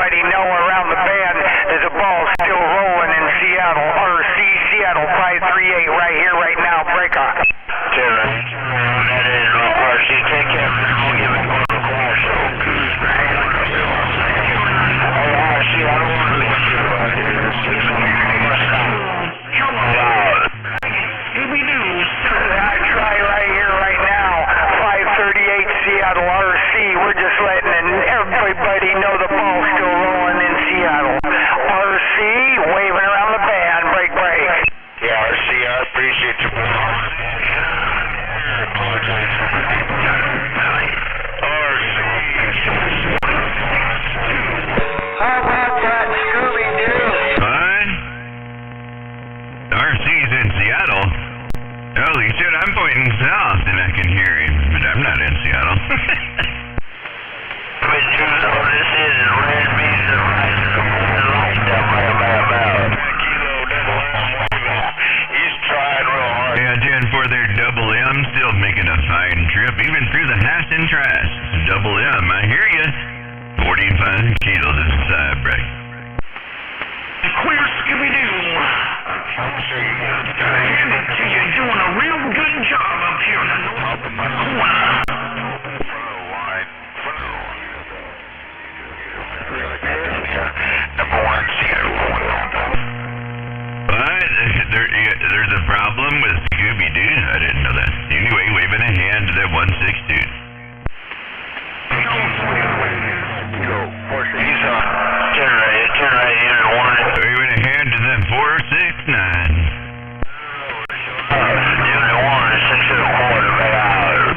everybody know around the band that the ball's still rolling in Seattle. RC Seattle 538 right here, right now. Breaker. Terra. That is RC. Take care. I'll give it one require so. Hey, RC, I don't want to lose you right here. Come on. I try right here, right now. 538 Seattle RC. We're just letting everybody know the ball's still rolling in Seattle. RC waving around the band. Break, break. Yeah, RC, I appreciate you. How about that Scooby-Doo? What? RC's in Seattle? Holy shit, I'm pointing south and I can hear him, but I'm not in Seattle. This is Red Beast and Rice. He's trying real hard. Yeah, 10 for their double M, still making a fine trip, even through the hash and trash. Double M, I hear you. 45 kilos is break. Clear Scooby-Doo. Hand it to you. Doing a real good job up here in the north corner. Number one, Seattle. What? There's a problem with Scooby-Doo? I didn't know that. Anyway, waving a hand to that 162. He's turn right here and one. Waving a hand to that 469. Unit 1, 6 and a quarter, right out.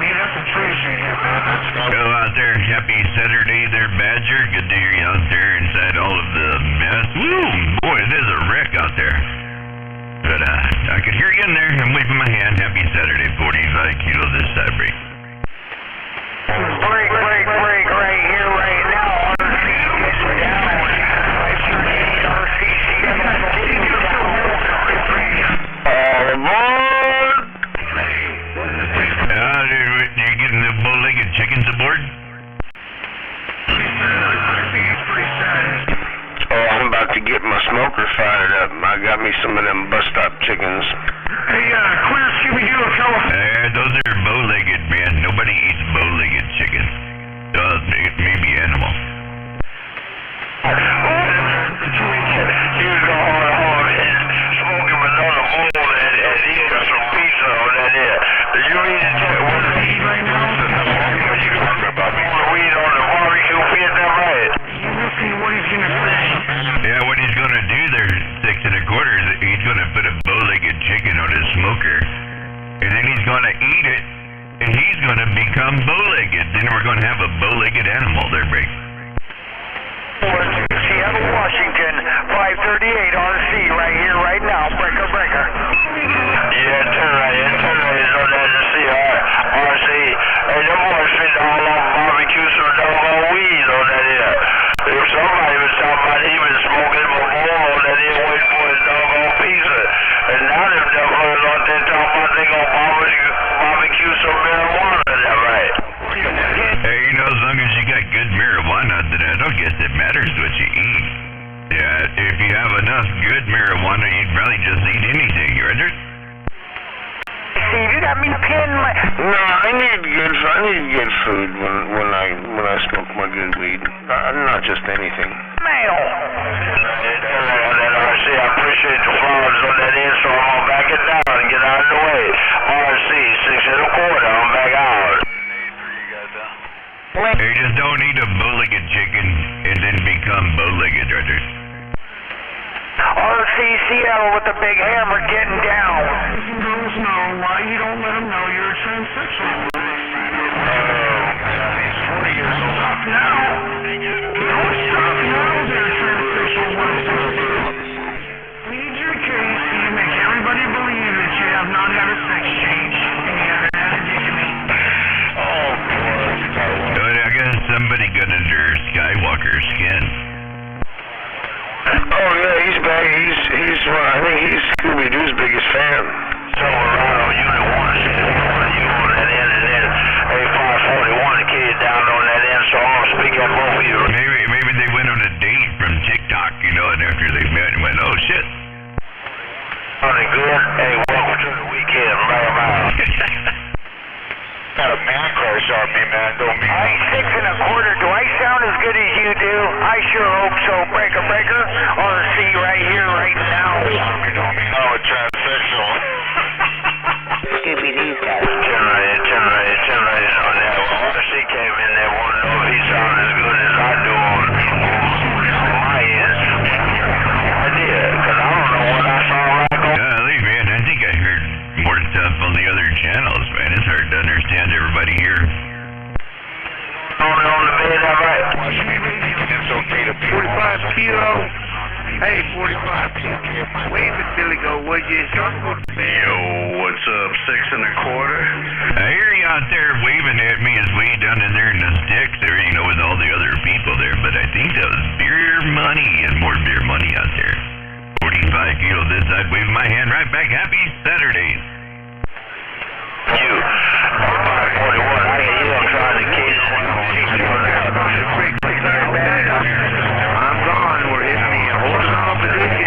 Go out there, happy Saturday there, Badger. Good to hear you out there inside all of the mess. Woo! Boy, it is a wreck out there. But I could hear you in there. I'm waving my hand. Happy Saturday, 45 kilos this side break. Break, break, break right here, right now. RC getting down. 538 RC Seattle getting down. You getting the bow-legged chickens aboard? Oh, I'm about to get my smoker fired up. I got me some of them bus stop chickens. Hey, clear Scooby-Doo, fella. Those are bow-legged, man. Nobody eats bow-legged chickens. Maybe animal. He's going home and smoking another bowl and eating some pizza on that there. You need to check what it is right now. You talking about me? Weed on the barbecue pit, that right? We'll see what he's going to say. Yeah, what he's going to do there, 6 and a quarter, is he's going to put a bow-legged chicken on his smoker. And then he's going to eat it, and he's going to become bow-legged. Then we're going to have a bow-legged animal there, Break. Seattle, Washington, 538 RC right here, right now. Breaker, breaker. Yeah, turn right on that RC. Hey, them boys fit all on barbecue some doggone weed on that here. If somebody was talking about he was smoking a bowl on that here waiting for his doggone pizza. And now them dumb on there talking about they gonna barbecue some marijuana, is that right? Hey, as long as you got good marijuana, then I don't guess it matters what you eat. Yeah, if you have enough good marijuana, you'd probably just eat anything, you under? Steve, you got me pinned my... No, I need good food when I smoke my good weed. Not just anything. Mail. RC, I appreciate the flowers on that end, so I'm gonna back it down and get out of the way. RC, 6 and a quarter, I'm back out. You just don't eat a bow-legged chicken and then become bow-legged, Roger. RC Seattle with the big hammer getting down. Boys and girls know why you don't let them know you're a transsexual. He's 40 years old. Stop now. Don't stop now, there, transsexual. Plead your case and you make everybody believe that you have not had a sex change and you haven't had a diggity. I guess somebody got under Skywalker's skin. Oh yeah, he's back. I think he's Scooby-Doo's biggest fan. Silverado, Unit 1, you on that end, and then A541, the kid down on that end, so I'm gonna speak up again. Hey, welcome to the weekend. Bye bye. Got a man crush on me, man. Don't mean I'm 6 1/4. Do I sound as good as you do? I sure hope so. Breaker, breaker. RC right here, right now. don't mean I'm a transsexual. Scooby-Doo's got it. Turn right on that. Well, RC came in there, wanted to know if he sounded as good as I do on my end. I did, because I don't know what I sound like on. Golly, man, I think I heard more stuff on the other channels, man. It's hard to understand everybody here. On the bed, all right? It's okay to be 45 kilo. Hey, 45 kilo. Wave it, Billy, go, would you? Yo, what's up? 6 1/4? I hear you out there waving at me as way down in there in the sticks there, you know, with all the other people there, but I think that was beer money and more beer money out there. 45 kilo this side, waving my hand right back. Happy Saturday. You. 41, I hear you. I'm trying to keep I'm gone. We're hitting the holding on position.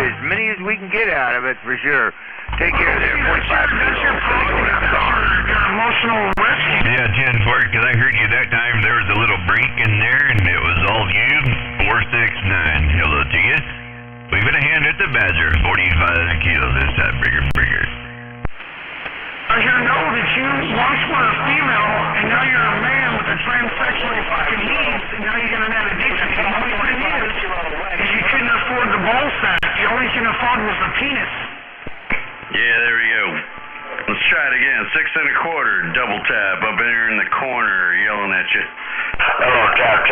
As many as we can get out of it, for sure. Take care there. 45 That's your problem. That's your emotional rescue. Yeah, 10-4, because I heard you that time. There was a little break in there, and it was all you. 469. Hello to you. Waving a hand at the Badger. 45 kilo this side. Bigger. I hear know that you once were a female, and now you're a man with a transsexual fucking needs, and now you're gonna have addiction. The only thing is you couldn't afford the ball sack. The only thing you afford was the penis. Yeah, there we go. Let's try it again. 6 1/4, double tap up in here in the corner, yelling at you. Hello, tap.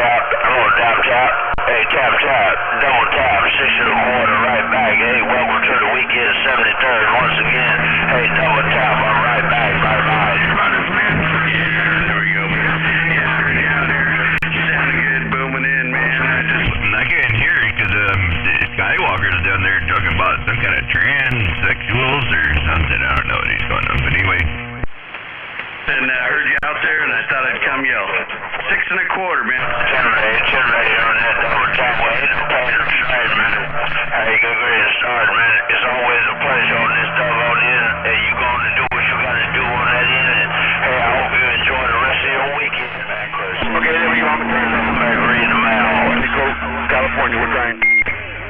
Hey, tap. Double tap. 6 1/4, right back. Hey, welcome to the weekend, 73rd. Once again, hey, double tap. I'm right back. Bye. About his man for you. There we go. Yeah, pretty out here. Sounding good, booming in, man. I can't hear it because Skywalker's down there talking about some kind of transsexuals or something. I don't know what he's going on, but anyway. And I heard you out there, and I thought I'd come yell. 6 1/4, man. Turn right on that double tap. Well, ain't no pain in the side, man. Hey, go great to start, man. It's always a pleasure on this doggone end. Hey, you going to do what you got to do on that end. And, hey, I hope you enjoy the rest of your weekend, man. Okay, there we go. I'm going to back reading them out. California, we're trying.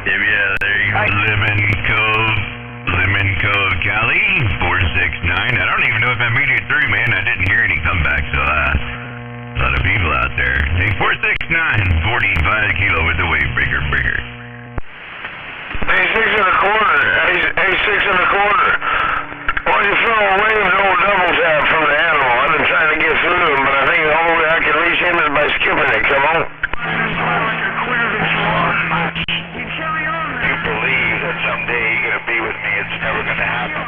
Yeah, there you go. Lemon Cove, Cali, 469. I don't even know if I made it through, man. I didn't hear any comeback, so a lot of people out there. Hey, 469, 45 kilo with the wave breaker. Hey, 6 1/4. Hey, 6 1/4. Why you throw away an old double tap from the animal? I've been trying to get through him, but I think the only way I can reach him is by skipping it. Come on. You believe that someday you're going to be with me. It's never going to happen.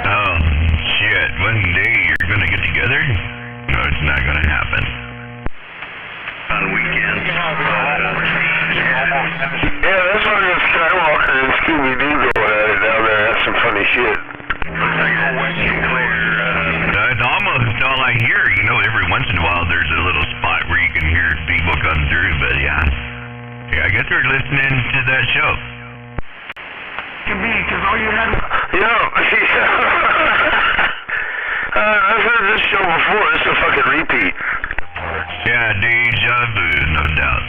Oh, shit. One day you're going to get together? No, it's not going to happen. On weekends. Yeah, that's why it's Skywalker and Scooby-Doo going at it down there. That's some funny shit. Looks like it's wet and clear. It's almost all I hear. You know, every once in a while there's a little spot where you can hear people come through, but yeah, I guess we're listening to that show. Could be, because all you had was... I've heard this show before. It's a fucking repeat. Yeah, deja vu, no doubt.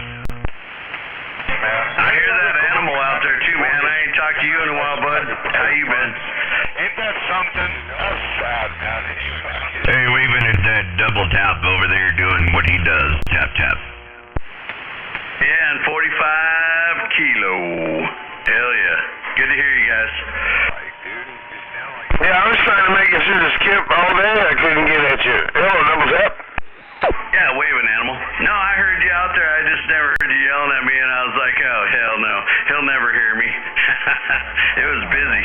I hear that animal out there too, man. I ain't talked to you in a while, bud. How you been? Ain't that something? That's sad, man. Hey, waving at that double tap over there doing what he does. Tap. Yeah, and 45 kilo. Hell yeah. Good to hear you guys. Yeah, I was trying to make it through the skip all day. I couldn't get at you. Hello, double tap. Yeah, waving animal. No, I heard you out there. I just never heard you yelling at me, and I was like, oh, hell no. He'll never hear me. It was busy.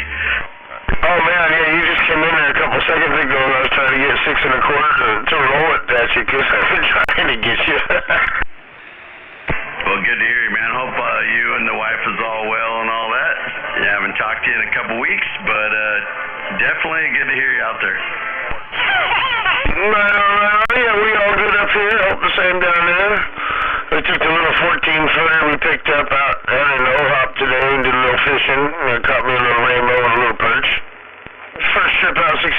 Oh, man, yeah, you just came in there a couple seconds ago, and I was trying to get 6 1/4 to roll it at you, because I've been trying to get you. Well, good to hear you, man. Hope you and the wife is all well and all that. I haven't talked to you in a couple weeks, but definitely good to hear you out there. Right on. Yeah, we all good up here. Hope the same down there. We took the little 14-footer we picked up out in an O-hop today and did a little fishing. Caught me a little rainbow.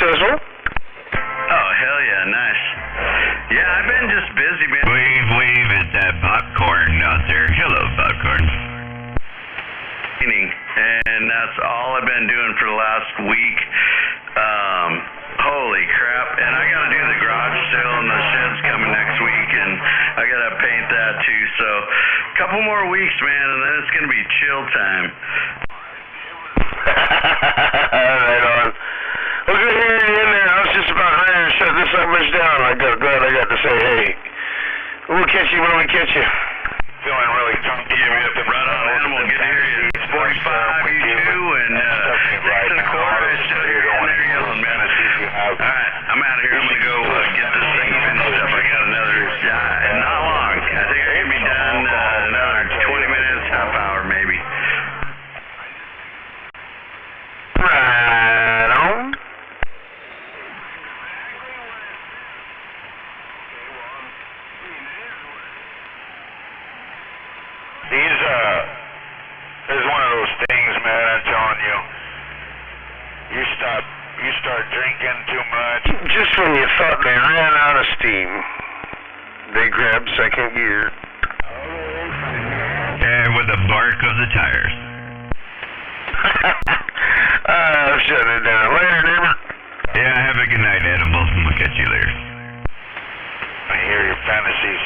sizzle. Oh, hell yeah, nice. Yeah, I've been just busy, man. Wave at that popcorn out there. Hello, popcorn. And that's all I've been doing for the last week. Holy crap. And I got to do the garage sale and the shed's coming next week, and I got to paint that too. So a couple more weeks, man, and then it's going to be chill time. Right on. Well, good hearing you in there. I was just about ready to shut this up much down. Glad I got to say, hey, we'll catch you when we catch you. Feeling really tough to give you up. Right on, animal. Good to hear you. It's 45, you too, and 6 1/4. It's just here yelling, man. All right, I'm out of here. I'm going to go get this thing finished up. I got another, not long. I think I can be done another 20 minutes, half hour maybe. Right on. There's one of those things, man, I'm telling you. You start drinking too much. Just when you thought they ran out of steam, they grabbed second gear. And with the bark of the tires. I'll shut it down. Later, neighbor. Yeah, have a good night, animal. We'll catch you later. I hear your fantasies.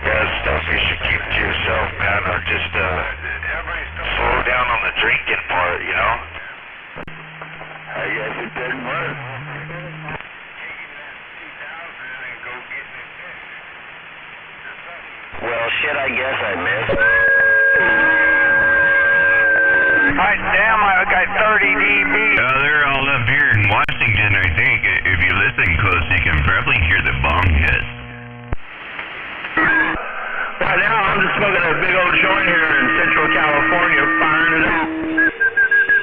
That's stuff you should keep to yourself, man, or just slow down on the drinking part, you know? I guess it didn't work. Well, shit, I guess I missed. Alright, damn, I got 30 dB. They're all up here in Washington, I think. If you listen close, you can probably hear the bong hit. Right now, I'm just smoking a big old joint here in Central California, firing it up.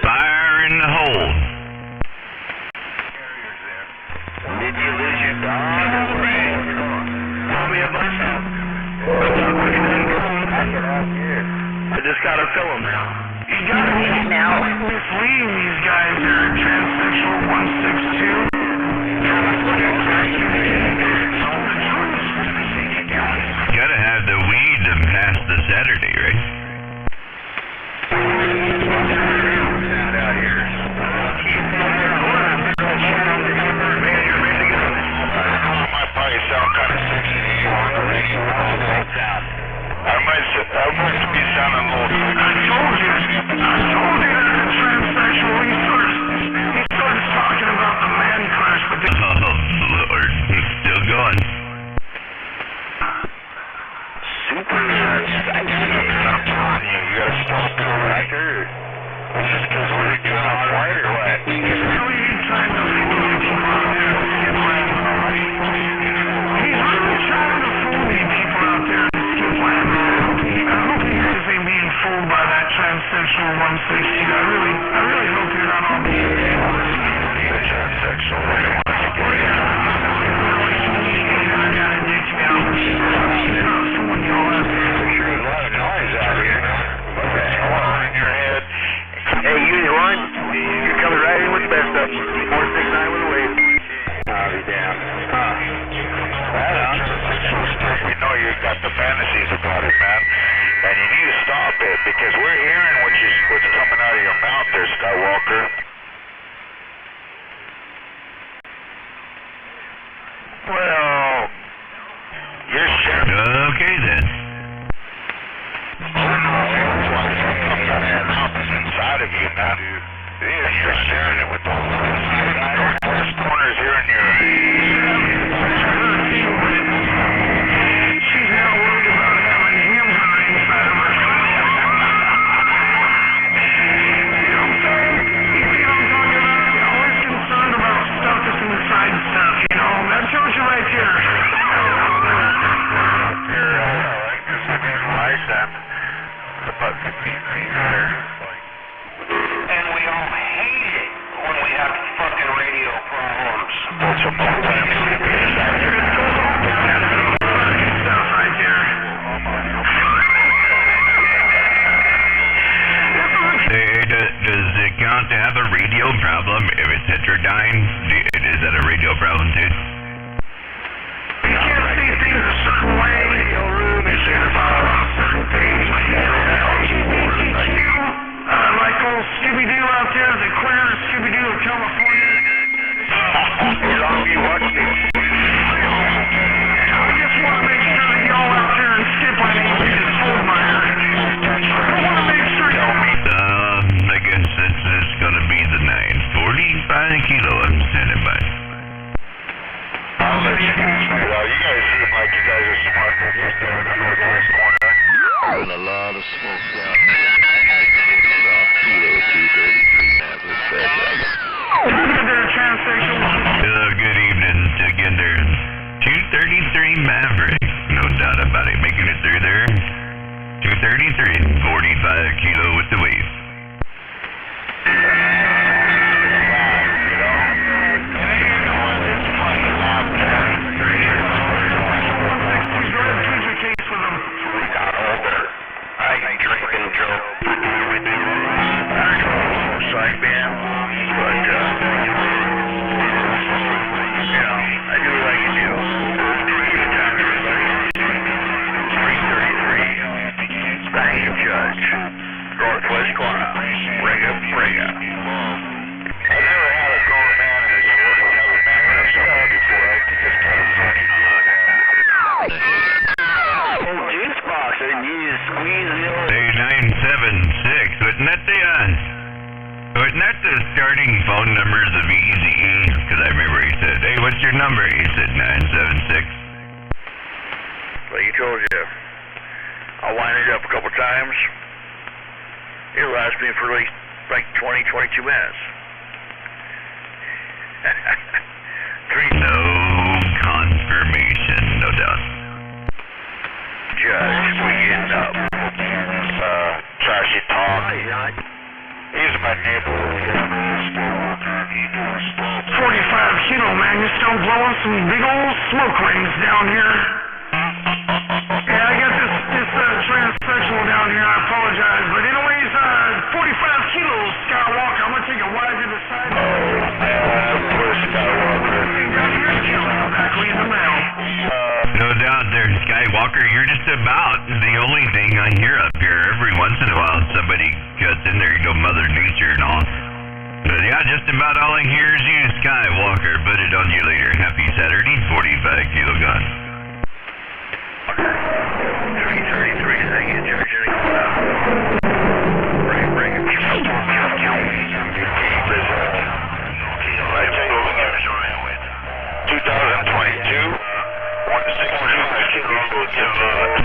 Fire in the hole. Did you lose your dog? Call me a bunch of. I just gotta fill them now. You gotta be now. Misleading these guys are transsexual 162. Gotta have the weed to pass the Saturday, right? Might probably sound kind of sexy to you on the radio. I might be sounding a little. I told you that a transsexual, he started talking about the man crush, but the Oh, Lord. Still going. Super sexy. I'm telling you, you gotta stop it right there. Just because we're doing all right or what? really trying to fool me people out there. He's really trying to fool me people out there in Skip Land. I hope you guys ain't being fooled by that transsexual 160. I really hope you're not all being fooled. Transsexual. Someone yell at me. There's a lot of noise out here. In your head. Hey, Unit 1, you're coming right in with the best of them. 469 with a wave. I'll be damned. You know you got the fantasies about it, man. And you need to stop it because we're hearing what's coming out of your mouth there, Skywalker. Well, you're sharing. Okay, then. Inside of you, man. You're sharing it with all of us. This corner's here in your. She's now worried about having him high inside of her. You know what I'm saying? You know what I'm talking about? You're always concerned about stuff that's inside stuff, you know? That shows you right here. And we all hate it when we have fucking radio problems. What's a Stuff right here. Does it count to have a radio problem if it's heterodyne? fine? Is that a radio problem, too? You can't see things a certain way. You can't follow certain things. Like old Scooby-Doo out there, the clear Scooby-Doo of California. Zombie watch me. I just want to make sure that y'all out there in Skip I ain't being told by her. I want to make sure I guess it's gonna be the 945 kilo. I'm standing by. I'll let you guys figure it out. You guys seem like you guys are smart. Just there in the northwest corner. And a lot of smoke down there. About 233 Maverick Fairbanks. Get there, transsexual. Hello, good evening. Again, there. 233 Maverick. No doubt about it. Making it through there. 233. 45 kilo with the wave. Northwest corner. Bring up. I've never had a grown man in a short and have a man in a short before. I think it's kind of fucking good. Oh, juice box. I didn't use squeeze the old. Hey, 976. Wasn't that the starting phone numbers of Easy E? Because I remember he said, hey, what's your number? He said 976. Like he told you, I'll wind it up a couple times. It'll last me for like 20, 22 minutes. No confirmation, no doubt. Judge, we getting up. Trashy talk. He's my neighbor. 45 kilo, man. You're still blowing some big old smoke rings down here. Yeah, I got this transsexual down here. I apologize. But anyways, 45 kilos, Skywalker. I'm going to take a wide to the side. No doubt there, Skywalker. You're just about the only thing I hear up here. Every once in a while, somebody cuts in there, Mother Nature and all. But yeah, just about all I hear is you, Skywalker. Put it on you later. Happy Saturday, 45 kilo gun. 333, I get charged any Bring it. 2022, 165 kilos.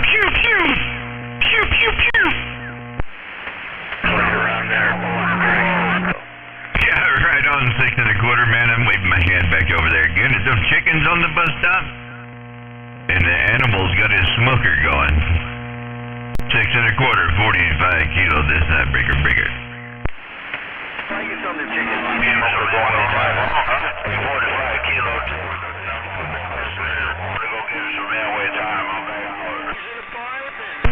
Pew, pew! Pew, pew, pew! Around there. Yeah, right on 6 1/4, man. I'm waving my hand back over there again. There's some chickens on the bus stop. And the animal's got his smoker going. 6 1/4, 45 kilo. This that breaker. I get some of the chicken smoker going on 45 kilos.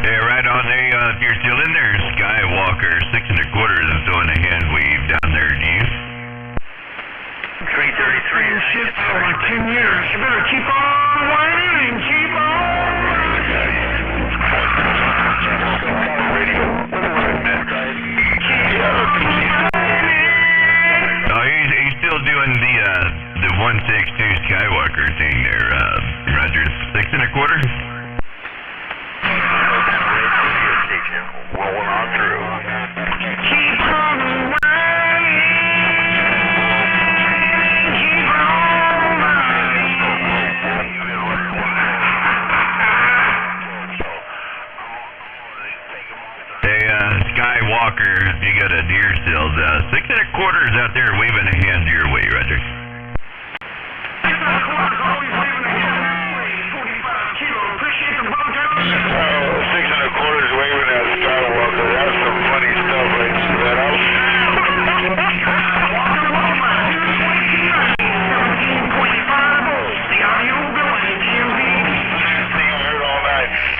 Yeah, right on there. If you're still in there, Skywalker 6 1/4 is doing a hand wave down there to you. 333 and shit for like 10 years. You better keep on whining and keep on Oh, he's still doing the 162 Skywalker thing there, Roger. 6 1/4? Rolling on through. keep on whining. Keep on whining. Hey, Skywalker, you got a deer still. 6 1/4 is out there waving a hand your way, Roger. 6 1/4 always leaving a hand that way. 45 kilo. Appreciate the bug out. 6 1/4 is waving at Skywalker. That's some funny stuff right there.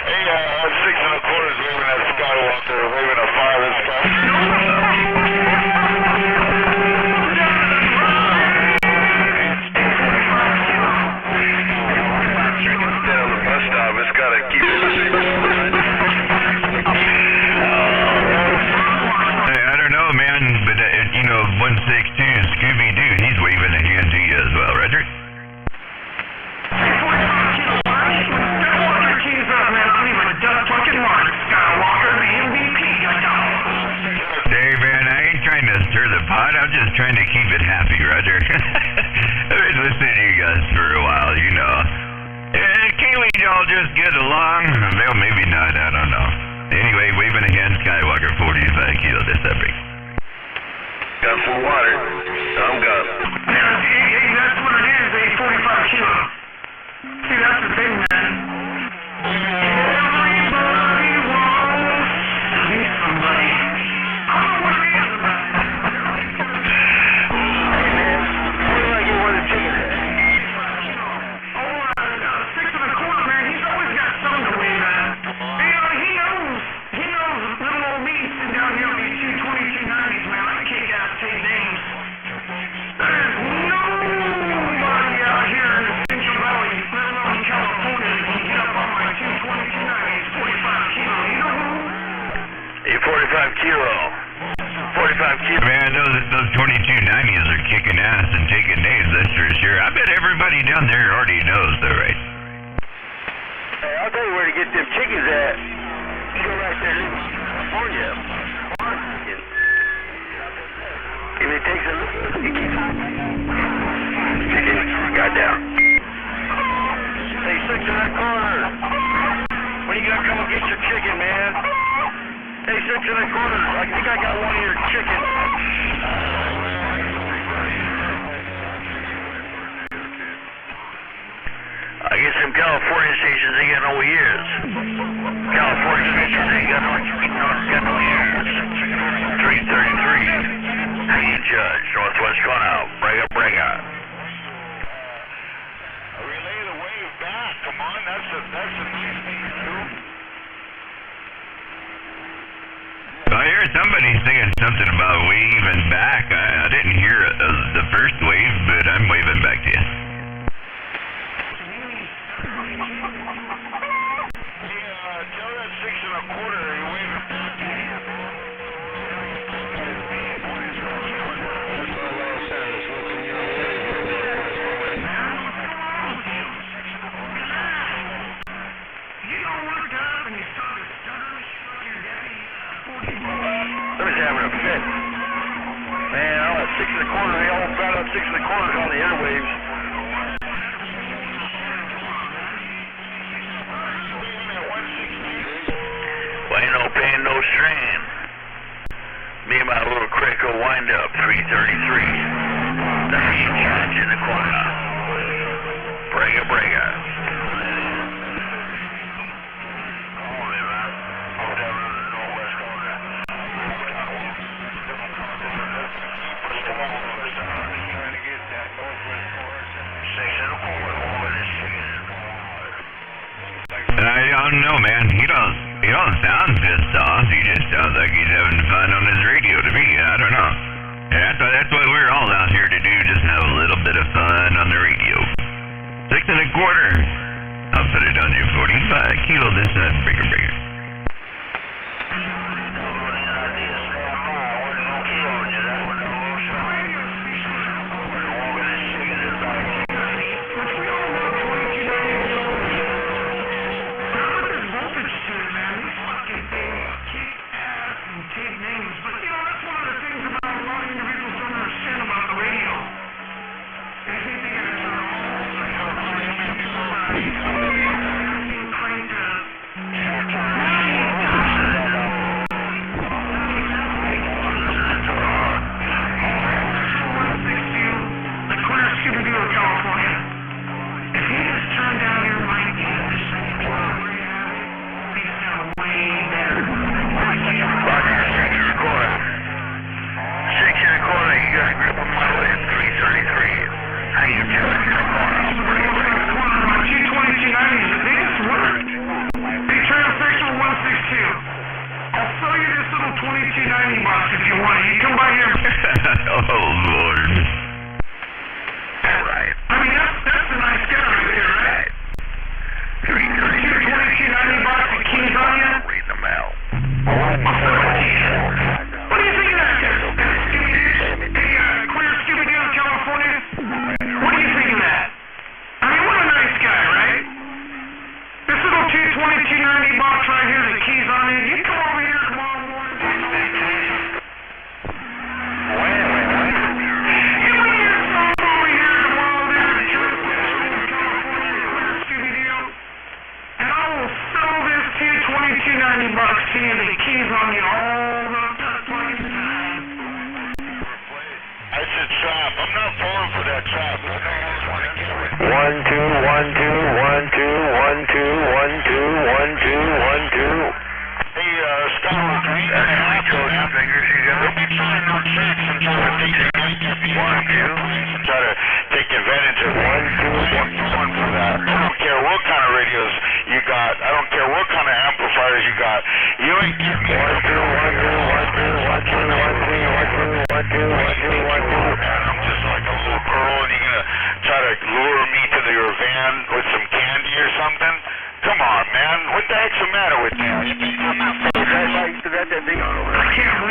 Hey, 6 1/4 is waving at Skywalker, waving a 5 and stuff. kilo. 45 kilo. Man, those 2290s are kicking ass and taking names, that's for sure. I bet everybody down there already knows, though, right? Hey, I'll tell you where to get them chickens at. You go right there to California. If it takes a look, chicken got down. Hey, six in that corner. When you gonna come and get your chicken, man? Hey, six in that corner. I think I got one of your chickens. I get some California stations ain't got no ears. California stations ain't got no ears. 333. How you judge? Northwest corner. Break out. Relay the wave back. Come on, that's a nice thing to do. I heard somebody saying something about waving back. I didn't hear the first wave, but I'm waving back to you. Tell that 6 1/4 you're waving back. Somebody's having a fit. Man, I'm at 6 1/4. They all found out 6 1/4 on the airwaves. Well, ain't no pain, no strain. Me and my little crinkle wind up, 333. The heat charge in the corner. Break it. I don't know, man. He don't sound pissed off. He just sounds like he's having fun on his radio to me. I don't know. And that's what we're all out here to do, just have a little bit of fun on the radio. 6 1/4. I'll put it on your 45 kilo this side. Breaker. Come on, man. What the heck's the matter with you? I can't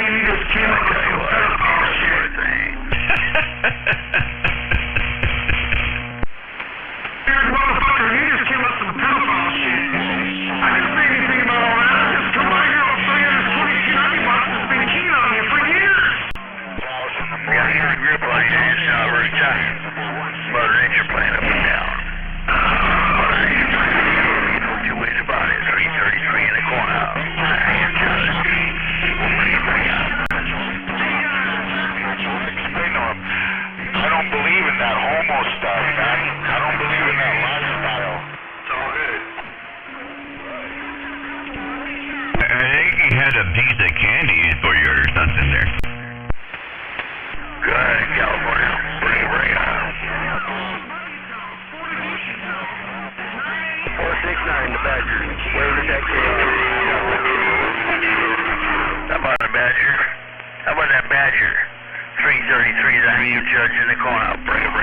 had a piece of candy for you or something there. Good, California. Bring it on. 469, the Badger. Wave at that How about the Badger? How about that Badger? 333 is on you, Judge, in the corner. Bring it on.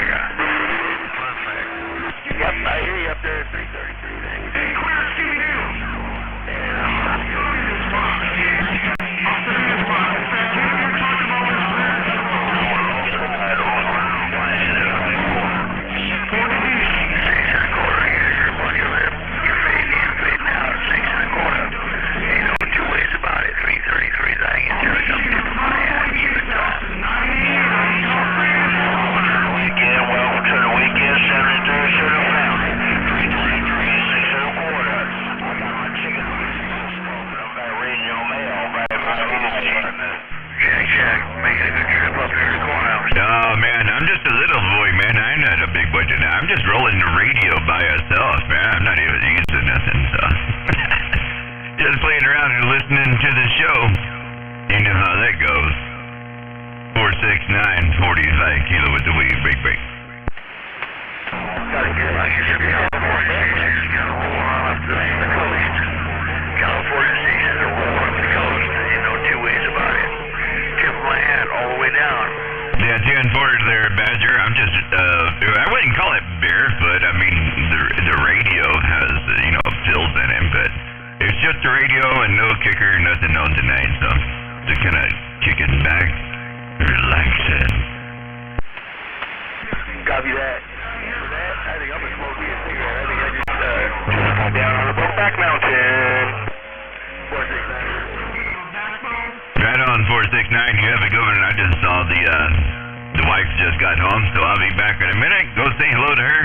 Yep, I hear you up there at 333. Hey, clear Oh man, I'm just a little boy, man. I'm not a big budget now. I'm just rolling the radio by itself, man. I'm not even using nothing, so just playing around and listening to the show. You know how that goes. 469, 45 kilo with the weed, break. Gotta get like you should be on the California stations are all up the coast. You know two ways about it. Tip of my hat all the way down. Yeah, 10-4 there, Badger. I'm just, I wouldn't call it barefoot. I mean, the radio has, fills in it, but it's just the radio and no kicker, nothing on tonight, so just kind of kicking back, relaxing. Copy that. I think I'm smoking a cigarette. I think I just, down on the Brokeback Mountain. 469. Right on 469, you have a good one. I just saw the wife just got home, so I'll be back in a minute. Go say hello to her,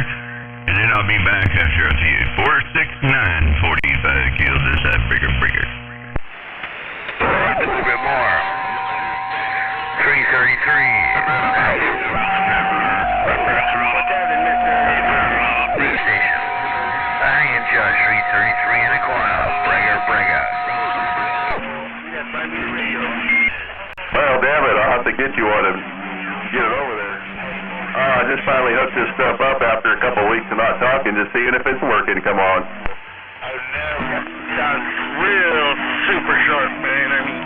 and then I'll be back after a few. 469, 45 kilos, this that bigger. A little bit more. 333. What's happening, Mr. Police Station? I am Judge 333 in the corner. Bring her. Well, damn it, I'll have to get you one and get it over there. I just finally hooked this stuff up after a couple of weeks of not talking, just seeing if it's working. Come on. Sounds real super sharp, man. I mean,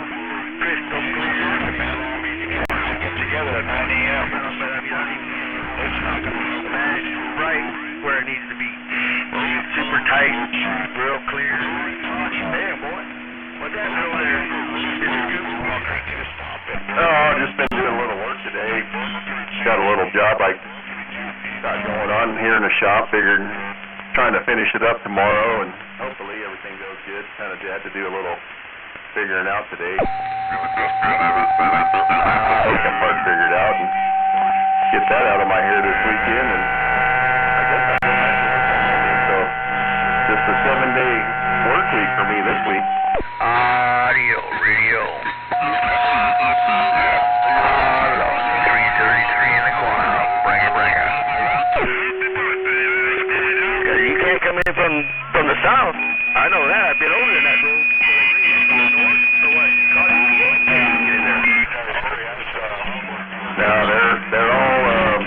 crystal clear. Get together at 9 a.m. It's not going to match right where it needs to be. Super tight, real clear. Damn, boy. What's that over there? Oh, just been doing a little work today. Got a little job I got going on here in the shop. Figured trying to finish it up tomorrow, and hopefully everything goes good. Kind of had to do a little figuring out today. Get that part figured out and get that out of my hair this weekend, and I guess I'll go back to work. So just a 7-day work week for me this week. Audio, radio. 333 in the corner. Bring her. You can't come in from the south. I know that. I've been over in that road. North or what? Now they're all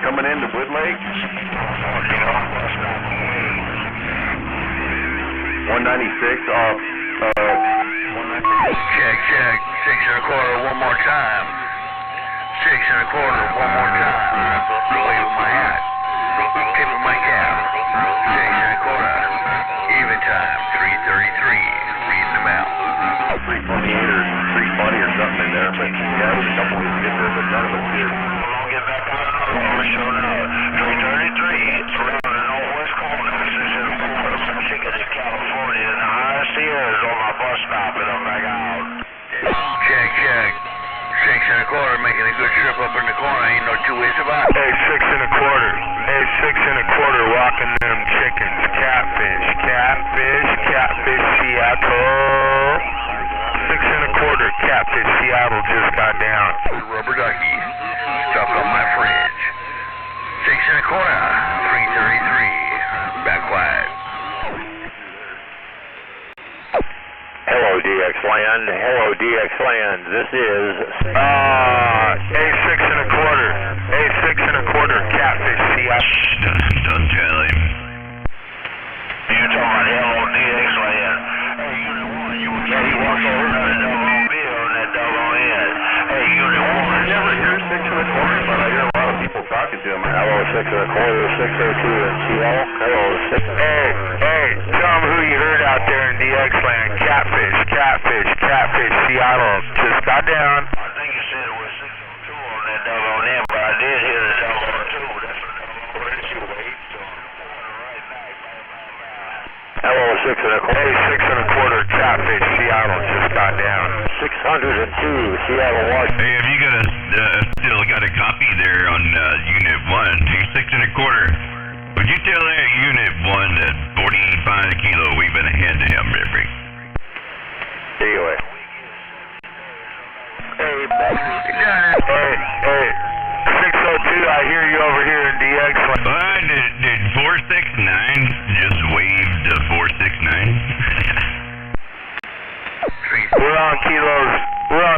coming into Wood Lake. 196 off. Check. 6 1/4 one more time. 6 1/4 one more time. Wave my hat. Tip of my cap. 6 1/4. Even time. 333. Reading them out. 328 or 320 or something in there, but yeah, there's a couple ways to get there, but none of us did. Get back on the show now. 333. Around the northwest corner. Ticket in California. And the highest Sierras on my bus stop, and I'm back out. Check. 6 1/4, making a good trip up in the corner. Ain't no two ways about it. Hey, 6 1/4. Hey, 6 1/4, walking them chickens. Catfish, Seattle. 6 1/4, catfish, Seattle just got down. Rubber ducky, stuck on my fridge. 6 1/4, 333. Back quiet. Hello, DX Land. Hello, DX Land. This is A6.25, Catfish, Seattle. Don't tell him. You talking about hello DX Land? Hey, Unit 1, you yeah, he walked over to the doggone bill on that doggone end. Hey, Unit 1. I never hear 6.25, but I hear a lot of people talking to him. Hello, 6.25, 602 in Seattle. Hello, 6. Hey, tell them who you heard out there in DX Land. Catfish, Seattle. Just got down. I think you said it was 602 on that doggone end, but I did hear the doggone 2. That's what you wait. So Hello, 6.25. A6.25, Catfish, Seattle. Just got down. 602, Seattle, Washington. Hey, have you got still got a copy there on Unit 1? He's 6.25. Would you tell that Unit 1 that 45 kilo weaving a hand to him, Rick? Anyway. Hey, 602, I hear you over here in DX Land. Did 469 just wave to 469? We're on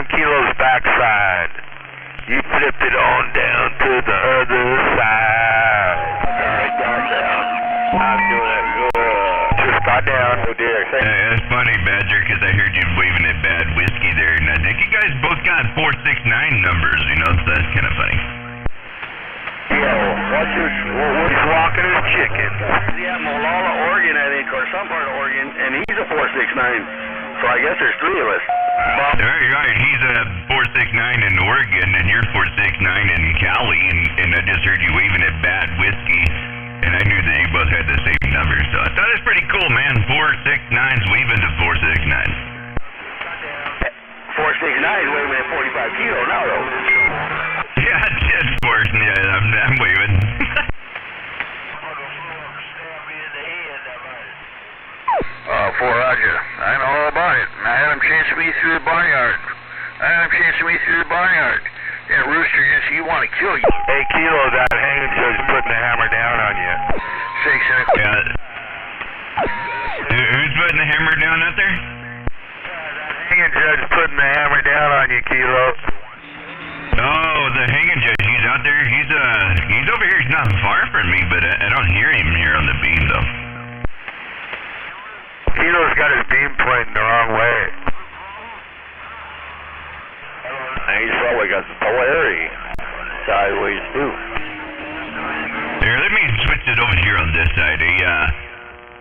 Kilo's backside. You flipped it on down to the other side. Alright, got down. I'm doing it good. Just got down. Oh, dear. That's funny, Badger, because I heard you waving at bad whiskey there, and I think you guys both got 469 numbers, you know, so that's kind of funny. He's walking his chicken. Yeah, Molalla, Oregon, I think, or some part of Oregon, and he's a 469. So I guess there's 3 of us. Right. He's a 469 in Oregon, and you're 469 in Cali, and I just heard you waving at bad whiskey, and I knew that you both had the same number, so I thought it was pretty cool, man. 469's waving to 469. 469 is waving at 45 kilo now, though. Yeah, just working. Yeah, I'm waving. For Roger. I know all about it. I had him chasing me through the barnyard. Yeah, Rooster, just he want to kill you. Hey, Kilo, that hanging judge putting the hammer down on you. 6.25. Yeah. Who's putting the hammer down out there? Hanging judge putting the hammer down on you, Kilo. Oh, the hanging judge. He's out there. He's over here. He's not far from me, but I don't hear him here on the beam, though. Kilo's got his beam pointing the wrong way. He's probably got some polarity sideways, too. Here, let me switch it over here on this side. A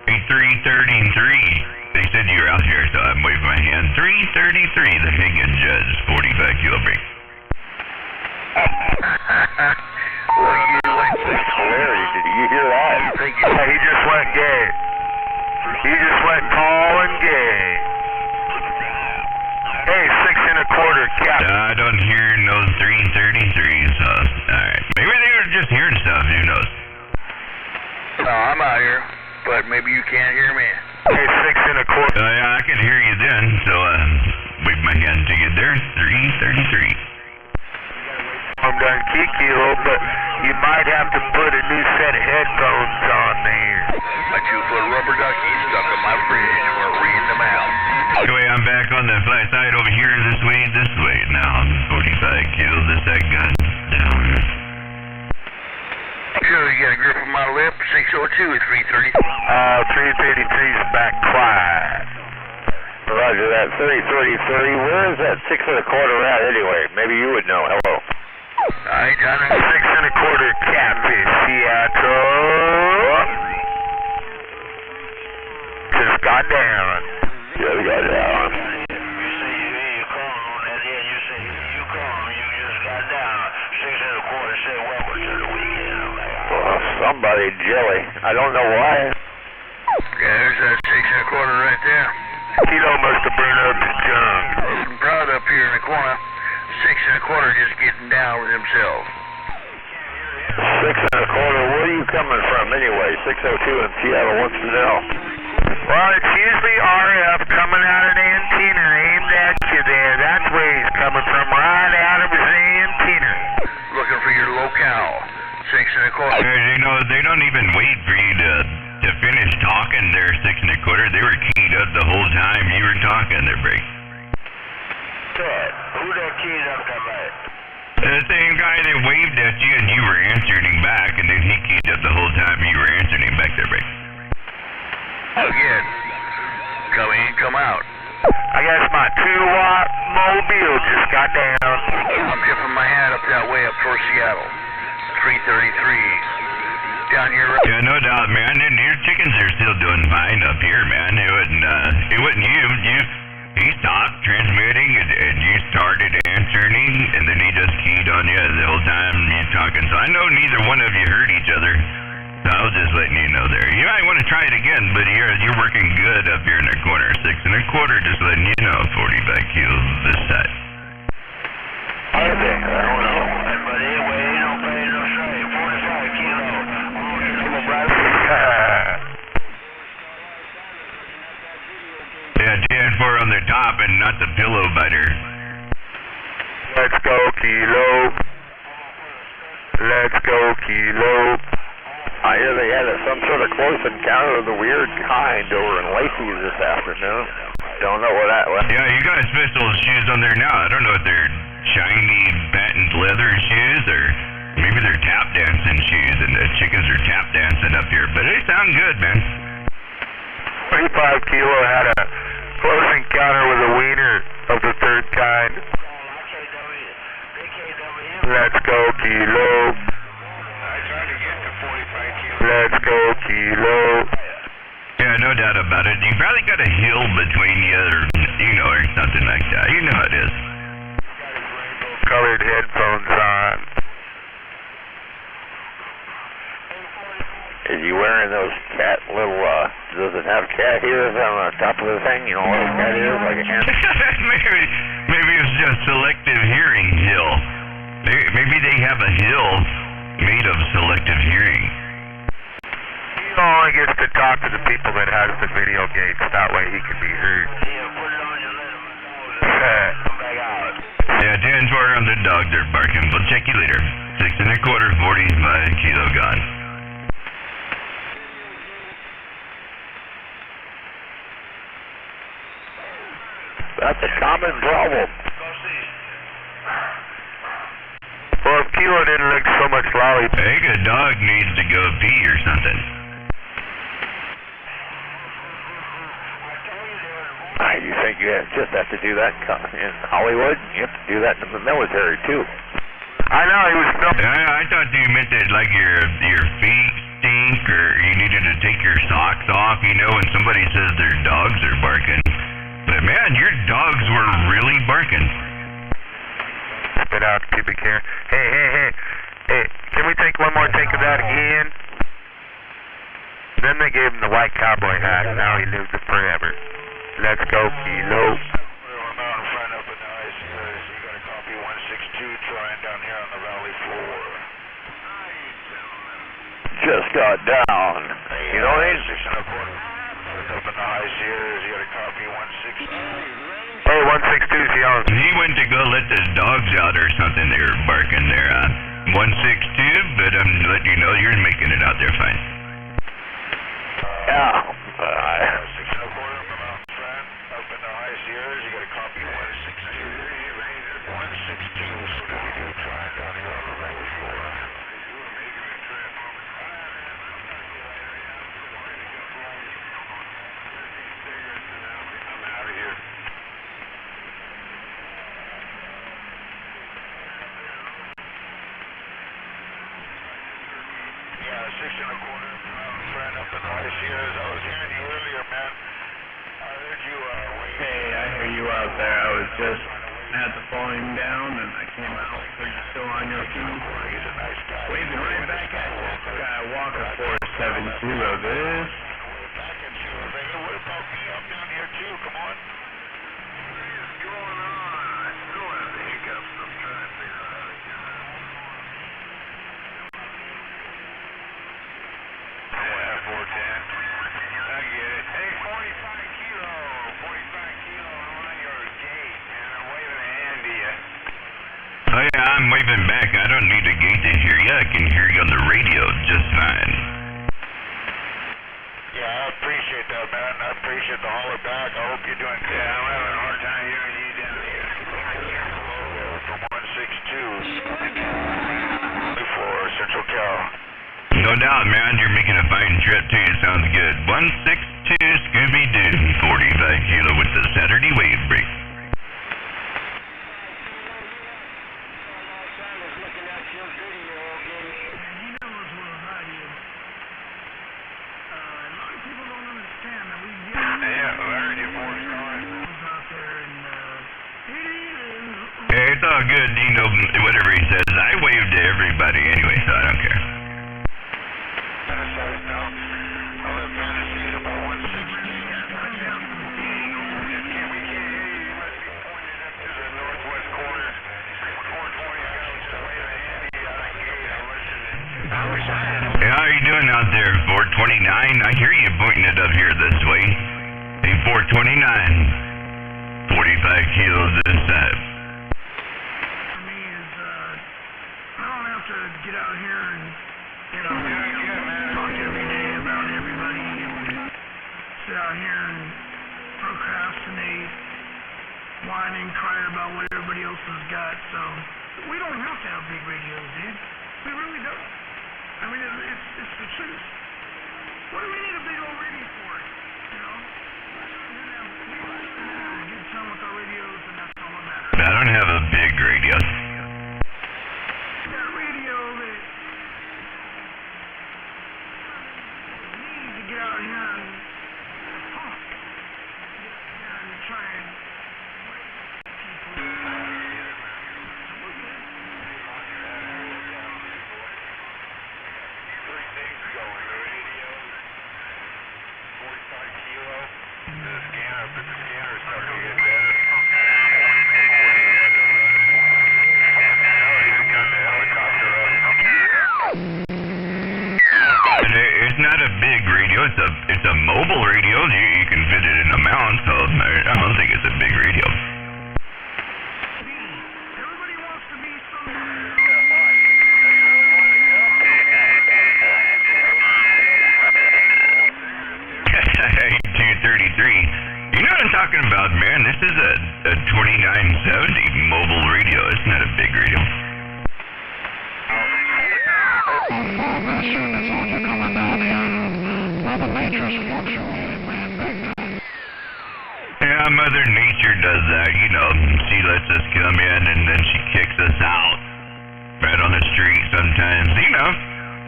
333. They said you were out here, so I'm waving my hand. 333, the hanging judge, 45 kilo break. Polarity, did you hear that? Yeah, he just went gay. He just went tall and gay. Hey, 6.25, Cap. I don't hear no 333s, so, alright. Maybe they were just hearing stuff, who knows? No, I'm out here, but maybe you can't hear me. Hey, 6.25. Yeah, I can hear you then, so, wave my hand to you there. 333. I'm done Kilo, but you might have to put a new set of headphones on there. A 2-foot rubber ducky stuck in my fridge. We're reading them out. Anyway, I'm back on the flat side over here this way. Now I'm 45 kilo, this that gun down. Sure, you got a grip on my lip. 602, 330. 333's back quiet. Roger that. 333. Where is that 6.25 at anyway? Maybe you would know. Hello. I done it. 6.25 Catfish, Seattle. Just got down. Just got down. You say you calling on that end. You say you calling. You just got down. 6.25 said welcome to the weekend. Well, somebody jelly. I don't know why. Yeah, there's that 6.25 right there. Kilo must have burned up his junk. I'm proud up here in the corner. 6.25 just getting down with himself. 6.25. Where are you coming from anyway? 602 in Seattle wants to know. Well, it's usually RF coming out of the antenna aimed at you there. That's where he's coming from, right out of his antenna. Looking for your locale. 6.25. They don't even wait for you to finish talking there, 6.25. They were keyed up the whole time you were talking. They there, break. Who that kid up there, mate? The same guy that waved at you and you were answering him back, and then he keyed up the whole time you were answering him back there, break. Oh, good. Come in, come out. I guess my 2-watt mobile just got down. I'm tipping my hat up that way up towards Seattle. 333. Down here. Yeah, no doubt, man. And your chickens are still doing fine up here, man. It wasn't you. He stopped transmitting and you started answering him, and then he just keyed on you the whole time you talking. So I know neither one of you heard each other. So I was just letting you know there. You might want to try it again, but you're working good up here in the corner. 6 1/4, just letting you know. 45 kilos this side. I don't know. But anyway, he don't pay no say. 45 kilo. Yeah, GN4 on the top and not the pillow biter. Let's go, Kilo. Let's go, Kilo. I hear they had some sort of close encounter of the weird kind over in Lacey this afternoon. Don't know what that was. Yeah, you got special shoes on there now. I don't know if they're shiny patent leather shoes or maybe they're tap dancing shoes, and the chickens are tap dancing up here. But they sound good, man. 25 Kilo had a close encounter with a wiener of the third kind. Let's go, Kilo. Let's go, Kilo. Yeah, no doubt about it. You probably got a hill between you or something like that. You know how it is. Colored headphones on. Is he wearing those cat little, does it have cat ears on the top of the thing? You know what a cat is? Like a hen? maybe it's just selective hearing hill. Maybe they have a hill made of selective hearing. He only gets to talk to the people that has the video gates. That way he can be heard. Yeah, 10-4 on the dogs are barking. We'll check you later. 6 1/4, 45 Kilo gone. That's a common problem. Well, if Kilo didn't look so much lollipop. I think a dog needs to go pee or something. You think you just have to do that in Hollywood? You have to do that in the military, too. I know, he was still... I thought you meant that like your feet stink or you needed to take your socks off, when somebody says their dogs are barking. But man, your dogs were really barking. Spit out pubic hair. Hey, can we take one more take of that again? Then they gave him the white cowboy hat, and now he lives it forever. Let's go, Kilo. We're out in front up in the ice. You got a copy 162 trying down here on the valley floor. Just got down. You know, 6 1/4. Up in the high Sierras, you got a copy 162. Hey, 162's yelling. He went to go let the dogs out or something. They were barking there. 162, but I'm letting you know you're making it out there fine. yeah. 6 1/4 from out front, up in the high Sierras, you got a copy 162. 162, Scooby-Doo trying down here on the valley floor. Yeah, 6 1/4 front up in the high Sierras. I was hearing you earlier, man. I heard you Hey, I hear you out there. I was just had the falling down and I came out. Heard you still on your feet. He's a nice guy. Waving right back at you. Guy Walker 472 of this. Back at you. What about me? I'm down here too. Come on. What's going on? I still have the hiccups. I'm trying to figure out how to get out. Yeah, 410. I get it. Hey, 45 kilo. 45 kilo on your gate, man. I'm waving a hand to you. Oh yeah, I'm waving back. I don't need a gate to hear you. I can hear you on the radio just fine. Yeah, I appreciate that, man. I appreciate the holler back. I hope you're doing good. Yeah, I'm having a hard out, man. You're making a fine trip, too. It sounds good. 162 Scooby-Doo, 45 kilo with the Saturday wave break. Hey, it's all good, you know, whatever he says. I wave to everybody anyway, so I don't care. Hey, how are you doing out there, 429? I hear you pointing it up here this way. Hey, 429. 45 kilos this side. Get out here and, you know, talk every day about everybody and sit out here and procrastinate, whine and cry about what everybody else has got. So we don't have to have big radios, dude. We really don't. I mean, it's the truth. What do we need a big old radio for? You know? We have a good time with our radios, and that's all that matters. I don't have a big radio. Get out here and talk. Get out here and try and Three things going. The radio, 45 kilo. The scanner is starting to get better. Now he's got the helicopter up. It's not a big radio. It's a mobile radio. You can fit it in a mount, so I don't think it's a big radio. Everybody wants to be somebody. 233. You know what I'm talking about, man? This is a 2970 mobile radio. It's not a big radio. Yeah, Mother Nature does that, you know. She lets us come in and then she kicks us out. Right on the street sometimes, you know.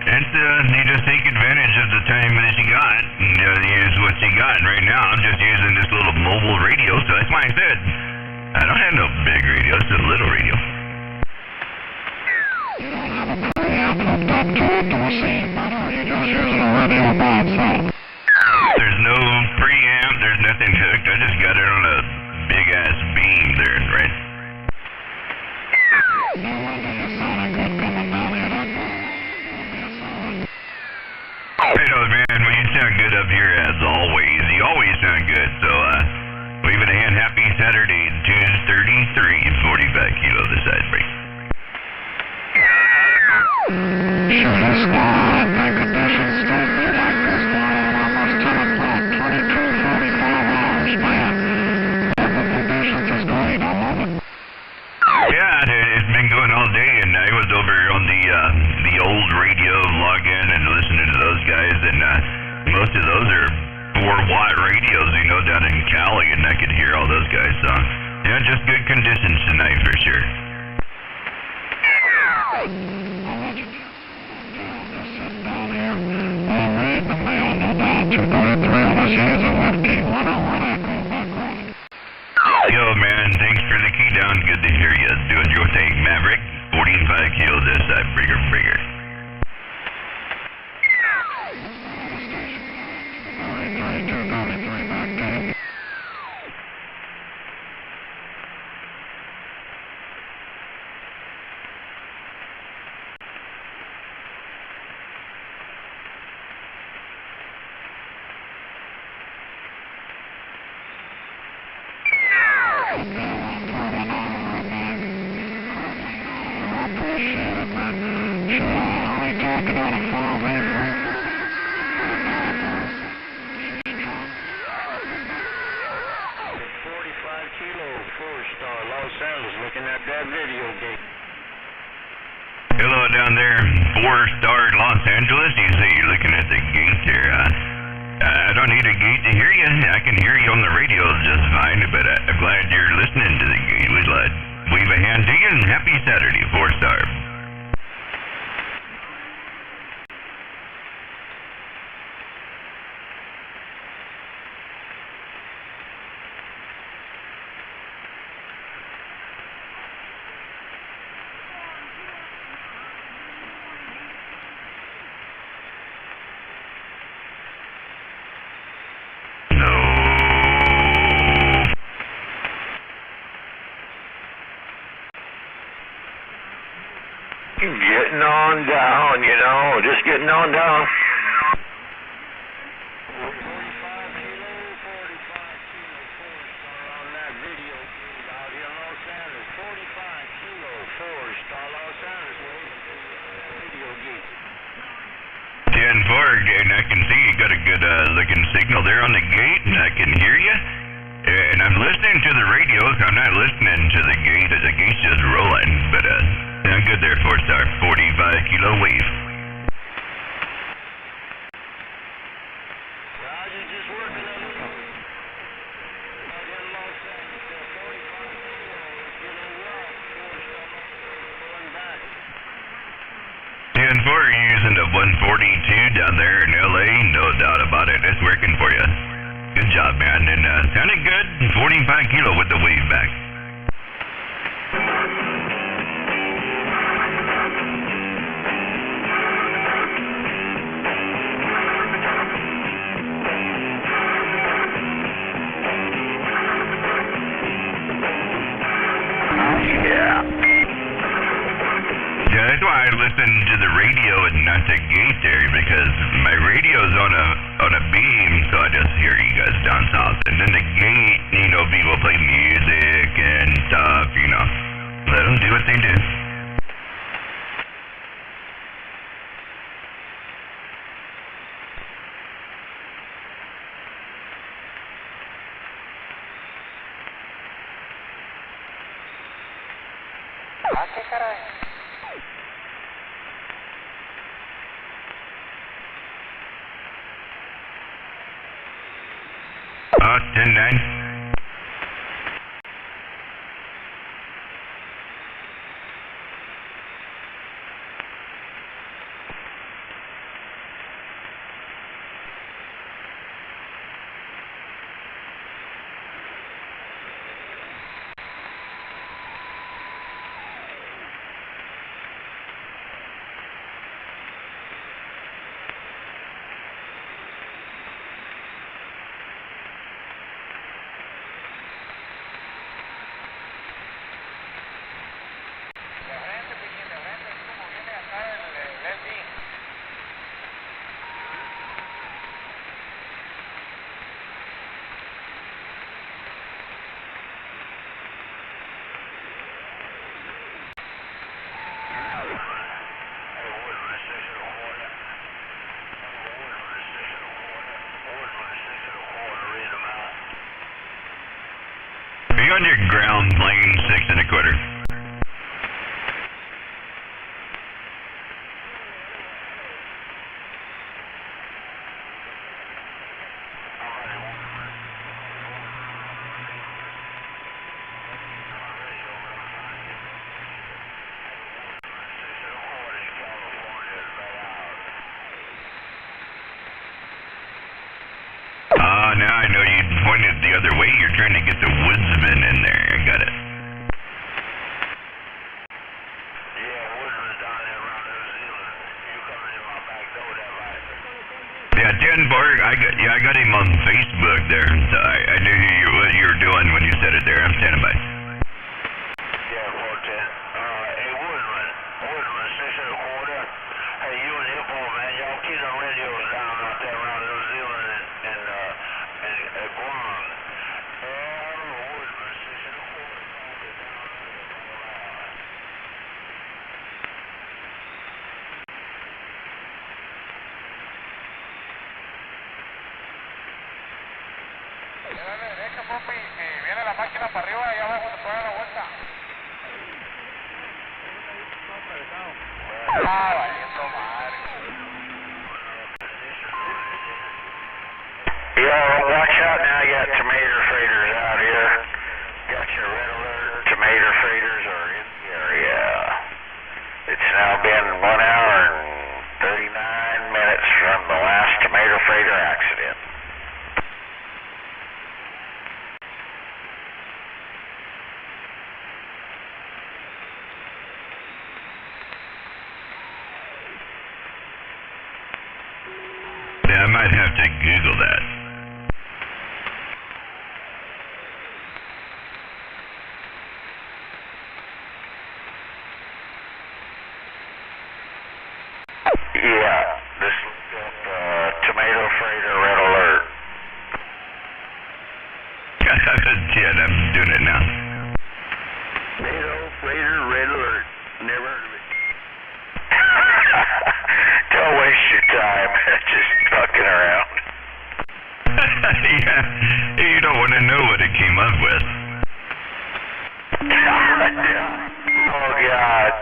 It's, you just take advantage of the time that you got. And, use what you got. And right now, I'm just using this little mobile radio, so that's why I said, I don't have no big radio, it's a little radio. There's no preamp, there's nothing hooked. I just got it on a big ass beam there, right? Hey, no, man, well, you sound good up here as always. You always sound good, so, leave it a hand. Happy Saturday, 233, 45 kilo this side break. Sure, that's not my conditions don't be like this one at almost 10 o'clock, 22, 45 hours, man. The conditions is great, I love it. Yeah, it's been going all day, and I was over on the old radio login and listening to those guys, and most of those are 4-watt radios, you know, down in Cali, and I could hear all those guys. So, yeah, just good conditions tonight for sure. Yo, man, thanks for the key down. Good to hear you. Doing your thing, Maverick. 45 kilos this side, bigger. Hello down there, 4-star Los Angeles. You say you're looking at the gate there. I don't need a gate to hear you. I can hear you on the radio just fine, but I'm glad you're listening to the gate. We'd like wave a hand to you and happy Saturday, 4-star. Getting on down, you know, just getting on down. 45 kilo, 45 kilo, 4-star on that video feed out here in Los Angeles. 45 kilo, 4-star Los Angeles, video gate. 10-4, and I can see you got a good looking signal there on the gate, and I can hear you. And I'm listening to the radio, so I'm not listening to the gate. The gate's just rolling, but I'm good there, 4-star, 45 kilo wave. Roger, just working on it. Out here in Los Angeles, 45 kilo, it's getting rough. 4-star going back. 10-4, you're using the 142 down there in LA, no doubt about it. It's working for you. Good job, man, and sounded good. 45 kilo with the wave back. Yeah, that's why I listen to the radio and not the gate there, because my radio's on a beam, so I just hear you guys down south. And then the gate, you know, people play music and stuff, you know. Let them do what they do. ¿Qué caray? Oh, 10-9. Are you on your ground plane 6 1/4? Now I know you pointed the other way. You're trying to get the woodsman in there. I got it. Yeah, Woodman's down there around New Zealand. You coming in my back door, that right? Yeah, Denborg, I got him on Facebook there. So I knew what you were doing when you said it there. I'm standing by. Yeah, 410. Hey, Woodman, 6 1/4. Hey, you and Hippo, man, y'all keep the radios down out there around New Zealand and Guam. Woodman, 6 1/4. Dale derecha, Popi, si viene la máquina para arriba, allá abajo te puede dar la vuelta. Well, Yeah, watch out now. You got tomato freighters out here. Got your red alert. Tomato freighters are in the area. It's now been 1 hour and 39 minutes from the last tomato freighter accident. Yeah, I might have to Google that. Yeah, this looked up tomato freighter red alert. Yeah, I'm doing it now. Tomato freighter red alert. Never heard of it. Don't waste your time just fucking around. Yeah, you don't want to know what it came up with. Oh, God.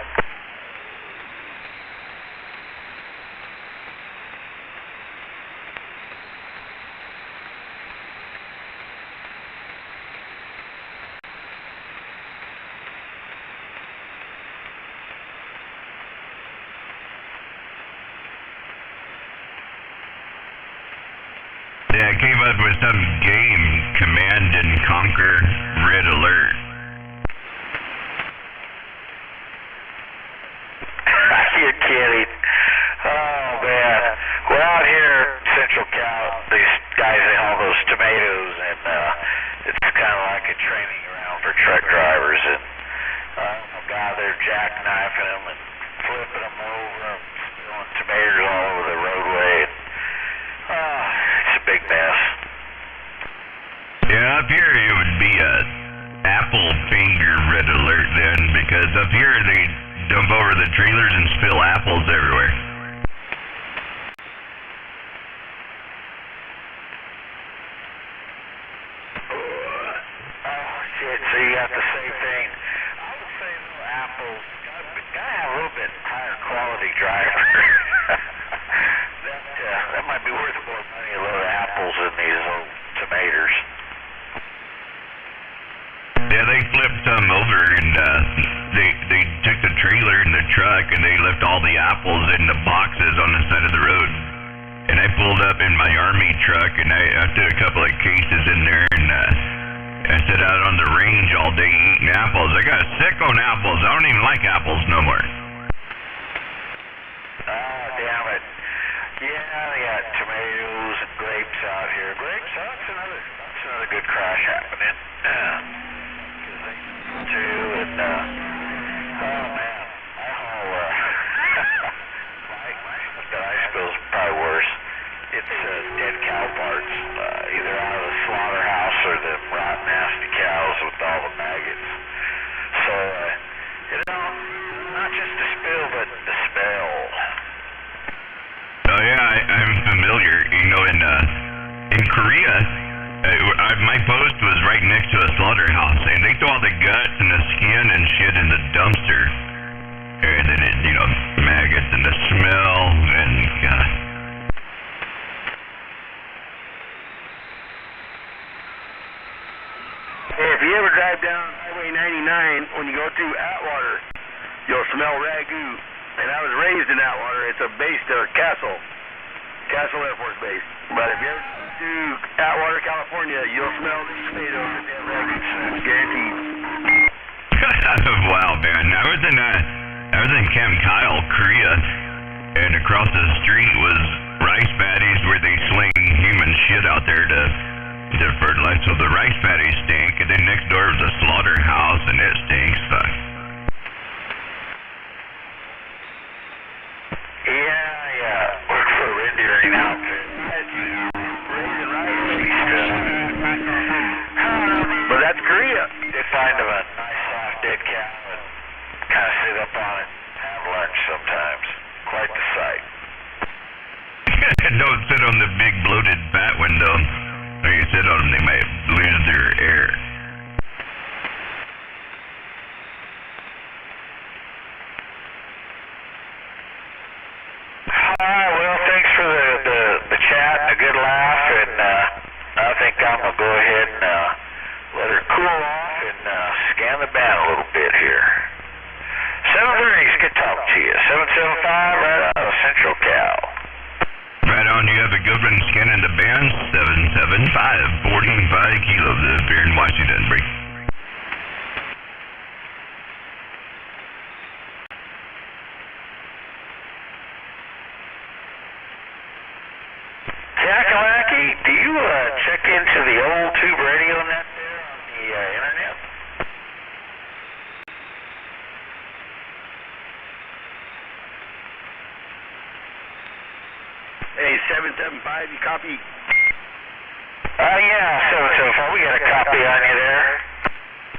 Yeah, it came up with some game, Command and Conquer Red Alert. You're kidding. Oh, man. Well, out here in Central Cal, these guys, they haul those tomatoes, and it's kind of like a training ground for truck drivers. And oh, God, they're jackknifing them and flipping them over and spilling tomatoes all over the roadway. It's a big mess. Yeah, up here it would be a apple finger red alert then, because up here they dump over the trailers and spill apples everywhere. Oh, shit, so you got the same thing. I would say little apples, gotta have a little bit higher quality driver. That might be worth more money, a load of apples than these little tomatoes. Yeah, they flipped some over and they took the trailer and the truck and they left all the apples in the boxes on the side of the road. And I pulled up in my army truck and I threw a couple of cases in there and I sat out on the range all day eating apples. I got sick on apples. I don't even like apples no more. Oh, damn it. Yeah, they got tomatoes and grapes out here. Grapes, that's another good crash happening. Too, and oh man, I haul my stuff that I spill is probably worse. It's dead cow parts, either out of the slaughterhouse or the rotten, nasty cows with all the maggots. So, not just the spill, but the smell. Oh yeah, I'm familiar. You know, in Korea, my post was right next to a slaughterhouse, and they throw all the guts and the skin and shit in the dumpster, and then it, maggots and the smell, and God. Hey, if you ever drive down Highway 99, when you go through Atwater, you'll smell ragu. And I was raised in Atwater. It's a base there, Castle Air Force Base. But if you ever to Atwater, California, you'll smell the tomatoes and the ragu. Guaranteed. Wow, man. I was in Camp Kyle, Korea, and across the street was rice paddies where they sling human shit out there to fertilize. So the rice paddies stink, and then next door was a slaughterhouse, and it stinks. Fuck. Yeah. Work for a reindeering outfit. But that's Korea. They find them a nice soft dead cow and kind of sit up on it, have lunch sometimes. Quite the sight. Don't sit on the big bloated fat one though. If you sit on them, they might lose their air. scan the band a little bit here. 730s, good talk to you. 775 right out of Central Cal. Right on, you have a good one scanning the band. 775, 45 kilos up here in Washington. Break. Kakalaki, do you check into the old tube radio net there on the internet? Hey, 775, you copy? Yeah, 775. We got a copy on you there.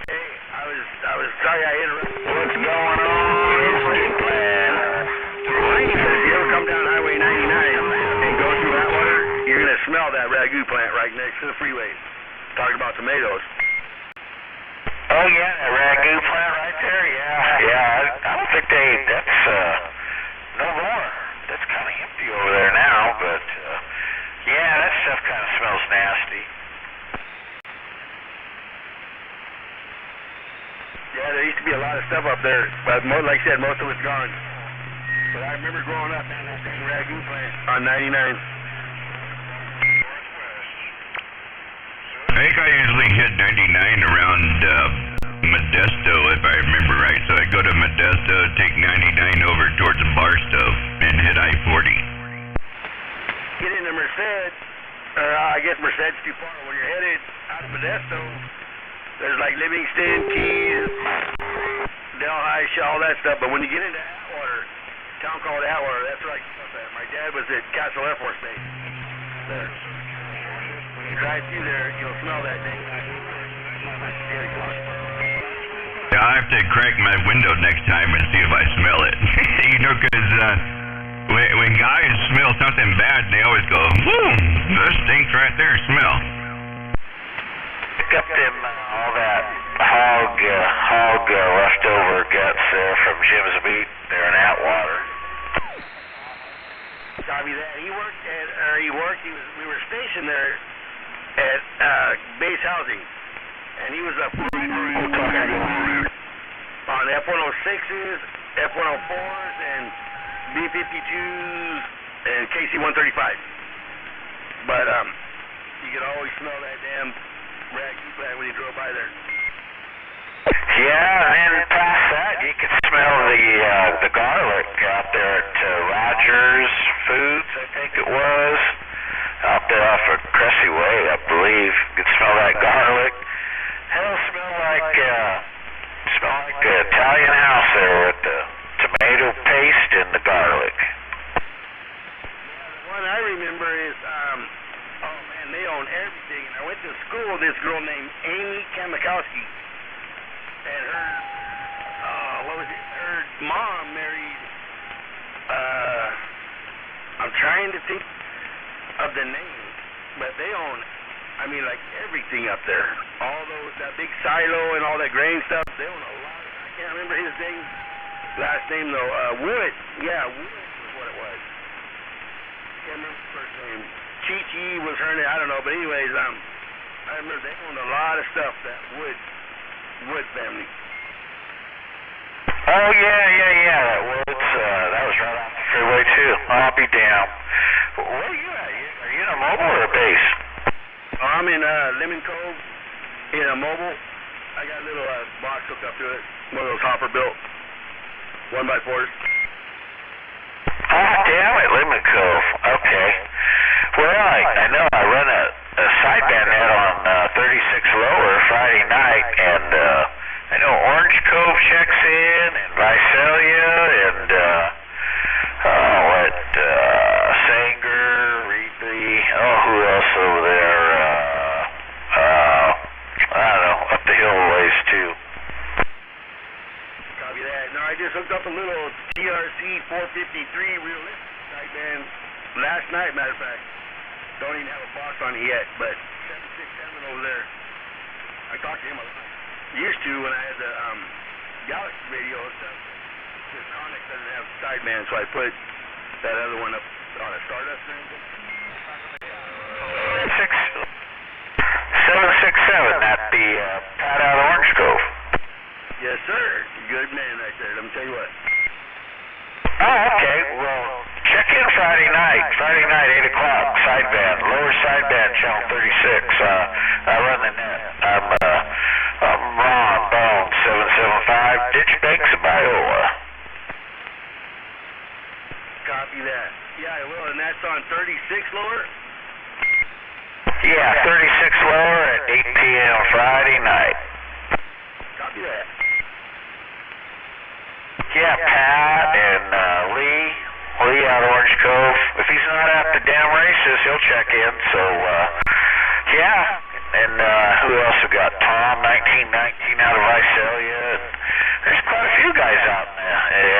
Hey, I was sorry I interrupted. What's going on? If you ever come down Highway 99 and go through Atwater, you're going to smell that ragu plant right next to the freeway. Talking about tomatoes. Oh, yeah, that ragu plant right there? Yeah, I don't think that's no more. That's kind of empty over there now, but yeah, that stuff kind of smells nasty. Yeah, there used to be a lot of stuff up there, but like I said, most of it's gone. But I remember growing up in that same ragu plant on 99. I think I usually hit 99 around Modesto, if I remember right. So I go to Modesto, take 99 over towards Barstow, and hit I-40. Get into Merced, or I guess Merced's too far. When you're headed out of Modesto, there's like Livingston, Keys, Delhi, all that stuff. But when you get into Atwater, a town called Atwater, that's where I grew up at. My dad was at Castle Air Force Base. There. When you drive through there, you'll smell that thing. Yeah, I have to crack my window next time and see if I smell it. You know, because when guys smell something bad, they always go, that stinks right there, smell. Pick up them, all that hog leftover guts there from Jim's Meat there in Atwater. Copy that. We were stationed there at base housing, and he was up on F-106s, F-104s, and B-52s, and KC-135. But you could always smell that damn ragu plant when you drove by there. Yeah, and then past that, you could smell the garlic out there at Rogers Foods, I think it was, out there off of Cressy Way, I believe. You could smell that garlic. Hell, smell like the Italian house there with the tomato paste and the garlic. The one I remember is, oh man, they own everything. And I went to school with this girl named Amy Kamikowski. And her mom married, I'm trying to think of the name, but they own, like everything up there. All that big silo and all that grain stuff, they own a lot. I can't remember his last name though. Wood. Yeah, Wood was what it was. I can't remember his first name. Chi-Chi was her name, I don't know, but anyways, I remember they owned a lot of stuff, that Wood family. Oh, yeah, that Woods, that was right off the freeway, too. I'll be damned. Where are you at? Are you in a mobile or a base? I'm in Lemon Cove, in a mobile. I got a little box hooked up to it, one of those hopper built 1x4s. Oh, damn it, Lemon Cove. Okay. Well, I know I run a sideband net on 36 lower Friday night, and I know Orange Cove checks in, and Visalia, and Sanger, Reedley, who else over there? I don't know, up the hill a ways too. Copy that. No, I just hooked up a little TRC 453 realistic sideband last night, matter of fact. Don't even have a box on it yet, but 767 over there. I talked to him a lot. Used to when I had the Galaxy radio and stuff. This Connex doesn't have sideband, so I put that other one up on a Stardust or anything. 767 at the pad out of Orange Cove. I run the net. I'm Ron Bone 775 Ditch Banks of Iowa. Copy that. Yeah, I will, and that's on 36 lower? Yeah, 36 lower at 8 p.m. Friday night. Copy that. Yeah, Pat and Lee out of Orange Cove. If he's not at the damn races, he'll check in. So, yeah. And who else we got? Tom, 1919 out of Visalia. And there's quite a few guys out in the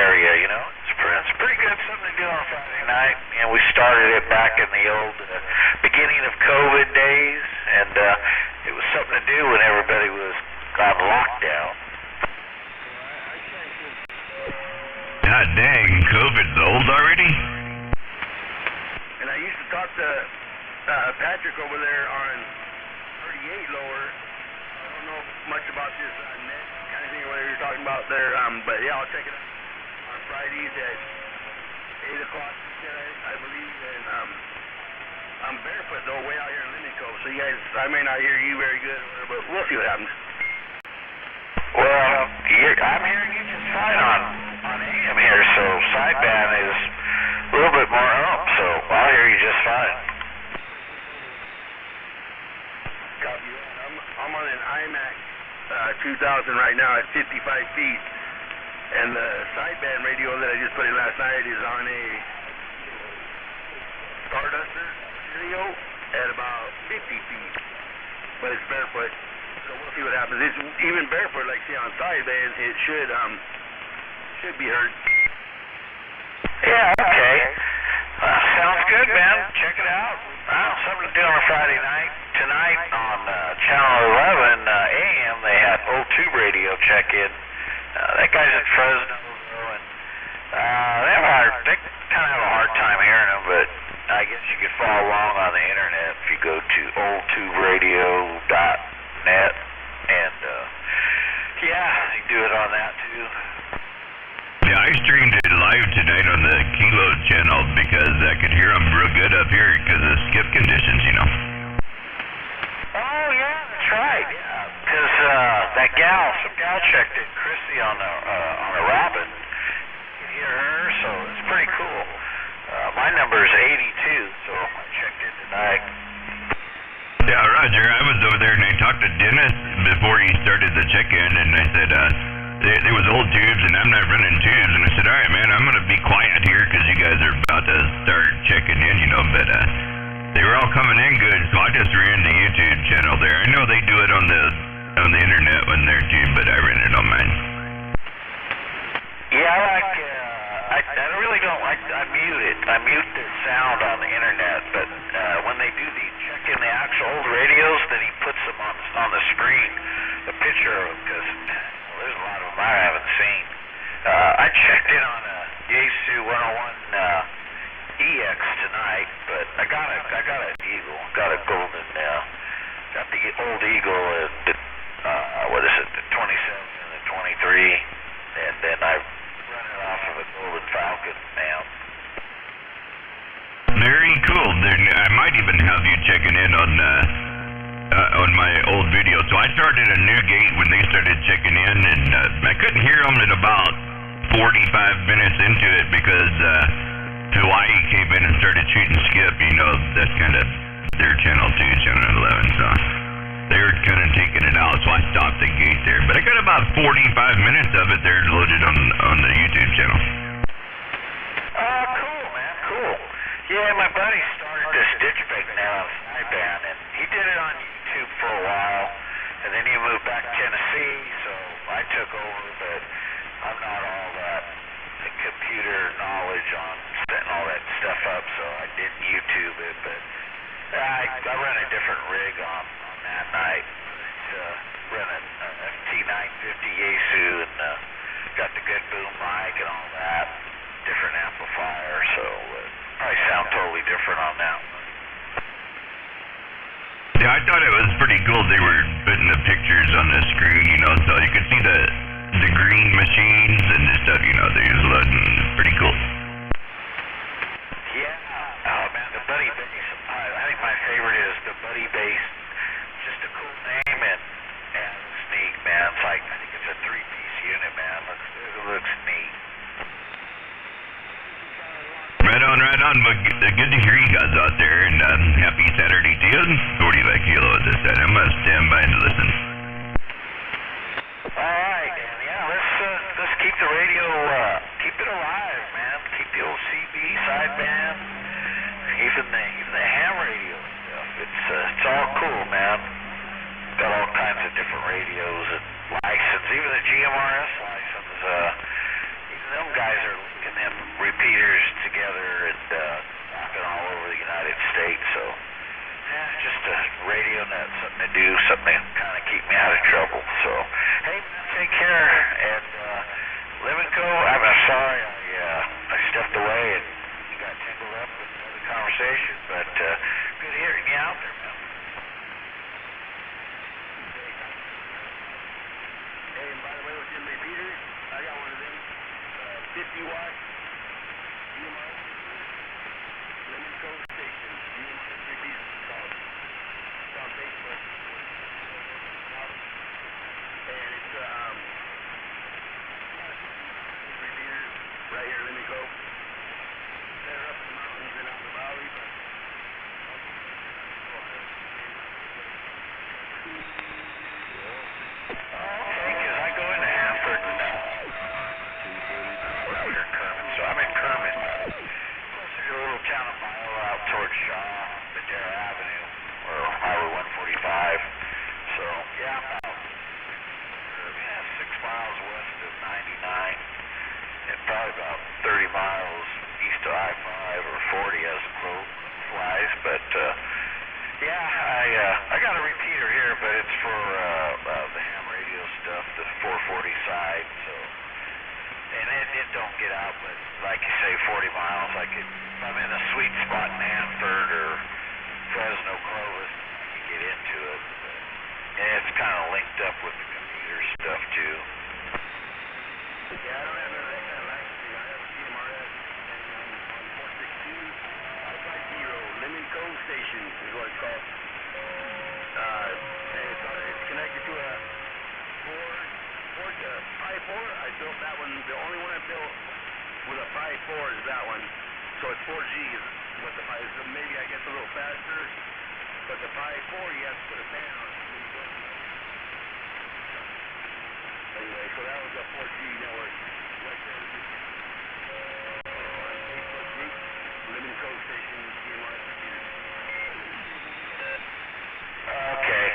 area, you know. It's pretty good, something to do on Friday night. And we started it back in the old beginning of COVID days, and it was something to do when everybody was on lockdown. God dang, COVID's old already? And I used to talk to Patrick over there on 38 lower. I don't know much about this net kind of thing or whatever you're talking about there, but yeah, I'll check it out on Fridays at 8 o'clock, I believe, and I'm barefoot though, way out here in Linden Cove, so you guys, I may not hear you very good, but we'll see what happens. Well, I'm hearing you just fine on AM here, so sideband is a little bit more up, so I'll hear you just fine. Copy that. I'm on an IMAX 2000 right now at 55 feet, and the sideband radio that I just put in last night is on a Starduster stereo at about 50 feet, but it's barefoot, so we'll see what happens. It's even barefoot, like say on sideband, it should be heard. Yeah, okay. Sounds good, man. Check it out. Something to do on a Friday night. Tonight on Channel 11 AM, they had Old Tube Radio check in. That guy's in Fresno, and they kind of have a hard time hearing him, but I guess you could follow along on the internet if you go to oldtuberadio.net, and yeah, you can do it on that too. Yeah, I streamed it live tonight on the Kilo channel because I could hear them real good up here because of skip conditions, you know. Oh, yeah, that's right, yeah, because some gal checked in, Chrissy, on a Robin. You can hear her, so it's pretty cool. My number is 82, so I checked in tonight. Yeah, Roger, I was over there and I talked to Dennis before he started the check-in, and I said, there was old tubes and I'm not running tubes, and I said, all right, man, I'm going to be quiet here because you guys are about to start checking in, you know, but they were all coming in good, so I just ran the YouTube channel there. I know they do it on the internet when they're tube, but I ran it on mine. Yeah, I really don't like, I mute the sound on the internet, but when they do check in the actual old radios, then he puts them on the screen, a picture of them, because there's a lot of them I haven't seen. I checked in on a Yaesu 101 EX tonight, but I got an Eagle, got a golden, got the old Eagle, what is it, the 27 and the 23, and then I run it off of a Golden Falcon now. Very cool. I might even have you checking in on my old video. So I started a new gate when they started checking in, and I couldn't hear them at about 45 minutes into it because Hawaii came in and started shooting skip. You know, that's kind of their channel too, Channel 11. So they were kind of taking it out, so I stopped the gate there. But I got about 45 minutes of it there loaded on the YouTube channel. Oh, cool, man, cool. Yeah, my buddy started this ditch bank now on sideband, and he did it on YouTube for a while, and then he moved back to Tennessee, so I took over, but I'm not all that computer knowledge on setting all that stuff up, so I didn't YouTube it, but I run a different rig on that night. It's running an FT950 Yaesu, and got the good boom mic and all that, different amplifier, so probably sound totally different on that one. Yeah, I thought it was pretty cool. They were putting the pictures on the screen, you know, so you could see the green machines and the stuff, you know, they was loading. Pretty cool. Yeah. Oh, man, the Buddy Bass. I think my favorite is the Buddy Bass unit, man. It looks neat. Right on, right on. But good to hear you guys out there, and happy Saturday to you. 45 kilo at this time. I'm going to stand by and listen. All right, and yeah, let's keep the radio, keep it alive, man. Keep the old CB sideband, even the ham radio stuff. It's all cool, man. Got all kinds of different radios and license, even the GMRS license. Even them guys are linking them repeaters together and knocking all over the United States. So, yeah, just a radio nut, something to do, something to kind of keep me out of trouble. So, hey, take care, and Live and Co. I'm sorry I stepped away and got tangled up with the conversation, but good hearing you out there, man. Hey, and by the way, with them repeaters, I got one of them 50-watt GMRS Lemon Cove Station GMRS repeater. It's on Facebook. And it's repeaters right here in Lemon Cove. They're up in the mountains and out in the valley, but Okay, because I go into Hanford and so I'm in Kermit, closer to a little town a mile out towards Madera Avenue, or Highway 145. So, yeah, I'm about 6 miles west of 99, and probably about 30 miles east of I-5 or 40 as the crow flies. But, yeah, I got a repeater here, but it's for the ham radio stuff, the 440 side, so... And it don't get out, but like you say, 40 miles. If I'm in a sweet spot in Hanford or Fresno, Clovis, I can get into it. And it's kind of linked up with the computer stuff, too. yeah, I don't have that kind of licensing. I have a GMRS on 416 550 Lemon Cove Station is what it's called. And it's connected to a Pi 4. I built that one. The only one I built with a Pi 4 is that one. So it's 4G is what the Pi is. So maybe I guess a little faster. But the Pi 4 you have to put a fan on. Anyway, so that was a 4G network right there. On Facebook group, Lemon Cove Station, GMRS repeater. Okay.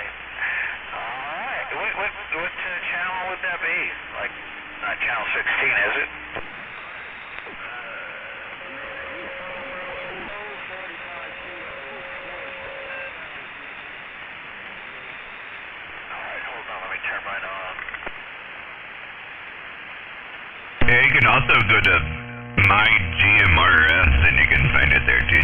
All right. What channel would that be? Like, not channel 16, is it? All right, hold on. Let me turn mine on. Yeah, you can also go to My GMRS, and you can find it there, too.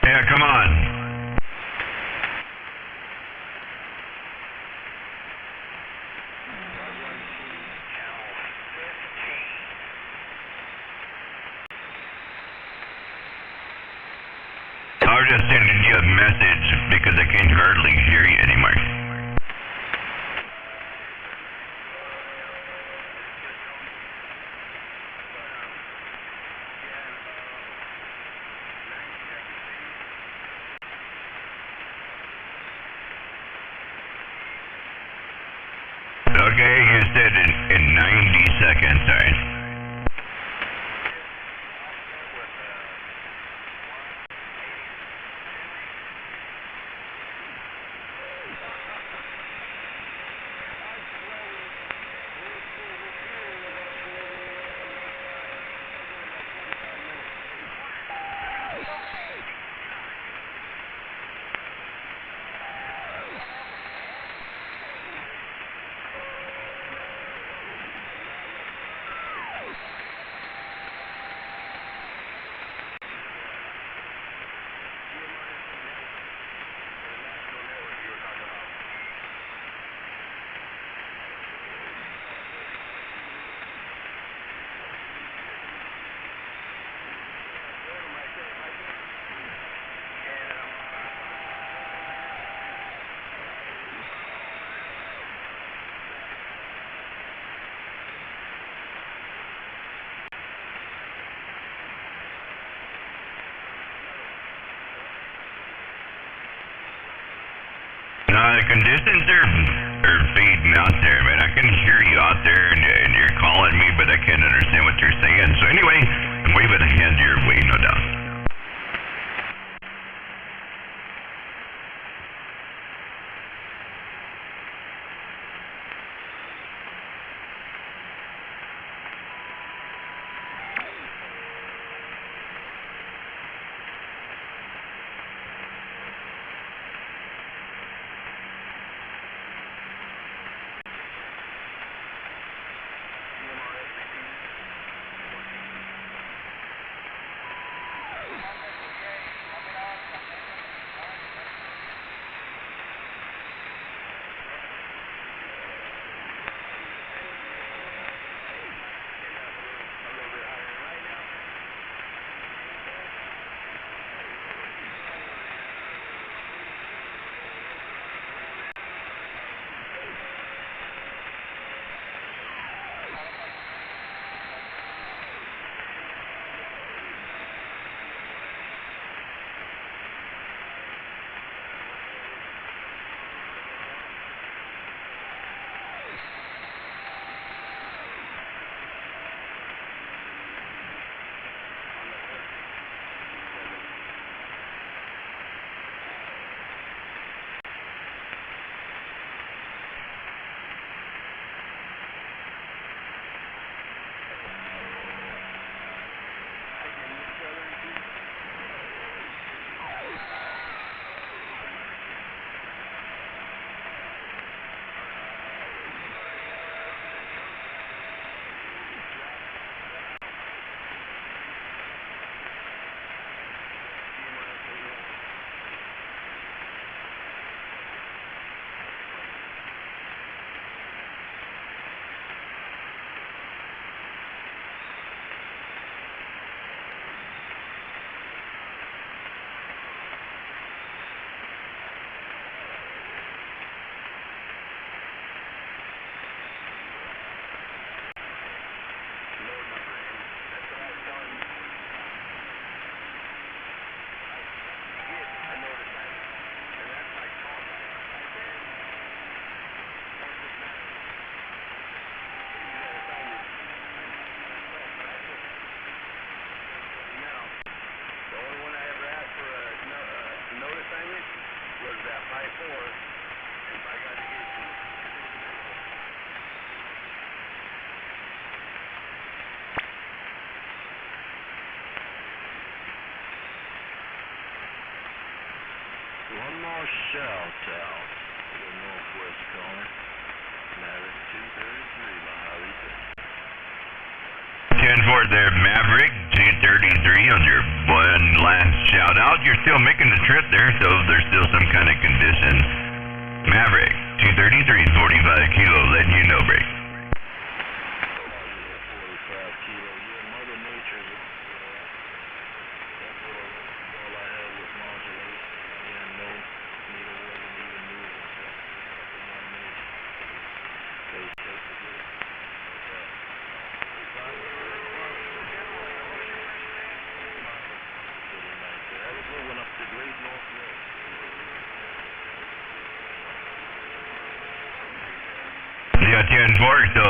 Yeah, come on. I was just sending you a message because I can hardly hear you anymore. Okay, you said in 90 seconds, alright. The conditions are fading out there, man. I can hear you out there, and you're calling me, but I can't understand what you're saying. So anyway, I'm waving a hand your way, no doubt. One more shout out to the northwest corner. Maverick 233 behind you. 10-4 there, Maverick, 233 on your one last shout out. You're still making the trip there, so there's still some kind of condition. Maverick, 233, 45 kilo, letting you know, break. 45 kilo. Yeah, Mother Nature. That's all I have with modulate. Yeah, no, neither wasn't even moving. So, Mother Nature. Stay safe with it. Have a good one up the Great Northwest. got 10-4, so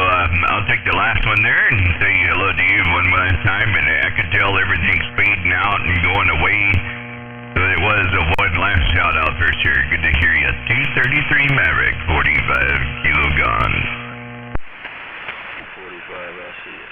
I'll take the last one there and say hello to you one last time. And I could tell everything's fading out and going away. So it was a one last shout out for sure. Good to hear you. 233 Maverick, 45 kilo gone. 45, I see you.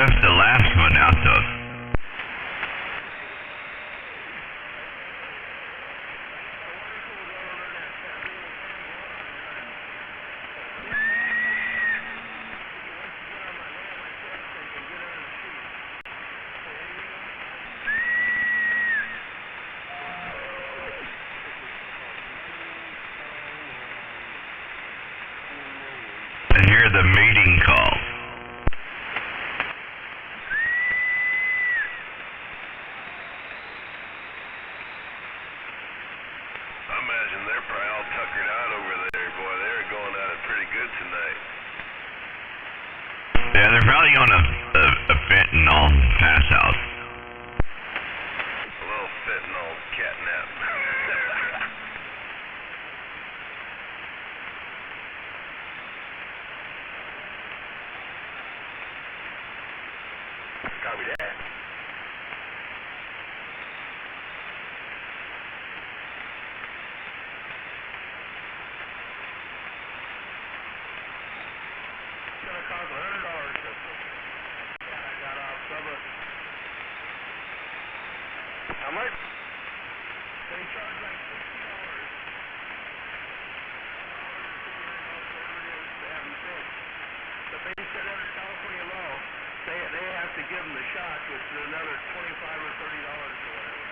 left the last one out though? I hear the meeting call. I imagine they're probably all tuckered out over there, boy. They're going at it pretty good tonight. Yeah, they're probably on a fentanyl pass out. A little fentanyl catnap. Copy that. It's gonna cost $100 to I got off Suba. How much? They charge like $60. But they said under California law, they have to give them the shot, which is another $25 or $30 or whatever.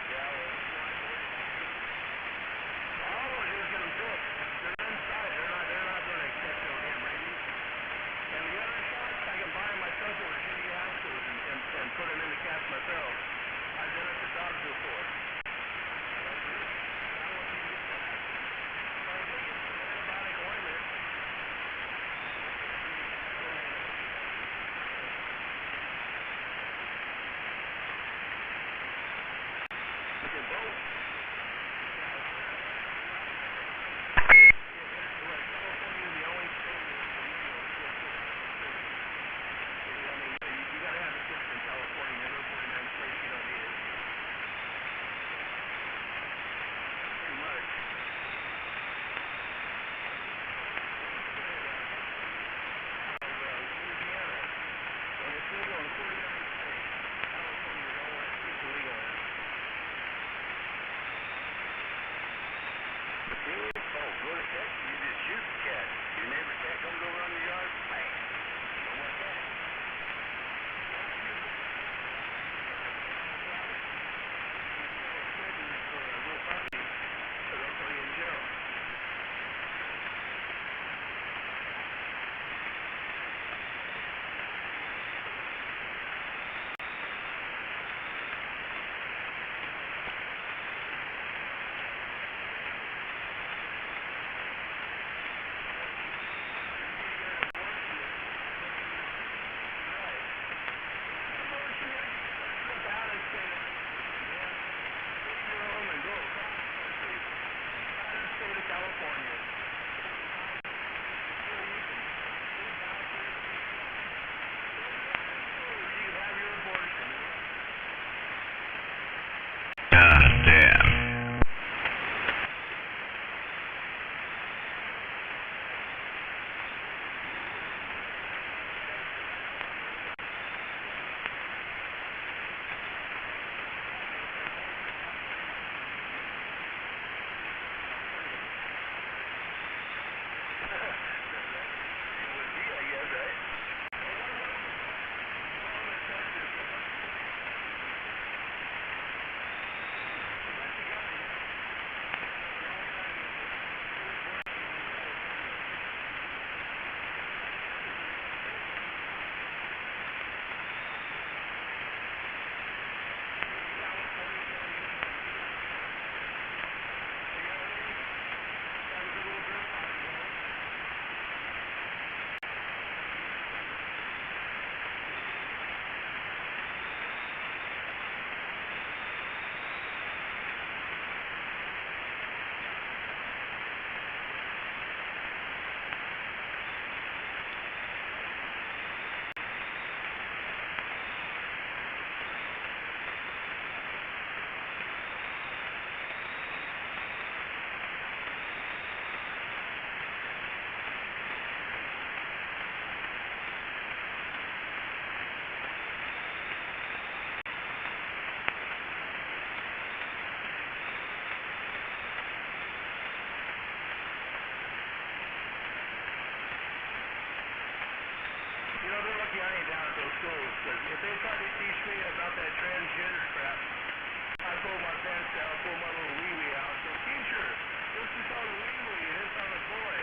Yeah, well, all we're just gonna do it. They're inside. They're not gonna accept no damn rabies. And the other shots, I can buy them myself over at City Hospitals and put them in the cats myself. I've done it for dogs before. Antibiotic ointment. goes. Because if they try to teach me about that transgender crap, I pull my pants down, pull my little wee-wee out. So, teacher, this is called a wee-wee, and it's on a toy.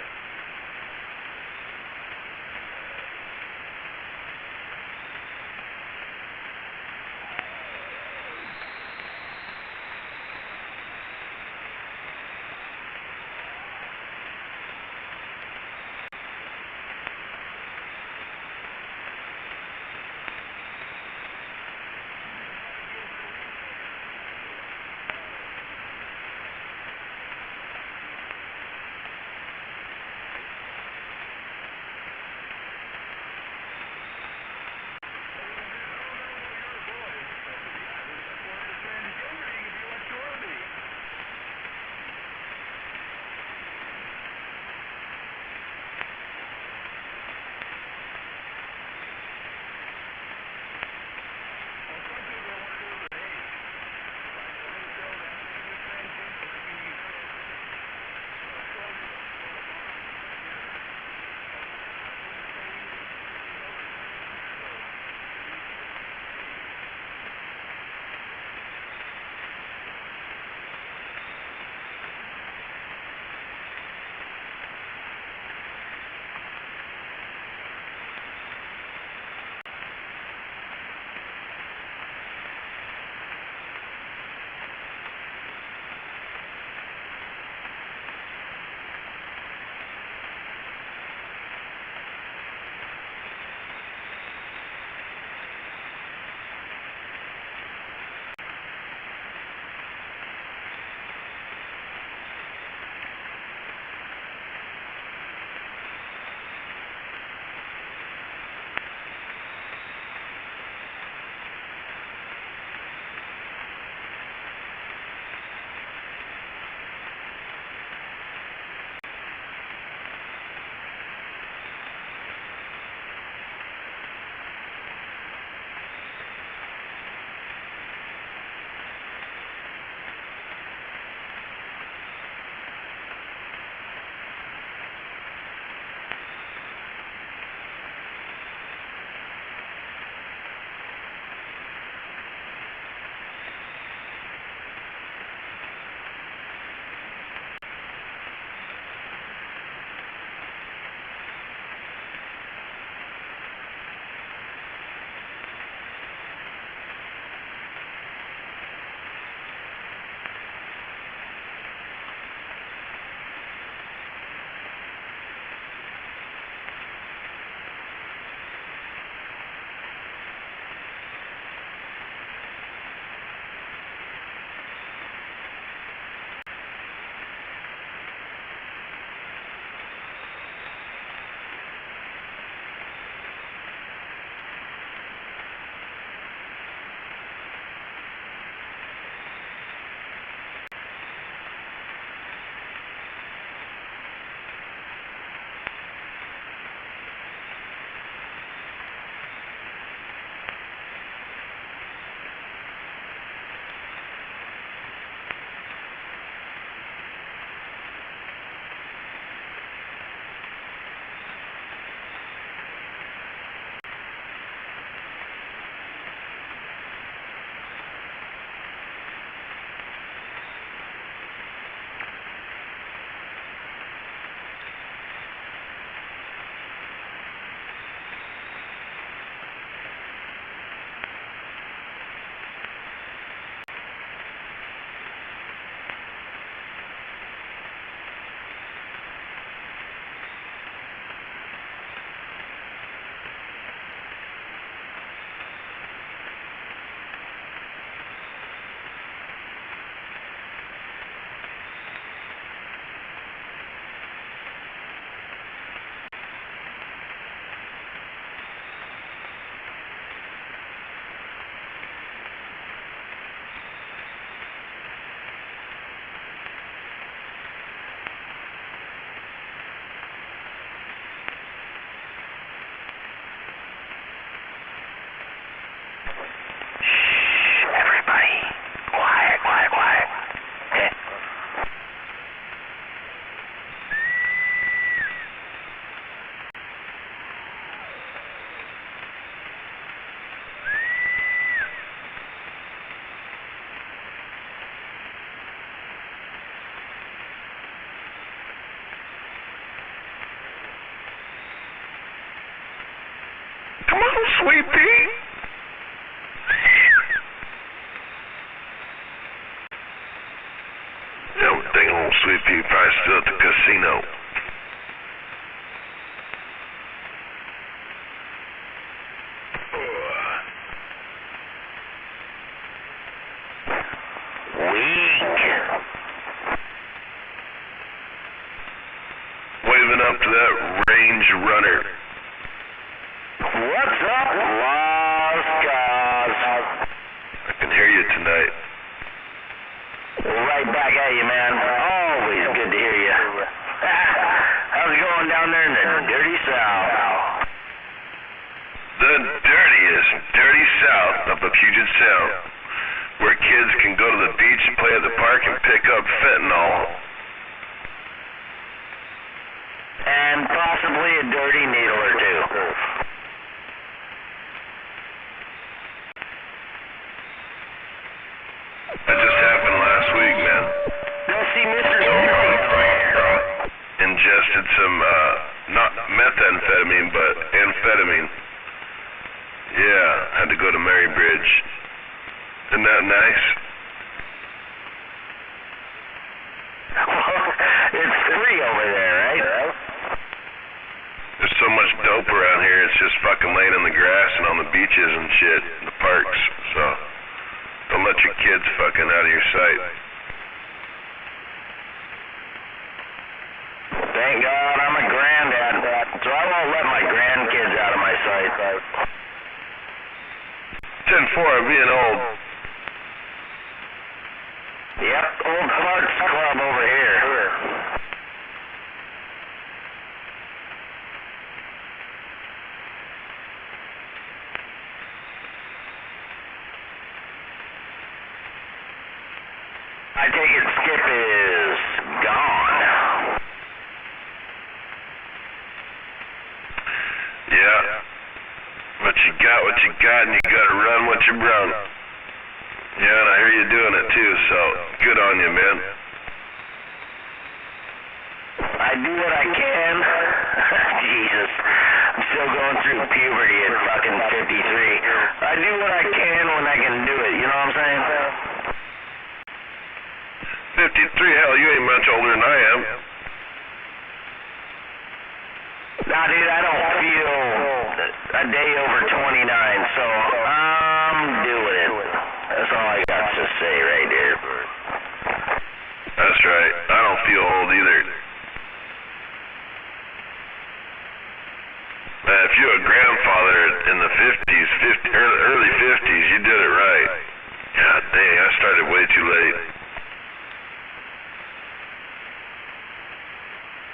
Come on, Sweet Pea. Yeah, I'm thinking old Sweet Pea probably still at the casino. Waving up to that range runner. What's up, Lost Cause? I can hear you tonight. Right back at you, man. Always good to hear you. How's it going down there in the dirty South? The dirtiest, dirty South of the Puget Sound, where kids can go to the beach and play at the park and pick up fentanyl. And possibly a dirty needle or two. That just happened last week, man. Go see Mr. Smith. Ingested some, not methamphetamine, but amphetamine. Yeah, had to go to Mary Bridge. Isn't that nice? It's free over there, right? There's so much dope around here, it's just fucking laying in the grass and on the beaches and shit, in the parks, so don't let your kids fucking out of your sight. Thank God I'm a granddad, so I won't let my grandkids out of my sight. 10-4, I'm being old. Yep, old farts club over here. I take it Skip is gone. Yeah. But you got what you got and you gotta run what you brung. Yeah, and I hear you doing it too, so good on you, man. I do what I can. Jesus. I'm still going through puberty at fucking 53. I do what I can when I can do it, you know what I'm saying? 53, hell, you ain't much older than I am. Nah, dude, I don't feel a day over 29, so I'm doing it. That's all I got to say right there. That's right. I don't feel old either. Man, if you're a grandfather in the 50s, early 50s, you did it right. God dang, I started way too late.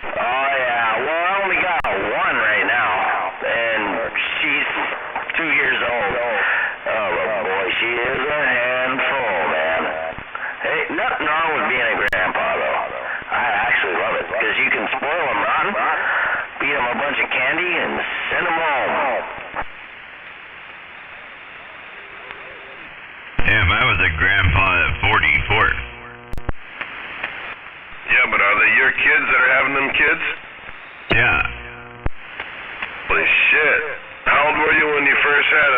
Oh, yeah. Well, I only got one right now, and she's 2 years old. Oh, but boy, she is a handful, man. Hey, nothing wrong with being a grandpa, though. I actually love it, because you can spoil them rotten, feed them a bunch of candy, and send them home. Damn, I was a grandpa at 44. Yeah, but are they your kids that are having them kids? Yeah. Holy shit. How old were you when you first had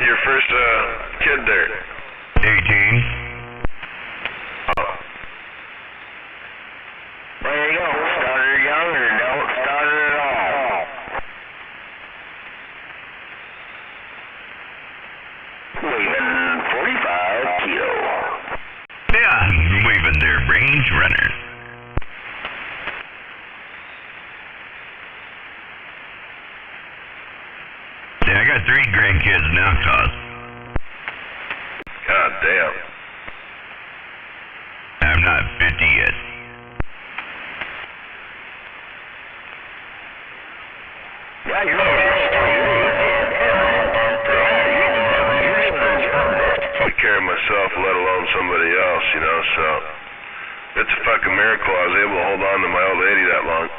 your first kid there? 18. Oh. There you go. Start her young or don't start her at all. Waving 45 kilo. Yeah, waving their range runner. Yeah, I got 3 grandkids now, Cos. God damn. I'm not 50 yet. Yeah, you're Take care of myself, let alone somebody else, you know, so it's a fucking miracle I was able to hold on to my old lady that long.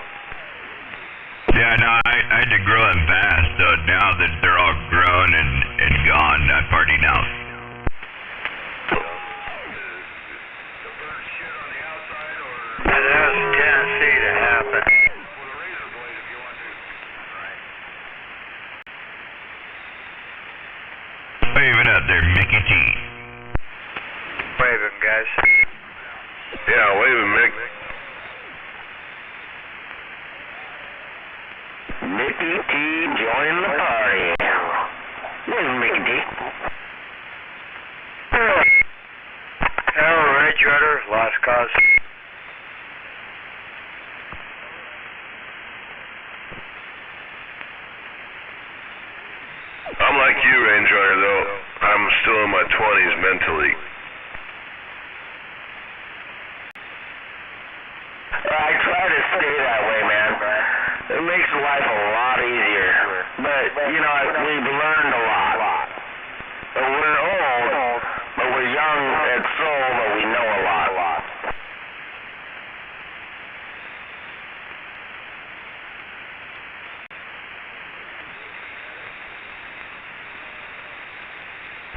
Yeah, no, I had to grow them fast, so now that they're all grown and gone, I party now. That has a tendency to happen. Yeah, waving, Mick. Mickey T joining the party. Where's Mickey T? Arrow, Red Rudder, lost cause. I'm like you, Range Runner, though. I'm still in my 20s mentally. I try to stay that way, man. It makes life a lot easier. But, you know, we've learned a lot. We're old, but we're young at soul, but we know a lot.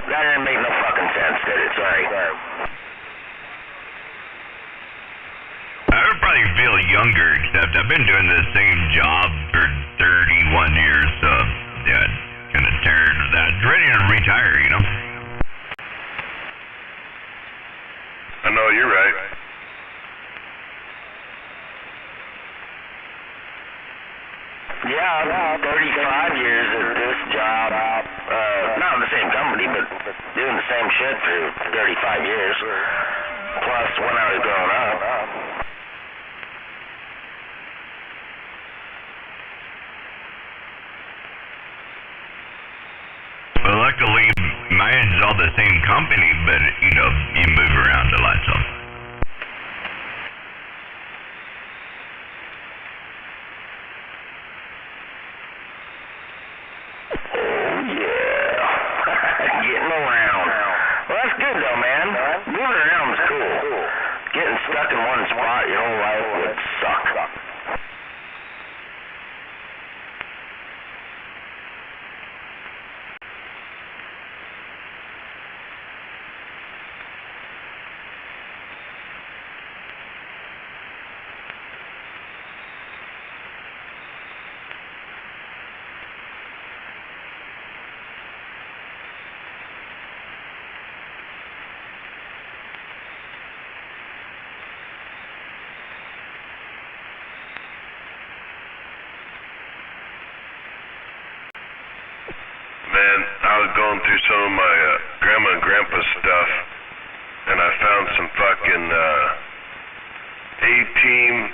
That didn't make no fucking sense, did it? Sorry. I would probably feel younger, except I've been doing the same job for 31 years, so yeah, kind of tired of that. Ready to retire, you know? I know, you're right. Yeah, 35 years at this job. Not in the same company, but doing the same shit for 35 years. Plus, when I was growing up. Well, luckily, mine's all the same company, but, you know, you move around a lot, so. Oh, yeah. Getting around. Well, that's good, though, man. Moving around's cool. Getting stuck in one spot your whole life would suck. Man, I was going through some of my grandma and grandpa's stuff, and I found some fucking A-Team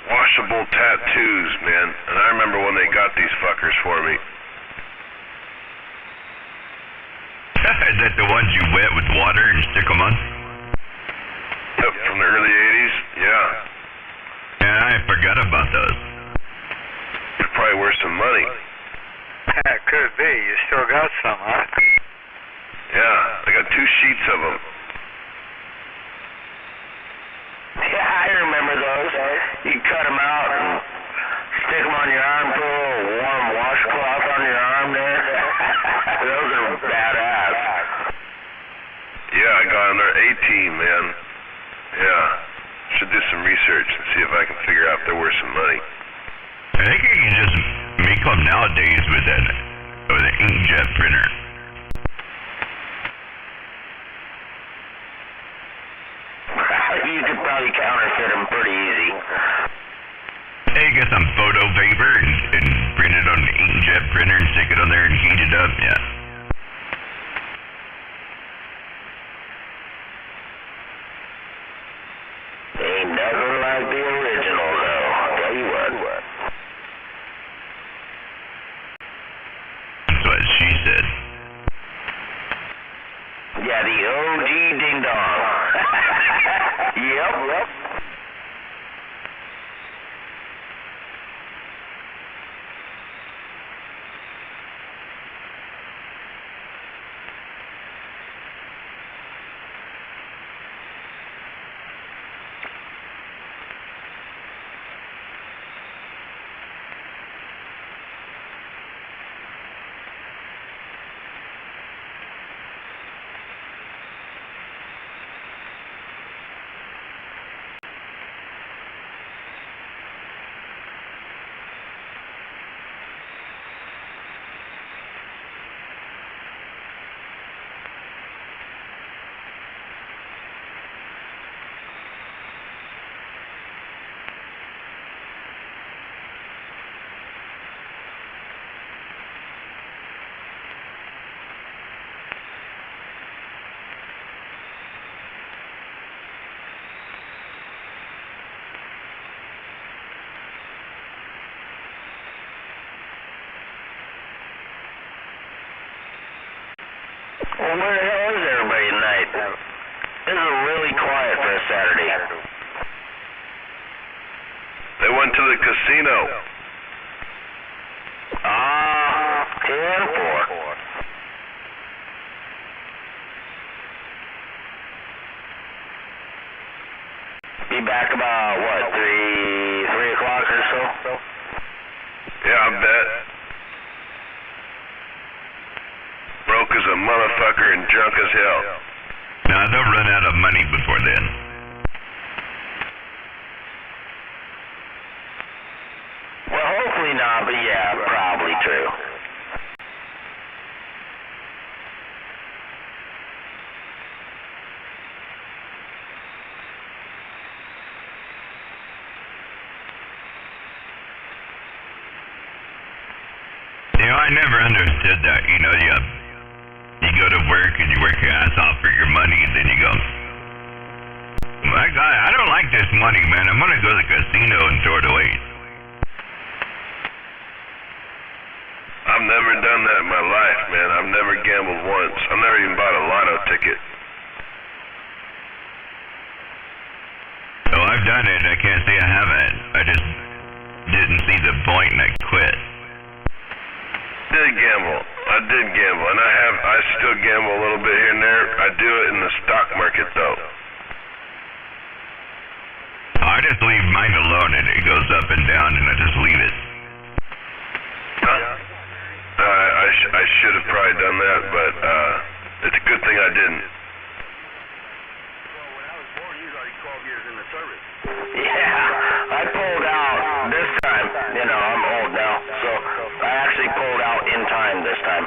washable tattoos, man. And I remember when they got these fuckers for me. Is that the ones you wet with water and stick them on? Yep, from the early 80s, yeah. Yeah, I forgot about those. It's probably worth some money. That could be. You still got some, huh? Yeah, I got 2 sheets of them. Yeah, I remember those. You cut them out and stick them on your arm, put a little warm washcloth on your arm there. Those are badass. Yeah, I got them. They're A-Team, man. Yeah. Should do some research and see if I can figure out if they're worth some money. I think you can just make them nowadays with an inkjet printer. You could probably counterfeit them pretty easy. Hey, you get some photo paper and print it on the inkjet printer and stick it on there and heat it up, yeah. Ain't nothing like the original, though. I'll tell you what. That's what she said. Well, where the hell is everybody tonight? This is really quiet for a Saturday. They went to the casino. 10-4. Be back about, what, 3 o'clock or so? Yeah, I bet. Broke as a motherfucker and drunk as hell. Nah, they'll run out of money before then. Well, hopefully not, but yeah, probably true. I never understood that. You go to work and you work your ass off for your money, and then you go, my God, I don't like this money, man. I'm gonna go to the casino and throw it away. I've never done that in my life, man. I've never gambled once. I've never even bought a lotto ticket. Oh, I've done it. I can't say I haven't. I just didn't see the point and I quit. I did gamble, and I still gamble a little bit here and there. I do it in the stock market, though. I just leave mine alone, and it goes up and down, and I just leave it. I should have probably done that, but it's a good thing I didn't. Well, when I was born, he was already 12 years in the service. Yeah, I pulled out this time. I'm old now, so I actually pulled out in time this time.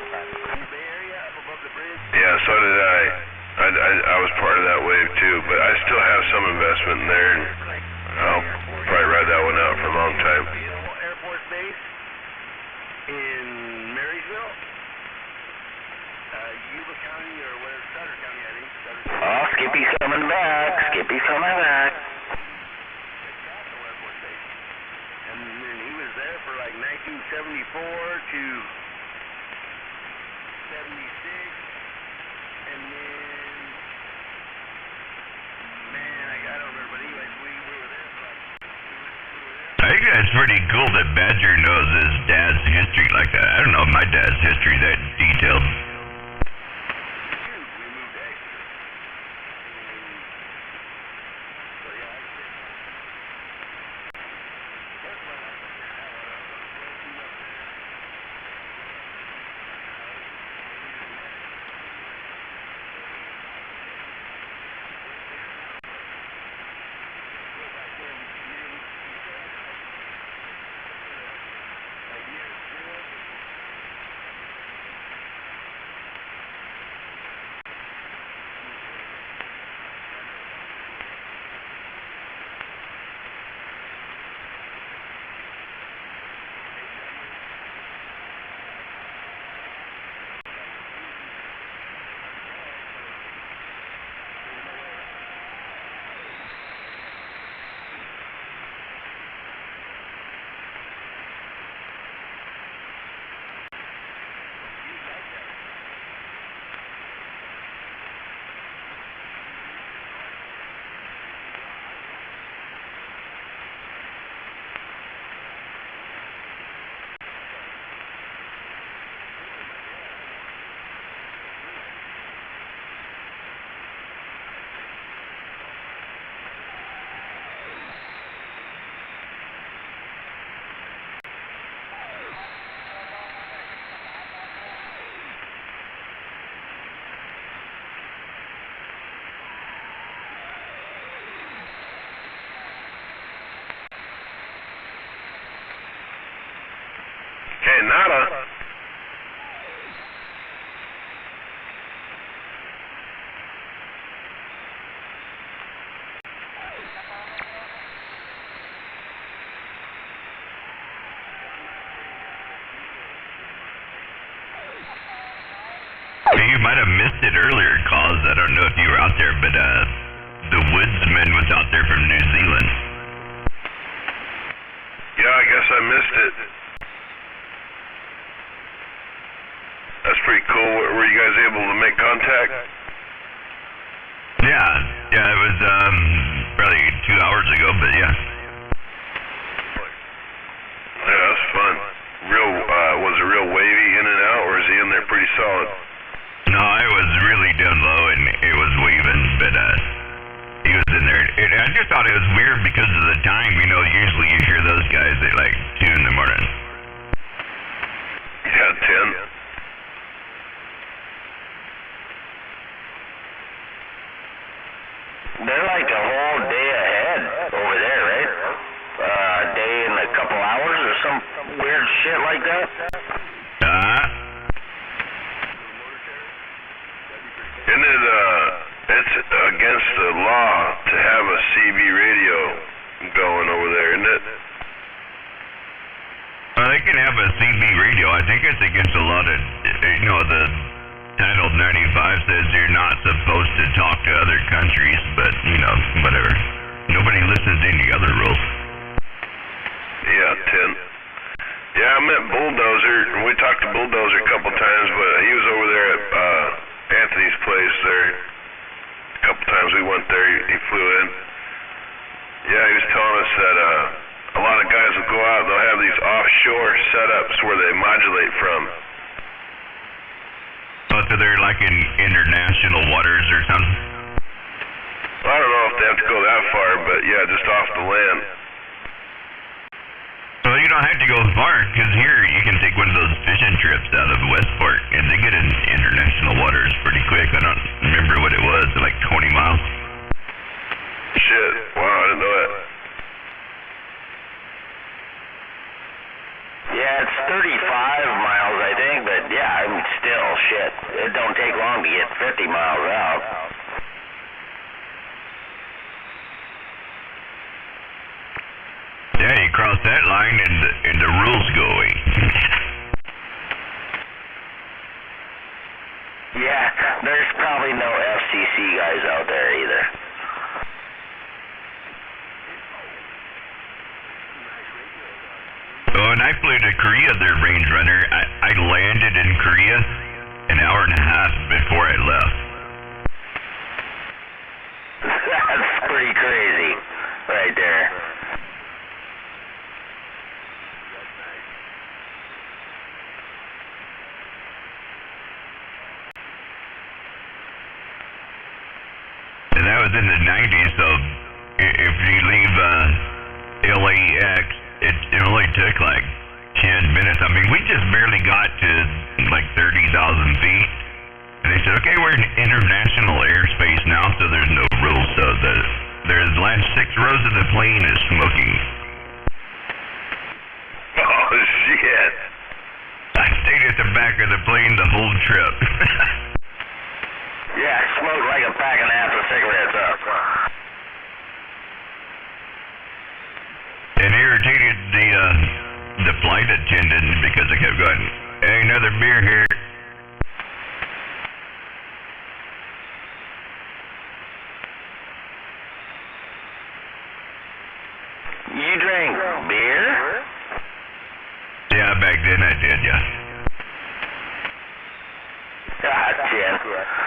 Yeah, so did I. I was part of that wave too, but I still have some investment in there, and I'll probably ride that one out for a long time. Air Force Base in Marysville, Yuba County, or where's Sutter County, I think. Oh, Skippy's coming back. Skippy's coming back. And then he was there for like 1974 to 76. And then, man, I don't remember, but anyways, we were there for like, I think that's pretty cool that Badger knows his dad's history like that. I don't know my dad's history that detailed. Hey, nada. You might have missed it earlier, Cause. I don't know if you were out there, but the woodsman was out there from New Zealand. Yeah, I guess I missed it. That's pretty Pretty cool. Were you guys able to make contact? Yeah, it was probably 2 hours ago, but yeah. Yeah, that's fun. Was it real wavy in and out, or is he in there pretty solid? No, it was really down low and it was waving, but he was in there. I just thought it was weird because of the time. You know, usually you hear those guys at like 2 in the morning. Yeah, 10. They're like a whole day ahead over there, right? A day and a couple hours or some weird shit like that? Isn't it, it's against the law to have a CB radio going over there, isn't it? Well, they can have a CB radio. I think it's against a lot of, you know, the Title 95 says you're not supposed to talk to other countries, but, you know, whatever. Nobody listens to any other rules. Yeah, 10. Yeah, I met Bulldozer, and we talked to Bulldozer a couple times, but he was over there at Anthony's place there. A couple times we went there, he flew in. Yeah, he was telling us that a lot of guys will go out, they'll have these offshore setups where they modulate from. So they're like in international waters or something? I don't know if they have to go that far, but yeah, just off the land. Well, you don't have to go far, because here you can take one of those fishing trips out of Westport, and they get in international waters pretty quick. I don't remember what it was, like 20 miles. Shit, wow, I didn't know that. Yeah, it's 35 miles, I think, but yeah, I mean, still, shit. It don't take long to get 50 miles out. Yeah, you cross that line and the rules go away. Yeah, there's probably no FCC guys out there either. So when I flew to Korea, their range runner, I landed in Korea an hour and a half before I left. That's pretty crazy, right there. And that was in the 90s, so if you leave LAX, it only took like 10 minutes. I mean, we just barely got to like 30,000 feet. And they said, okay, we're in international airspace now, so there's no rules. So the last 6 rows of the plane is smoking. Oh, shit. I stayed at the back of the plane the whole trip. Yeah, smoked like a pack and a half of cigarettes up. It irritated the flight attendant because I kept going, hey, another beer here. You drink beer? Yeah, back then I did, yeah. Gotcha.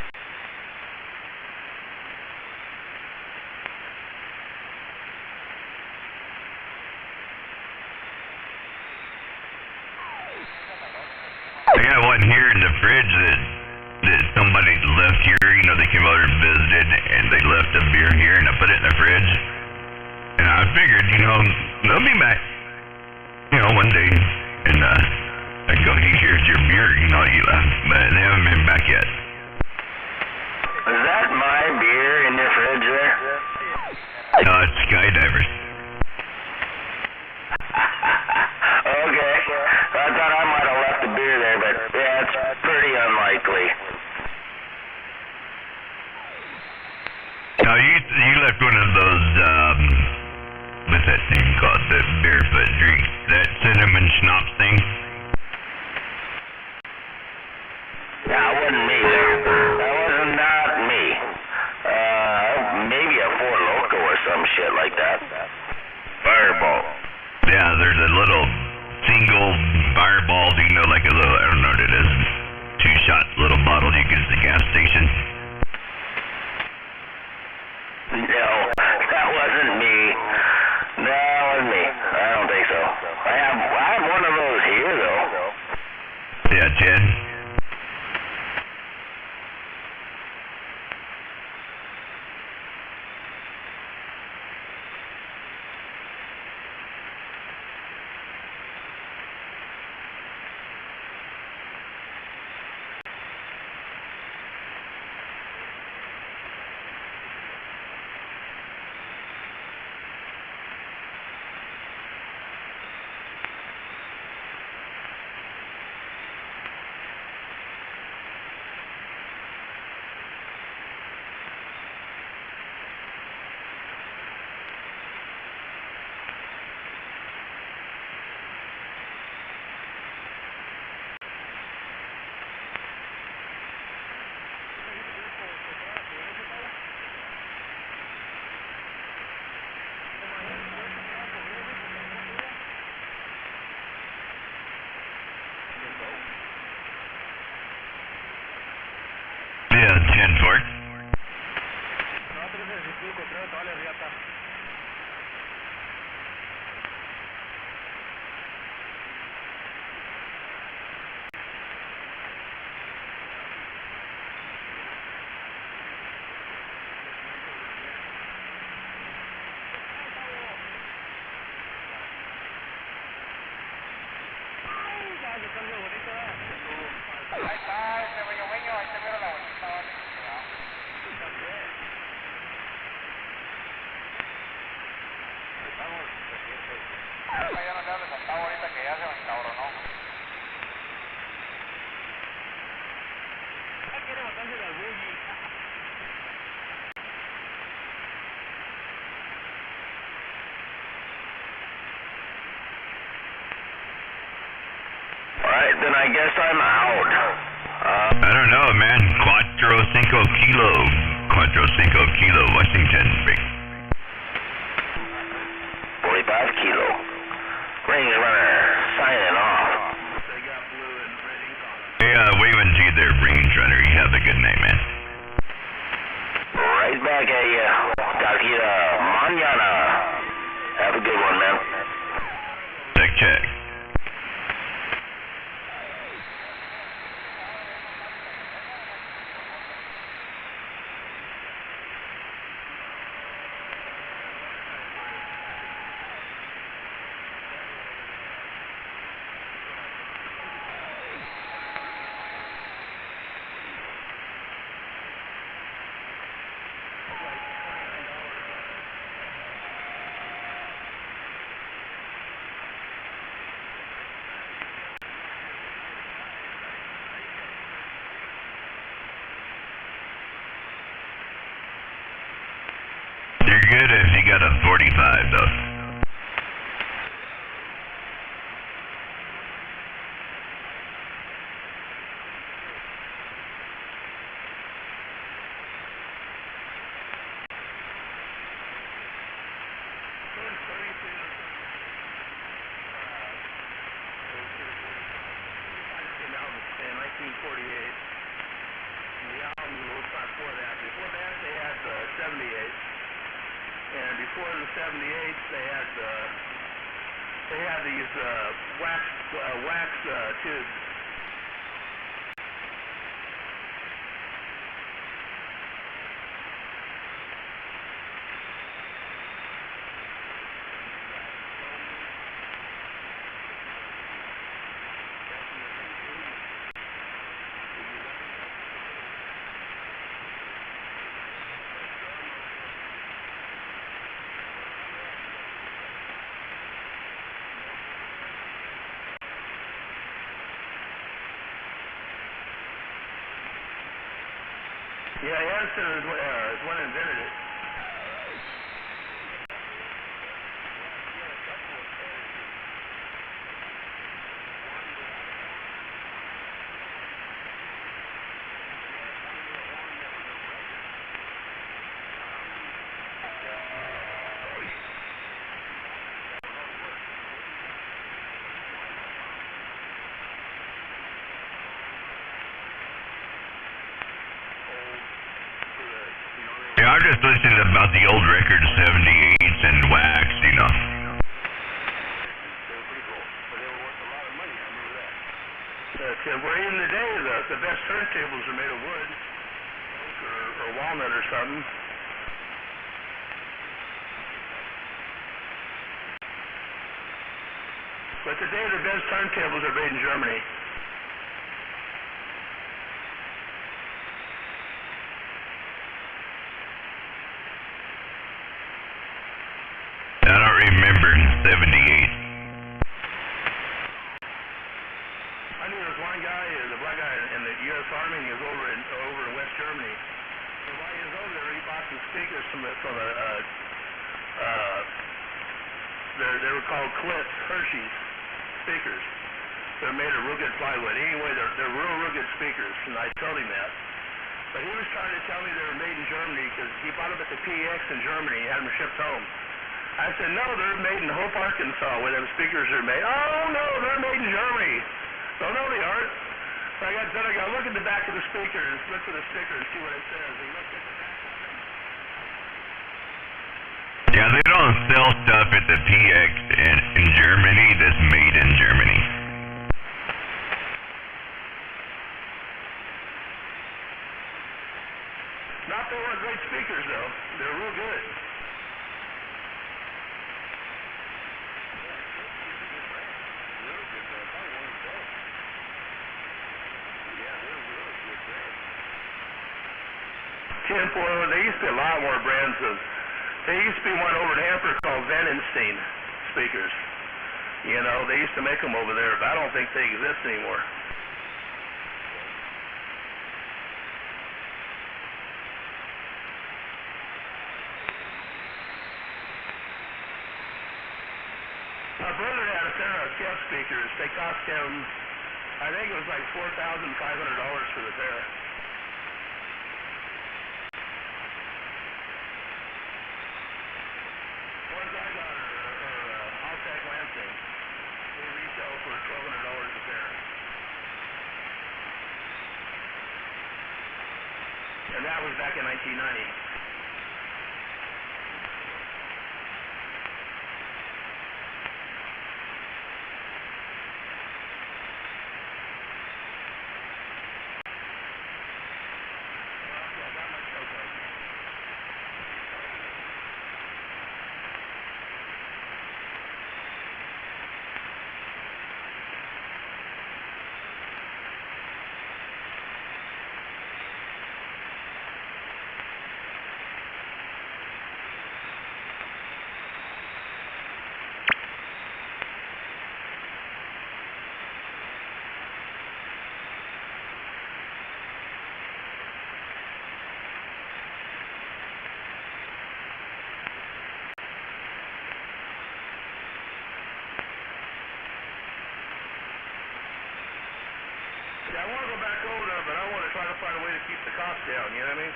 I got one here in the fridge that somebody left here. You know, they came over and visited, and they left a beer here, and I put it in the fridge. And I figured, you know, they'll be back, you know, one day. And I go, hey, here's your beer, you know, you left. But they haven't been back yet. Is that my beer in your fridge there? No, it's Skydivers. Okay. I thought I might have left the beer there, but yeah, it's pretty unlikely. No, you left one of those, what's that thing called? The barefoot drink. That cinnamon schnapps thing. right, then I guess I'm out. I don't know, man. 4-5 kilo. 4-5 kilo, Washington. 45 kilo. Range runner, signing off. They got blue and red ink on them. Hey, waving to you there, Range Runner. You have a good night, man. Right back at you. Talk to you mañana. Have a good one, man. Check. You're good if you got a 45, though. In 1948. The album was before that. Before that, they had the 78. And before the 78s, they had these wax tubes. Yeah, Edison is one who invented it. Yeah, I'm just listening about the old record 78s and wax, you know. They were pretty cool, but they were worth a lot of money. I remember that. Well, in the day, the best turntables are made of wood, or walnut or something. But today, the best turntables are made in Germany. I don't remember 78. I knew there was one guy, the black guy in the U.S. Army. He was over in West Germany. And while he was over there, he bought some speakers from they were called Klitz Hershey's speakers. They're made of real good plywood. Anyway, they're real good speakers, and I told him that. But he was trying to tell me they were made in Germany because he bought them at the PX in Germany and had them shipped home. I said, no, they're made in Hope, Arkansas, where them speakers are made. Oh, no, they're made in Germany. So, no, they aren't. So I got to look at the back of the speakers, look for the sticker and see what it says. He looked at the back of them. Yeah, they don't sell stuff at the PX in Germany that's made in Germany. Not they weren't great speakers, though. They're real good. Tinfoil, there used to be a lot more brands of, there used to be one over in Hanford called Venenstein speakers. You know, they used to make them over there, but I don't think they exist anymore. My brother had a pair of Kev speakers. They cost him I think it was like $4,500 for the pair. Ones I got are Alltech Lansing. They retail for $1,200 a pair. And that was back in 1990. Yeah, I want to go back over there, but I want to try to find a way to keep the cost down, you know what I mean?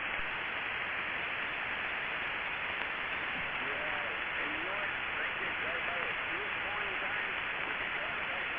Yeah, and you know what? Like this, right by at this point in time, with the gas, I need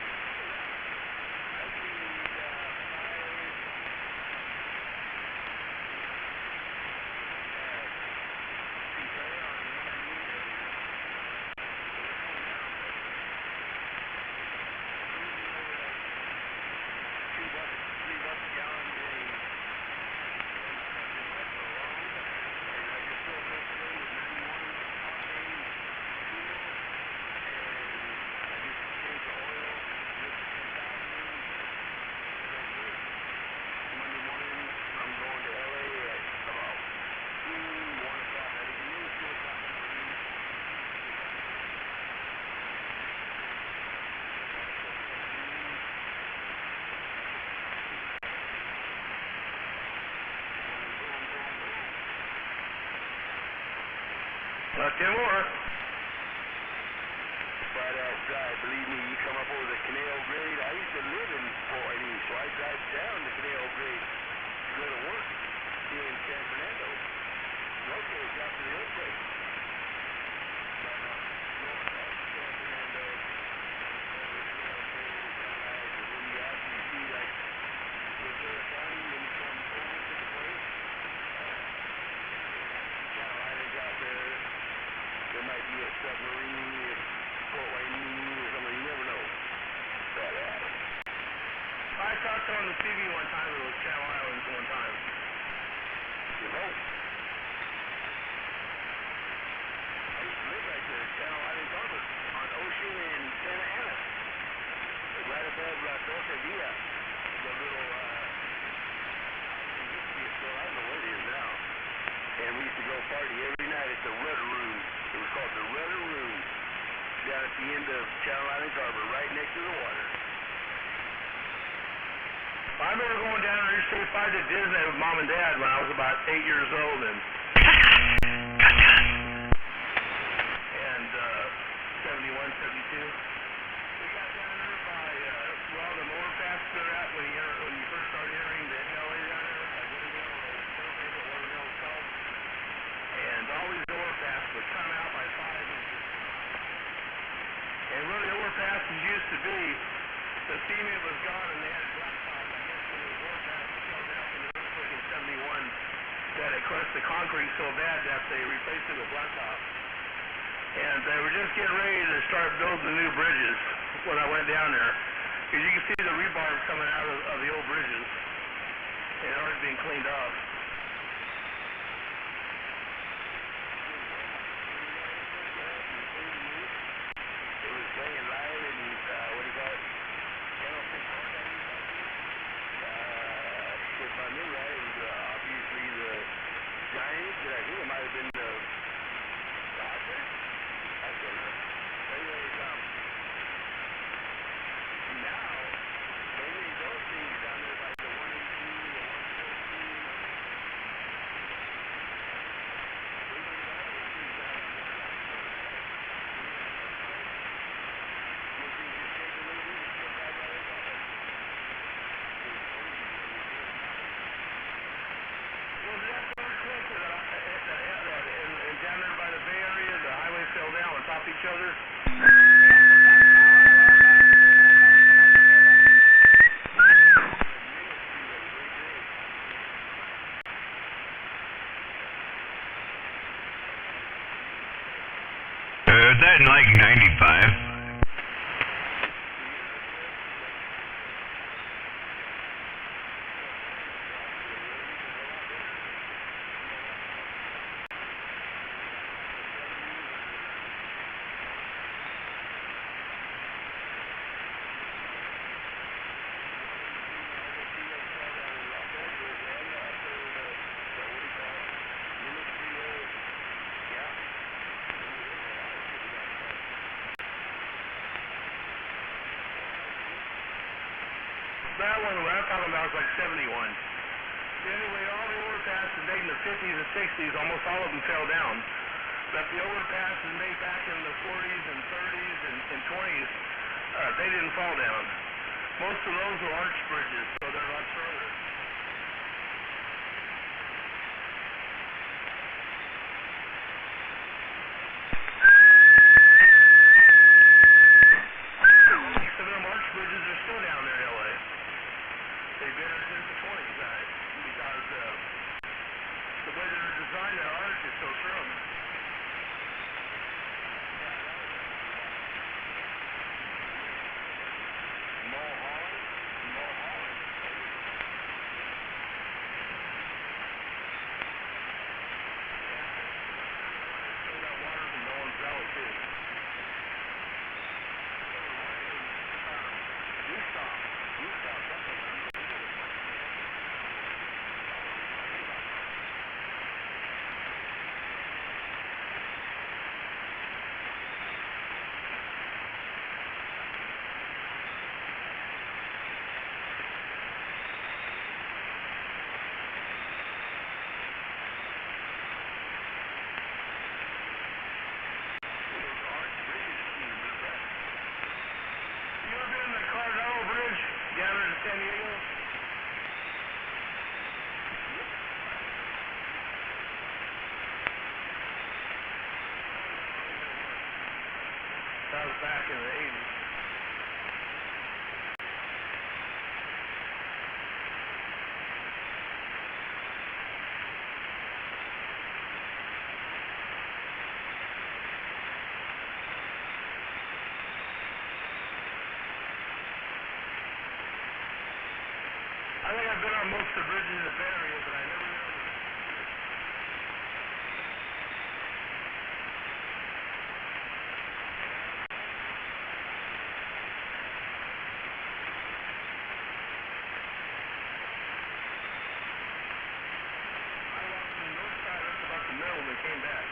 Not 10 more. But drive, believe me, you come up over the Canal Grade. I used to live in Fort Wayne, so I drive down the Canal Grade to go to work here in San Fernando. Northgate after the earthquake. But north of San Fernando, over the Canal Grade, and then you actually see like Ventura County when you come over to the place. Channel Islands out there. There might be a submarine if Fort Wayne or something, you never know. But I talked on the TV one time, it was Channel Islands one time. you know. I used to live right there, Channel Islands Harbor, on Ocean and Santa Ana. Right above La Tortilla. The little, it used to be a store, I don't know what it is now. And we used to go party every night at the Rudder Room. It was called the Rudder Room. Down at the end of Channel Islands Harbor, right next to the water. I remember going down to Interstate 5 to Disney with Mom and Dad when I was about 8 years old, and 71, 72. We got down there by well, the overpass they're at when you first start entering the LA down there, by Windmill or whatever Mill is called. And all these overpasses would come out by 5 inches. And where the overpasses used to be, the cement was gone and they had blacktop. I guess when the overpasses fell down from the earthquake in 71, that it crushed the concrete so bad that they replaced it with blacktop. And they were just getting ready to start building the new bridges when I went down there. Because you can see the rebar coming out of the old bridges. And it already been cleaned off. It was playing live and what do you call it? Channel 6 if I knew right, it was obviously the Giants, and I think it might have been the Dodgers. I don't know. Anyways, now they made those things down there by the 118 or 114. They made all those things down there. Those things just take a little bit and slip right over. like 95. That one, what I'm talking about, is like 71. Anyway, all the overpasses made in the 50s and 60s, almost all of them fell down. But the overpasses made back in the 40s and 30s and 20s, they didn't fall down. Most of those were arch bridges, so they're a lot shorter. Some of them arch bridges are still down there in LA. They've been there since the 20s, because the way they're designed, their arch is so firm. San Diego? That was back in the 80s. I think I've been on most of the bridges in the Bay Area, but I never know. I walked from the north side up about the middle and came back.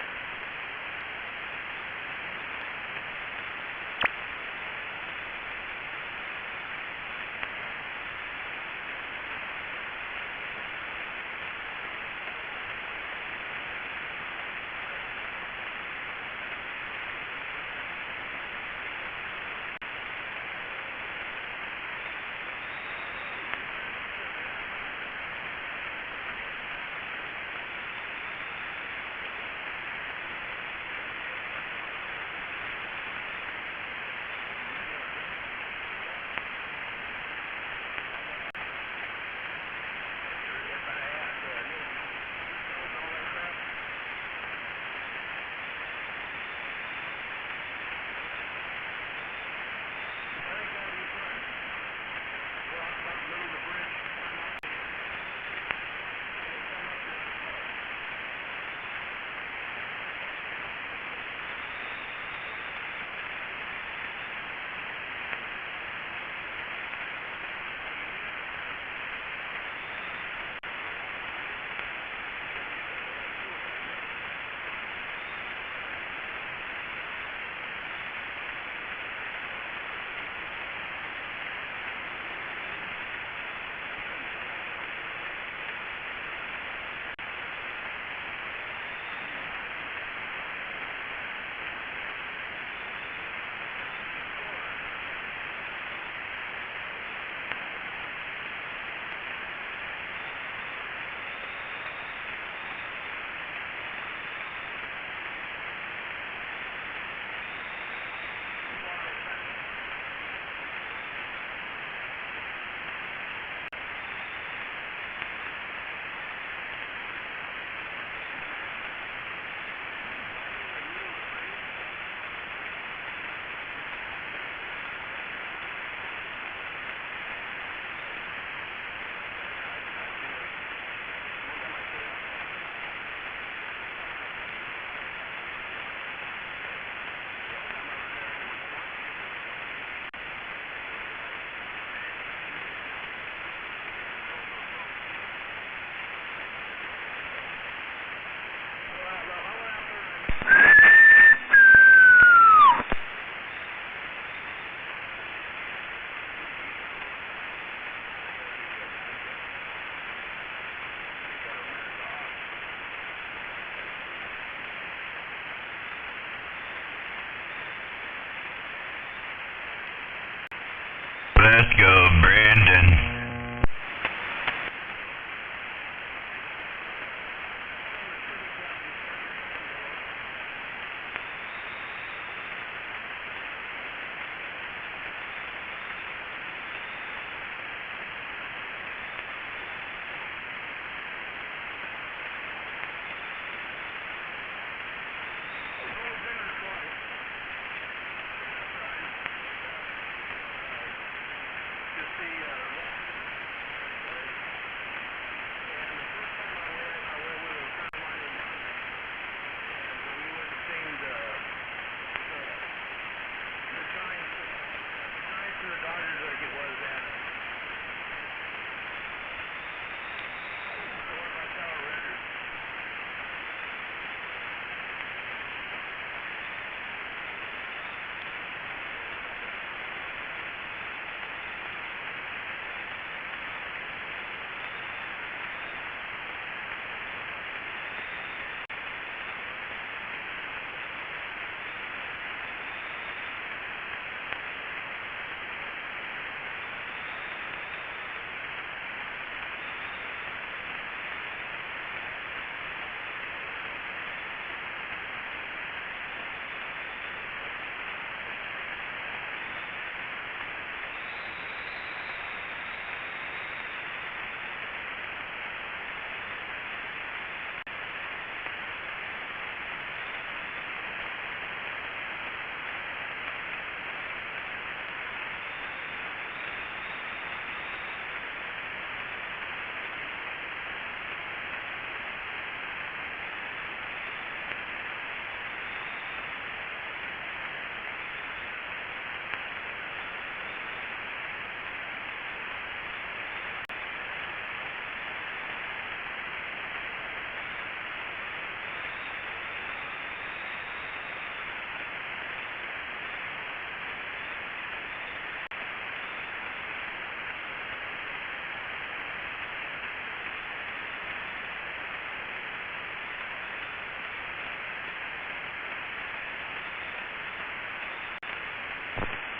Let's go, Brandon.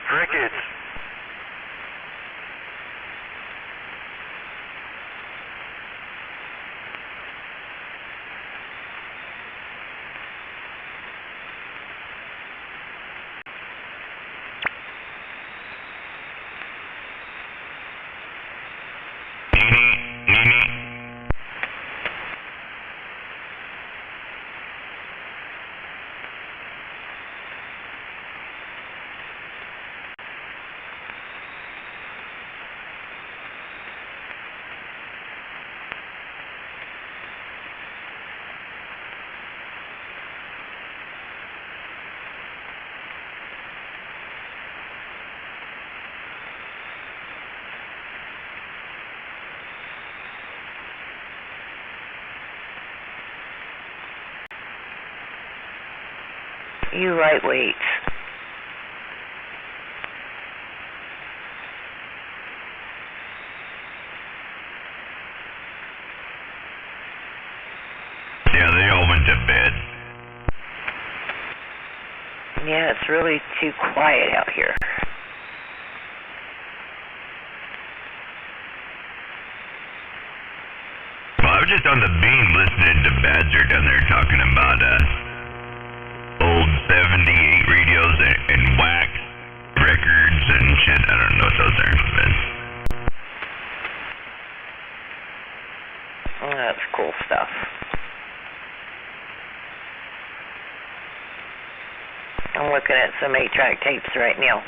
Crickets. You lightweights. Yeah, they all went to bed. Yeah, it's really too quiet out here. Well, I was just on the beam listening to Badger down there talking about old 78 radios and wax records and shit. I don't know what those are, but Oh, that's cool stuff. I'm looking at some 8-track tapes right now.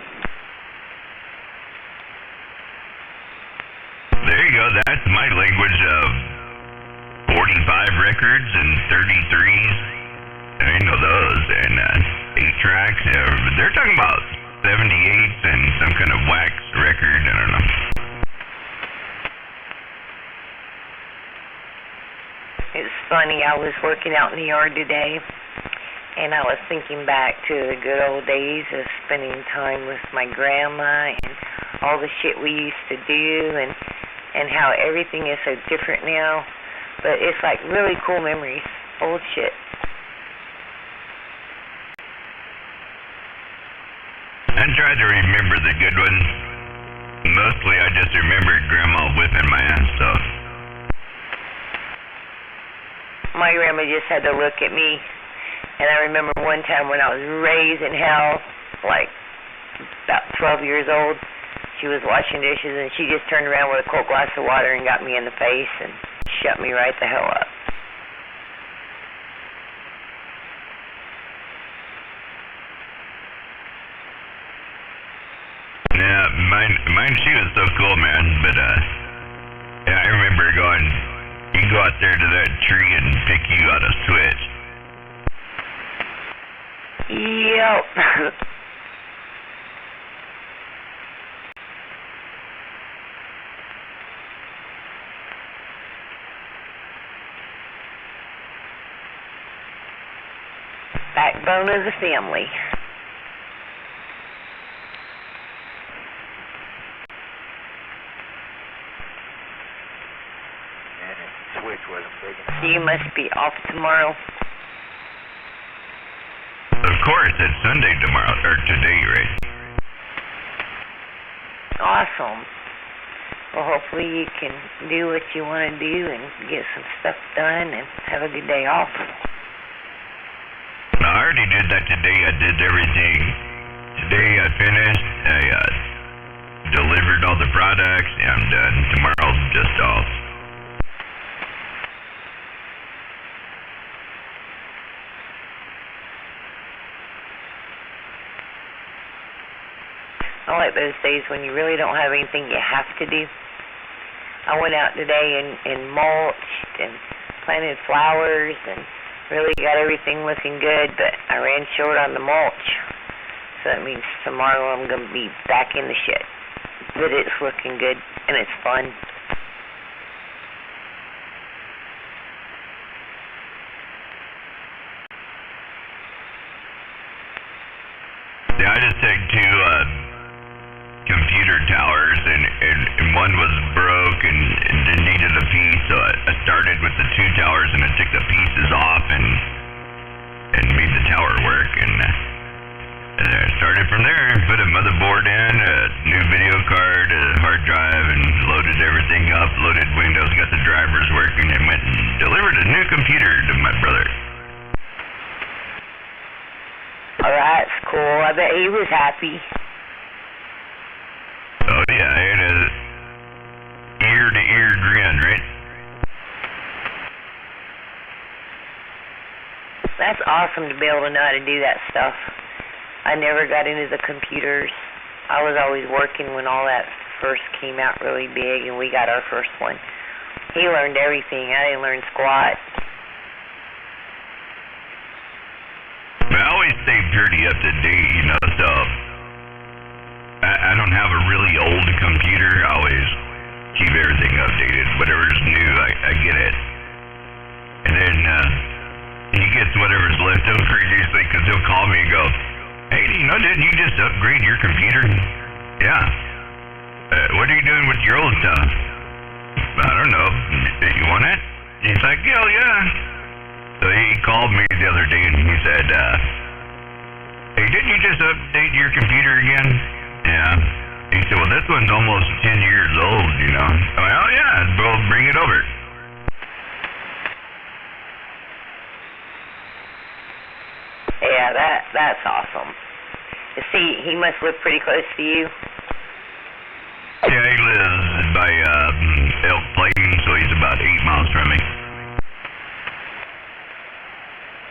there you go. That's my language of 45 records and 33s. I know those. And 8-tracks. They're talking about 78s and some kind of wax record. I don't know. It's funny, I was working out in the yard today, and I was thinking back to the good old days of spending time with my grandma and all the shit we used to do, and how everything is so different now. But it's like really cool memories, old shit. I try to remember the good ones. mostly I just remember Grandma whipping my ass off. My grandma just had to look at me, and I remember one time when I was raising hell, like about 12 years old, she was washing dishes, and she just turned around with a cold glass of water and got me in the face and shut me right the hell up. Yeah, mine, she was so cool, man, but, yeah, I remember going, you go out there to that tree and pick you out a switch. Yep. Backbone of the family. Switch wasn't big enough. So you must be off tomorrow. Of course, it's Sunday tomorrow, or today, right? Awesome. Well, hopefully you can do what you want to do and get some stuff done and have a good day off. I already did that today. I did everything. Today I finished. I delivered all the products, and tomorrow's just off. I like those days when you really don't have anything you have to do. I went out today and mulched and planted flowers and really got everything looking good, but I ran short on the mulch. So that means tomorrow I'm going to be back in the shit. But it's looking good and it's fun. Yeah, I just took two computer towers, and one was broke and needed a piece, so I started with the two towers and I took the pieces off and made the tower work, and I started from there. Put a motherboard in, a new video card, a hard drive, and loaded everything up, loaded Windows, got the drivers working, and went and delivered a new computer to my brother. Oh, that's cool. I bet he was happy. Oh yeah, I had a ear-to-ear grin, right? That's awesome to be able to know how to do that stuff. I never got into the computers. I was always working when all that first came out really big, and we got our first one. He learned everything. I didn't learn squat. But I always stay pretty up to date, you know, so I don't have a really old computer. I always keep everything updated. Whatever's new, I get it. And then he gets whatever's left over usually, because he'll call me and go, hey, you know, didn't you just upgrade your computer? Yeah. What are you doing with your old stuff? I don't know. You want it? He's like, hell yeah. So he called me the other day and he said, hey, didn't you just update your computer again? Yeah. He said, well, this one's almost 10 years old, you know. I went, oh yeah, well, bring it over. Yeah, that's awesome. See, he must live pretty close to you. Yeah, he lives by Elk Plain, so he's about 8 miles from me.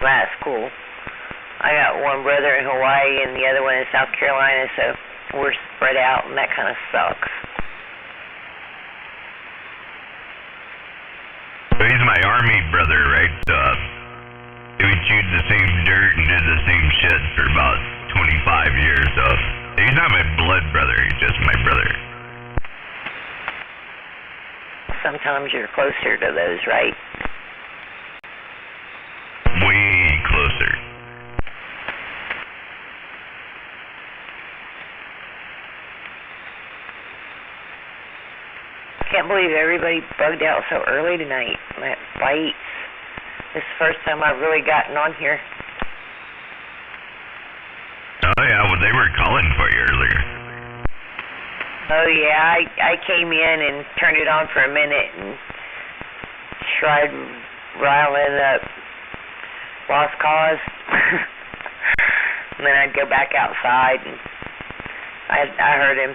That's cool. I got one brother in Hawaii and the other one in South Carolina, so we're spread out, and that kind of sucks. So he's my army brother, right? We chewed the same dirt and did the same shit for about 25 years, so he's not my blood brother, he's just my brother. Sometimes you're closer to those, right? Way closer. Can't believe everybody bugged out so early tonight. That fights. This is the first time I've really gotten on here. Oh yeah, well they were calling for you earlier. Oh yeah, I came in and turned it on for a minute and tried riling up Lost Cause. And then I'd go back outside and I heard him.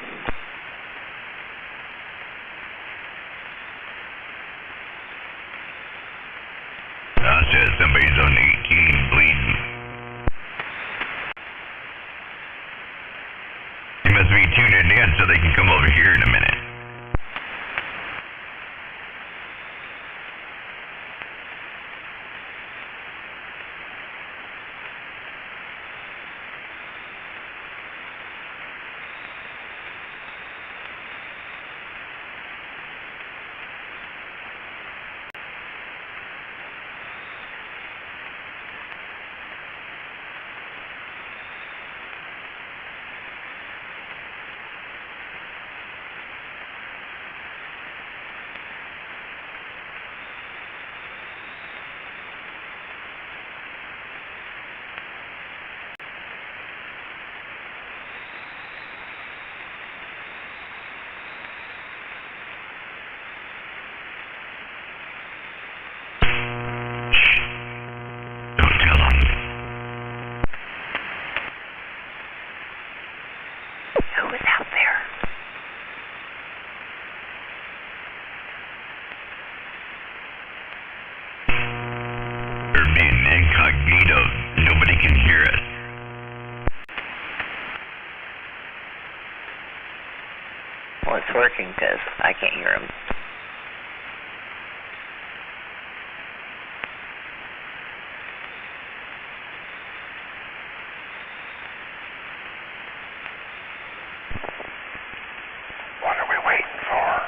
Says somebody's on 18 bleeding. They must be tuning in so they can come over here in a minute. Nobody can hear us. Well, it's working because I can't hear him. What are we waiting for?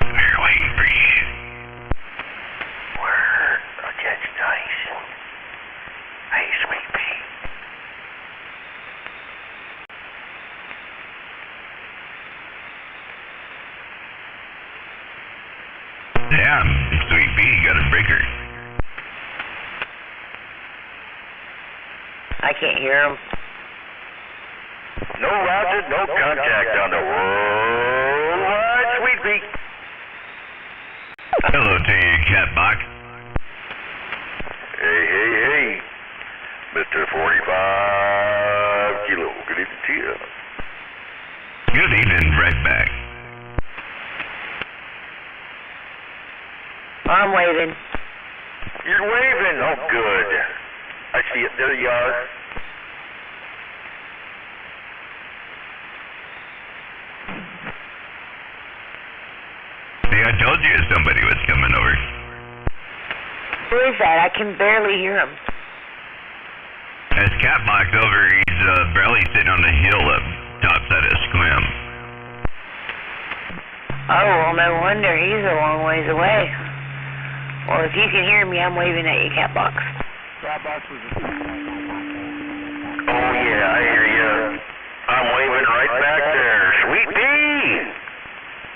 We're waiting for you. We're Judge Dyson. Hey, Sweet Pea. Damn, Sweet Pea got a breaker. I can't hear him. No routes, no contact on the worldwide Sweet Pea. Hello to you, Catbox. Hey. Mr. 45 Kilo. Good evening to you. Good evening, right back. I'm waving. You're waving. Oh, good. I see it. There you are. See, I told you somebody was coming over. Who is that? I can barely hear him. As Catbox over, he's barely sitting on the hill up topside of Squim. Oh, well, no wonder. He's a long ways away. Well, if you can hear me, I'm waving at you, Catbox. Catbox was a... Oh, yeah, I hear you. I'm waving right back there. Sweet Pea!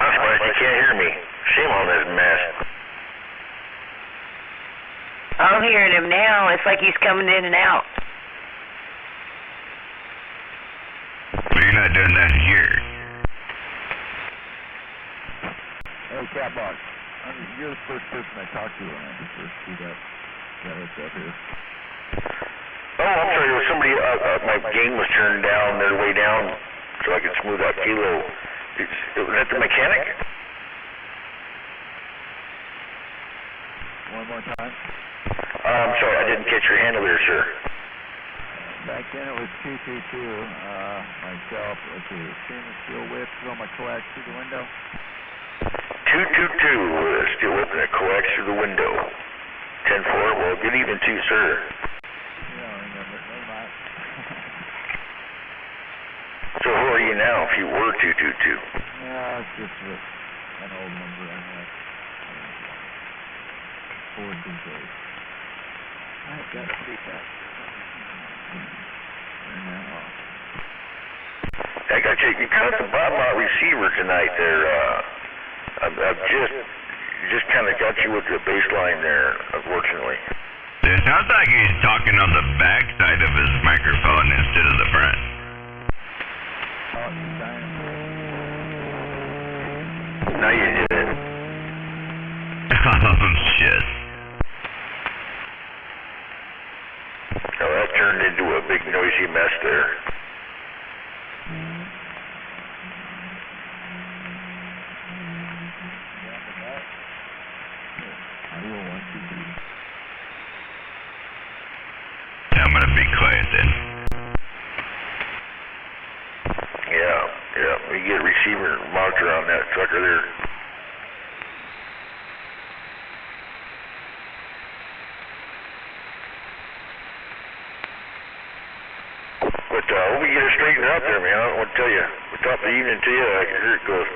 I'm surprised you can't hear me. Shame on this mess. I'm hearing him now. It's like he's coming in and out. Well, you're not doing that here. Hey, Catbox. You're the first person I talked to when I first see that hooked up here. Oh, I'm sorry. There was somebody, my gain was turned down, their way down, so I could smooth out Kilo. Was that the mechanic? One more time. I'm sorry, I didn't catch your handle there, sir. Back then it was 222. Myself, let's see, stainless steel whip, throw my coax through the window. 222, steel whip and a coax through the window. 10-4, well, good evening to you, sir. You don't remember, never mind. So who are you now, if you were 222? Yeah, it's just an old number I had. Ford Bouquet. I've got to beat that. Turn that off. I got you cut the bottom out receiver tonight there. I've just kind of got you with the baseline there, unfortunately. It sounds like he's talking on the back side of his microphone instead of the front. Oh, it's dying. Now you did it. Oh, shit. Now that turned into a big noisy mess there. I'm gonna be quiet then. Yeah. We get a receiver monitor on that sucker there. But hope we get it straightened out there, man. I don't want to tell you. We top of the evening to you, I can hear it goes,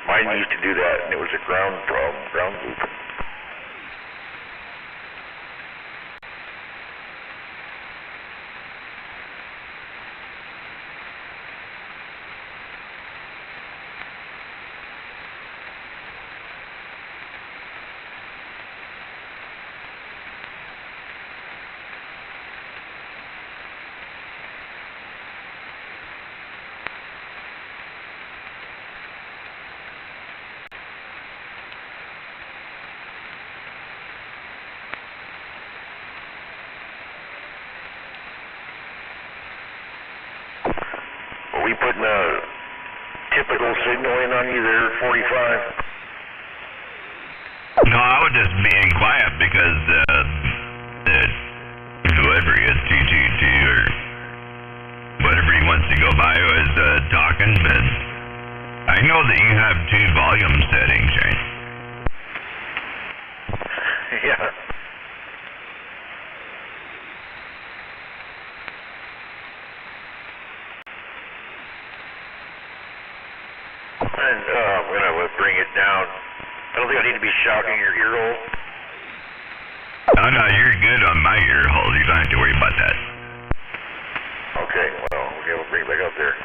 Mine used to do that, and it was a ground problem, ground loop. Are we putting a typical signal in on you there, 45? No, I was just being quiet because whoever he is, TTT or whatever he wants to go by was talking, but I know that you have 2 volume settings, right? Yeah. And I'm going to bring it down. I don't think I need to be shocking your ear hole. Oh, no, you're good on my ear hole. You don't have to worry about that. Okay, well, we'll bring it back up there.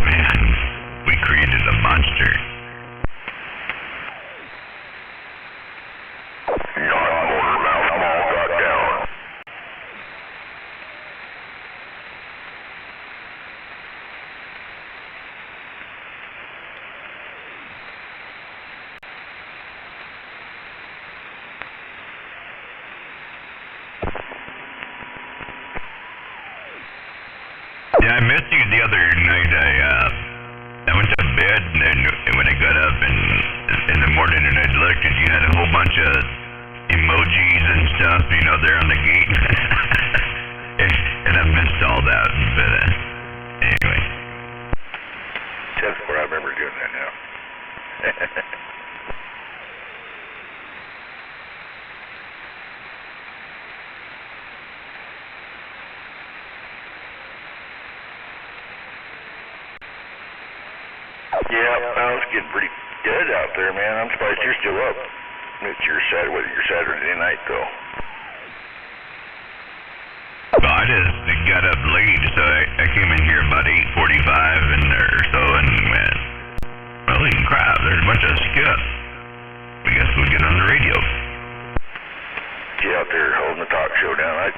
Man, we created a monster. Non-motor mouth mall got down. Yeah, I missed you the other night. I went to bed, and when I got up in the morning and I looked, and you had a whole bunch of emojis and stuff, there on the gate. And I missed all that, but anyway. That's what I remember doing that now. Yeah, well, it's getting pretty dead out there, man. I'm surprised you're still up. It's your Saturday night, though. Well, I just got up late, so I came in here about 8:45 and or so, and went, holy crap, there's a bunch of skip. I guess we'll get on the radio. Get out there holding the talk show down.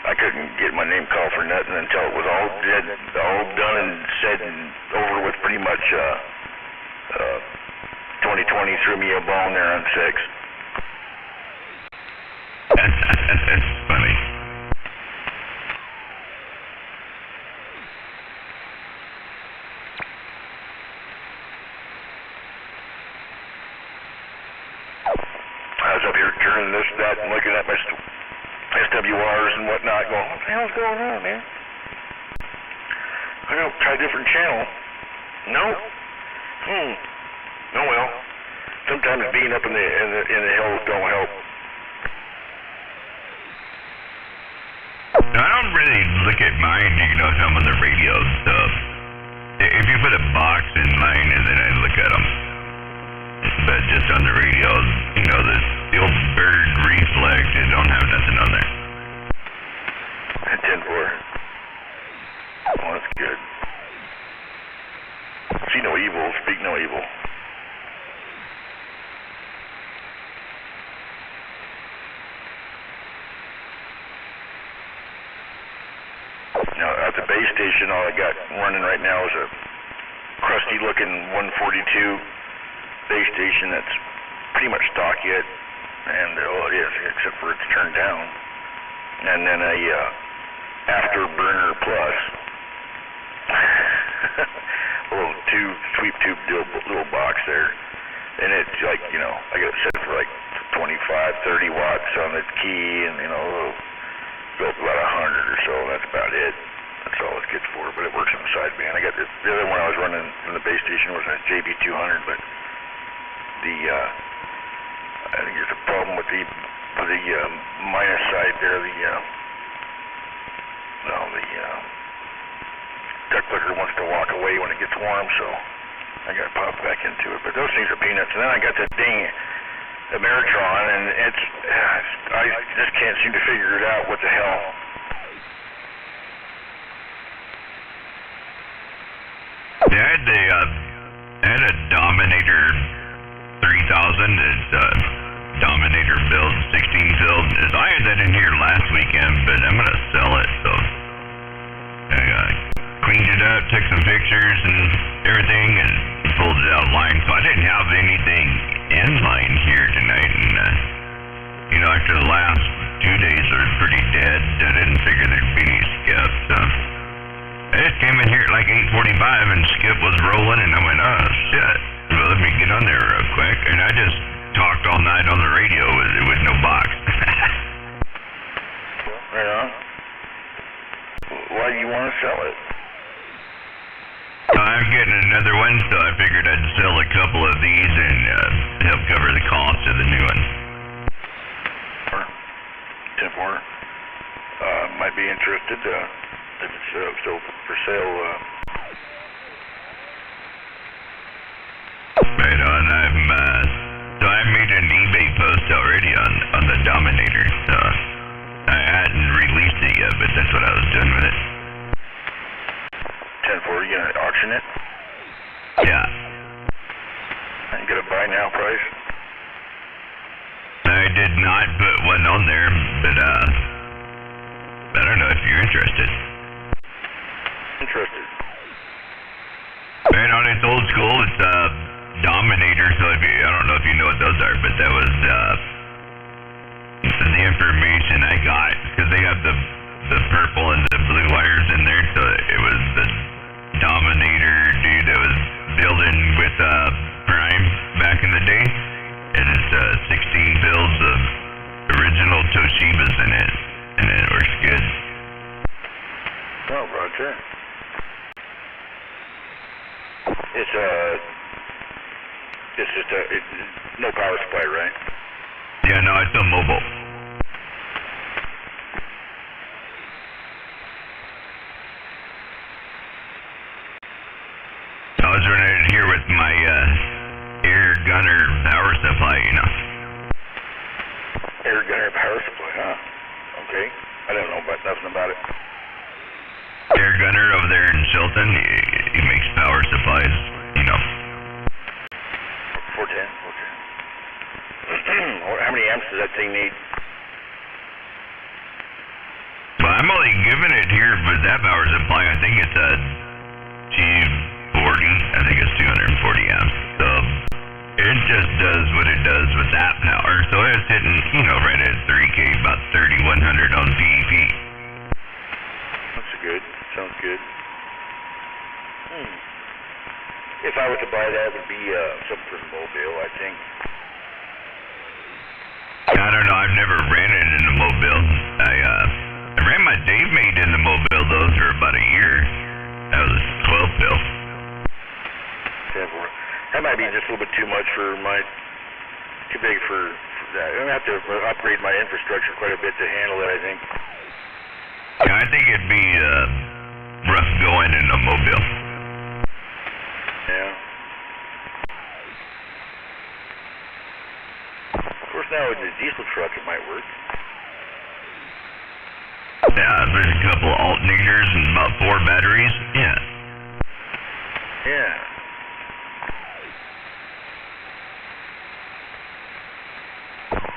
I couldn't get my name called for nothing until it was all dead, all done and said and over with pretty much. 2020 threw me a bone there on 6. That's funny. I was up here turning this, that, and looking at my SWRs and whatnot, going, what the hell's going on, man? I gotta try a different channel. No. Oh well. Sometimes being up in the hills don't help. I don't really look at mine, some of the radio stuff. If you put a box in mine, and then I look at them. But just on the radio, the old bird reflex, it don't have nothing on there. 10-4. Oh, that's good. See no evil, speak no evil. at the base station, all I got running right now is a crusty-looking 142 base station that's pretty much stock yet, and well, it is, except for it's turned down, and then a Afterburner Plus, a little sweep tube little box there, and it's like, you know, I got it set for like 25, 30 watts on the key, and you know, built about 100 or so. That's about it. That's all it's good for, but it works on the sideband. I got the other one I was running from the base station was a JB200, but I think there's a problem with the minus side there. The duck flicker wants to walk away when it gets warm, so I got to pop back into it. But those things are peanuts. And then I got that dang Ameritron, and I just can't seem to figure it out. What the hell? Yeah, I had a Dominator 3000. It's Dominator build, 16 build. I had that in here last weekend, but I'm gonna sell it. So I cleaned it up, took some pictures and everything, and pulled it out line. So I didn't have anything in line here tonight, and you know, after the last 2 days are pretty dead. I didn't figure there'd be any skip. So I just came in here at like 8:45, and Skip was rolling, and I went, oh shit. Well, let me get on there real quick, and I just talked all night on the radio with no box. Right on. Why do you want to sell it? I'm getting another one, so I figured I'd sell a couple of these and help cover the cost of the new one. 10-4. Might be interested if it's still for sale. Right on. So I made an eBay post already on the Dominator. I hadn't released it yet, but that's what I was doing with it. 10-4, you gonna auction it? Yeah. You got a buy now price? I did not put one on there, but I don't know if you're interested. Interested. Right on, it's old school. It's Dominator, so I don't know if you know what those are, but that was the information I got, because they have the purple and the blue wires in there, so it was the Dominator dude that was building with Prime back in the day, and it's 16 builds of original Toshibas in it, and it works good. Oh, roger. It's just no power supply, right? Yeah, no, it's a mobile. I was running it here with my air gunner power supply, you know. Air gunner power supply, huh? Okay. I don't know nothing about it. Air gunner over there in Shelton, he makes power supplies, you know. 410. How many amps does that thing need? Well, I'm only giving it here with that power supply. I think it's a G40. I think it's 240 amps. So it just does what it does with that power. So it's hitting, you know, right at 3K, about 3,100 on PEP. That's good. Sounds good. If I were to buy that, it would be something for the Mobile, I think. I don't know. I've never ran it in the Mobile. I ran my Dave Mate in the Mobile, though, for about a year. That was a 12 bill. That might be just a little bit too much for too big for that. I'm going to have to upgrade my infrastructure quite a bit to handle it, I think. Yeah, I think it'd be rough going in a Mobile. Yeah. Of course, now with the diesel truck, it might work. Yeah, there's a couple of alternators and about 4 batteries. Yeah. Yeah.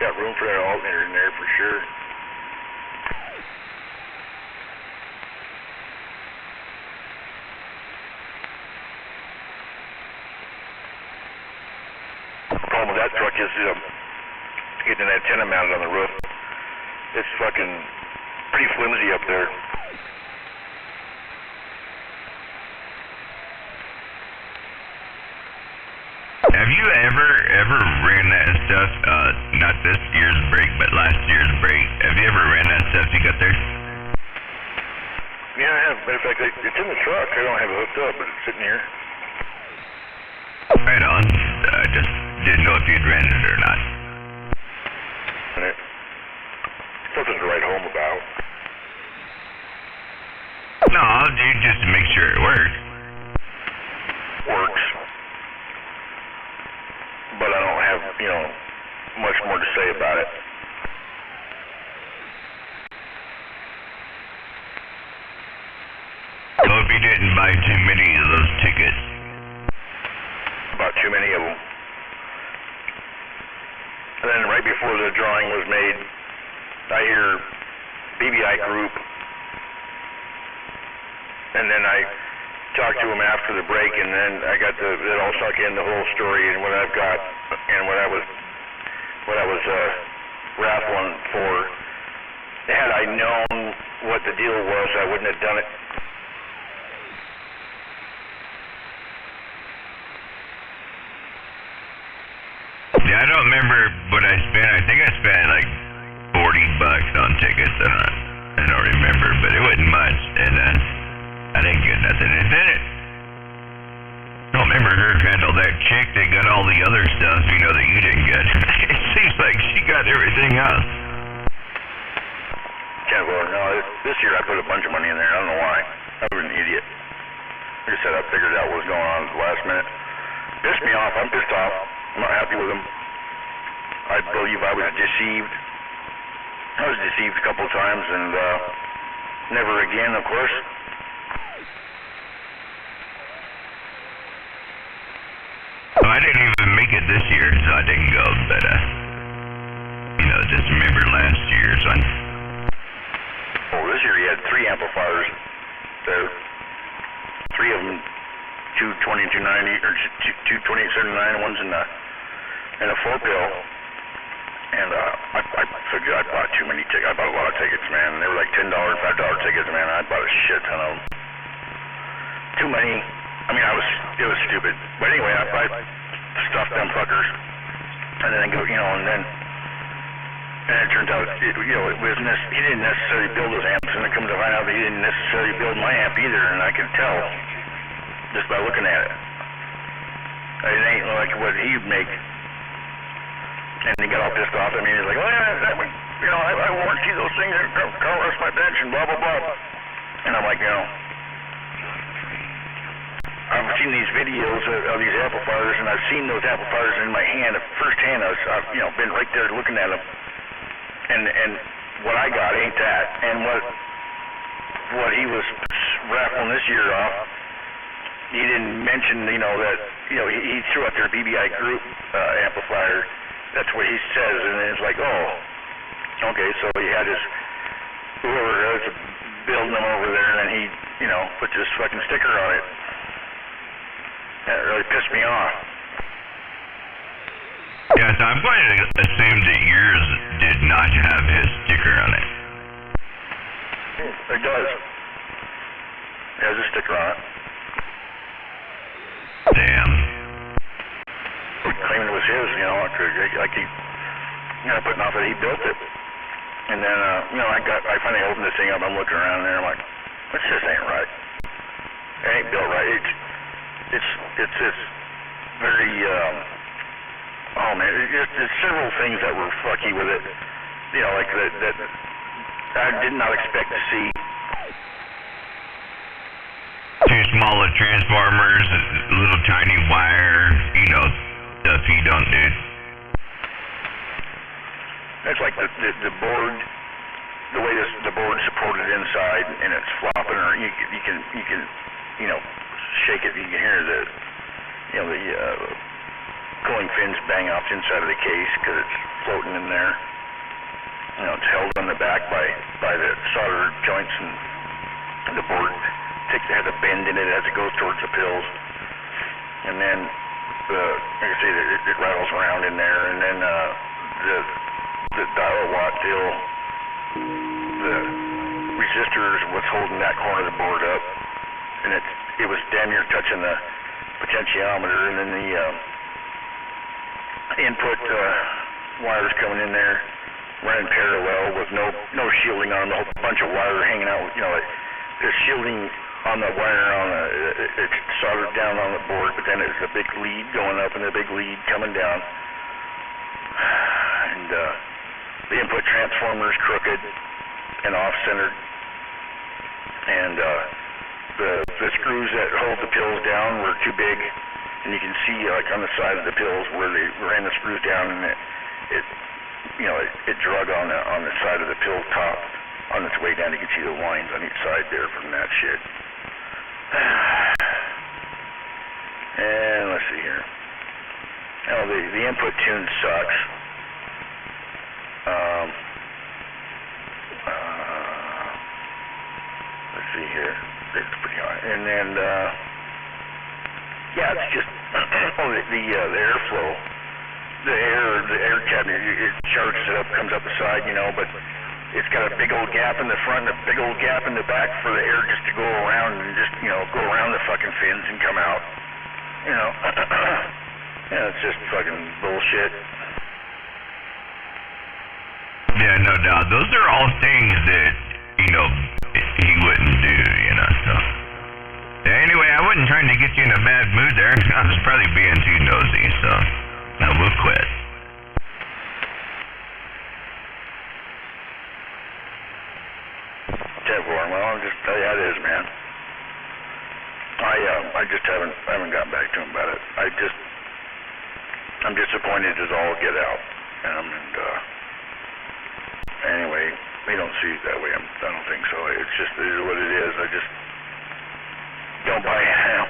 Got room for that alternator in there for sure. truck is getting an antenna mounted on the roof. It's fucking pretty flimsy up there. Have you ever ran that stuff, not this year's break, but last year's break? Have you ever ran that stuff you got there? Yeah, I have. Matter of fact, it's in the truck. I don't have it hooked up, but it's sitting here. Right on. I just didn't know if you'd ran it or not. And it's something to write home about. No, dude, just to make sure it works. Works. But I don't have, much more to say about it. Hope you didn't buy too many of those tickets. About too many of them. And then right before the drawing was made, I hear BBI Group, and then I talked to him after the break, and then I got it all sunk in, the whole story and what I've got and what I was raffling for. Had I known what the deal was, I wouldn't have done it. Yeah, I don't remember what I spent. I think I spent like $40 on tickets. I don't remember, but it wasn't much, and I didn't get nothing. And then I don't remember her handle that chick that got all the other stuff, that you didn't get. It seems like she got everything else. No, this year I put a bunch of money in there. I don't know why. I was an idiot. Like I said, I figured out what was going on at the last minute. Pissed me off. I'm pissed off. I'm not happy with him. I believe I was deceived. I was deceived a couple of times, and never again, of course. Well, I didn't even make it this year, so I didn't go, but, just remember last year, so Well, this year he had 3 amplifiers there. 3 of them, 220, 290, or 22879, one's in a 4-pill. And I figured I bought too many tickets. I bought a lot of tickets, man. And they were like $10, $5 tickets, man. I bought a shit ton of them. Too many. I mean, it was stupid. But anyway, I stuffed them fuckers. And then and it turned out, he didn't necessarily build those amps, and it comes to find out that he didn't necessarily build my amp either, and I could tell just by looking at it. It ain't like what he'd make. And he got all pissed off at me, and he's like, oh yeah, I warranty those things, Carl rest my bench, and blah, blah, blah. And I'm like, I've seen these videos of these amplifiers, and I've seen those amplifiers in my hand firsthand. I've been right there looking at them. And what I got ain't that. And what he was raffling this year off, he didn't mention, that, he threw out their BBI Group amplifier. That's what he says, and it's like, oh, okay, so he had whoever was building them over there, and then he, put this fucking sticker on it. That really pissed me off. Yeah, so I'm going to assume that yours did not have his sticker on it. It does. It has a sticker on it. Damn. Claiming it was his, I keep, putting off that he built it. And then, I finally opened this thing up. I'm looking around there. I'm like, this just ain't right. It ain't built right. It's very, oh man, there's several things that were fucky with it. Like that I did not expect to see. Too small of transformers, little tiny wire, stuff you don't do. It's like the board, the way the board's supported inside, and it's flopping, or you can shake it. You can hear the cooling fins bang off the inside of the case because it's floating in there. It's held on the back by the solder joints, and the board has a bend in it as it goes towards the pills. And then like I say, it rattles around in there, and then the dial-a-watt deal, the resistor is what's holding that corner of the board up, and it was damn near touching the potentiometer, and then the input wires coming in there running parallel with no shielding on them, a whole bunch of wire hanging out. You know, there's shielding on the wire it's soldered down on the board, but then there's a big lead going up and a big lead coming down, and the input transformer is crooked and off-centered, and the screws that hold the pills down were too big, and you can see like on the side of the pills where they ran the screws down, and it drug on the side of the pill top on its way down. You can see the lines on each side there from that shit. And let's see here. Oh, the input tune sucks. Let's see here. It's pretty high. And then yeah, it's just the airflow. The air cabinet, it charges it up, comes up the side, you know, but it's got a big old gap in the front and a big old gap in the back for the air just to go around and just, you know, go around the fucking fins and come out, you know. Yeah, it's just fucking bullshit. Yeah, no doubt. Those are all things that, you know, he wouldn't do, you know, so. Anyway, I wasn't trying to get you in a bad mood there. I was probably being too nosy, so now we'll quit. 10-4, well, I'll just tell you how it is, man. I just haven't gotten back to him about it. I'm disappointed as all get out. And anyway, we don't see it that way. I don't think so. It is what it is. I just don't buy it now.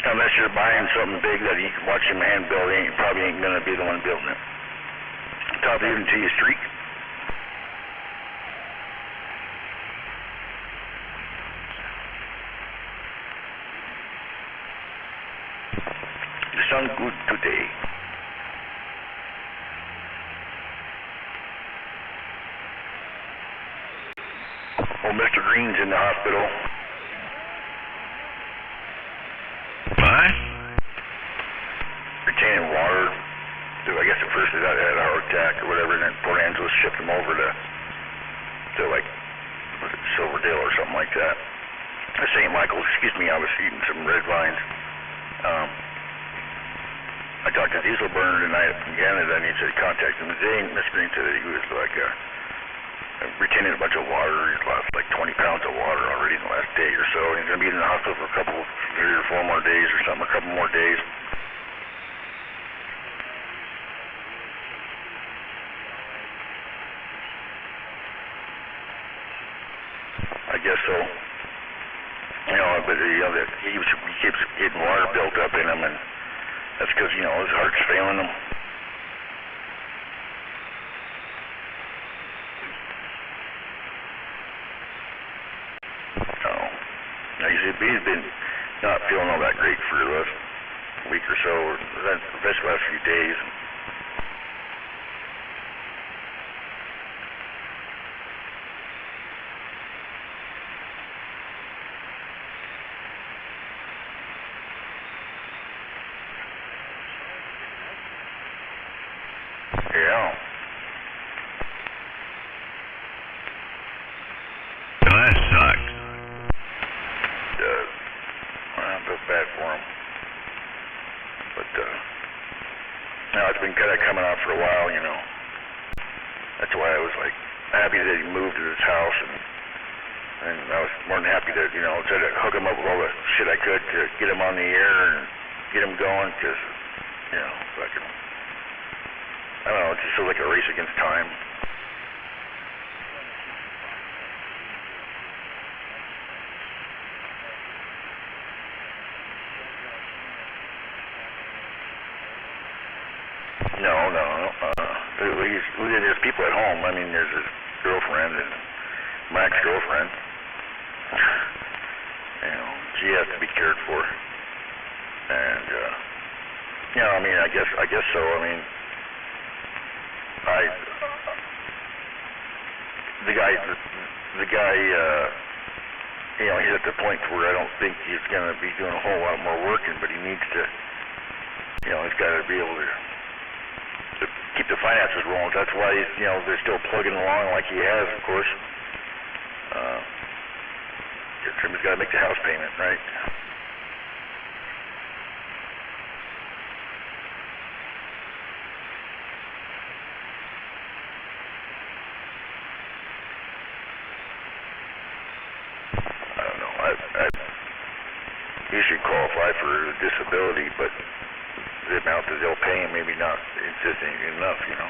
Unless you're buying something big that you can watch your man build, you probably ain't gonna be the one building it. Top even to your street. You sound good today. Oh, Mr. Green's in the hospital. What? Retaining water. I guess at first he had a heart attack or whatever, and then Port Angeles shipped him over to like, was it Silverdale or something like that. St. Michael's, excuse me, I was eating some red vines. I talked to Diesel Burner tonight from Canada, and he said he contacted him today, and Mr. Green said that he was like retaining a bunch of water. He's lost like 20 pounds of water already in the last day or so. He's going to be in the hospital for 3 or 4 more days or something, a couple more days. I guess so. You know, but he keeps getting water built up in him, and that's because, you know, his heart's failing him. He's been not feeling all that great for the last week or so, or the last few days. Yeah. Well, that sucks. I feel bad for him. But, now it's been kind of coming out for a while, you know. That's why I was, like, happy that he moved to this house, and I was more than happy that, you know, try to hook him up with all the shit I could to get him on the air and get him going, because, you know, fucking, I don't know, it just feels like a race against time. No. There's people at home. I mean, there's his girlfriend and my ex-girlfriend. You know, she has to be cared for. And, Yeah, I mean, I guess so. I mean, the guy, you know, he's at the point where I don't think he's going to be doing a whole lot more working, but he needs to, you know, he's got to be able to keep the finances rolling. That's why, you know, they're still plugging along like he has, of course. He's got to make the house payment, right? I don't know. He should qualify for disability, but the amount that they'll pay him maybe not. It just ain't enough, you know.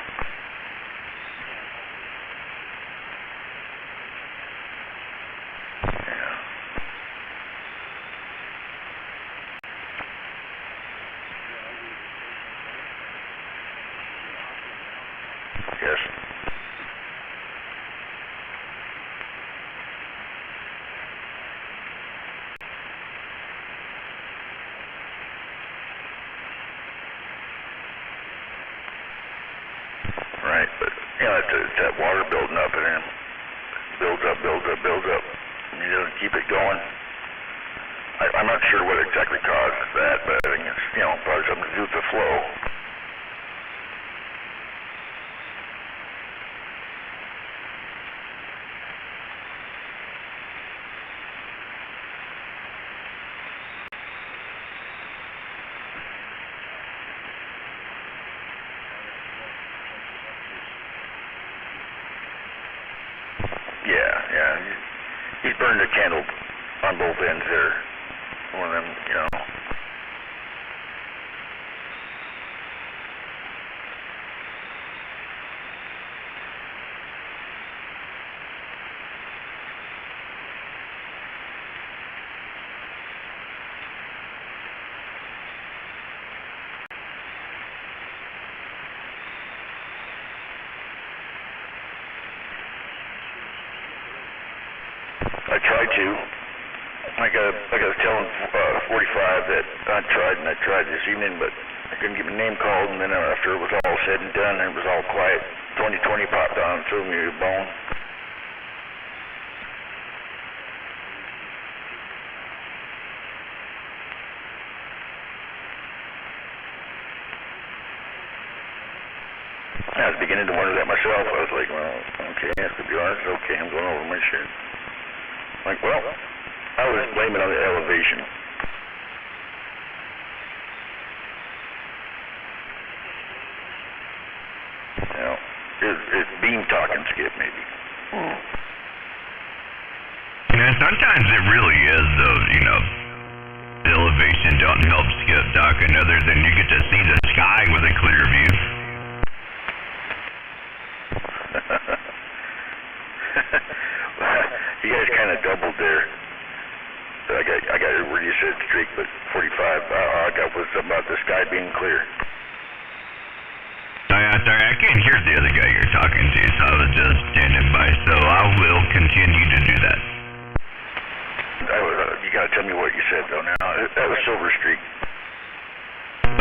Yes. Right, but you know, it's that water building up and then builds up. And you just keep it going. I'm not sure what exactly causes that, but I think it's, you know, probably something to do with the flow. Yeah. He's burned a candle on both ends there. One of them, you know. I tried to. I got to tell 45 that I tried this evening, but I couldn't get my name called, and then after it was all said and done, and it was all quiet, 2020 popped on and threw me a bone. I was beginning to wonder that myself. I was like, well, okay, to be honest, okay, I'm going over my shit. Like, well, I was blaming on the elevation. You know, it's beam talking, Skip, maybe. You know, sometimes it really is, though, you know, the elevation don't help Skip talking other than you get to see the sky with a clear view. You guys kind of doubled there. I got it where you said streak, but 45. I got was something about the sky being clear. Sorry, I can't hear the other guy you're talking to, so I was just standing by. So I will continue to do that. You got to tell me what you said though. Now that was Silver Streak.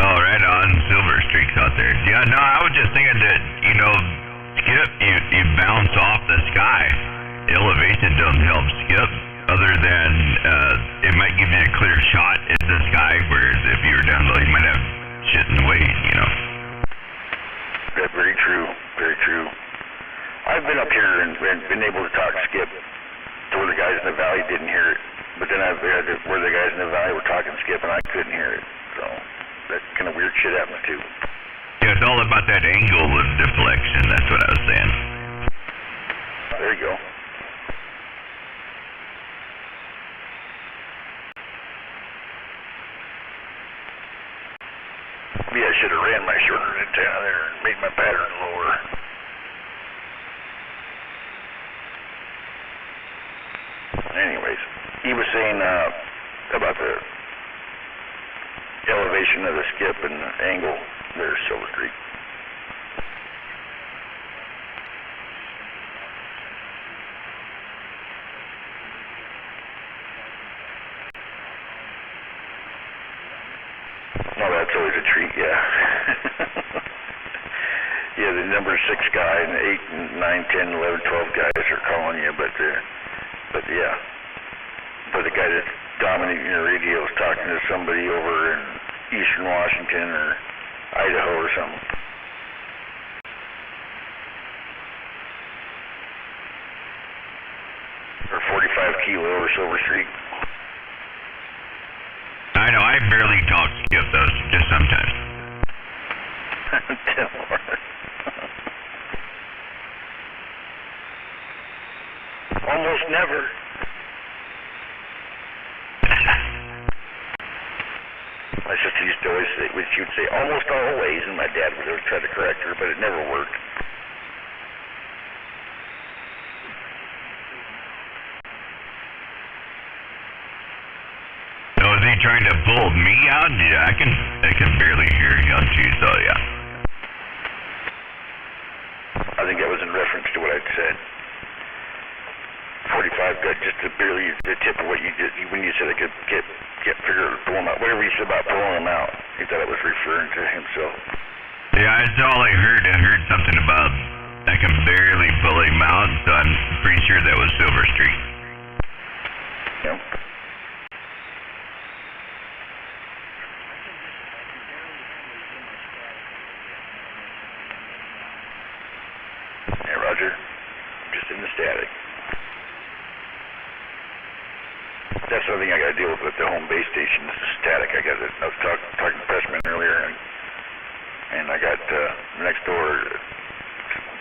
Oh, right on, Silver Streak's out there. Yeah, no, I was just thinking that, you know, Skip, you bounce off the sky. Elevation doesn't help Skip, other than it might give you a clear shot at the sky, whereas if you were down low, you might have shit in the way, you know. That's very true, very true. I've been up here and been able to talk Skip to where the guys in the valley didn't hear it, but then I've had it where the guys in the valley were talking Skip and I couldn't hear it, so that kind of weird shit happens too. Yeah, it's all about that angle of deflection, that's what I was saying. There you go. Maybe I should have ran my shorter antenna there and made my pattern lower. Anyways, he was saying about the elevation of the Skip and the angle there, Silver Streak. Oh, that's always a treat, yeah. Yeah, the number 6 guy and 8 and 9, 10, 11, 12 guys are calling you, but yeah. But the guy that's dominating your radio is talking to somebody over in eastern Washington or Idaho or something. Or 45 Kilo or Silver Street. I know, I barely talk skip those, just sometimes. Almost never. My sister used to always say, she would say almost always, and my dad would always try to correct her, but it never worked. So is he trying to pull me out? Yeah, I can barely hear him too, so yeah. I think that was in reference to what I'd said. 45 got just barely the tip of what you did when you said I could get figure pull him out. Whatever you said about pulling him out, he thought it was referring to himself. Yeah, that's all I heard. I heard something about I can barely pull him out, so I'm pretty sure that was Silver Street. Yeah. Hey, Roger. Just in the static. That's the thing I got to deal with the home base station. This is static. I was talking to Pressman earlier, and I got next door.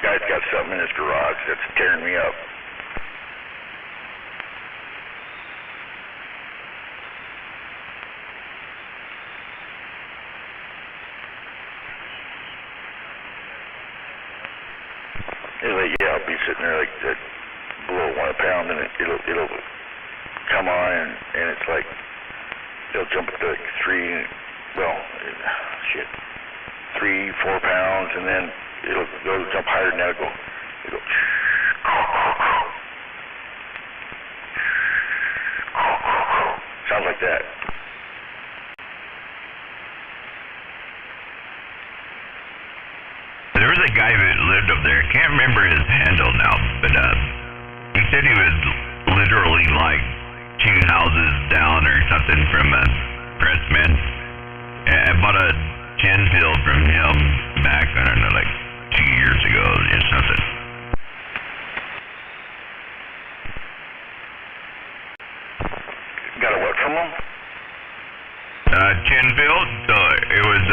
Guy's got something in his garage that's tearing me up. Yeah, I'll be sitting there like that below 1 pound, and it'll come on, and it's like it'll jump up to like 3, 4 pounds, and then it'll jump higher than that. It'll go. Sounds like that. There was a guy that lived up there. Can't remember his handle now, but he said he was literally like 2 houses down or something from Pressman. I bought a tin fill from him back, I don't know, like 2 years ago or something. Got a what from him? Tin fill. So it was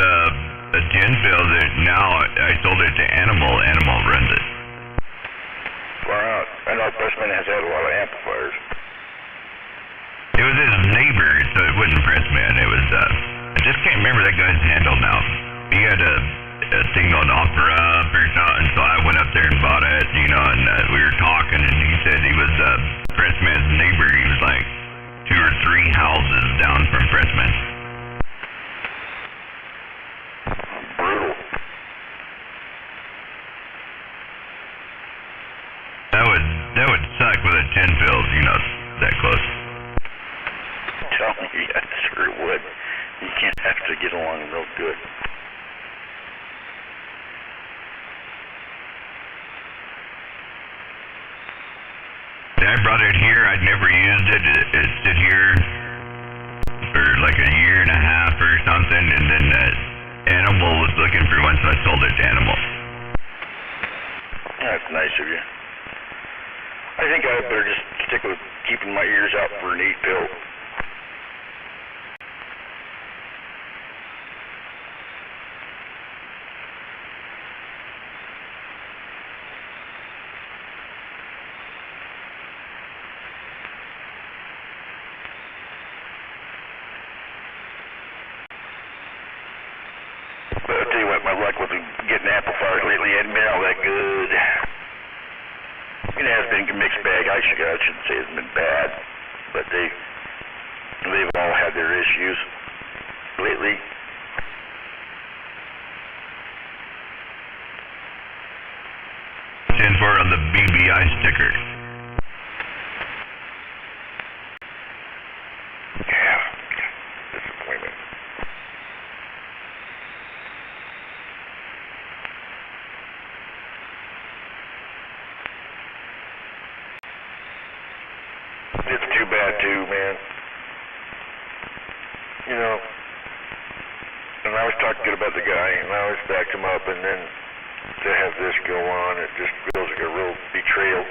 a tin fill that now I sold it to Animal. Animal runs it. Far out. I know Pressman has had a lot of amplifiers. It was his neighbor, so it wasn't Pressman. It was, I just can't remember that guy's handle now. He had a thing on Opera Up or something, so I went up there and bought it, and we were talking, and he said he was Pressman's neighbor. He was like 2 or 3 houses down from Pressman. Brutal. That would suck with a tin fill, that close. Tell me, yeah, sure it would. You can't have to get along real good. I brought it here. I'd never used it. It stood here for like a year and a half or something, and then Animal was looking for one, so I sold it to Animal. That's nice of you. I think I better just stick with keeping my ears out for an 8-pill. But I'll tell you what, my luck with getting amplifiers lately hasn't been all that good. It has been a mixed bag. I shouldn't say it's been bad, but they've all had their issues lately. Stand for on the BBI sticker. Yeah, disappointment. It's too bad too, man. You know, and I always talk good about the guy, and I always back him up, and then to have this go on, it just feels like a real betrayal.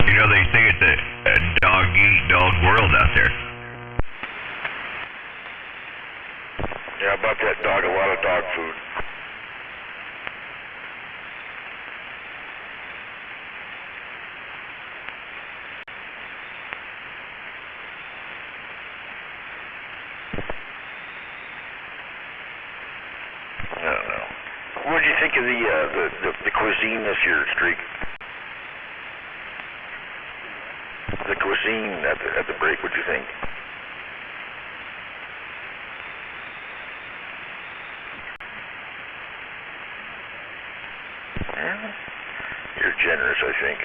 You know, they say it's a dog-eat-dog world out there. Yeah, I bought that dog a lot of dog food. I don't know. What did you think of the cuisine this year, Streak? The cuisine at the break, what'd you think? Yeah, you're generous, I think.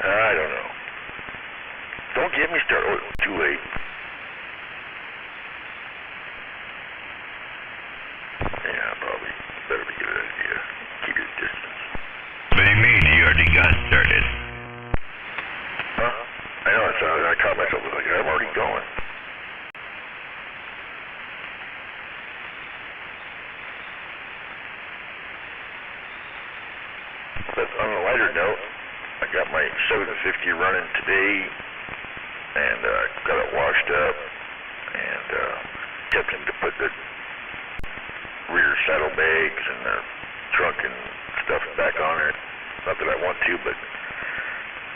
I don't know. Don't get me started. Oh, too late. Yeah, probably. Better be a good idea. Keep your distance. What do you mean? You already got started. Huh? I know it sounded. I caught myself like I'm already going. But on a lighter note, I got my 750 running today, and got it washed up, and attempting to put the rear saddlebags and the trunk and stuff back on it. Not that I want to, but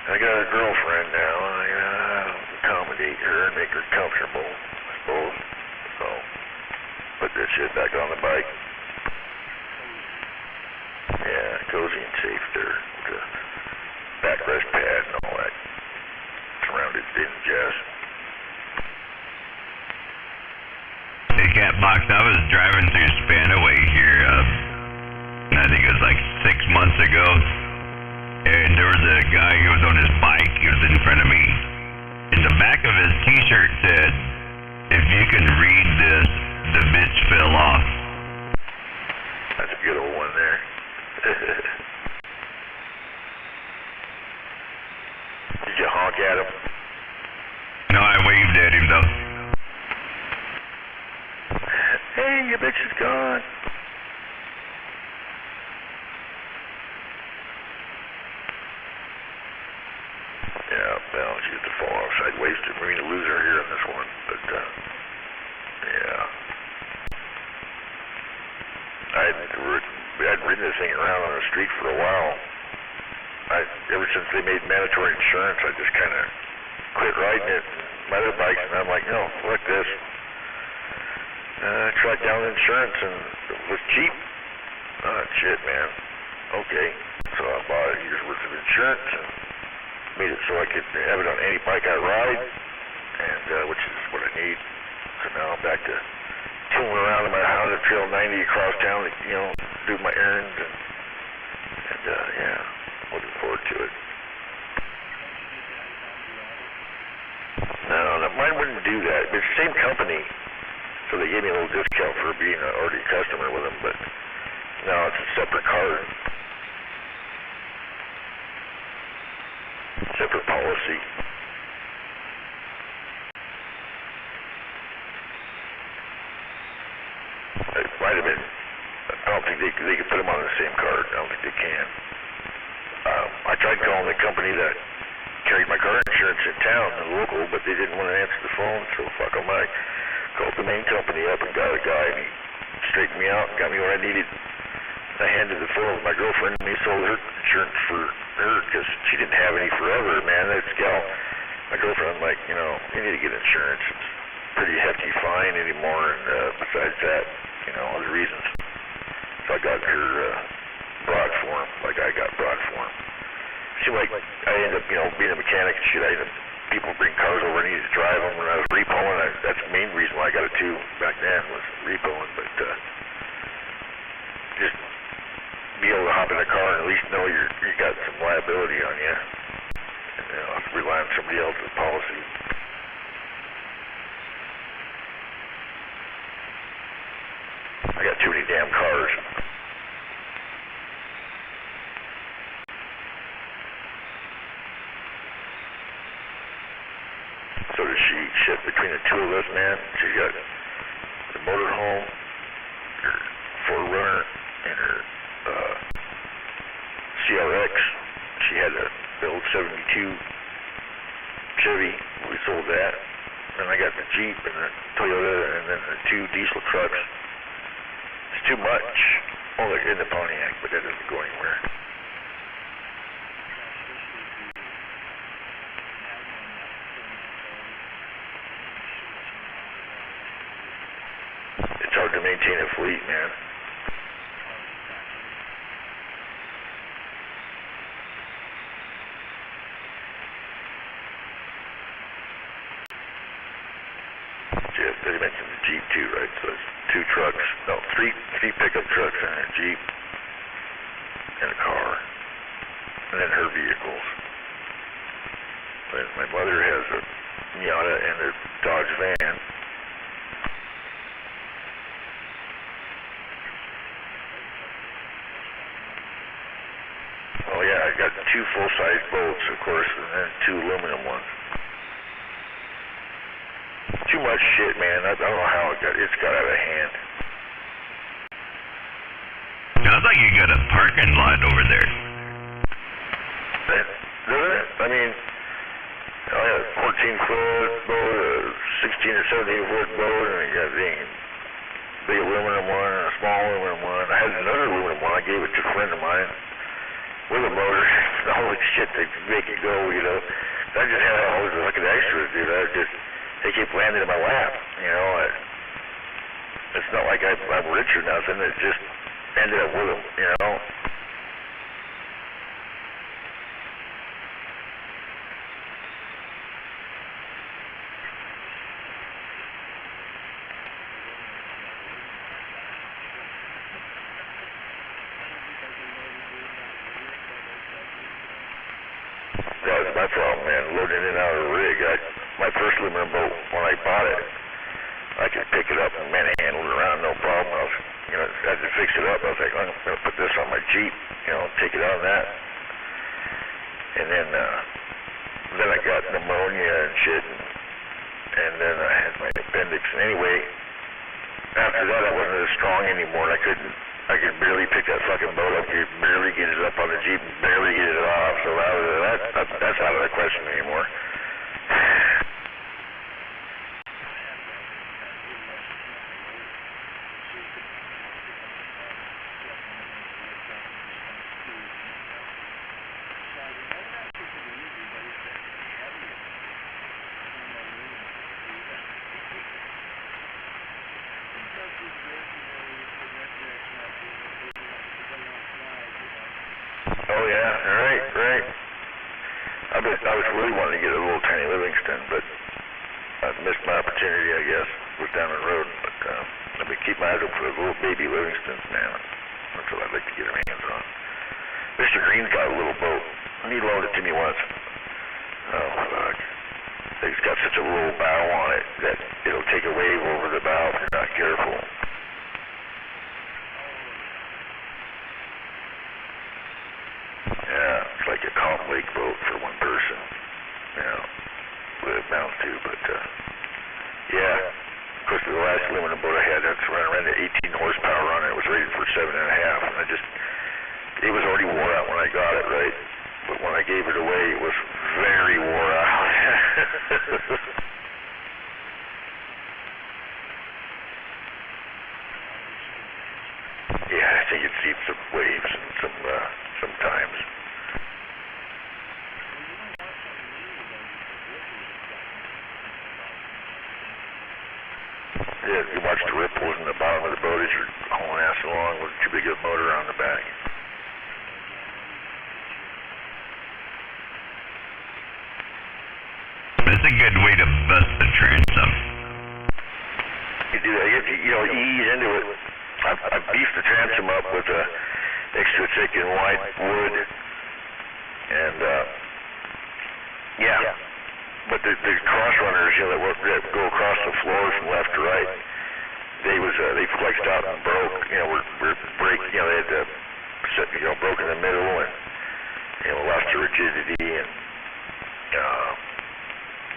I got a girlfriend now, and I gotta accommodate her and make her comfortable, I suppose. So, put that shit back on the bike. Yeah, cozy and safe there. The backrest pad and all that. Surrounded in just. Hey, Catbox, I was driving through Spanaway here, I think it was like 6 months ago, and there was a guy who was on his bike, he was in front of me. In the back of his t-shirt said, "If you can read this, the bitch fell off." That's a good old one there. Did you honk at him? No, I waved at him though. Hey, your bitch is gone. Yeah, well, she had to fall off sideways to marine a loser here on this one, but yeah. I'd ridden this thing around on the street for a while. Ever since they made mandatory insurance, I just kind of quit riding it. My other bikes, and I'm like, no, fuck this. I tracked down insurance, and it was cheap. Shit, man. Okay, so I bought a year's worth of insurance and made it so I could have it on any bike I ride, and which is what I need. So now I'm back to tooling around in my Honda Trail 90 across town to, do my errands, and yeah, looking forward to it. No, mine wouldn't do that. It's the same company, so they gave me a little discount for being already a customer with them, but no, it's a separate card. Separate policy. It might have been. I don't think they could put them on the same card. I don't think they can. I tried calling the company that carried my car insurance in town, the local, but they didn't want to answer the phone, so fuck them. I called the main company up and got a guy, and he straightened me out and got me what I needed. I handed the phone to my girlfriend, and they sold her insurance for her because she didn't have any forever, man. That gal, my girlfriend, I'm like, you need to get insurance. pretty hefty fine anymore, and besides that, you know, other reasons. So I got her brought for him, like I got brought for him. Seemed like I ended up, you know, being a mechanic and shit. I ended up, people bring cars over and I needed to drive them when I was repoing. That's the main reason why I got it too back then, was repoing. But just be able to hop in a car and at least know you got some liability on you, and you know, rely on somebody else's policy. I got too many damn cars. So does she shit between the two of us, man? She got the motorhome, her 4Runner, and her CRX. She had the old 72 Chevy. We sold that. And I got the Jeep and the Toyota and then the 2 diesel trucks. It's too much. Oh, they're in the Pontiac, but that doesn't go anywhere. It's hard to maintain a fleet, man. Jeff, they mentioned the Jeep too, right? So it's 2 trucks, no, three pickup trucks and a Jeep and a car, and then her vehicles. But my mother has a Miata and a Dodge van. Oh yeah, I got 2 full-size boats, of course, and then 2 aluminum ones. Too much shit, man. I don't know how it's got out of hand. Sounds like you got a parking lot over there. Doesn't it? I mean, I had a 14-foot boat, a 16 or 17-foot boat, and I got a big aluminum one and a small aluminum one. I had another aluminum one. I gave it to a friend of mine with a motor. Holy shit, they make it go, you know. I just had all these fucking extras, dude. They keep landing in my lap, you know. It's not like I'm rich or nothing. It just ended up with them, you know. That was my problem, man, loading in and out of the rig. My first aluminum boat, when I bought it, I could pick it up and manhandle it around, no problem. I had to fix it up. I was like, I'm going to put this on my Jeep, you know, take it on that. And then I got pneumonia and shit, and then I had my appendix. And anyway, after that, I wasn't as strong anymore. I could barely pick that fucking boat up. You barely get it up on the Jeep, and barely get it off. So that's out of the question anymore. Oh yeah, right. I was really wanting to get a little tiny Livingston, but I missed my opportunity, I guess. Was down the road, but I've been keeping my eyes open for the little baby Livingstons, man. That's what I'd like to get my hands on. Mr. Green's got a little boat. He loaned it to me once. Oh fuck. It's got such a low bow on it that it'll take a wave over the bow if you're not careful. Yeah, it's like a calm lake boat for one person. You know, what it amounts to, but yeah. Of course, the last aluminum boat I had, that's running around to 18 horsepower on it. It was rated for 7.5, and it was already wore out when I got it, right? But when I gave it away, it was very wore out. Yeah, I think it's seen some waves and sometimes. Yeah, you watch the ripples in the bottom of the boat as you're hauling ass along with too big a motor on the back. That's a good way to bust the transom. You do that. You ease into it. I beefed the transom up with extra thick and wide wood, and yeah. But the cross runners, that go across the floor from left to right, they flexed out and broke. Were break. They had to sit, broke in the middle and lost the rigidity and.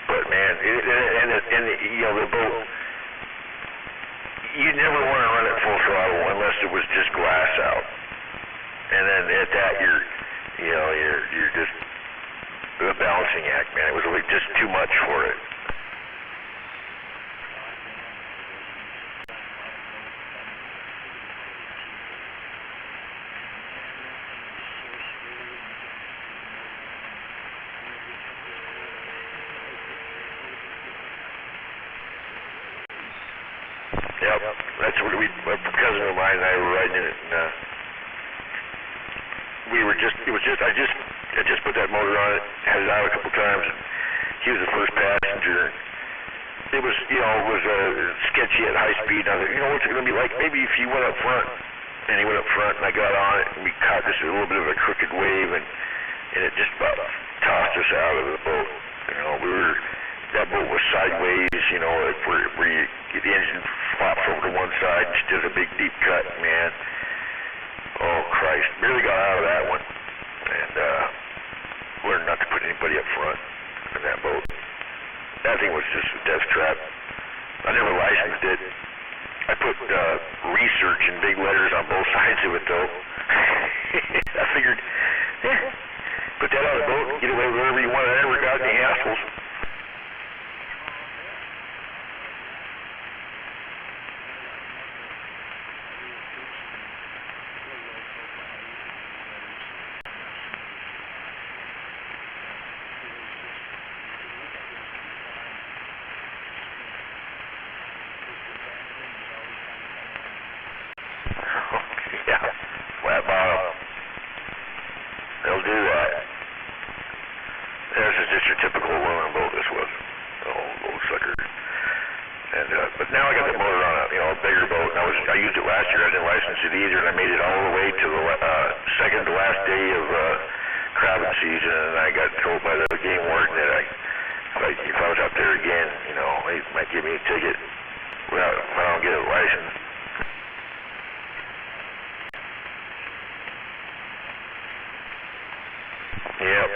But man, the boat, you never want to run it full throttle unless it was just glass out. And then at that, you're just a balancing act, man. It was really just too much for it. Yep, that's what my cousin of mine and I were riding it, and I just put that motor on it, had it out a couple times, and he was the first passenger. It was sketchy at high speed. I was like, what's it going to be like? Maybe if you went up front, and he went up front, and I got on it, and we caught just a little bit of a crooked wave, and it just about tossed us out of the boat. That boat was sideways, where the engine flops over to one side, just does a big deep cut, man. Oh, Christ. Barely got out of that one. And learned not to put anybody up front in that boat. That thing was just a death trap. I never licensed it. I put research in big letters on both sides of it, though. I figured, put that on the boat and get away with whatever you want. I never got any hassles. Yeah, flat bottom. They'll do that. This is just your typical aluminum boat, this was. The whole old sucker. And, but now I got the motor on a bigger boat, and I used it last year. I didn't license it either, and I made it all the way to the second to last day of crabbing season, and I got told by the game warden that if I was out there again, they might give me a ticket if I don't get a license. Yep.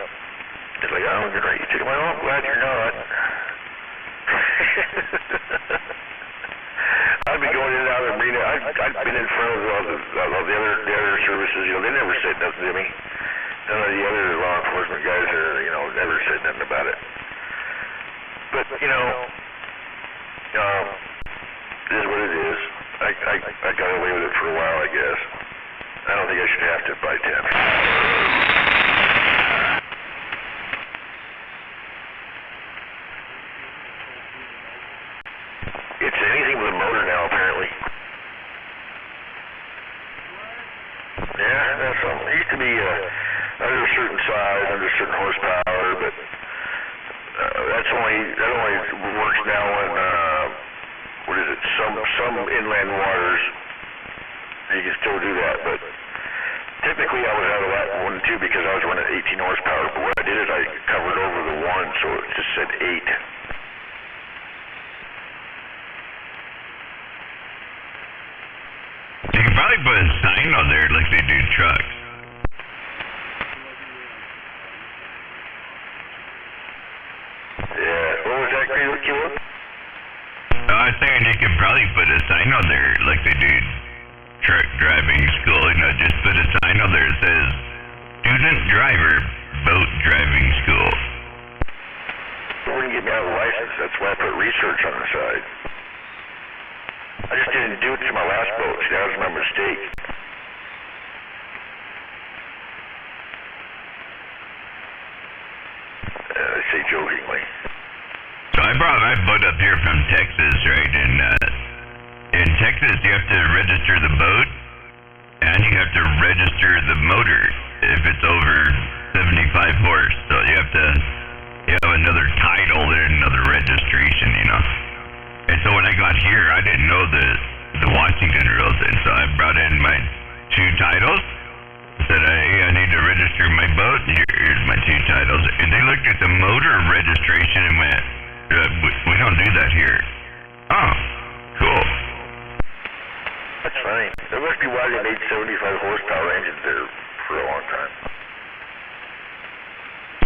It's like, oh, you're right. You take my own. I'm glad you're not. I've been going in and out of the marina. I've been in front of the other services. They never said nothing to me. None of the other law enforcement guys never said nothing about it. But, it is what it is. I got away with it for a while, I guess. I don't think I should have to by 10. It's anything with a motor now, apparently. Yeah, that's something. It used to be under a certain size, under a certain horsepower, but that only works now in some inland waters. You can still do that, but typically I was out of that one too because I was running 18 horsepower. But what I did is I covered over the one, so it just said 8. You can probably put a sign on there like they do trucks. Yeah, what was that, Kilo? I was saying you could probably put a sign on there like they do truck driving school. Just put a sign on there that says student driver boat driving school. They wouldn't get me out of the license. That's why I put research on the side. I just didn't do it to my last boat. See, that was my mistake. I say jokingly. So I brought my boat up here from Texas, right? And in Texas, you have to register the boat, and you have to register the motor if it's over 75 horse. So you have another title and another registration, you know. And so when I got here, I didn't know the Washington rules, and so I brought in my 2 titles. Said, hey, I need to register my boat, and here's my 2 titles. And they looked at the motor registration and went, we don't do that here. Oh, cool. That's funny. That must be why they made 75 horsepower engines there for a long time.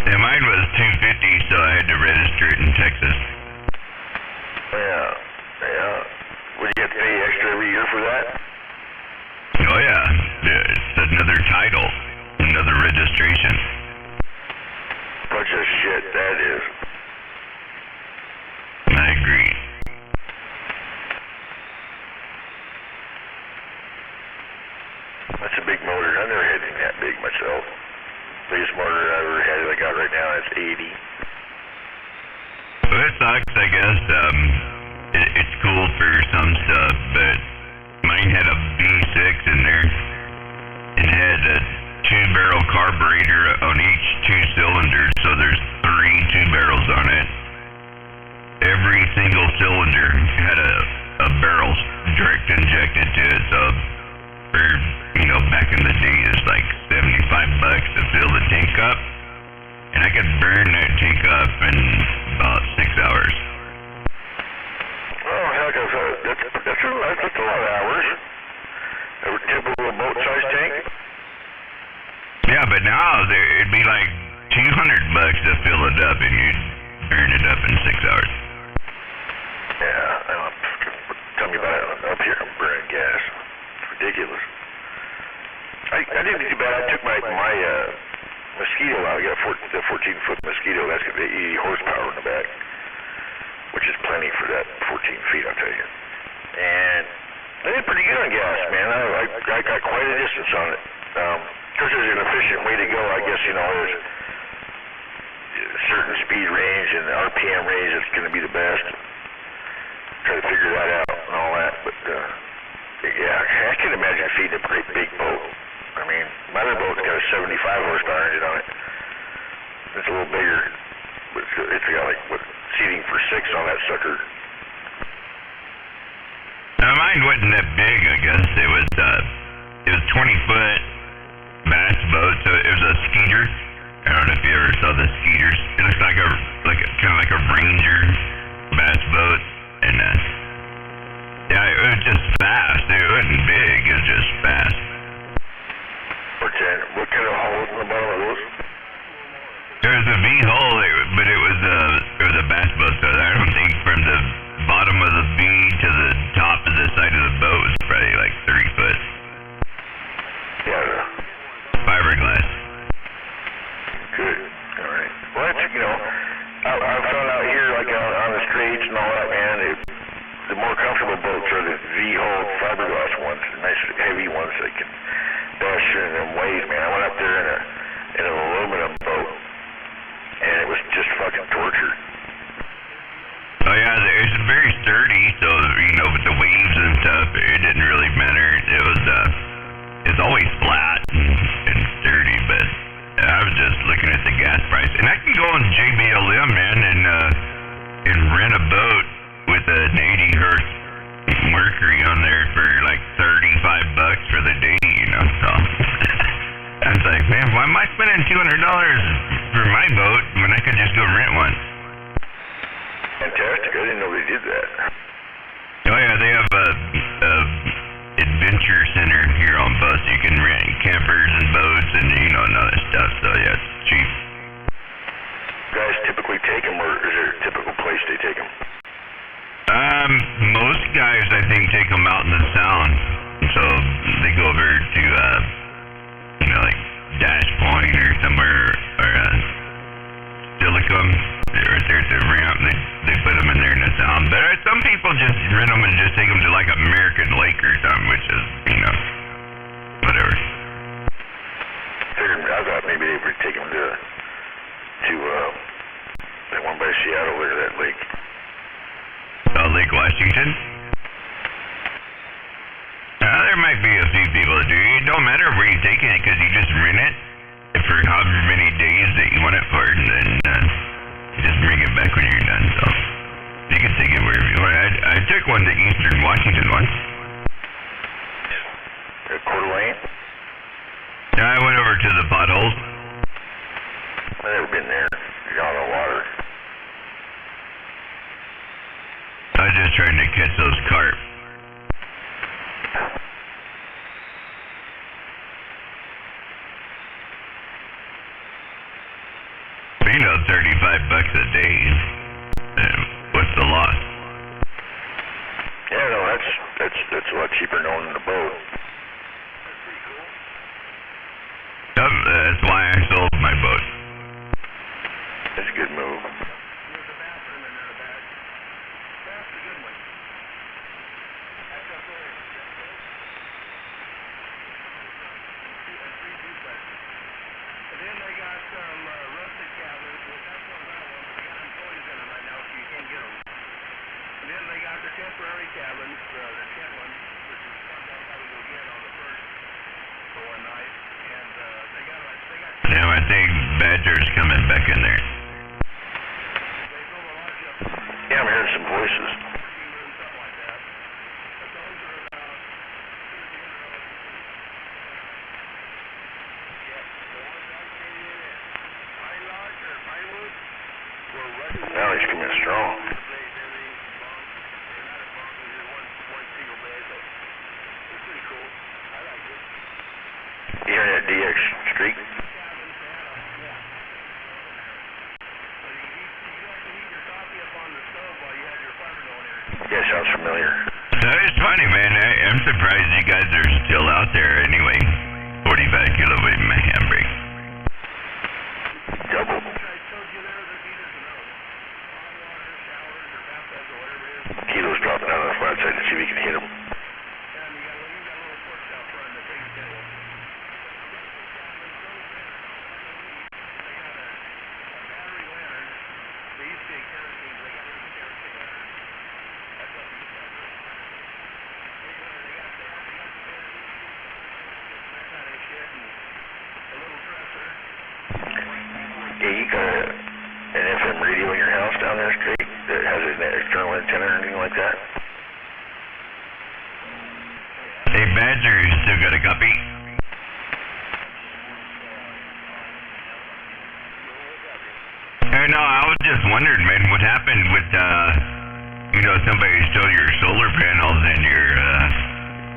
Yeah, mine was 250, so I had to register it in Texas. Yeah. Would you have to pay extra every year for that? Oh, yeah. It's another title, another registration. Bunch of shit, that is. I agree. That's a big motor. I've never had anything that big myself. Biggest motor I ever had that I got right now is 80. Well, it sucks, I guess. It's cool for some stuff, but mine had a V6 in there and had a 2-barrel carburetor on each 2 cylinders, so there's 3 2-barrels on it. Every single cylinder had a barrel direct injected to it, so for, you know, back in the day, it's like $75 to fill the tank up, and I could burn that tank up in about 6 hours. Oh, heck, that's a lot of hours. A typical boat-sized tank? Yeah, but now it'd be like $200 to fill it up, and you'd burn it up in 6 hours. Yeah, tell me about it. Up here, I'm burning gas. It's ridiculous. I didn't do bad. I took my Mosquito out. I got the 14-foot Mosquito. That's got 80 horsepower in the back, which is plenty for that 14 feet, I'll tell you. And I did pretty good on gas, man. I got quite a distance on it. Because there's an efficient way to go, I guess, you know, there's a certain speed range and RPM range that's going to be the best. Try to figure that out and all that. But, yeah, I can imagine feeding a great big boat. I mean, my other boat's got a 75 horsepower engine on it. It's a little bigger, but it's got, like, seating for 6 on that sucker. Mine wasn't that big, I guess. It was 20-foot bass boat, so it was a skeeter. I don't know if you ever saw the skeeters. It looks like kind of like a Ranger bass boat, and yeah, it was just fast. It wasn't big. It was just fast. What kind of holes in the bottom of those? There was a V-hole, but it was a bass boat, so I don't think from the bottom of the V to the top of the side of the boat was probably like 30 foot. Yeah. Fiberglass. Good. All right. Well, that's, you know, I found out here, like on the straits and all that, man, the more comfortable boats are the V-hole fiberglass ones, the nice heavy ones that can dash in them waves, man. I went up there in an aluminum boat, and it was just fucking torture. Oh yeah, it's very sturdy, so, you know, with the waves and stuff, it didn't really matter. It's always flat and sturdy, but I was just looking at the gas price. And I can go on JBLM, man, and rent a boat with an 80 hertz Mercury on there for like $35 for the day, you know, so I was like, man, why am I spending $200 for my boat when I could just go rent one? Fantastic. I didn't know they did that. Oh yeah, they have a adventure center here on bus. You can rent campers and boats and, you know, and other stuff, so yeah, it's cheap. Guys typically take them, or is there a typical place they take them? Most guys, I think, take them out in the Sound. So they go over to, you know, like Dash Point or somewhere, or Silicon. They're right there at the ramp. They put them in there in the Sound. But some people just rent them and just take them to like American Lake or something, which is, you know, whatever. I thought maybe they would take them to that one by Seattle there, that lake. Lake Washington? you're done, so you can take it wherever you want. I took one to Eastern Washington once. Coeur d'Alene? Yeah, I went over to the potholes. I've never been there. You're on the water. I was just trying to catch those carp. You know, $35 a day. What's the loss? Yeah, no, that's a lot cheaper than owning a boat. That's why I sold my boat. That's a good move. There's a bathroom in there, that's a good one. That's up there. Three duplexes. And then they got some rustic cabins. Well, that's one that one, but they got employees in them right now, so you can't get them. And then they got the temporary cabins, the tent one, which is something I'll probably go get on the first for one night. And they got. Yeah, I think Badger's coming back in there. They built a large up. Yeah, I'm hearing some voices. Something like that. But those are about. Now he's coming strong. You hearing that DX streak? Yeah, sounds familiar. It's funny, man. I'm surprised you guys are still out there anyway. 45 kilowatt handbrake. Double. Kilo's dropping out on the flat side to see if we can hit him. Yeah, you got an FM radio in your house down there straight that has an external antenna or anything like that? Hey, Badger, you still got a copy? No, I was just wondering, man, what happened with, somebody stole your solar panels and your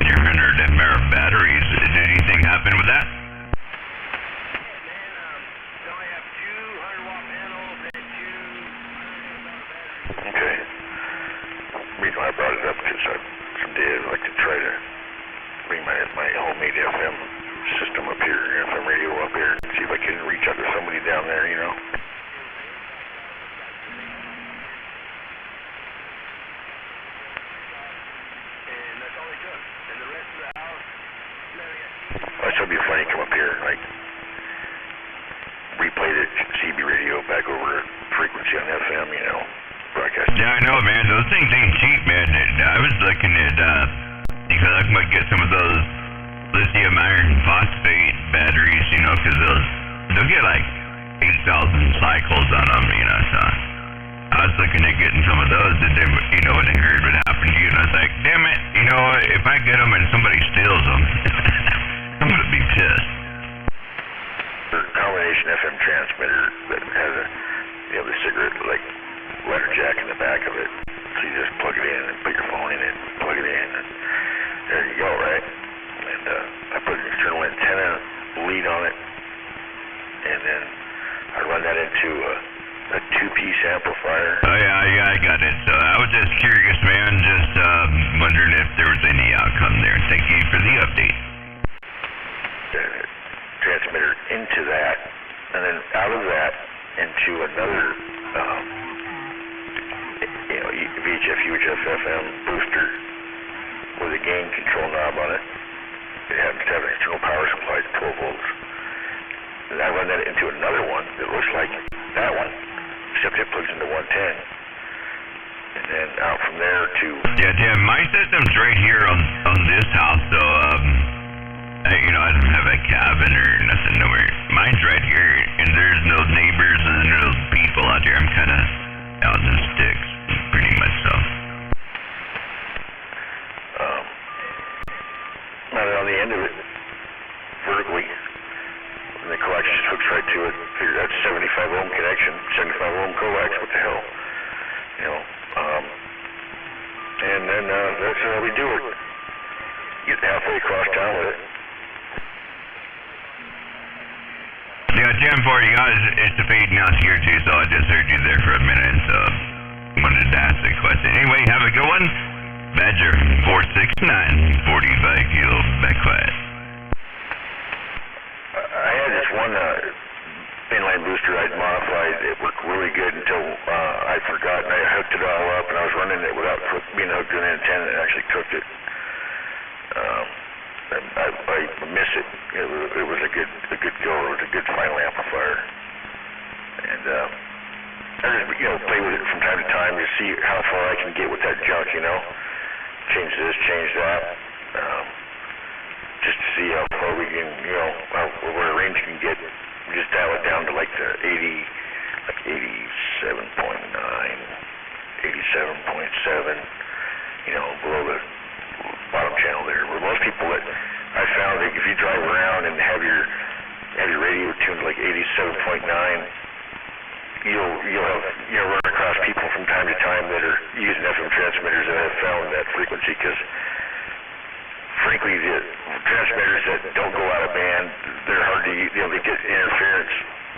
100 mAh batteries. Did anything happen with that? Okay. The reason why I brought it up because someday I'd like to try to bring my homemade FM system up here, FM radio up here, and see if I can reach out to somebody down there, you know. I thought it'd be funny to come up here and like replay the CB radio back over frequency on FM, you know, broadcast. Yeah, I know, man. Those things ain't cheap, man. I was looking at, because I might get some of those lithium iron phosphate batteries, because they'll get like 8,000 cycles on them, so I was looking at getting some of those, and then, when I heard what happened to you, and I was like, damn it, if I get them and somebody steals them, I'm going to be pissed. A combination FM transmitter that has the cigarette, like, letter jack in the back of it, so you just plug it in and put your phone in it, plug it in, and there you go, right? And I put an external antenna lead on it, and then I run that into a two-piece amplifier. Oh, yeah, I got it. So I was just curious, man, just wondering if there was any outcome there. Thank you for the update. Transmitter into that, and then out of that into another, VHF, UHF, FM booster with a gain control knob on it. It happens to have an external power supply at 12 volts. And I run that into another one that looks like that one, except it plugs into 110. And then out from there to... Yeah, Tim, my system's right here on this house, so, I don't have a cabin or nothing nowhere. Mine's right here, and there's no neighbors and no people out here. I'm kind of out causing sticks, pretty much so. Not on the end of it, vertically. And the coax just hooks right to it. Figure that's 75 ohm connection, 75 ohm coax. What the hell, you know? And then that's how we do it. Get halfway across town with it. Yeah, Jim, for you guys, it's a fading out here too, so I just heard you there for a minute, so wanted to ask the question. Anyway, have a good one. Badger 469, 45 kilo, back quiet. I had this one inline booster I'd modified. It worked really good until I forgot, and I hooked it all up, and I was running it without being hooked to an antenna, and actually cooked it. I miss it. It was a good go. It was a good final amplifier, and I just play with it from time to time to see how far I can get with that junk. Change this, change that, just to see how far we can, where range can get. We just dial it down to like the 87.9, 87.7. Below the bottom channel there. Where most people that I found that if you drive around and have your radio tuned like 87.9, you'll have run across people from time to time that are using FM transmitters that have found that frequency, because frankly the transmitters that don't go out of band, they're hard to use. They get interference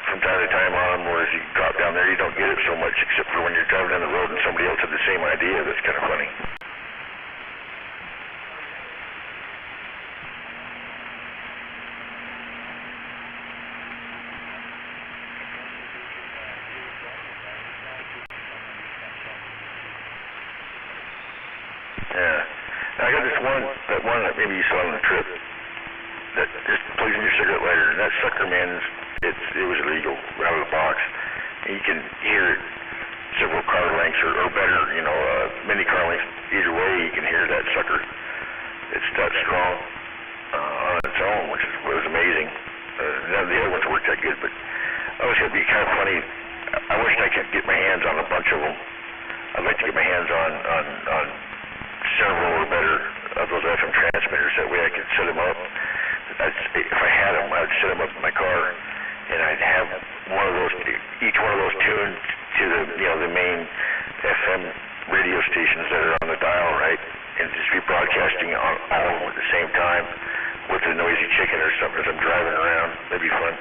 from time to time on them, whereas you drop down there you don't get it so much, except for when you're driving down the road and somebody else had the same idea. That's kind of funny. I got that one that maybe you saw on the trip, that just plugs in your cigarette lighter, and that sucker, man, it was illegal out of the box. And you can hear it several car lengths or better, many car lengths. Either way, you can hear that sucker. It's that strong on its own, which was amazing. None of the other ones worked that good, but I wish it'd be kind of funny. I wish I could get my hands on a bunch of them. I'd like to get my hands on several or better of those FM transmitters. That way I could set them up. If I had them, I'd set them up in my car, and I'd have each one of those tuned to the main FM radio stations that are on the dial, right? And just be broadcasting on all of them at the same time with a noisy chicken or something as I'm driving around. That'd be fun.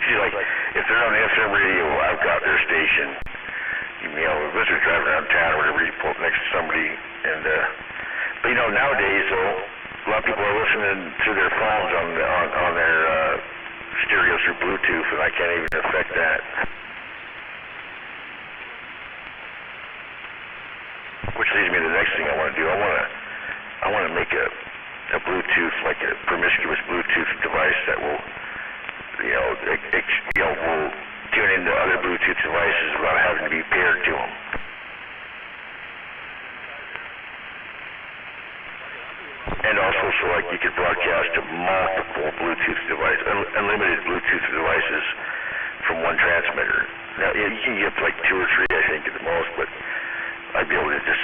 She's like, if they're on the FM radio, I've got their station. If they're driving around town or whatever, you pull up next to somebody. And but nowadays, though, a lot of people are listening to their phones on their stereos through Bluetooth, and I can't even affect that. Which leads me to the next thing I want to do. I want to make a Bluetooth, like a promiscuous Bluetooth device that will, will tune into other Bluetooth devices without having to be paired to them. And also so like you could broadcast to multiple Bluetooth devices, unlimited Bluetooth devices from one transmitter. Now you can get like 2 or 3, I think, at the most, but I'd be able to just,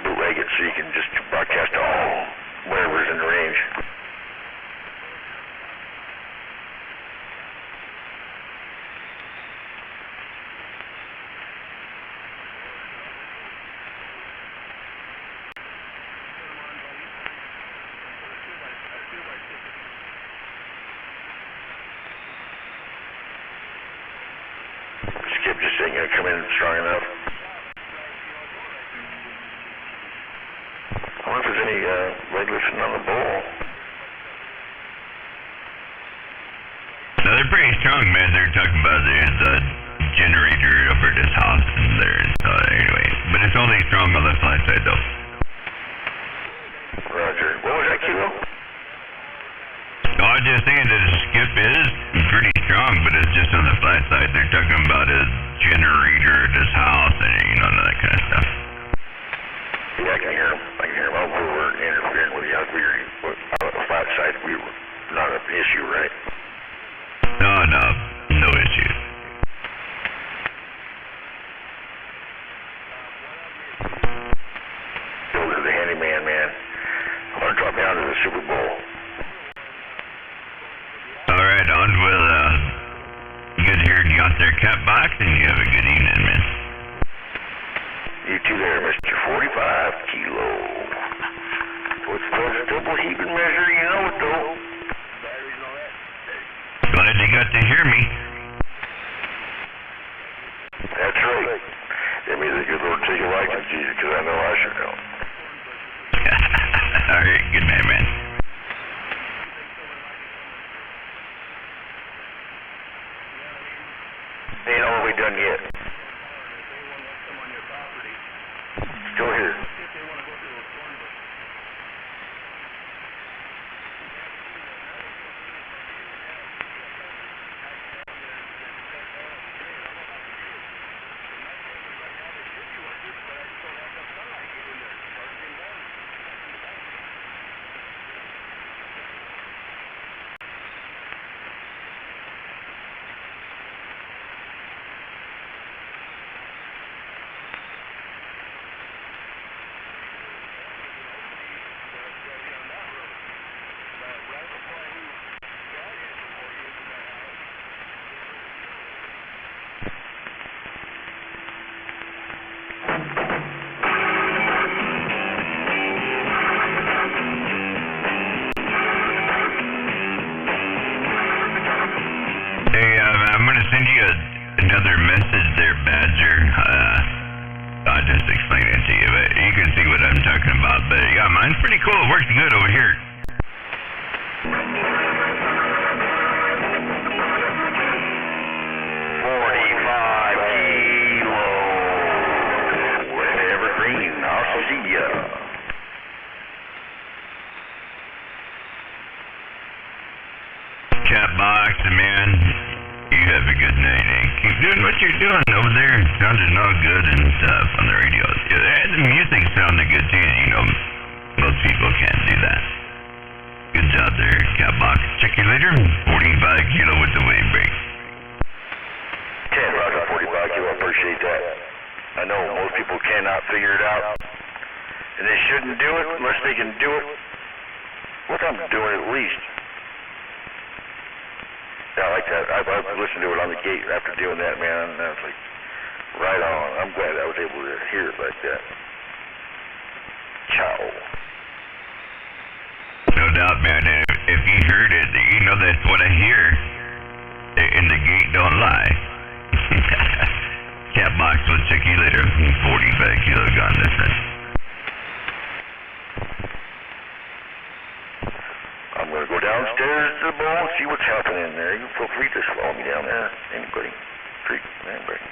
bootleg it so you can just broadcast to all wherever's in the range. Skip just ain't gonna come in strong enough. I wonder if there's any leg lifting on the bowl. No, they're pretty strong, man. They're talking about there's a generator over this house and there. So anyway, but it's only strong on the flat side though. Roger. What was that, Kilo? No, I was just saying that the skip is pretty strong, but it's just on the flat side. They're talking about a generator at this house and none of that kind of stuff. Yeah, I can hear them. Oh, we were interfering with you. We were on the flat side. We were not an issue, right? No. Ain't all the way done yet. If anyone wants some on your property, Still here. see if they want to go through a corn bush. Hey, I'm gonna send you another message there, Badger. I'll just explain it to you, but you can see what I'm talking about. But yeah, mine's pretty cool. It works good over here. Evergreen, I'll see ya. Catbox, man, you have a good night, eh? Keep doing what you're doing over there. It sounded all good and stuff on the radio. Yeah, the music sounded good too. You know, most people can't do that. Good job there, Catbox. Check you later. 45 kilo with the wave break. 10 Roger 45 kilo, I appreciate that. I know most people cannot figure it out, and they shouldn't do it unless they can do it. What I'm doing at least. Yeah, I like that. I've listened to it on the gate after doing that, man. And I was like, right on. I'm glad I was able to hear it like that. Ciao. No doubt, man. If you heard it, you know that's what I hear. And the gate don't lie. Catbox will check you later. 45 kilo gone this time. I'm going to go downstairs to the bowl and see what's happening there. You feel free to follow me down there. Anybody. Free. Anybody.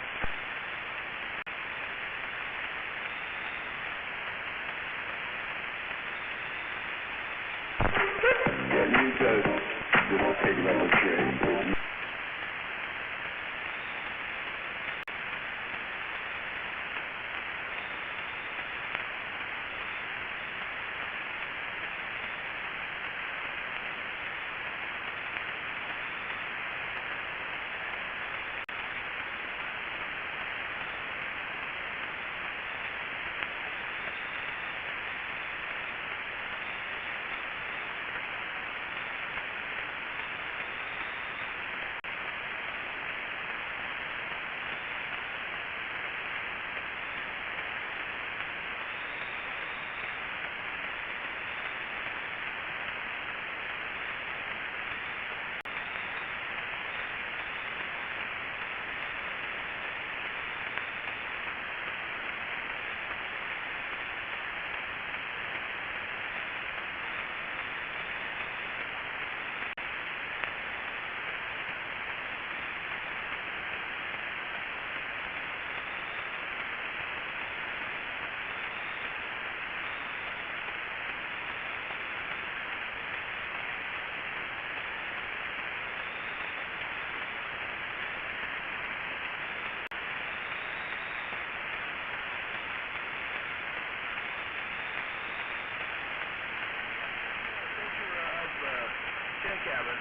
Cabin.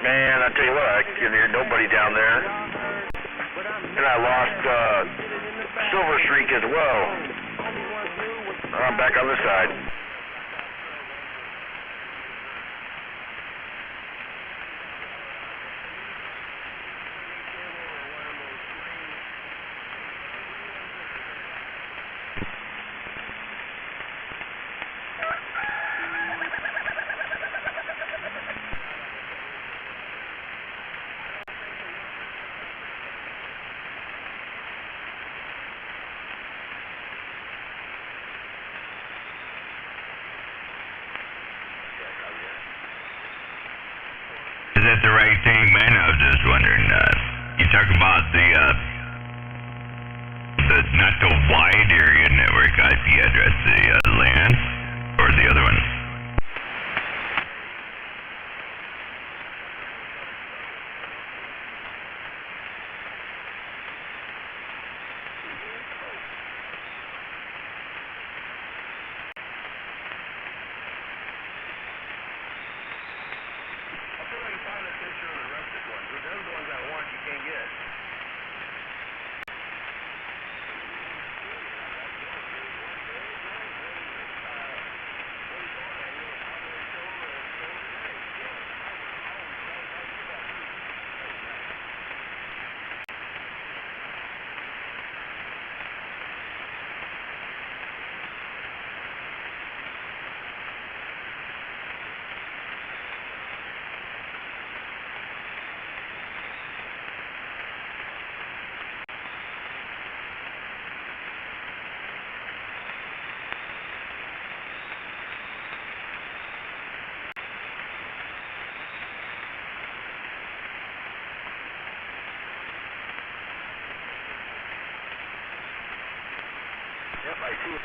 Man, I tell you what, I can hear nobody down there. And I lost Silver Streak as well. I'm back on this side. Is that the right thing, man? I was just wondering. You talk about the not the wide area network IP address, the LAN, or the other one? Yep, I see it.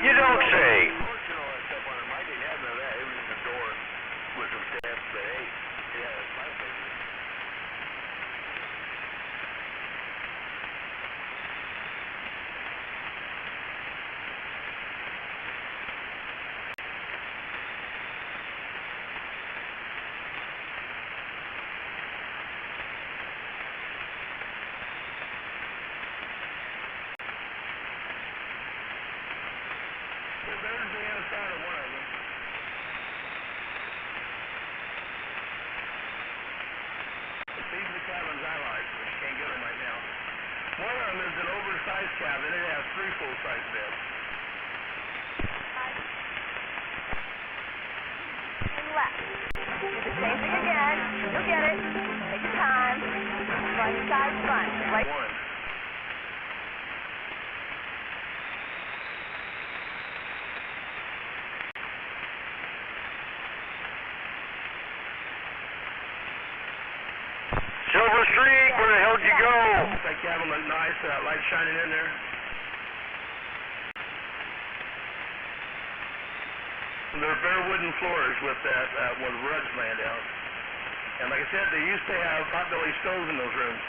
You don't say. One of them is an oversized cabin. It has 3 full-size beds. And left. Do the same thing again. You'll get it. Take your time. Front side front. Right. One. Silver Streak, where the hell did you go? That cabin looked nice. That light shining in there. They're bare wooden floors with that with rugs laying down. And like I said, they used to have potbelly stoves in those rooms.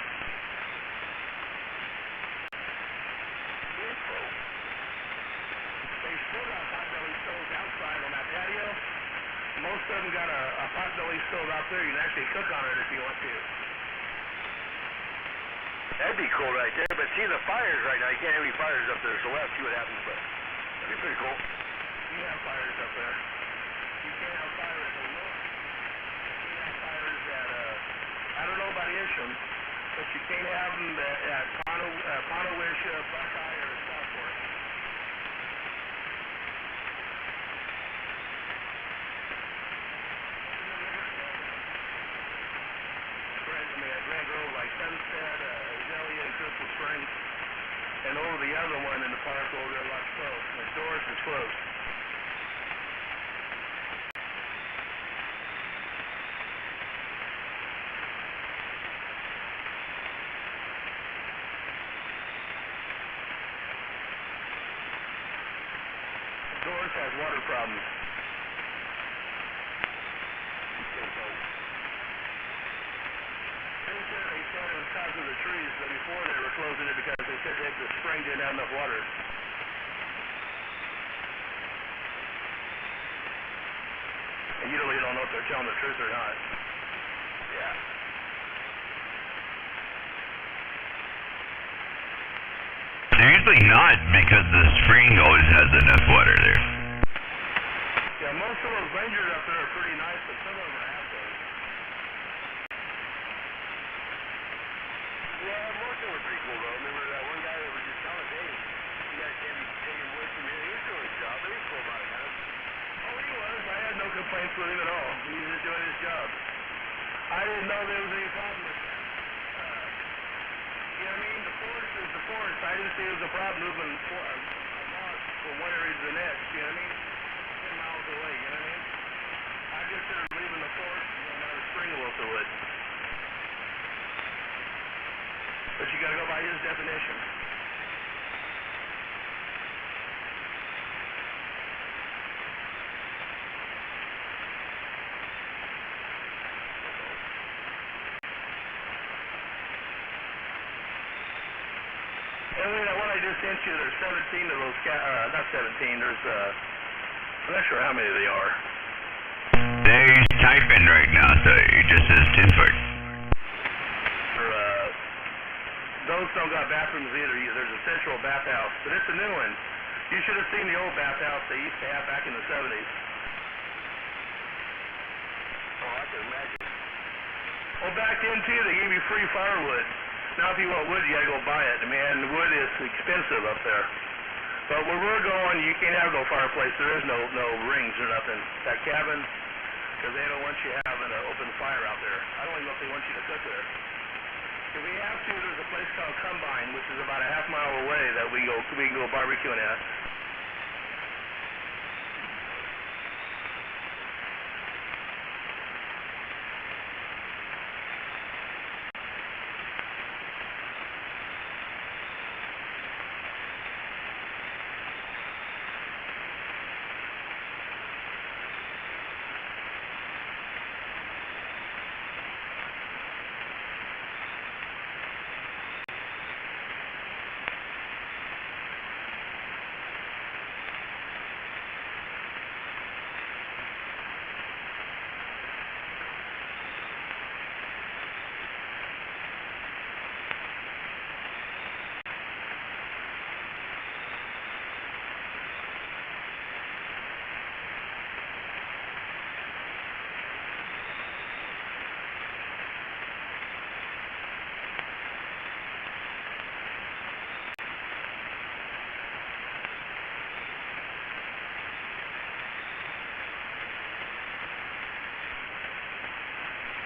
most of them got a potbelly stove out there. You can actually cook on it if you want to. That'd be cool right there, but see the fires right now. You can't have any fires up there, so we'll have to see what happens, but that'd be pretty cool. You have fires up there. You can't have fire at the look. You can't have fires at, I don't know about Isham, but you can't have them at Ponowisha, Buckeye, or Southport. Grand Grove, like Sunset, Azalea, and Crystal Springs. And over the other one in the park over there, Las Close. And Doris is closed. Doris has water problems. They said it was because of the trees, but before they were closing it because they said the spring didn't have enough water. And you really don't know if they're telling the truth or not. Yeah. They're usually not, because the spring always has enough water there. Yeah, most of those rangers up there are pretty nice, but some of them are assholes. Yeah, most of them were pretty cool, though. Remember that one guy that was just telling us, hey, you guys can't be taking wood from here. He was doing his job, but he was cool about it, kind of. Oh, he was. I had no complaints with him at all. He was just doing his job. I didn't know there was any problem with that. You know what I mean? The forest is the forest. I didn't see it was a problem moving a log from one area to the next. You know what I mean? 10 miles away. You know what I mean? I considered leaving the forest and going down to Springville to wood. But you got to go by his definition. And that one I just sent you, there's 17 of those, not 17, there's, I'm not sure how many they are. They're typing right now, so it just says Tinford. Those don't got bathrooms either. There's a central bathhouse, but it's a new one. You should have seen the old bathhouse they used to have back in the 70s. Oh, I can imagine. Well, back then, too, they gave you free firewood. Now, if you want wood, you got to go buy it. I mean, wood is expensive up there. But where we're going, you can't have no fireplace. There is no rings or nothing. That cabin, because they don't want you having an open fire out there. I don't even know if they want you to cook there. If we have to, there's a place called Combine, which is about a half mile away that we can go barbecuing at.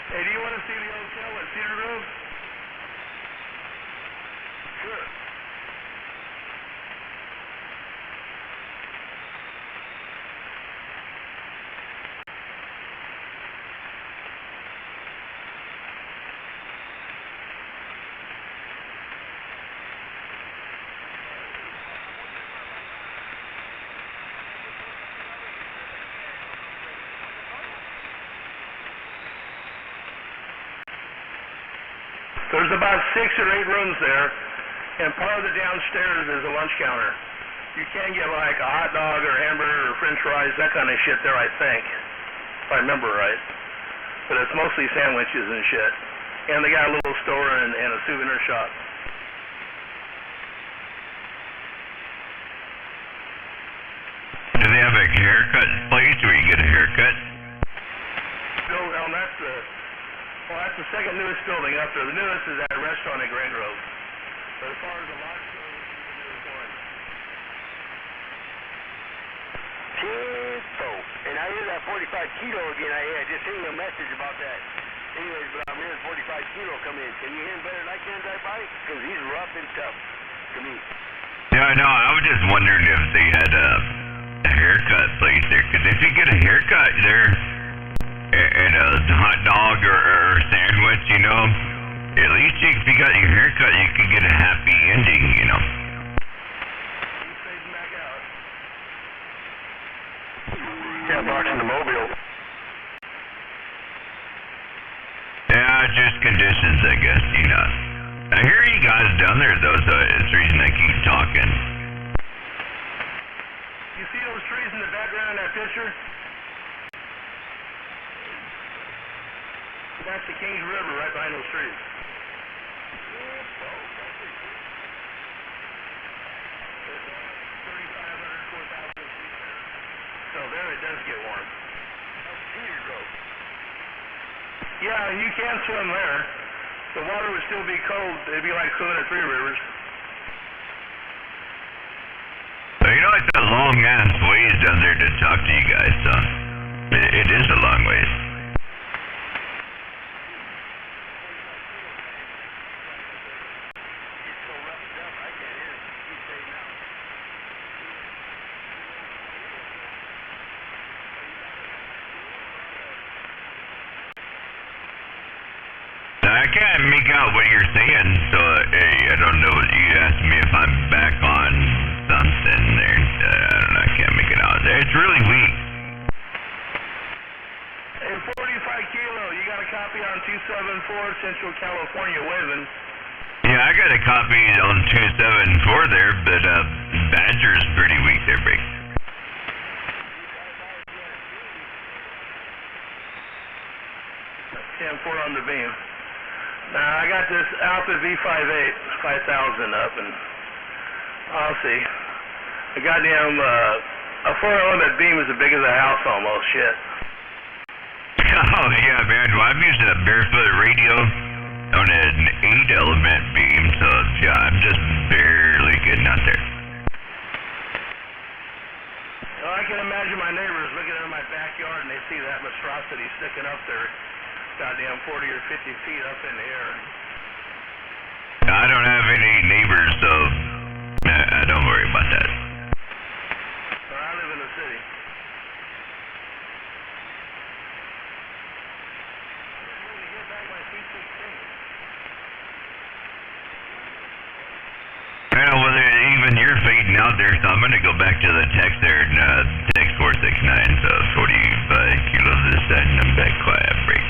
Hey, do you want to see the hotel at Cedar Grove? Sure. There's about 6 or 8 rooms there, and part of the downstairs is a lunch counter. You can get like a hot dog or hamburger or french fries, that kind of shit there, I think. if I remember right. But it's mostly sandwiches and shit. And they got a little store and a souvenir shop. Do they have a haircut place where you get a haircut? That's the second newest building up there. The newest is that restaurant at Grand Grove. But as far as the lodge goes, this is the newest one. Info. And I hear that 45 kilo again. I just sent you a message about that. Anyways, but I'm hearing 45 kilo come in. Can you hear him better than I can drive by? Because he's rough and tough to me. Yeah, no, I was just wondering if they had a haircut place there. Because if you get a haircut there and a hot dog or sandwich, you know, at least if you got your haircut, you could get a happy ending, you know. He's fading back out. Yeah, boxing the mobile. Yeah, just conditions, I guess, you know. I hear you guys down there, though, so it's the reason I keep talking. You see those trees in the background in that picture? That's the Kings River right behind those trees. 3,500, 4,000 feet there. So there it does get warm. Yeah, you can swim there. The water would still be cold. It'd be like swimming at Three Rivers. Well, you know, it's a long-ass ways down there to talk to you guys, so it is a long ways. I can't make out what you're saying, so I don't know. You asked me if I'm back on something there. I don't know. I can't make it out. It's really weak. And 45 kilo, you got a copy on 274 Central California Waving. Yeah, I got a copy on 274 there, but Badger's pretty weak there, Break. 10-4 on the beam. Now, I got this Alpha V58, 5,000 up, and I'll see. A goddamn, a 4-element beam is as big as a house almost, shit. Oh, yeah, man. Well, I'm using a barefoot radio on an 8-element beam, so, yeah, I'm just barely getting out there. Well, I can imagine my neighbors looking in my backyard, and they see that monstrosity sticking up there. Goddamn 40 or 50 feet up in the air. I don't have any neighbors, so I don't worry about that. Well, I live in the city. I'm going to get back my C-16. Well, even you're fading out there, so I'm going to go back to the text there, text 469, so 45 kilos this side, and I'm back quiet break.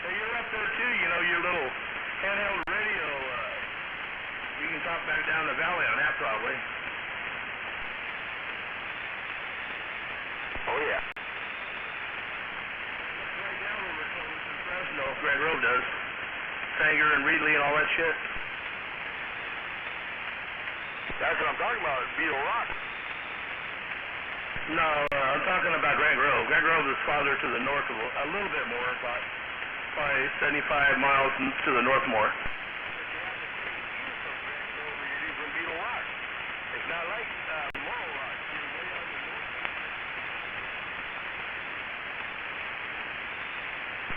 You're up there too, you know, your little handheld radio, you can talk back down the valley on that probably. Oh, yeah. Right down over close in Fresno, Grand Grove does. Sanger and Reedley and all that shit? That's what I'm talking about, Beetle Rock. No, I'm talking about Grand Grove. Grand Grove is farther to the north of a little bit more, about probably 75 miles to the north more. From Beetle Rock. It's not like Laurel Rock. You're way out in the north.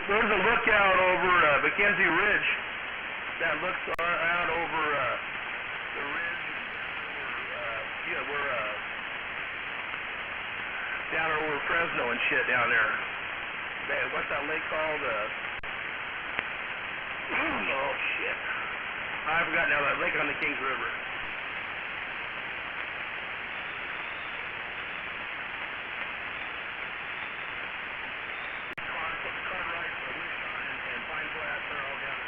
There's a lookout over McKenzie Ridge that looks out over the ridge. We're down over Fresno and shit down there. Man, what's that lake called? Oh shit! I forgot now. That lake on the Kings River. Cartwright, Wisconsin, and Pine Flat, they're all down.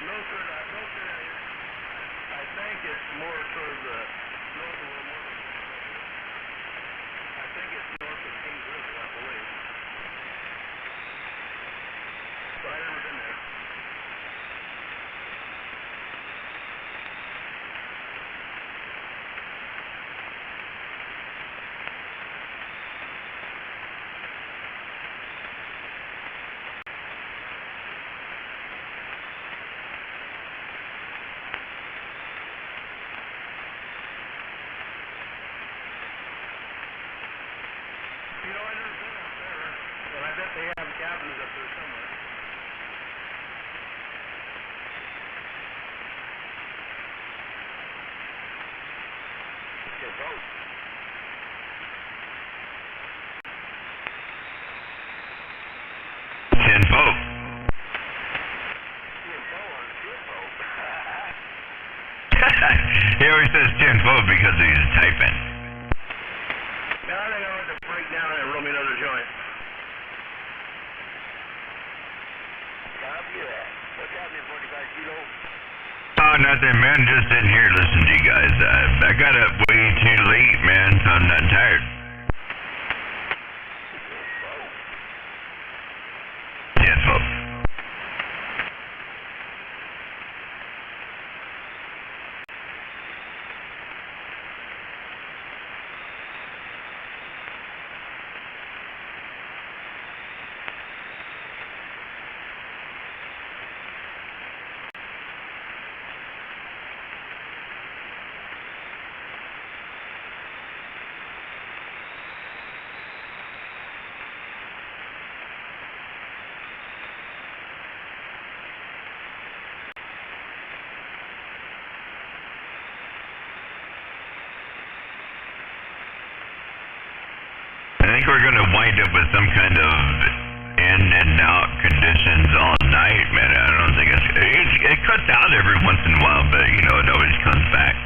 No, sir. I think it's more towards the north, a little more. I think it's north of Kings River, I believe. But I've never been there. You know, I've never been up there, but I bet they have cabins up there somewhere. Get both. Tenfold. He always says tenfold because he's typing. Now I think I want to break down and roll me another joint. Copy that. What's happening, 45 kilo? Oh, nothing, man. Just sitting here listening to you guys. I got up way too late, man, so I'm not tired. Tenfold. I think we're going to wind up with some kind of in and out conditions all night, man. I don't think it cuts out every once in a while, but, you know, it always comes back.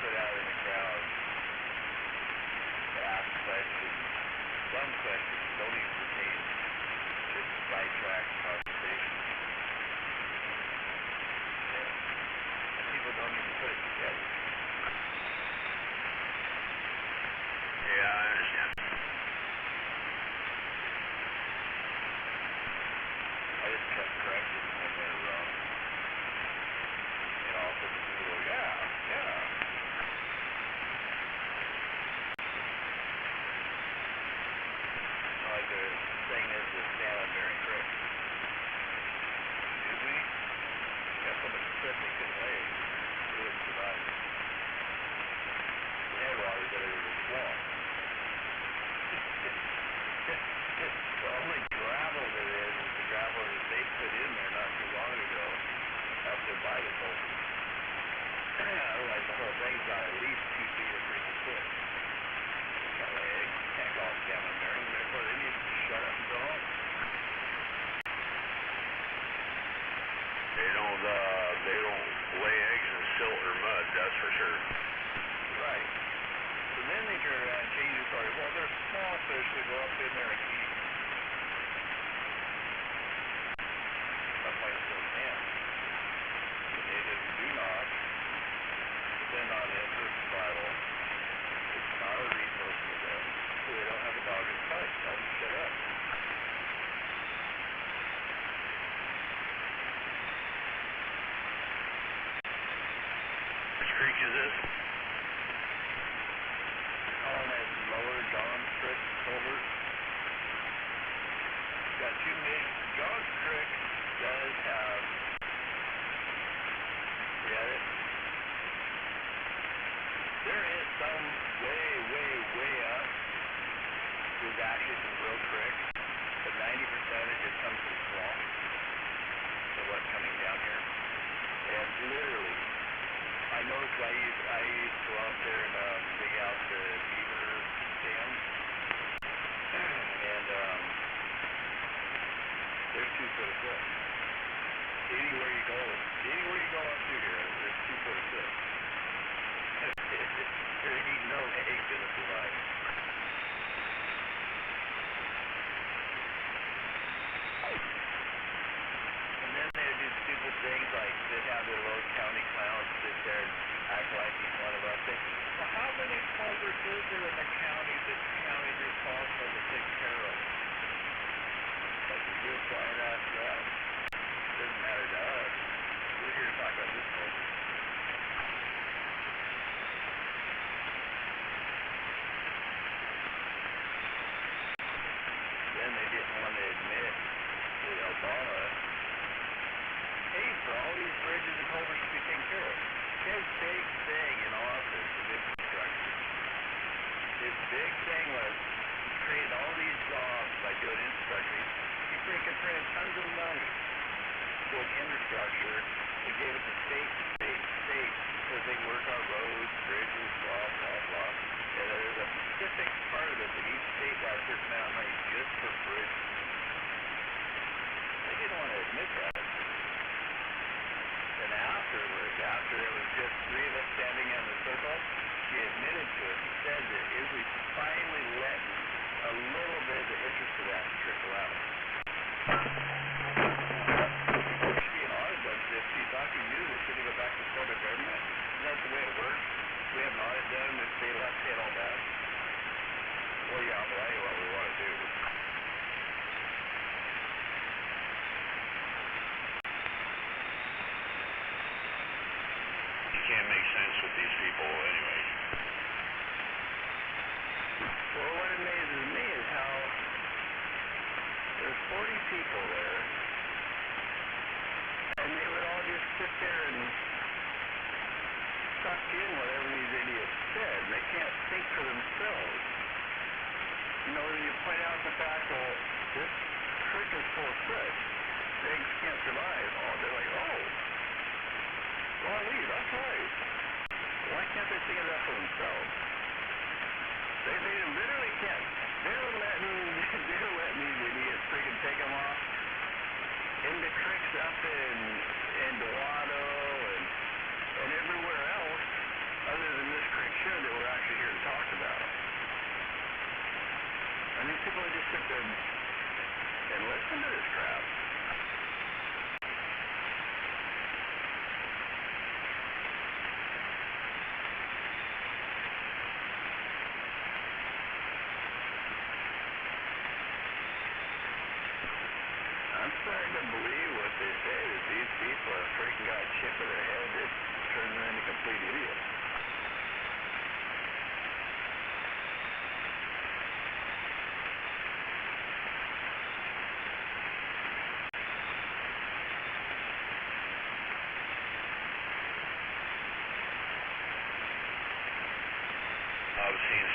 put out in the crowd to ask questions, dumb questions, don't even pertain, just sidetrack conversation. And people don't even put it together. Yeah, I understand. I just kept correcting them when they were wrong. And all of a sudden people go, yeah. Like they're saying there's a salmon bearing creek. Excuse me? Got so much fish they couldn't lay. They wouldn't survive. The headwater that it was a swamp. The only gravel there is the gravel that they put in there not too long ago after the Bible told them. Otherwise the whole thing's got at least 2 feet of freaking cliff. Can't lay eggs, can't call them salmon bearing, therefore they need to shut up and go home. They don't lay eggs in silt or mud, that's for sure. Right. So then they turn around and change the story. Well, there's small fish that go up in there and eat. That's why it still can. The natives do not depend on it for survival. It's not a resource for them. So they don't have a dog in the fight. Tell them to shut up. Which creek is this? Calling it Lower John's Creek Culvert. Got 2 names. John's Creek does have, get it? There is some way up. There's actually some real creek, but 90% of it just comes from swamp. So what's coming down here? And literally, I noticed I used to go out there and dig out the beaver dams, and there's 2 foot of cliff. Anywhere you go up through here, there's 2 foot of cliff. There ain't no egg gonna survive. And then they do stupid things like they have their little county clowns sit there and act like he's one of us. Say, well, how many culverts is there in the county that the county's responsible to take care of? Like, we just find out that. Doesn't matter to us. We're here to talk about this culvert. Then they didn't want to admit to Obama, hey, for all these bridges and culverts to be taken care of. His big thing in office is infrastructure. His big thing was he created all these jobs by doing infrastructure. He freaking printed tons of money doing infrastructure and gave it to state because they work on roads, bridges, blah, blah, blah. And there's a specific part of it that each state got a certain amount of money just for bridges. They didn't want to admit that. And afterwards, after it was just 3 of us standing in the circle, he admitted to it. He said that it was finally letting a little bit of the interest of that trickle out. Being audit done this, he thought he knew that should go back to the Florida government. Isn't that the way it works? We have an audit done if they let pay it all back. Well, yeah, I'll tell you what we want to do. You can't make sense with these people anyway. Well, what amazes me is how there's 40 people there, and they would all just sit there and suck in whatever these idiots said. They can't think for themselves. You know, you point out the fact, well, this creek is full of fish. Eggs can't survive. Oh, they're like, oh, golly, that's right. Why can't they think of that for themselves? They literally can't. They're letting these idiots freaking take them off into creeks up in Dorado and everywhere else other than this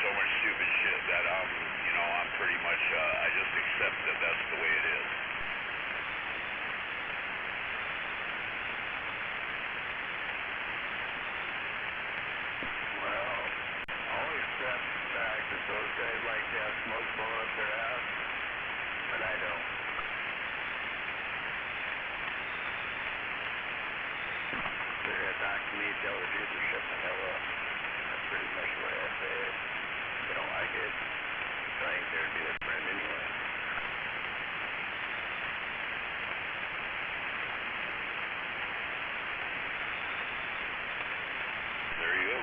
so much stupid shit that I'm pretty much I just accept that that's the way it is. Well, I'll accept the fact that those guys like to have smoke blowing up their ass, but I don't. They're gonna talk to me, tell the truth, or shut the hell up. That's pretty much the way I say it. If they don't like it, I ain't there to be their friend anyway. There you go.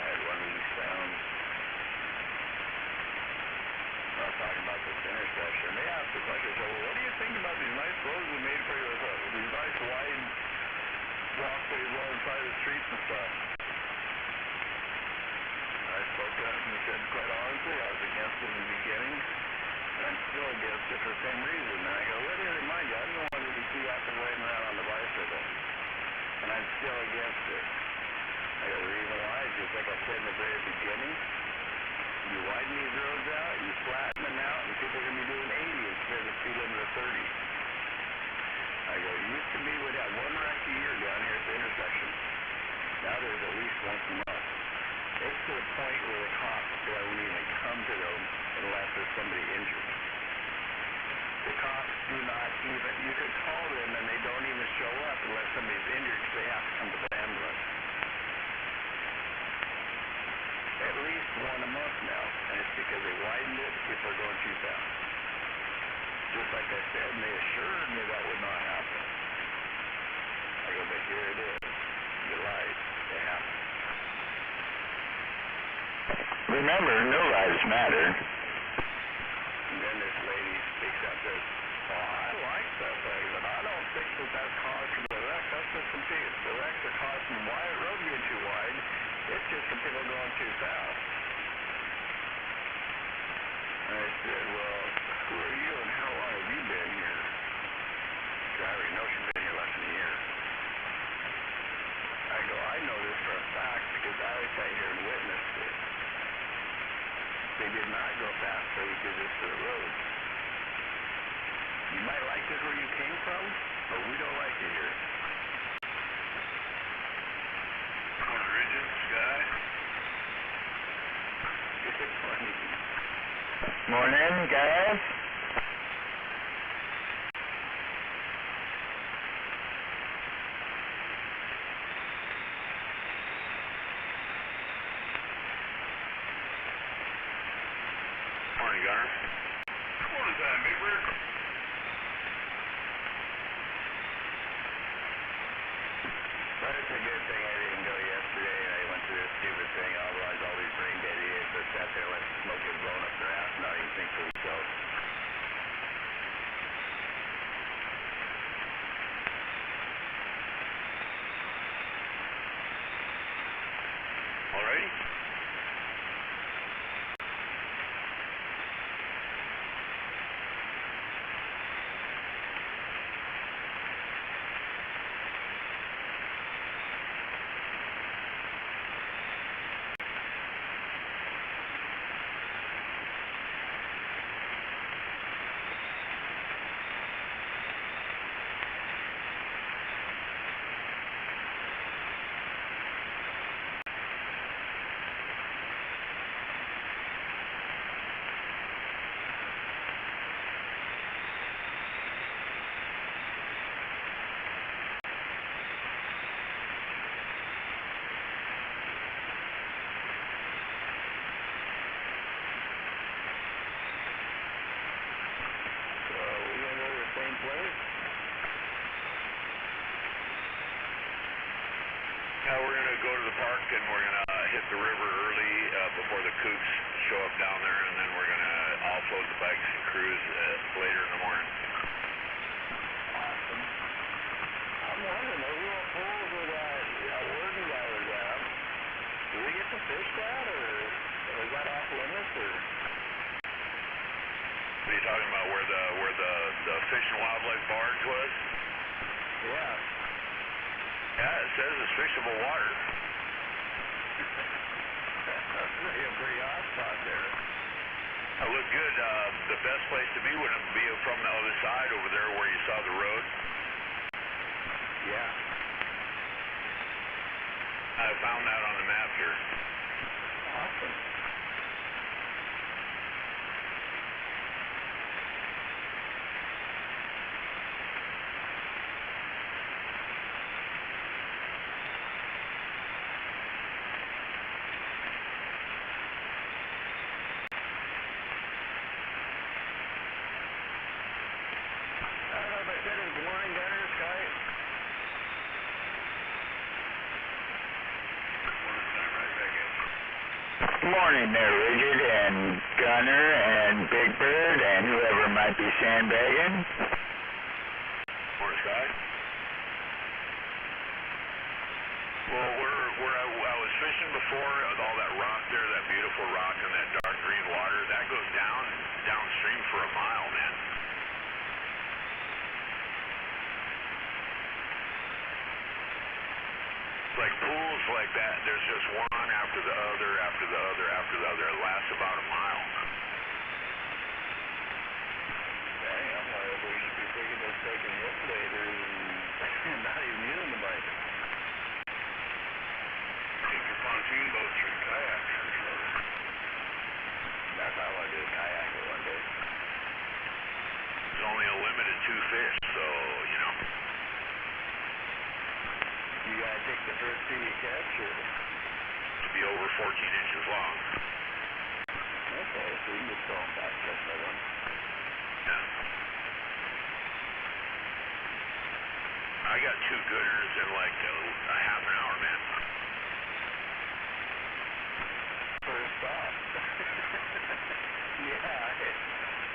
I had one eastbound. I was talking about this intersection. They asked the question, so what do you think about these nice roads we made for you, these nice wide walkways alongside the streets and stuff? I spoke to him and he said, quite honestly, I was against it in the beginning, and I'm still against it for the same reason. And I go, let me remind you, I didn't want to see after riding around on the bicycle, and I'm still against it. I go, the reason why is just like I said in the very beginning, you widen these roads out, you flatten them out, and people are going to be doing 80 instead of the speed limit of 30. I go, it used to be we'd have one wreck a year down here at the intersection. Now there's at least once a month. It's to the point where the cops don't even come to them unless there's somebody injured. The cops do not even, you could call them and they don't even show up unless somebody's injured because they have to come to the ambulance. At least one a month now, and it's because they widened it, people are going too fast. Just like I said, and they assured me that would not happen. I go, but here it is. You lied. It happened. Remember, no lives matter. And then this lady speaks up and says, oh, I like that thing, but I don't think that that's caused from the wreck. That's just from the wrecks are caused from wide road being too wide. It's just from people going too fast. And I said, well, who are you and how long have you been here? I already know she's been here less than a year. I go, I know this for a fact because I sat here and witnessed it. They did not go fast so you could just to the road. You might like this where you came from, but we don't like it here. On the ridges, guy. It's funny. Morning, guys. Morning, Gunner. Morning time, Big Bird. But it's a good thing I didn't go yesterday. I went through this stupid thing. Otherwise, all these brain dead idiots that sat there let the smoke get blown up their ass and not even think for themselves. Alrighty. We're going to go to the park and we're going to hit the river early before the kooks show up down there, and then we're going to offload the bikes and cruise later in the morning. Awesome. I'm wondering, those little pools with that Worden guy was at, do we get to fish that, or is that off limits, or? What are you talking about, where the Fish and Wildlife barge was? Yeah. Yeah, it says it's fishable water. That's really a pretty odd spot there. It looked good. The best place to be would be from the other side over there where you saw the road. Yeah. I found that on the map here. Awesome. Good morning, Gunner, Sky. Good morning there, Rigid and Gunner and Big Bird and whoever might be sandbagging. Morning, Sky. Well, where I was fishing before, all that rock there, that beautiful rock and that dark green water, that goes downstream for a mile, man. Like pools like that, there's just one after the other, after the other, after the other. It lasts about a mile. Dang, I'm like, we should be taking this taking yesterday and not even using the bike. Take your pontoon boats or kayaks or something. That's how I want to do a kayak one day. There's only a limited 2 fish, so, you know. You gotta take the first 2 you catch, or? It'll be over 14 inches long. Okay, so you can just throw them back, catch that one. Yeah. I got 2 gooders in like a half an hour, man. First off. Yeah,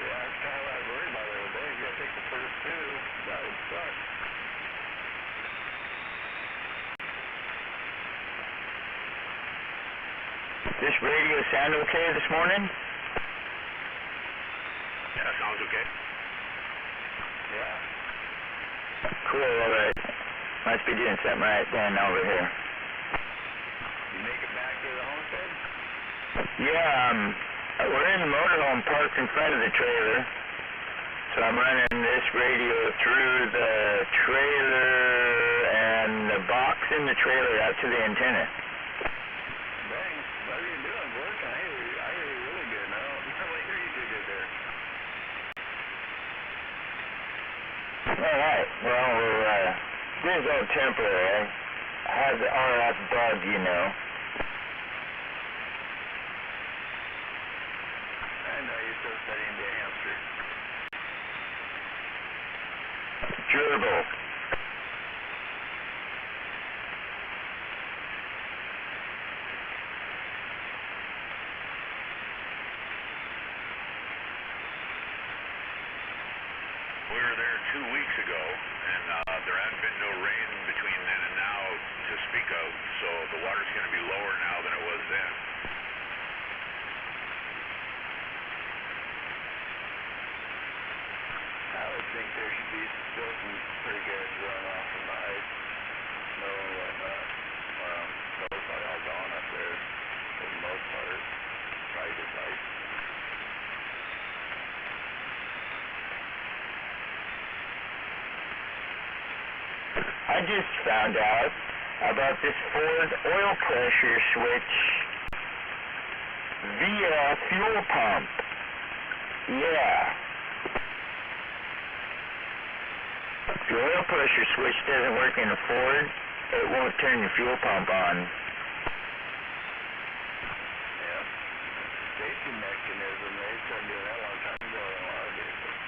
that's kind of what I was worried about the other day. You gotta take the first 2. That would suck. This radio sound okay this morning? Yeah, sounds okay. Yeah. Cool, alright. Must be doing something right then over here. You make it back to the homestead? Yeah, we're in the motorhome parked in front of the trailer. So I'm running this radio through the trailer and the box in the trailer out to the antenna. Dang, whatever you're doing, working. I hear you really good now. I hear you do good there. Alright, well, this is all temporary. I have the RF bug, you know. I know you're still studying the hamster. Gerbil. We were there 2 weeks ago, and there hadn't been no rain between then and now to speak of, so the water's going to be lower now than it was then. I would think there should be still some pretty good runoff from the ice, snow and whatnot. Snow's probably all gone up there for the most part. Probably just ice. I just found out about this Ford oil pressure switch via fuel pump. Yeah. If your oil pressure switch doesn't work in a Ford, it won't turn your fuel pump on. Yeah. Safety mechanism, they started doing that a long time ago in a lot of vehicles.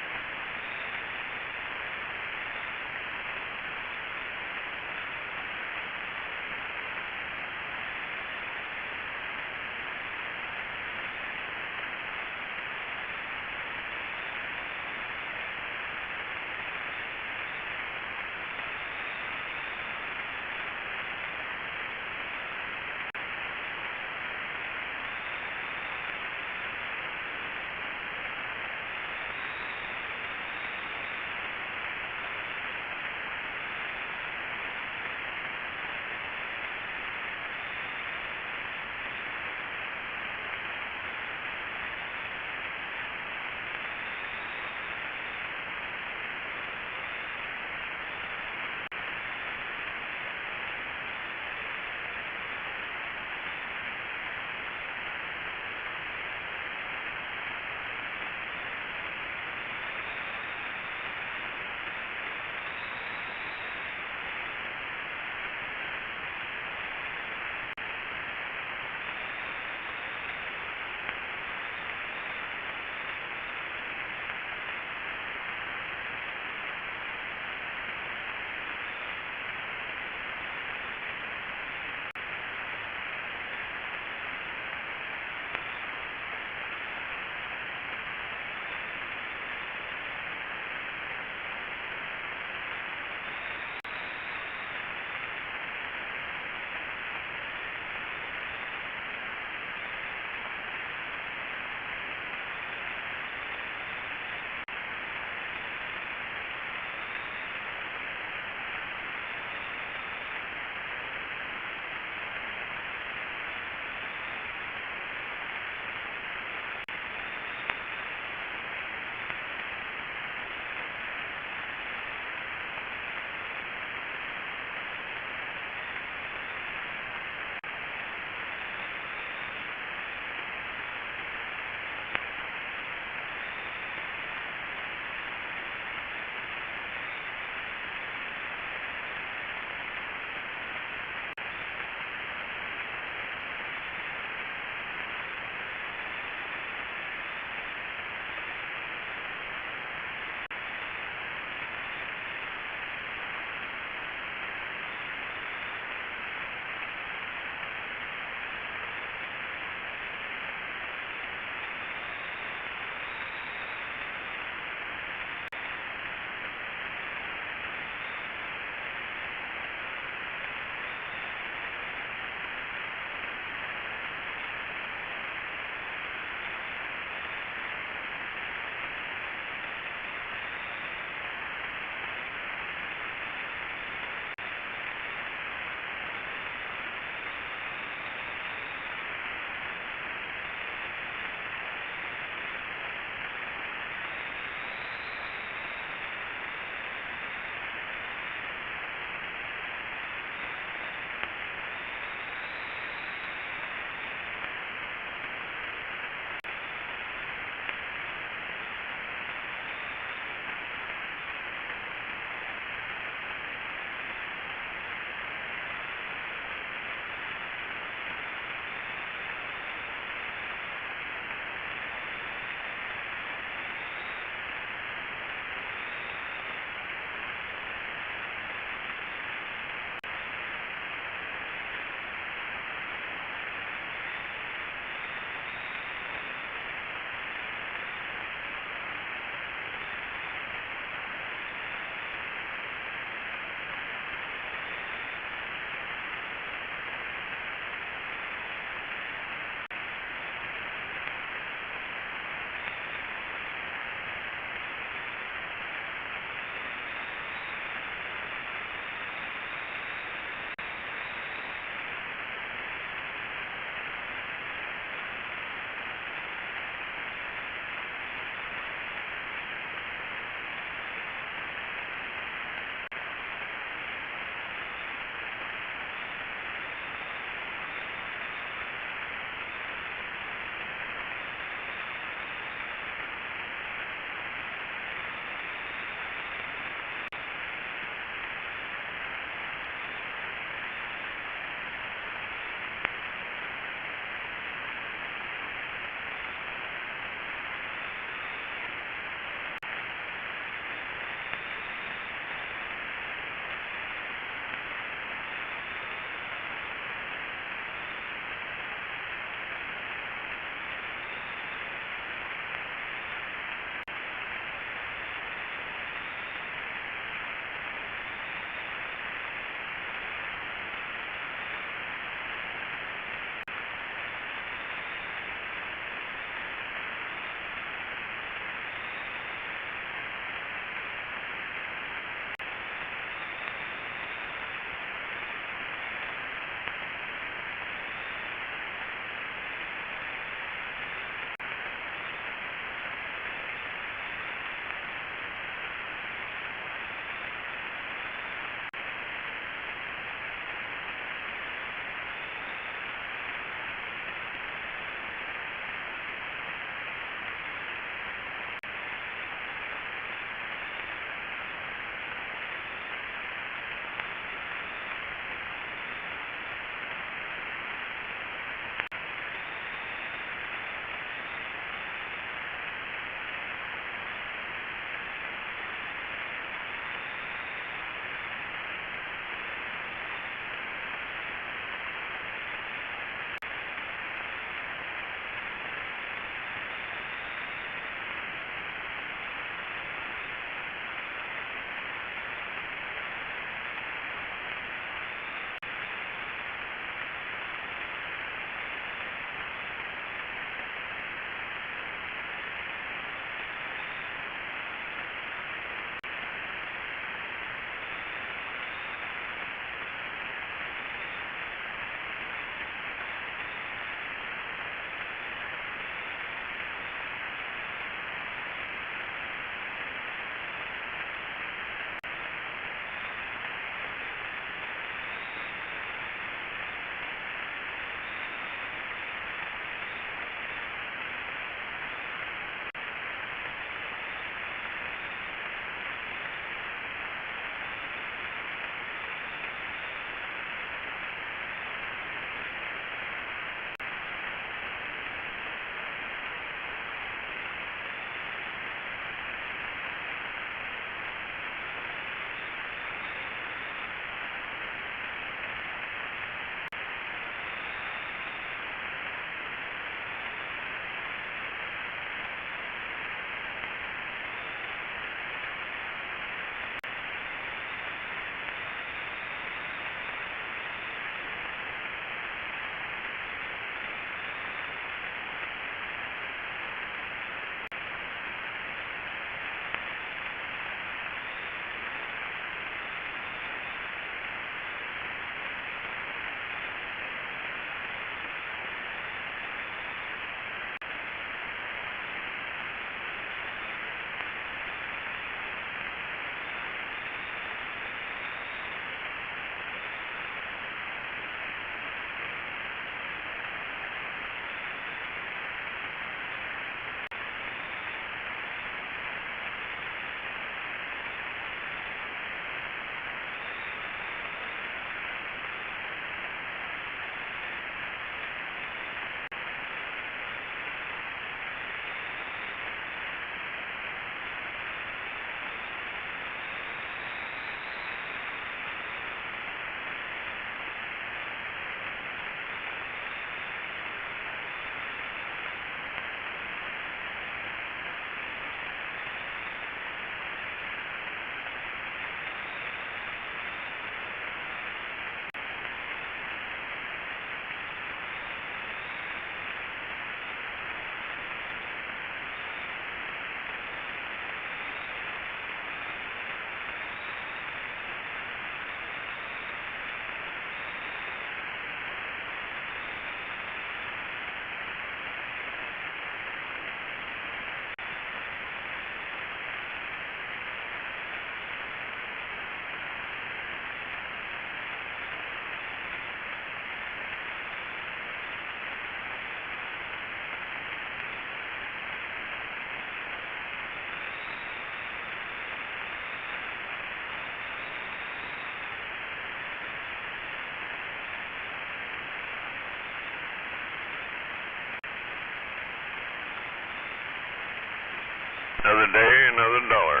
Another day, another dollar.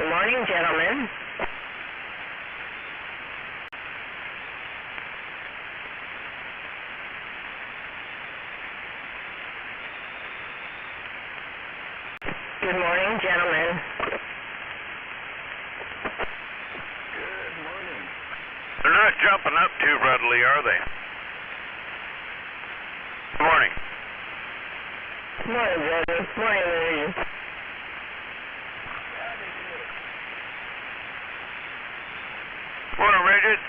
Good morning, gentlemen. Good morning, gentlemen. Good morning. They're not jumping up too readily, are they? Good morning. Morning, brother. Morning, ladies. Morning, Bridget.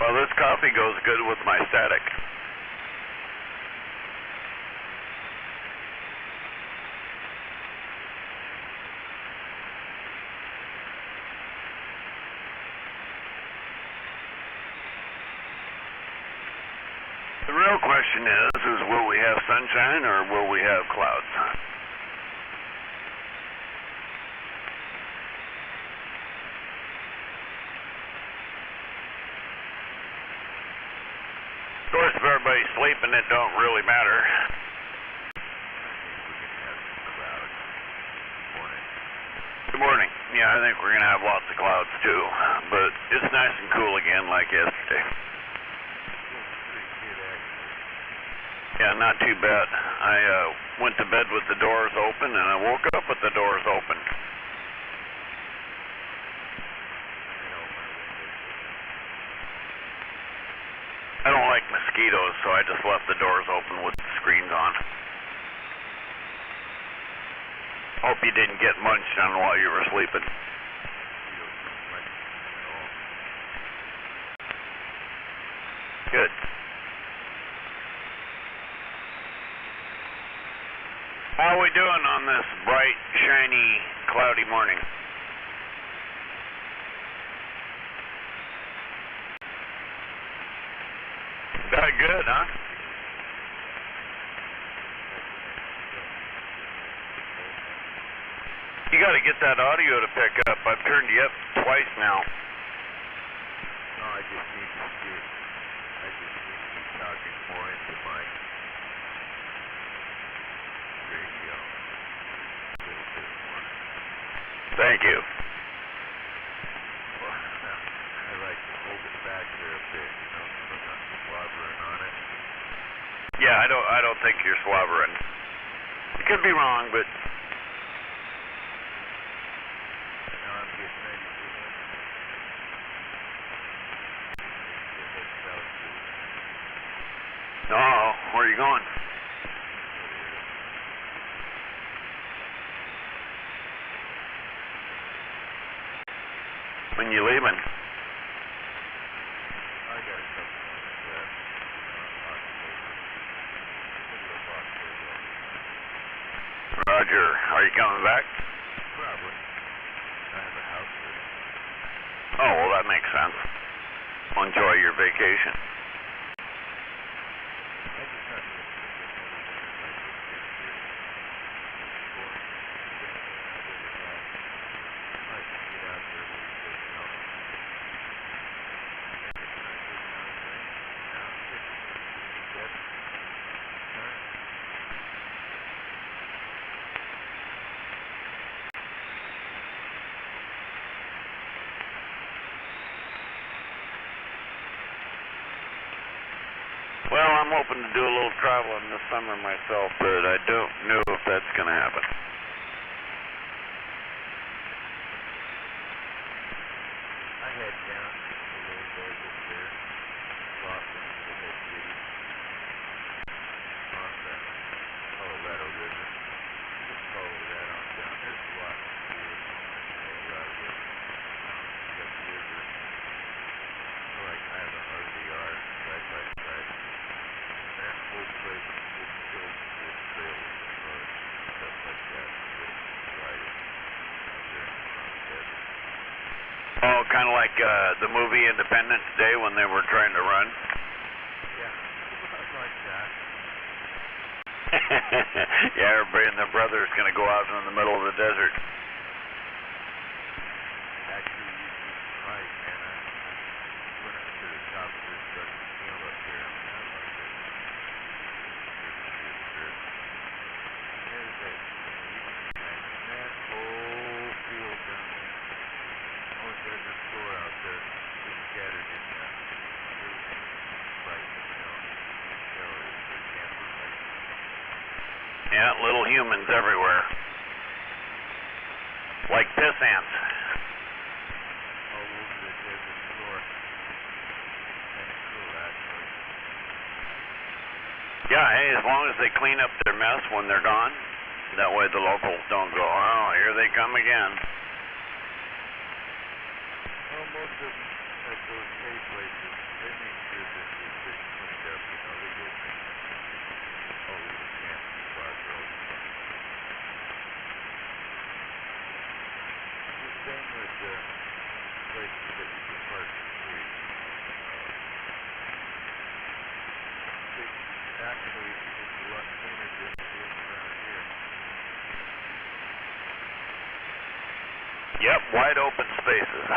Well, this coffee goes good with my static. The real question is will we have sunshine or will we have clouds? Of course, if everybody's sleeping, it don't really matter. Good morning. Yeah, I think we're going to have lots of clouds too, but it's nice and cool again like yesterday. Yeah, not too bad. I went to bed with the doors open, and I woke up with the doors open. I don't like mosquitoes, so I just left the doors open with the screens on. Hope you didn't get munched on while you were sleeping. Good. How are we doing on this bright, shiny, cloudy morning? That good, huh? You got to get that audio to pick up. I've turned you up twice now. No, I just need to be talking more into my radio. A little bit more. Thank you. Well, I like to hold it back there a bit, you know, so I'm not slobbering on it. Yeah, I don't think you're slobbering. You could be wrong, but now I'm getting ready for that. oh, where are you going? When you leaving? I got a couple months left. Middle of October. Roger. Are you coming back? Probably. I have a house there. Oh, well, that makes sense. Enjoy your vacation. I just not get another winter like this year. It's boring. I can get out there a little bit, you know. And it's not good now in rain. Now it's getting better. Time. Well, I'm hoping to do a little traveling this summer myself, but I don't know if that's going to happen. I head down a little Vegas there, crossing the head city on the Colorado River. Just follow that on down. There's a lot to do in the Colorado River. You got the river. Like I have an RVR, side by side. And that whole place is just filled with trailers and cars and stuff like that. Just riding out there on the desert. Oh, kind of like the movie Independence Day when they were trying to run? Yeah, like that. Yeah, everybody and their brother is going to go out in the middle of the desert. Actually, you'd be surprised, man. I went up to the top of this fucking hill up here. I mean, I like this. There's that, you can imagine that whole field down there. Oh, there's a store out there. Just scattered in that. Everything right, you know. Tell they're campers like. Yeah, little humans everywhere. Like piss ants. All over the desert floor. Kind of cool, actually. Yeah, hey, as long as they clean up their mess when they're gone, that way the locals don't go, oh, here they come again. Well, most of them Like those pay places, they make sure that this gets cleaned up, you know, they get all the camping spots are all fun. The same with places that you can park for free. It actually is a lot cleaner than it is around here. Yep, wide open spaces.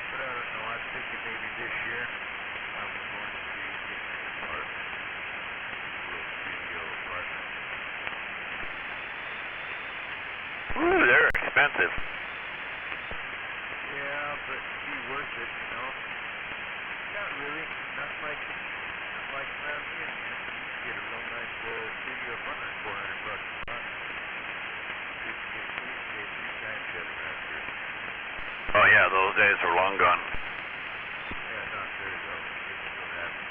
But I don't know, I'm thinking maybe this year I'm going to be getting an apartment, a little studio apartment. Ooh, they're expensive. Yeah, but be worth it, you know. Not really, not like around here, man. You can get a real nice studio apartment for $400 a month. You can get pay 3 times that around here. Oh yeah, those days are long gone. Yeah, not very well. It still happens.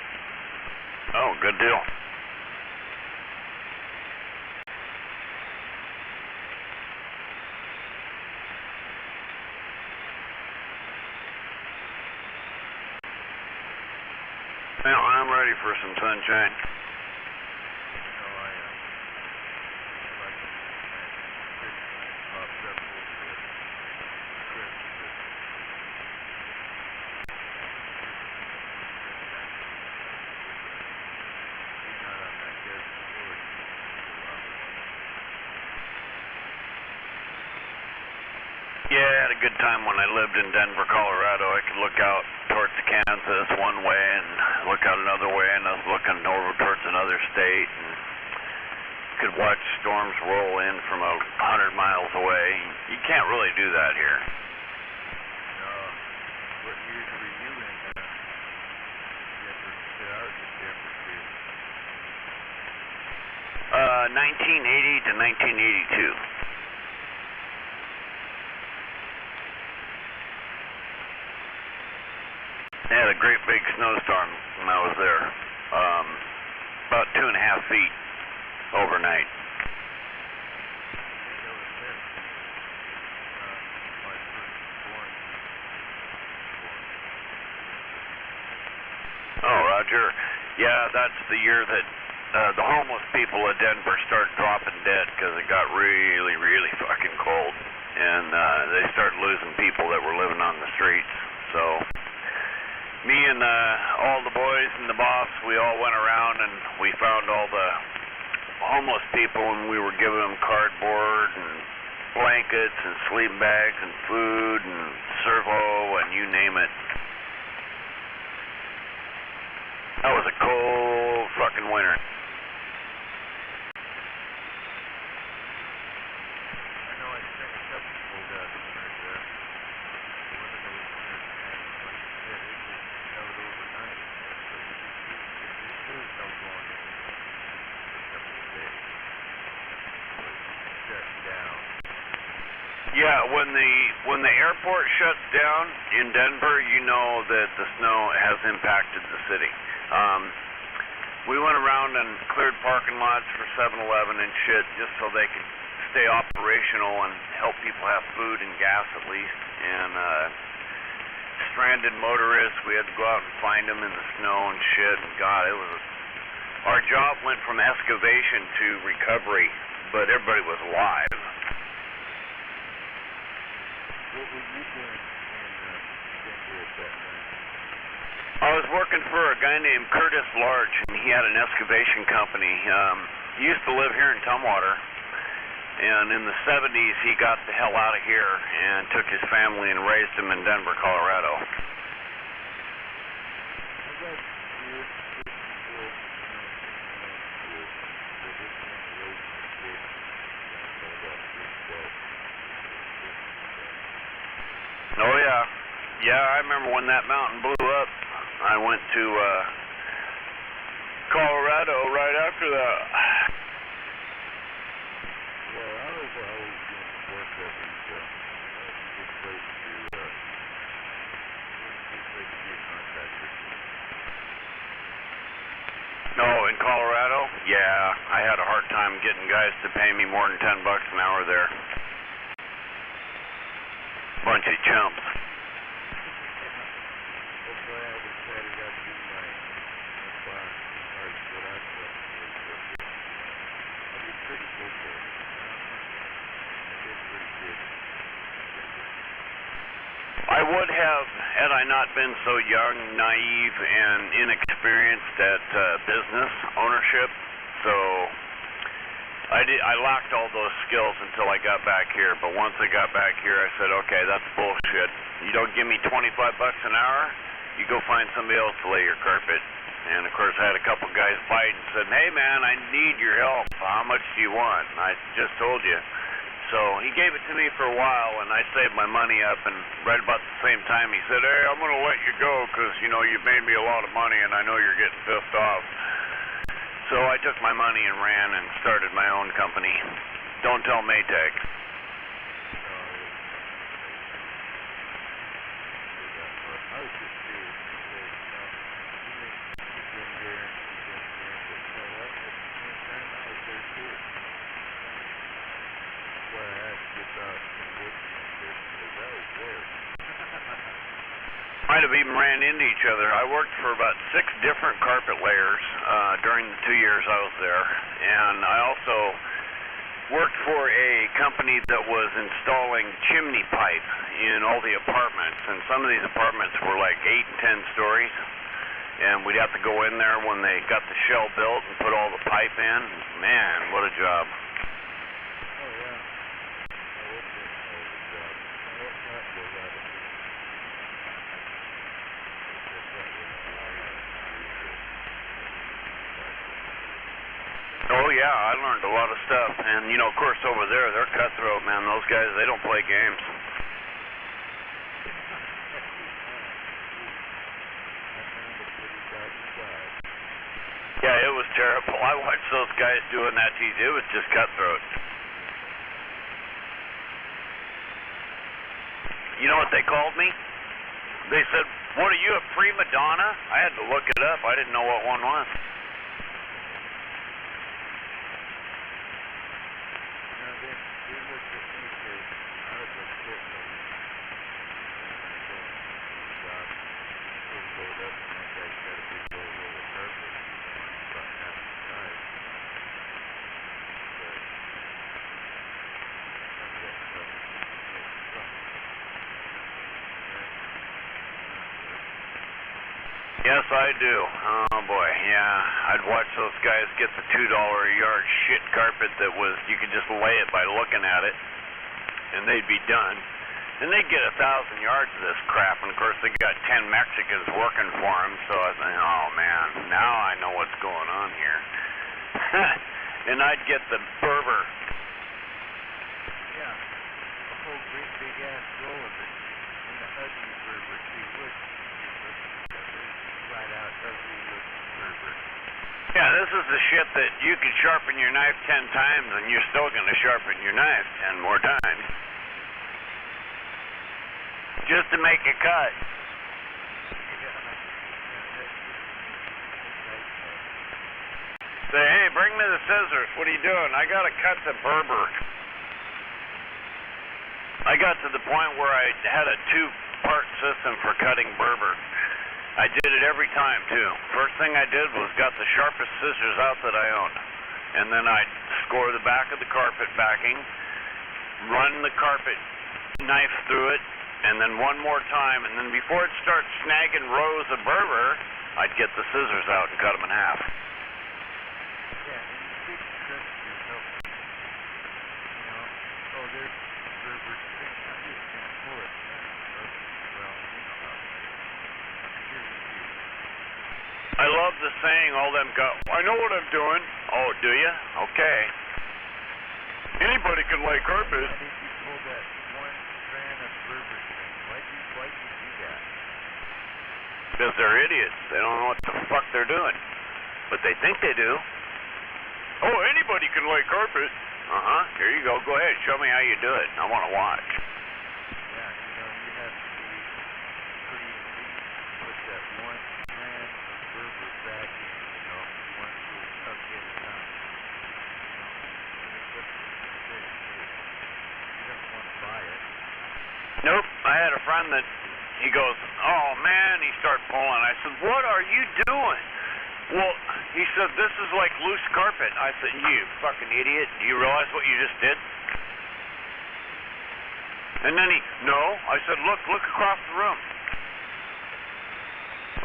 Oh, good deal. Well, I'm ready for some sunshine. No, I like it when Christmas pops up over the Christmas. Being out on that desert floor, you can see a lot more. Yeah, I had a good time when I lived in Denver, Colorado. I could look out towards Kansas one way and look out another way, and I was looking over towards another state and could watch storms roll in from 100 miles away. You can't really do that here. No, what years were you in Denver? I was in Denver too. 1980 to 1982. They had a great big snowstorm when I was there. About 2.5 feet overnight. That was then. My first born. Oh, Roger. Yeah, that's the year that the homeless people of Denver started dropping dead because it got really, really fucking cold. And they started losing people that were living on the streets. So me and all the boys and the boss, we all went around and we found all the homeless people, and we were giving them cardboard and blankets and sleeping bags and food and servo and you name it. That was a cold fucking winter. I know I spent a couple cold winters there. One of those winters, man, like you said, it just snowed overnight. So there's still snow going in for a couple of days. So it shut down. Yeah, when the airport shuts down in Denver, you know that the snow has impacted the city. We went around and cleared parking lots for 7-Eleven and shit just so they could stay operational and help people have food and gas at least. And stranded motorists, we had to go out and find them in the snow and shit. And God, our job went from excavation to recovery, but everybody was alive. What were you doing in Denver at that time? I was working for a guy named Curtis Large, and he had an excavation company. He used to live here in Tumwater, and in the 70s he got the hell out of here and took his family and raised them in Denver, Colorado. Oh yeah, Yeah, I remember when that mountain blew up. I went to Colorado right after that. Well, I was always doing work that was, you get close to be a contractor. No, in Colorado? Yeah, I had a hard time getting guys to pay me more than $10 an hour there. Bunch of chumps. That's why I decided I'd do my farm parts that I thought was I did pretty good there. I did pretty good. I would have, had I not been so young, naive, and inexperienced at business ownership. So I lacked all those skills until I got back here. But once I got back here, I said, okay, that's bullshit. You don't give me $25 an hour, you go find somebody else to lay your carpet. And of course, I had a couple guys bite and said, hey man, I need your help. How much do you want? And I just told you. So he gave it to me for a while, and I saved my money up, and right about the same time he said, hey, I'm going to let you go because, you know, you've made me a lot of money, and I know you're getting pissed off. So I took my money and ran and started my own company. Don't tell Maytag. I was just curious because, you've been there and you've been there, but you know what, at the same time, I was there too. Why I had to get out and work because I was there. Might have even ran into each other. I worked for about 6 different carpet layers during the 2 years I was there, and I also worked for a company that was installing chimney pipe in all the apartments, and some of these apartments were like 8 and 10 stories, and we'd have to go in there when they got the shell built and put all the pipe in. Man, what a job. Oh, yeah. Oh yeah, I learned a lot of stuff, and you know, of course, over there, they're cutthroat, man. Those guys, they don't play games. Yeah, it was terrible. I watched those guys doing that. It was just cutthroat. You know what they called me? They said, "What are you, a prima donna?" I had to look it up. I didn't know what one was. Yes, I do. Oh boy, yeah. I'd watch those guys get the $2 a yard shit carpet that was, you could just lay it by looking at it, and they'd be done. And they'd get 1,000 yards of this crap, and of course they got 10 Mexicans working for them, so I think, oh man, now I know what's going on here. And I'd get the Berber. Yeah, a whole great big ass roll of it, and the ugly Berber too, which right out ugly looking Berber. Yeah, this is the shit that you could sharpen your knife 10 times, and you're still going to sharpen your knife 10 more times. Just to make a cut. Say, hey, bring me the scissors. What are you doing? I got to cut the Berber. I got to the point where I had a 2-part system for cutting Berber. I did it every time, too. First thing I did was got the sharpest scissors out that I owned. And then I'd score the back of the carpet backing, run the carpet knife through it, and then one more time. And then before it starts snagging rows of Berber, I'd get the scissors out and cut them in half. Yeah, and you big trust yourself. You know, oh, there's Berber thing. I'm just going to pull it. Well, you know how I love the saying, all them guys, I know what I'm doing. Oh, do you? Okay. Anybody can lay carpet. Why did you pull that one strand of Berber string? Why'd you do that? Because they're idiots. They don't know what the fuck they're doing. But they think they do. Oh, anybody can lay carpet. Uh-huh. Here you go. Go ahead. Show me how you do it. I want to watch. Yeah, you have to be pretty ingenious to put that one strand of Berber back in, one little tuck at a time. It's up to the fish, too. You don't want to buy it. Nope. I had a friend that, he goes, oh, man, he started pulling. I said, what are you doing? Well, he said, this is like loose carpet. I said, you fucking idiot. Do you realize what you just did? And then no. I said, look across the room.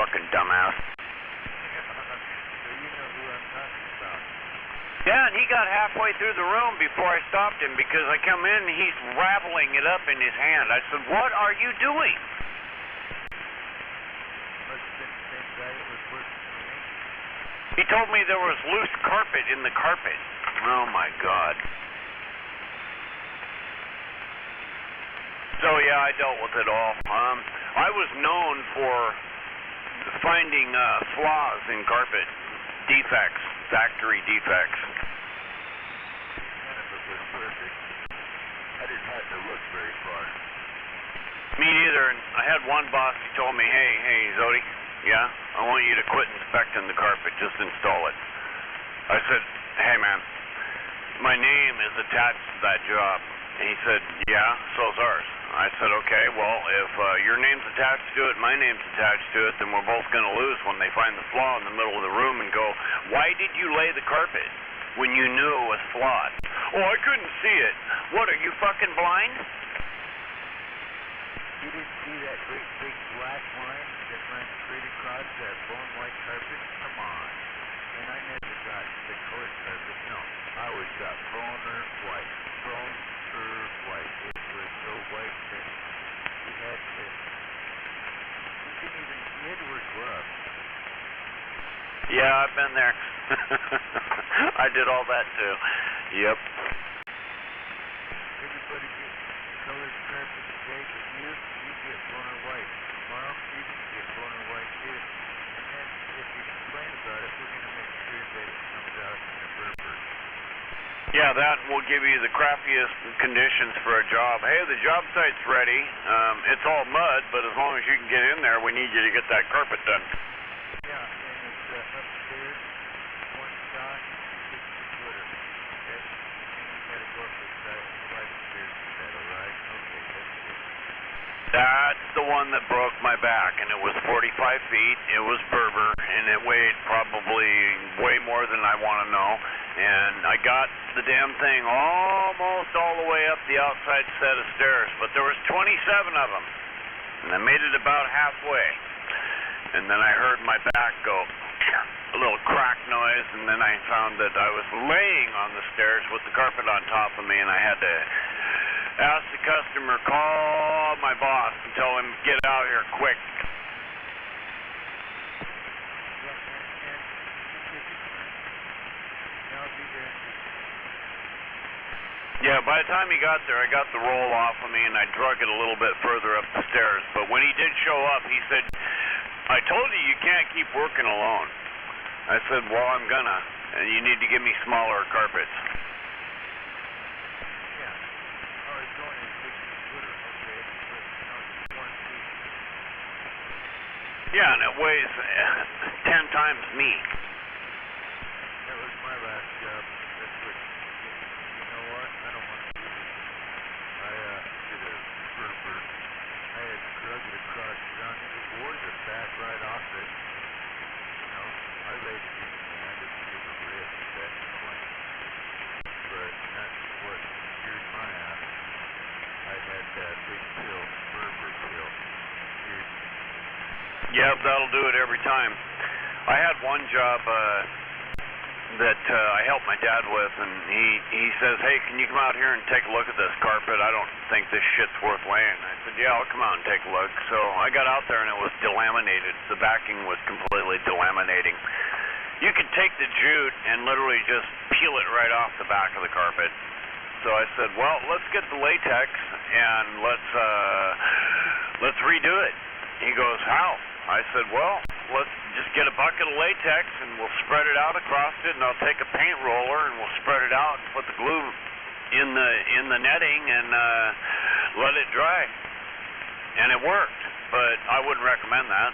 Fucking dumbass. So you know who I'm talking about. Yeah, and he got halfway through the room before I stopped him because I come in and he's rattling it up in his hand. I said, what are you doing? Must have been the same guy that was working for me. He told me there was loose carpet in the carpet. Oh, my God. So, yeah, I dealt with it all. I was known for finding flaws in carpet, defects, factory defects. None of it was perfect. I didn't have to look very far. Me neither. And I had one boss who told me, hey, Zodi, yeah, I want you to quit inspecting the carpet, just install it. I said, hey, man, my name is attached to that job. And he said, yeah, so's ours. I said, okay, well, if your name's attached to it, my name's attached to it, then we're both going to lose when they find the flaw in the middle of the room and go, why did you lay the carpet when you knew it was flawed? Oh, I couldn't see it. What, are you fucking blind? You didn't see that great big black line that runs straight across that bone white carpet? Come on. And I never got the colored carpet. No, I always got boner white. Boner white. It was so white that you had to... You couldn't even... You had to wear gloves. Yeah, I've been there. I did all that too. Yep. Everybody gets colored carpet today, but you get boner white. Tomorrow, you can get boner white too. And then, if you complain about it, we're going to make sure that it comes out in a Berber. Yeah, that will give you the crappiest conditions for a job. Hey, the job site's ready. It's all mud, but as long as you can get in there, we need you to get that carpet done. Yeah, and it's upstairs, one shot, 60-footer. Okay? And you got to go up the flight of stairs to that, all right? Okay, that's good. That's the one that broke my back, and it was 45 feet. It was Berber, and it weighed probably way more than I want to know. And I got the damn thing almost all the way up the outside set of stairs, but there was 27 of them, and I made it about halfway. And then I heard my back go, a little crack noise, and then I found that I was laying on the stairs with the carpet on top of me, and I had to ask the customer, call my boss and tell him, get out here quick. Yeah, by the time he got there, I got the roll off of me, and I drug it a little bit further up the stairs. But when he did show up, he said, I told you you can't keep working alone. I said, well, I'm gonna, and you need to give me smaller carpets. Yeah. Oh, it's going in 60-footer. Okay. But, it's 1 feet. Yeah, and it weighs 10 times me. That was my last job. That's what... You know what? I don't want to do this anymore. I did a Berber. I had drug it across down. It wore the back right off it. I laid it in and I didn't give a rip at that point. But that's what cured my ass. I had that big pill, Berber pill. Cured me. Yep, that'll do it every time. I had one job that I helped my dad with, and he says, hey, can you come out here and take a look at this carpet? I don't think this shit's worth laying. I said, yeah, I'll come out and take a look. So I got out there, and it was delaminated. The backing was completely delaminating. You could take the jute and literally just peel it right off the back of the carpet. So I said, well, let's get the latex, and let's redo it. He goes, how? I said, well, let's just get a bucket of latex and we'll spread it out across it, and I'll take a paint roller and we'll spread it out and put the glue in the netting and let it dry. And it worked, but I wouldn't recommend that.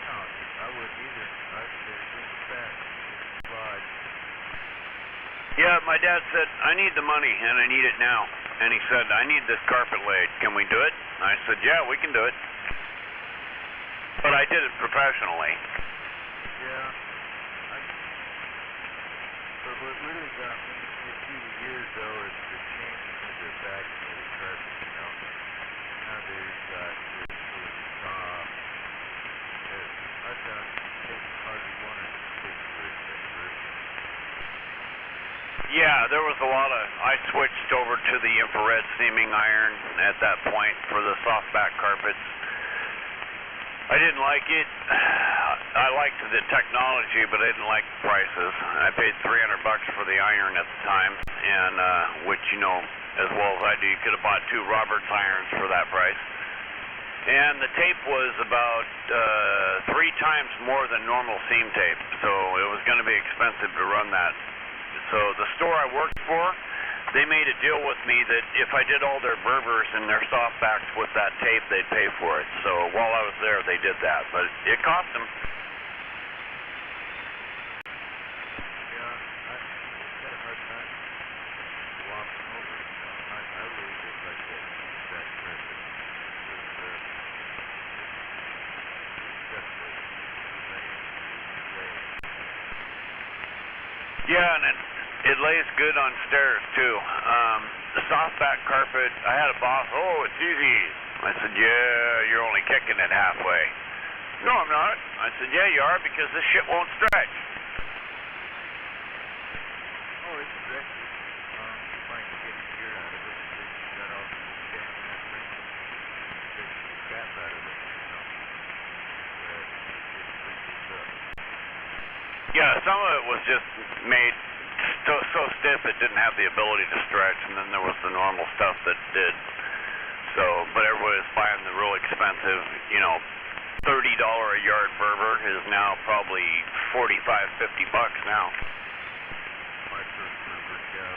No, I wouldn't either. I'd say bring it back. Slide. Yeah, my dad said, I need the money and I need it now. And he said, I need this carpet laid. Can we do it? I said, yeah, we can do it. But I did it professionally. Yeah. But what really got me through the years, though, is the changing of the backing of the carpet, you know. Nowadays, it's really soft. I've done hardly one or six bricks at first. Yeah, there was a lot of, I switched over to the infrared seaming iron at that point for the soft back carpets. I didn't like it. I liked the technology, but I didn't like the prices. I paid $300 for the iron at the time, and which, you know, as well as I do, you could have bought 2 Roberts irons for that price. And the tape was about 3 times more than normal seam tape, so it was going to be expensive to run that. So the store I worked for, they made a deal with me that if I did all their Berbers and their softbacks with that tape, they'd pay for it. So while I was there, they did that, but it cost them. Yeah, I had a hard time walking over it. You know, I really did like that carpet. It was definitely laying. Yeah, and it lays good on stairs too. The softback carpet, I had a boss, oh, it's easy. I said, yeah, you're only kicking it halfway. No, I'm not. I said, yeah, you are, because this shit won't stretch. Oh, it stretches. You might get a year out of it, and then you got all the sanding that ring, stretches the crap out of it, you know. But it stretches up. Yeah, some of it was just made so stiff it didn't have the ability to stretch, and then there was the normal stuff that did. So, but everybody was buying the real expensive, you know, $30 a yard Berber is now probably $45, $50 now. My first Berber job,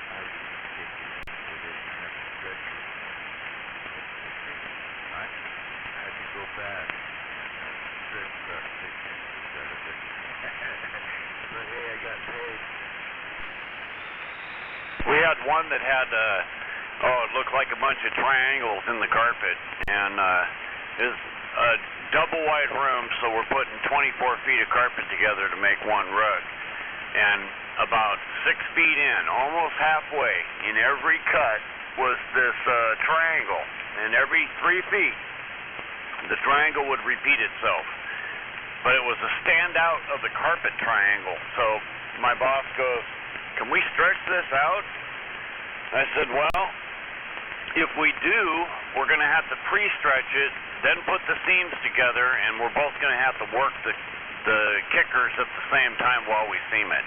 I was ridiculous. They didn't have to stretch it. I had to go back and stretch about 6 inches out of it. But hey, I got paid. We had one that had, it looked like a bunch of triangles in the carpet, and it was a double wide room, so we're putting 24 feet of carpet together to make one rug. And about 6 feet in, almost halfway, in every cut was this triangle. And every 3 feet, the triangle would repeat itself. But it was a standout of the carpet triangle. So my boss goes, can we stretch this out? I said, well, if we do, we're going to have to pre-stretch it, then put the seams together, and we're both going to have to work the kickers at the same time while we seam it.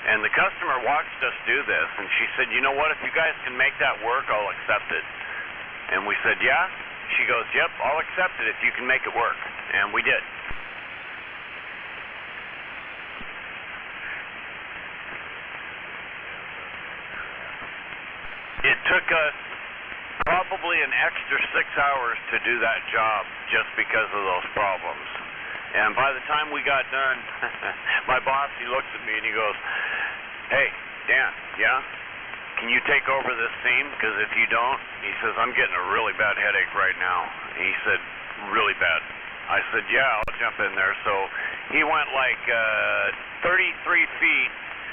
And the customer watched us do this, and she said, you know what, if you guys can make that work, I'll accept it. And we said, yeah? She goes, yep, I'll accept it if you can make it work. And we did. It took us probably an extra 6 hours to do that job just because of those problems. And by the time we got done, my boss, he looks at me and he goes, hey, Dan, yeah? Can you take over this seam? Because if you don't, he says, I'm getting a really bad headache right now. He said, really bad. I said, yeah, I'll jump in there. So he went like 33 feet.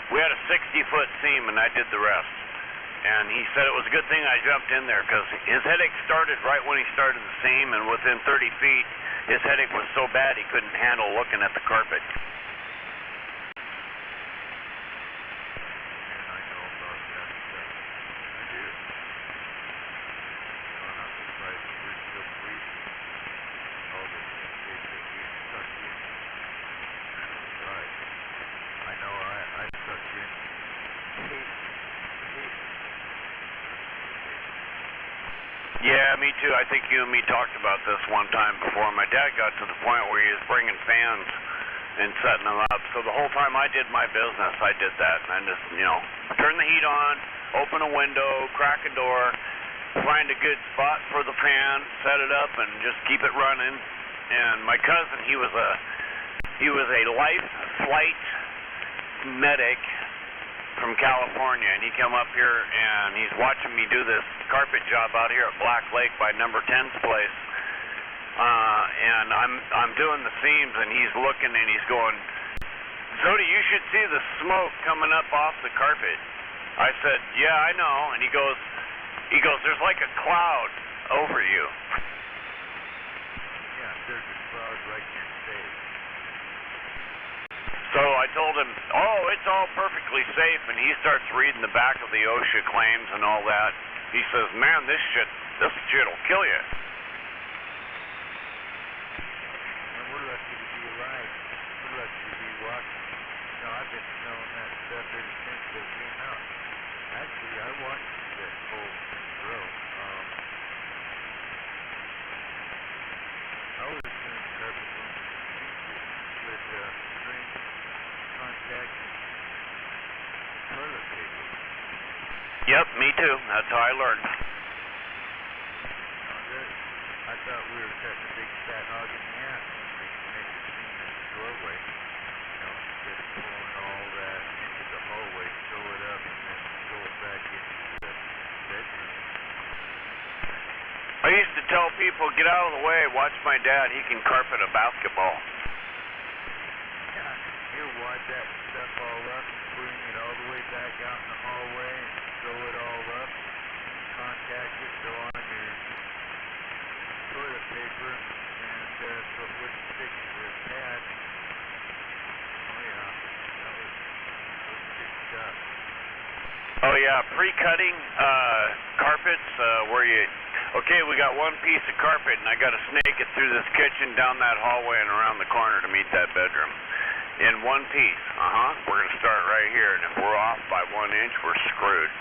We had a 60-foot seam, and I did the rest. And he said it was a good thing I jumped in there because his headache started right when he started the seam, and within 30 feet, his headache was so bad he couldn't handle looking at the carpet. And I know about that stuff. I do. I'm surprised we're still breathing. All the mistakes that we stuck in. Right. I know I stuck in tape. Yeah, me too. I think you and me talked about this one time before. My dad got to the point where he was bringing fans and setting them up. So the whole time I did my business, I did that. And I just, turn the heat on, open a window, crack a door, find a good spot for the fan, set it up, and just keep it running. And my cousin, he was a life flight medic from California, and he came up here and he's watching me do this carpet job out here at Black Lake by number 10's place. And I'm doing the seams, and he's looking and he's going, Zodi, you should see the smoke coming up off the carpet. I said, yeah, I know. And he goes, there's like a cloud over you. Yeah, there's a cloud right in your face. So I told him, it's all perfectly safe, and he starts reading the back of the OSHA claims and all that. He says, man, this shit'll kill you. And we're lucky to be alive. We're lucky to be walking. I've been smelling that stuff ever since they came out. Actually, I watched that whole thing grow. I was doing carpet with string contact toilet paper. Yep, me too. That's how I learned. I thought we were cutting a big fat hog in the ass when we make a seam in the doorway. Instead of pulling all that into the hallway, sew it up, and then sew it back into the bedroom. I used to tell people, get out of the way, watch my dad, he can carpet a basketball. Yeah, he'll wad that stuff all up and bring it all the way back out in the hallway and sew it all up, contact it, go on your toilet paper, and so it wouldn't stick to the pad. Oh yeah, that was good stuff. Oh yeah, pre-cutting carpets where we got one piece of carpet, and I got to snake it through this kitchen, down that hallway, and around the corner to meet that bedroom. In one piece. We're going to start right here, and if we're off by 1 inch, we're screwed.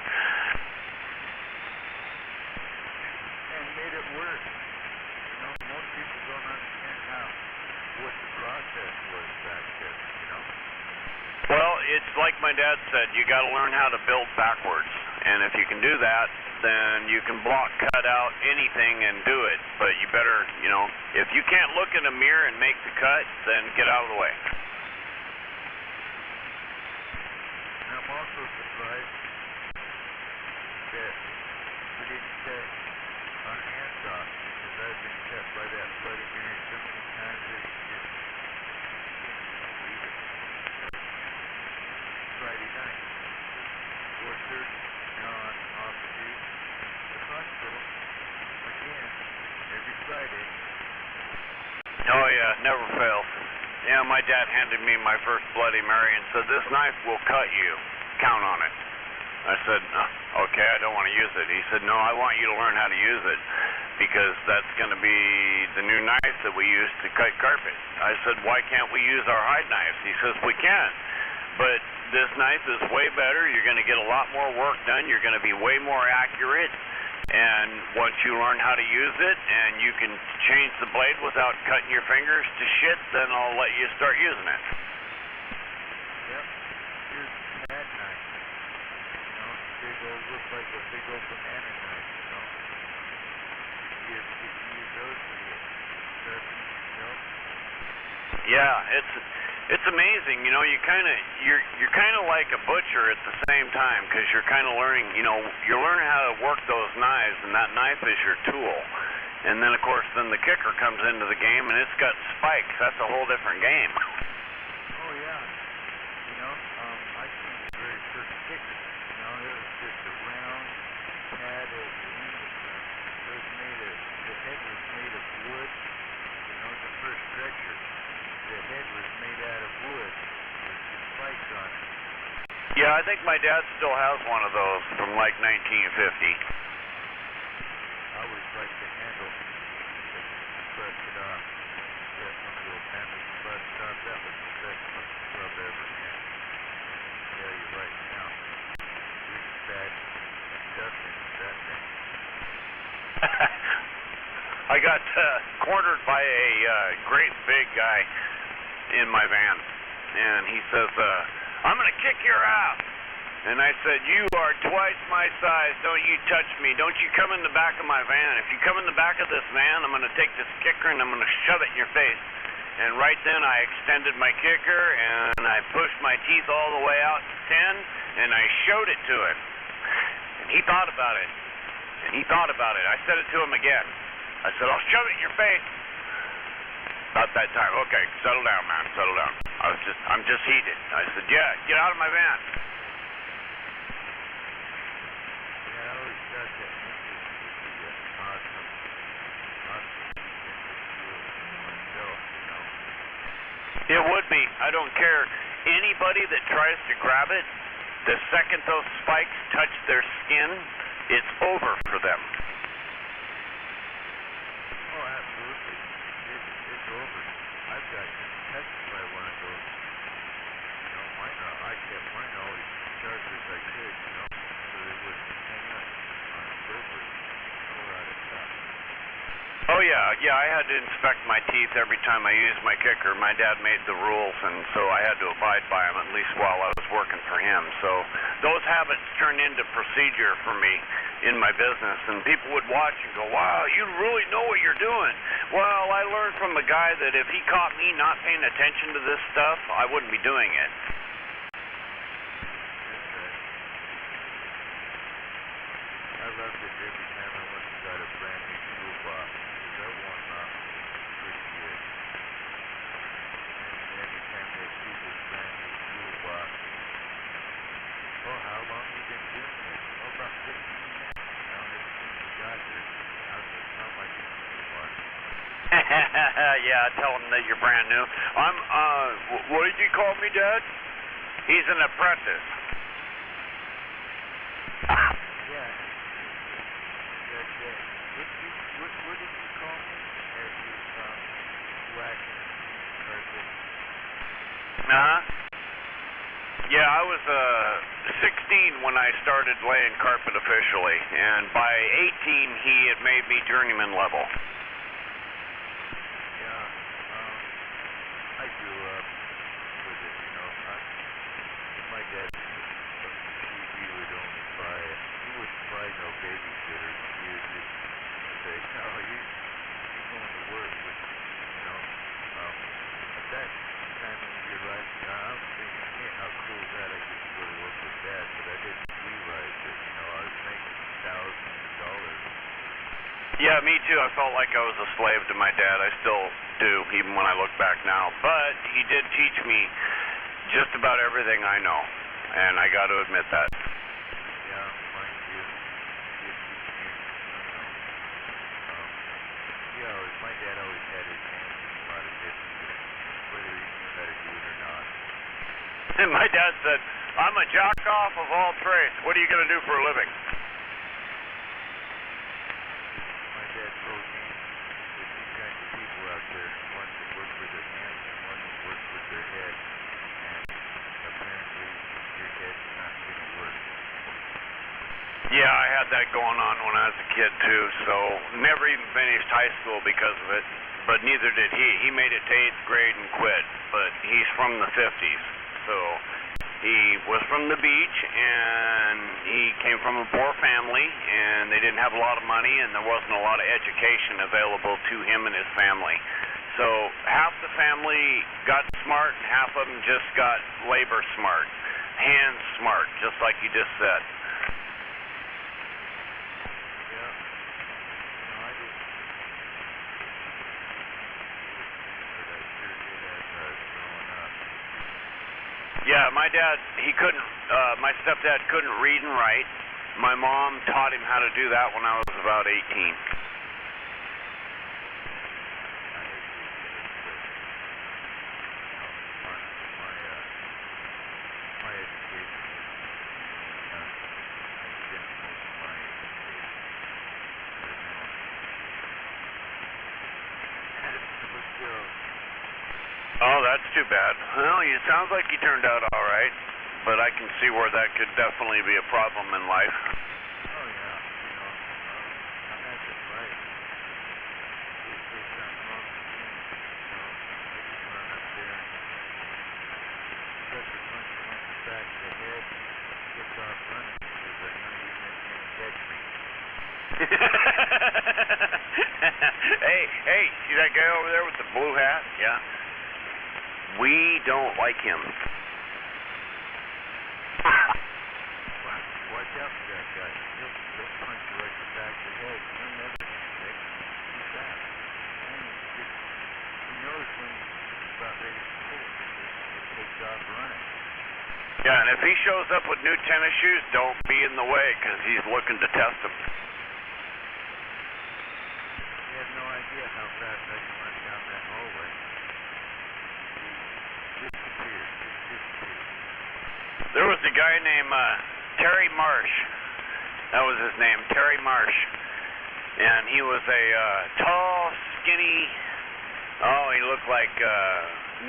And made it work. Most people don't understand what the process was back then, Well, it's like my dad said, you got to learn how to build backwards. And if you can do that, then you can cut out anything and do it. But you better, if you can't look in a mirror and make the cut, then get out of the way. And I'm also surprised that we didn't cut our hands off, because I've been cut by that Bloody Mary so many times that it's just Friday night. 4:30. Now I'm off to the hospital again every Friday. Oh yeah, never fails. Yeah, my dad handed me my first Bloody Mary and said, this knife will cut you. Count on it. I said, okay, I don't want to use it. He said, no, I want you to learn how to use it, because that's going to be the new knife that we use to cut carpet. I said, why can't we use our hide knives? He says, we can, but this knife is way better. You're going to get a lot more work done. You're going to be way more accurate. And once you learn how to use it and you can change the blade without cutting your fingers to shit, then I'll let you start using it. Yep. Here's a pad knife. Looks like a big old banana knife, You use those when you sharpen yourself? Yeah, it's amazing, you're kind of like a butcher at the same time, because you're kind of learning, you're learning how to work those knives, and that knife is your tool. And then, of course, then the kicker comes into the game, and it's got spikes. That's a whole different game. Oh, yeah. I seen the very first kicker. It was just a round pad of aluminum. It was the head was made of wood. The first stretcher. The head was made out of wood with the spikes on it. Yeah, I think my dad still has one of those from like 1950. I always liked the handle that busted off. That one of those handles busted off. That was the best fucking club ever had. I'll tell you right now. We spat stuff into that thing. I got cornered by a great big guy in my van, and he says, I'm going to kick your ass. And I said, you are twice my size. Don't you touch me. Don't you come in the back of my van. If you come in the back of this van, I'm going to take this kicker and I'm going to shove it in your face. And right then I extended my kicker and I pushed my teeth all the way out to 10 and I showed it to him. And he thought about it. And he thought about it. I said it to him again. I said, I'll shove it in your face. About that time, okay, settle down, man, settle down. I'm just heated. I said, yeah, get out of my van. It would be. I don't care. Anybody that tries to grab it, the second those spikes touch their skin, it's over for them. Oh, absolutely. It's over. I've got touched by one of those. You know, I kept mine always sharp as I could, you know, so they wouldn't hang up on surface. Or out of touch. Oh yeah, I had to inspect my teeth every time I used my kicker. My dad made the rules, and so I had to abide by them at least while I was working for him. So those habits turned into procedure for me in my business, and people would watch and go, wow, you really know what you're doing. Well, I learned from a guy that if he caught me not paying attention to this stuff, I wouldn't be doing it. I loved it every time I went and got a brand new toolbox. That one pretty good. And every time they see this brand new toolbox, oh, how long have you been doing this? Oh, about 15 minutes. Now every time you got here, how much is the toolbox? Yeah, tell him that you're brand new. What did you call me, Dad? He's an apprentice. Yeah. What did you call me as you whacking carpet? Uh-huh. Yeah, I was 16 when I started laying carpet officially, and by 18 he had made me journeyman level. Yeah, I grew up with it, you know. My dad, he would only buy it. He wouldn't buy no babysitter. He would just say, no, you're going to work with, you know. At that time in your life, I was thinking, hey, how cool is that? I get to go to work with Dad, but I didn't realize that, you know, I was making thousands of dollars. Yeah, me too. I felt like I was a slave to my dad. I still do, even when I look back now. But he did teach me just about everything I know, and I got to admit that. Yeah, mine too. My dad always had his hands in a lot of different things, whether he knew how to do it or not. And my dad said, I'm a jock off of all trades. What are you going to do for a living? My dad told me there's two kinds of people out there, ones that work with their hands and ones that work with their head. And apparently your head's not going to work. Yeah, I had that going on when I was a kid too, so never even finished high school because of it, but neither did he. He made it to 8th grade and quit, but he's from the 50s, so he was from the beach, and he came from a poor family, and they didn't have a lot of money, and there wasn't a lot of education available to him and his family. So half the family got smart, and half of them just got labor smart, hands smart, just like you just said. Yeah, my dad, my stepdad couldn't read and write. My mom taught him how to do that when I was about 18. My education, I spent most of my Oh, that's too bad. Well, it sounds like you turned out all right, but I can see where that could definitely be a problem in life. Oh, yeah, you know, I'm at the right. Hey, see that guy over there with the blue hat? Yeah. We don't like him. Watch out for that guy. He'll punch you right in the back of the head. You'll never get sick. He's fast. And he knows when he's about ready to pull it. He takes off running. Yeah, and if he shows up with new tennis shoes, don't be in the way, because he's looking to test them. You have no idea how fast I can run down that hallway. Disappeared. Just disappeared. There was a guy named Terry Marsh. That was his name, Terry Marsh. And he was a tall, skinny, he looked like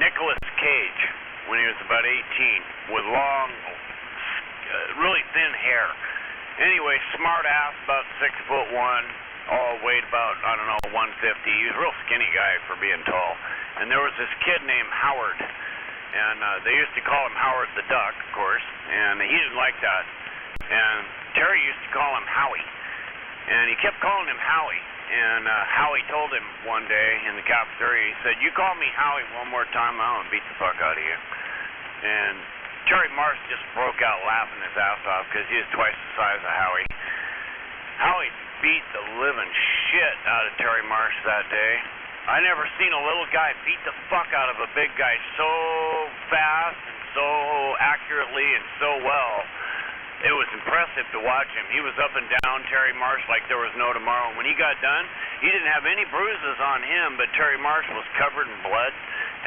Nicolas Cage when he was about 18, with long, really thin hair. Anyway, smart ass, about 6'1", weighed about, 150. He was a real skinny guy for being tall. And there was this kid named Howard. And they used to call him Howard the Duck, of course, and he didn't like that. And Terry used to call him Howie, and he kept calling him Howie. And Howie told him one day in the cafeteria, he said, "You call me Howie one more time, I'm gonna beat the fuck out of you." And Terry Marsh just broke out laughing his ass off because he was twice the size of Howie. Howie beat the living shit out of Terry Marsh that day. I never seen a little guy beat the fuck out of a big guy so fast and so accurately and so well. It was impressive to watch him. He was up and down Terry Marsh like there was no tomorrow. And when he got done, he didn't have any bruises on him, but Terry Marsh was covered in blood.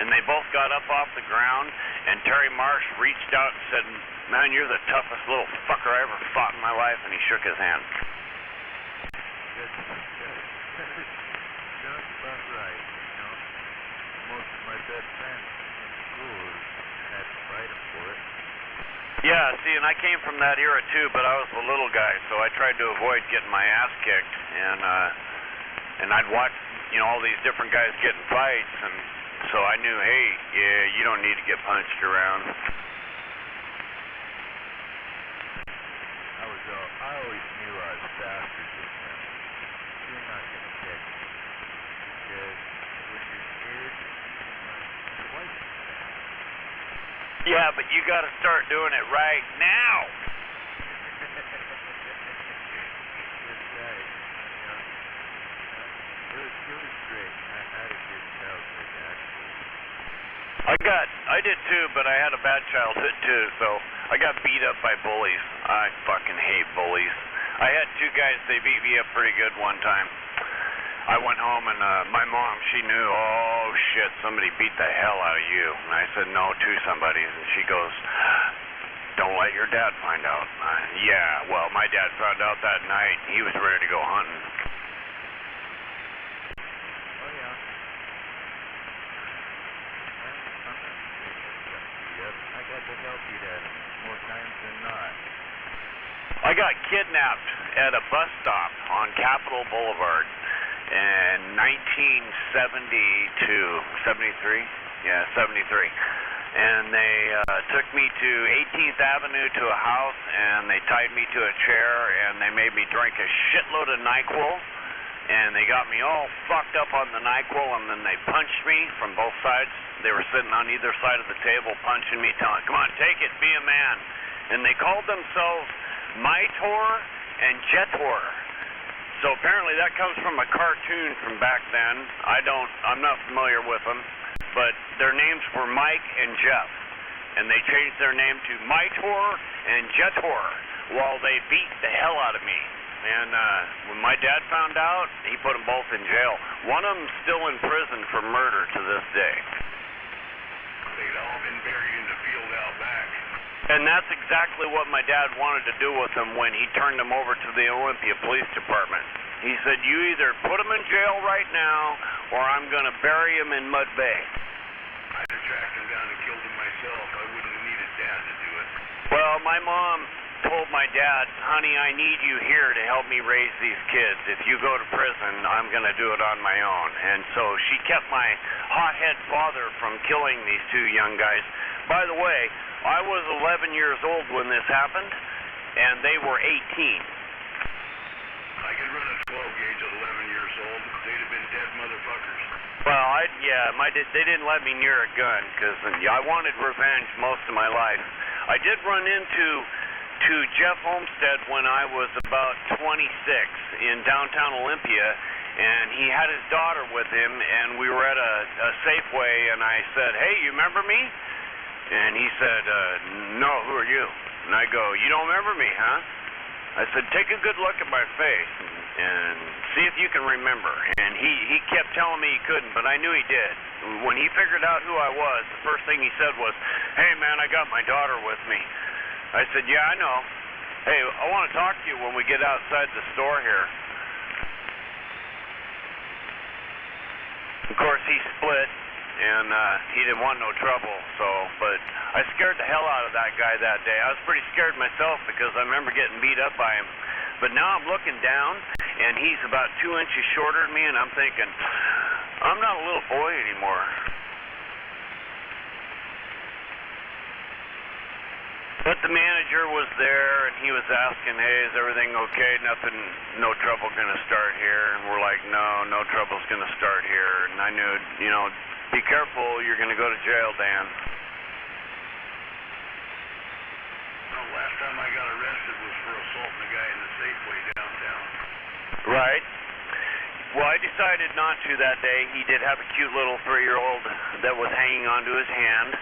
And they both got up off the ground, and Terry Marsh reached out and said, "Man, you're the toughest little fucker I ever fought in my life," and he shook his hand. Sounds about right, you know. Most of my best friends in school had to fight him for it. Yeah, see, and I came from that era too, but I was a little guy, so I tried to avoid getting my ass kicked, and I'd watch, all these different guys getting fights, and so I knew, hey, yeah, you don't need to get punched around. I always knew I was faster than them. You're not going to catch me, because when you're scared, you can run twice as fast. Yeah, but you got to start doing it right now. That's right. It was great. I had a good childhood, actually. I did too, but I had a bad childhood too, so I got beat up by bullies. I fucking hate bullies. I had two guys, they beat me up pretty good one time. I went home and my mom, she knew, oh shit, somebody beat the hell out of you. And I said, no, two somebodies. And she goes, don't let your dad find out. Yeah, well, my dad found out that night. He was ready to go hunting. Oh, yeah. I'm not saying I got beat up. I got the hell beat out of me more times than not. I got kidnapped at a bus stop on Capitol Boulevard in 1972, 73? Yeah, 73. And they took me to 18th Avenue to a house, and they tied me to a chair, and they made me drink a shitload of NyQuil, and they got me all fucked up on the NyQuil, and then they punched me from both sides. They were sitting on either side of the table punching me, telling, come on, take it, be a man. And they called themselves Mytor and Jetor. So apparently that comes from a cartoon from back then. I'm not familiar with them, but their names were Mike and Jeff, and they changed their name to Mytor and Jetor while they beat the hell out of me. And when my dad found out, he put them both in jail. One of them's still in prison for murder to this day. They'd all been buried in the field out back. And that's exactly what my dad wanted to do with them when he turned them over to the Olympia Police Department. He said, you either put them in jail right now, or I'm going to bury them in Mud Bay. I'd have tracked them down and killed them myself. I wouldn't have needed Dad to do it. Well, my mom told my dad, honey, I need you here to help me raise these kids. If you go to prison, I'm going to do it on my own. And so she kept my hothead father from killing these two young guys. By the way, I was 11 years old when this happened, and they were 18. I could run a gauge at 11 years old, they'd have been dead motherfuckers. Well, they didn't let me near a gun because I wanted revenge most of my life. I did run into Jeff Homestead when I was about 26 in downtown Olympia, and he had his daughter with him, and we were at a Safeway, and I said, "Hey, you remember me?" And he said, "No, who are you?" And I go, "You don't remember me, huh?" I said, "Take a good look at my face and see if you can remember." And he kept telling me he couldn't, but I knew he did. When he figured out who I was, the first thing he said was, "Hey, man, I got my daughter with me." I said, "Yeah, I know. Hey, I want to talk to you when we get outside the store here." Of course, he split, and he didn't want no trouble, but I scared the hell out of that guy that day. I was pretty scared myself because I remember getting beat up by him. But now I'm looking down, and he's about 2 inches shorter than me, and I'm thinking, I'm not a little boy anymore. But the manager was there, and he was asking, "Hey, is everything okay? No trouble gonna start here?" And we're like, no trouble's gonna start here. And I knew, be careful, you're gonna go to jail, Dan. Well, last time I got arrested was for assaulting a guy in the Safeway downtown. Right. Well, I decided not to that day. He did have a cute little 3-year-old that was hanging onto his hand.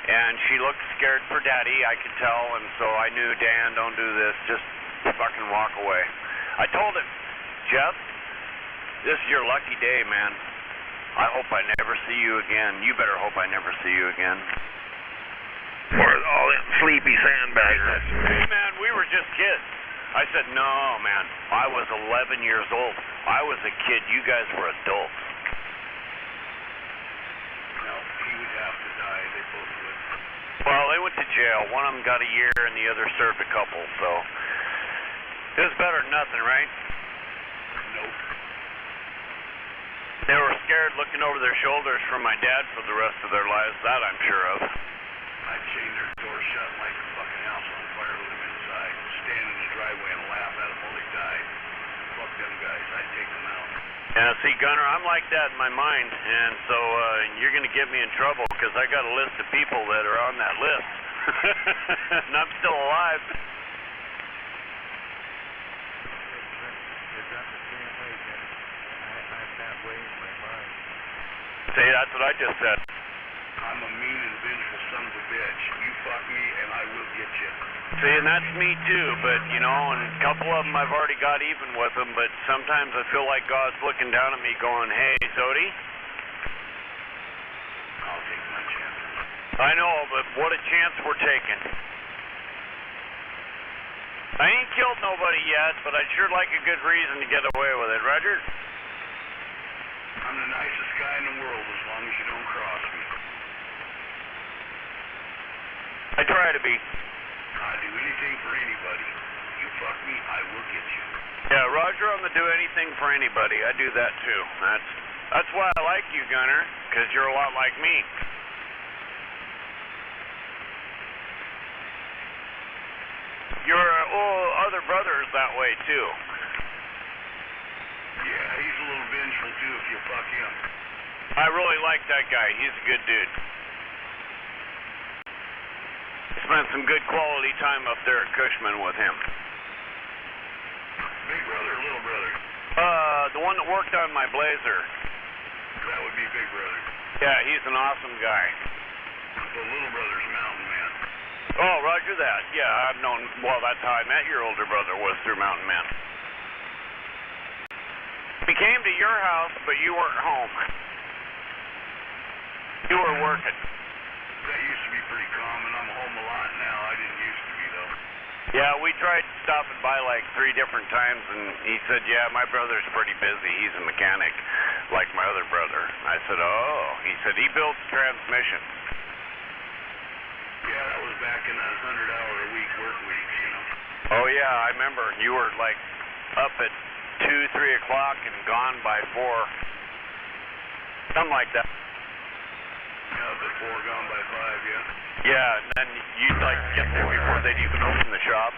And she looked scared for Daddy, I could tell, and so I knew, Dan, don't do this, just fucking walk away. I told him, "Jeff, this is your lucky day, man. I hope I never see you again. You better hope I never see you again." For all them sleepy sandbaggers. Hey, man, we were just kids. I said, "No, man, I was 11 years old. I was a kid. You guys were adults." No, he would have to die. They both would. Well, they went to jail. One of them got a year, and the other served a couple, so it was better than nothing, right? Nope. They were scared looking over their shoulders from my dad for the rest of their lives, that I'm sure of. I'd chain their door shut and light the fucking house on fire with them inside, stand in the driveway and laugh at them while they died. Fuck them guys. I'd take them out. Yeah, see, Gunner, I'm like that in my mind, and so you're going to get me in trouble because I got a list of people that are on that list, and I'm still alive. It's not the same way, man. I'm that way in my mind. See, that's what I just said. I'm a mean and vengeful son of a bitch. You fuck me and I will get you. See, and that's me too, but, and a couple of them I've already got even with them, but sometimes I feel like God's looking down at me going, "Hey, Zodi." I'll take my chances. I know, but what a chance we're taking. I ain't killed nobody yet, but I'd sure like a good reason to get away with it, Roger? I'm the nicest guy in the world as long as you don't cross me. I try to be. I'd do anything for anybody. You fuck me, I will get you. Yeah, Roger, I'm gonna do anything for anybody. I do that too. That's why I like you, Gunner, because you're a lot like me. Your other brother is that way too. Yeah, he's a little vengeful too if you fuck him. I really like that guy. He's a good dude. Spent some good quality time up there at Cushman with him. Big brother or little brother? The one that worked on my Blazer. That would be big brother. Yeah, he's an awesome guy. The little brother's Mountain Man. Oh, Roger that. Yeah, I've known, well, that's how I met your older brother, was through Mountain Man. He came to your house, but you weren't home. You were working. That used to be pretty common. I'm home a lot now. I didn't used to be, though. Yeah, we tried stopping by like 3 different times, and he said, "Yeah, my brother's pretty busy. He's a mechanic, like my other brother." I said, "Oh." He said, "He builds transmissions." Yeah, that was back in the 100-hour-a-week work weeks, Oh, yeah, I remember. You were like up at 2, 3 o'clock and gone by 4. Something like that. Yeah, up at 4, gone by 5, yeah. Yeah, and then you'd like get there before they'd even open the shop.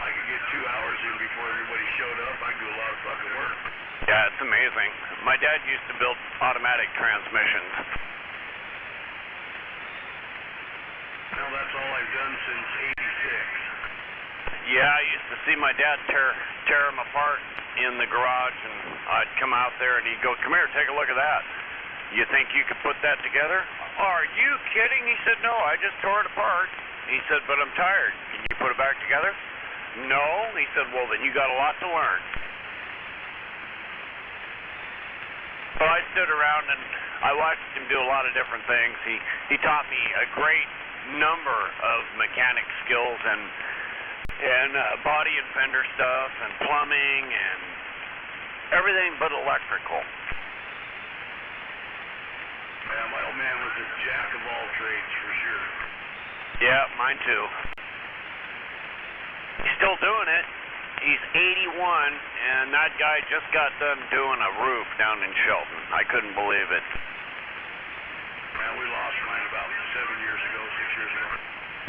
I could get 2 hours in before everybody showed up. I do a lot of fucking work. Yeah, it's amazing. My dad used to build automatic transmissions. Well, that's all I've done since '86. Yeah, I used to see my dad tear them apart in the garage, and I'd come out there and he'd go, "Come here, take a look at that. You think you could put that together?" "Are you kidding?" He said, "No, I just tore it apart." He said, "But I'm tired. Can you put it back together?" "No." He said, "Well, then you got a lot to learn." So I stood around and I watched him do a lot of different things. He taught me a great number of mechanic skills and body and fender stuff and plumbing and everything but electrical. Yeah, my old man was a jack of all trades for sure. Yeah, mine too. He's still doing it. He's 81, and that guy just got done doing a roof down in Shelton. I couldn't believe it. Yeah, we lost mine about 6 years ago.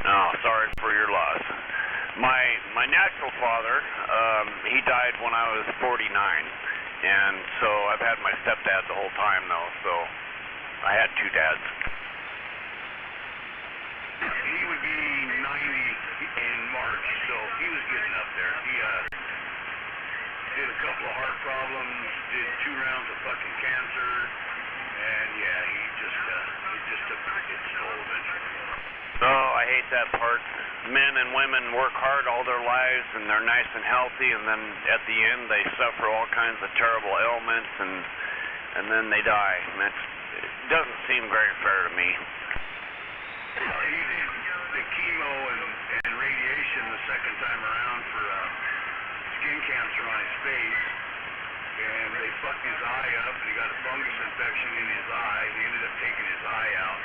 Oh, sorry for your loss. My natural father, he died when I was 49, and so I've had my stepdad the whole time though, so I had 2 dads. He would be 90 in March, so he was getting up there. He did a couple of heart problems, did 2 rounds of fucking cancer, and yeah, he just took its toll eventually. Oh, I hate that part. Men and women work hard all their lives, and they're nice and healthy, and then at the end they suffer all kinds of terrible ailments, and then they die. And it doesn't seem very fair to me. He did the chemo and radiation the second time around for skin cancer on his face, and they fucked his eye up, and he got a fungus infection in his eye. They ended up taking his eye out,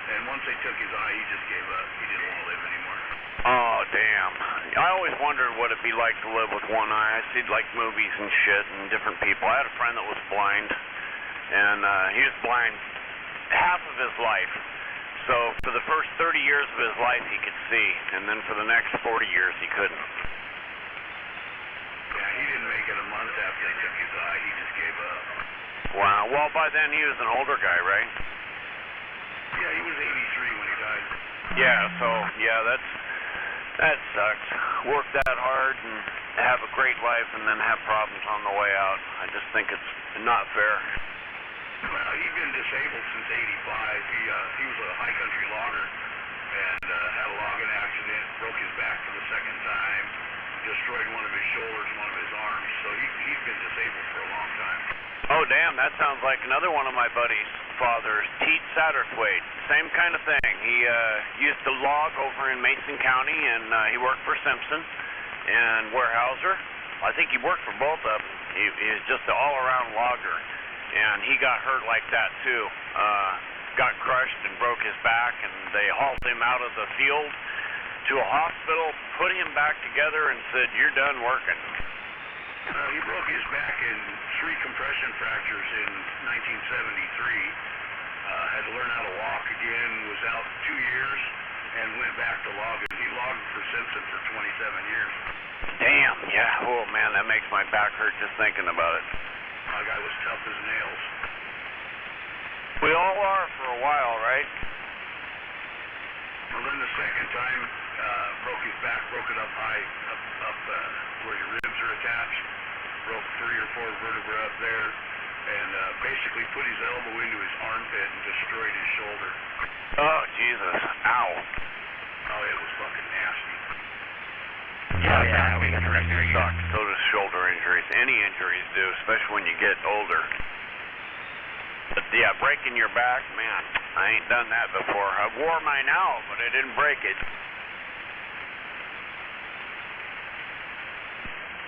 and once they took his eye, he just gave up. He didn't want to live anymore. Oh, damn. I always wondered what it'd be like to live with one eye. I see like movies and shit and different people. I had a friend that was blind, and he was blind half of his life. So for the first 30 years of his life he could see, and then for the next 40 years he couldn't. Yeah, he didn't make it a month after they took his eye. He just gave up. Wow. Well, by then he was an older guy, right? Yeah, he was 83 when he died. Yeah, so, yeah, that sucks. Work that hard and have a great life and then have problems on the way out. I just think it's not fair. Well, he'd been disabled since '85. He was a high country logger and had a logging accident, broke his back for the second time, destroyed one of his shoulders, one of his arms. So he's been disabled for a long time. Oh, damn, that sounds like another one of my buddies' fathers, Teet Satterthwaite. Same kind of thing. He used to log over in Mason County, and he worked for Simpson and Weyerhaeuser. I think he worked for both of them. He was just an all-around logger. And he got hurt like that too. Got crushed and broke his back, and they hauled him out of the field to a hospital, put him back together, and said, "You're done working." He broke his back in 3 compression fractures in 1973. Had to learn how to walk again. Was out 2 years and went back to logging. He logged for Simpson for 27 years. Damn. Yeah. Oh man, that makes my back hurt just thinking about it. My guy was tough as nails. We all are for a while, right? Well, then the second time, broke his back, broke it up high, up where your ribs are attached. Broke 3 or 4 vertebrae up there, and basically put his elbow into his armpit and destroyed his shoulder. Oh, Jesus. Ow. Oh, it was fucking nasty. Yeah, we got injuries. Sucks. So does shoulder injuries. Any injuries do, especially when you get older. But yeah, breaking your back, man, I ain't done that before. I wore mine out, but I didn't break it.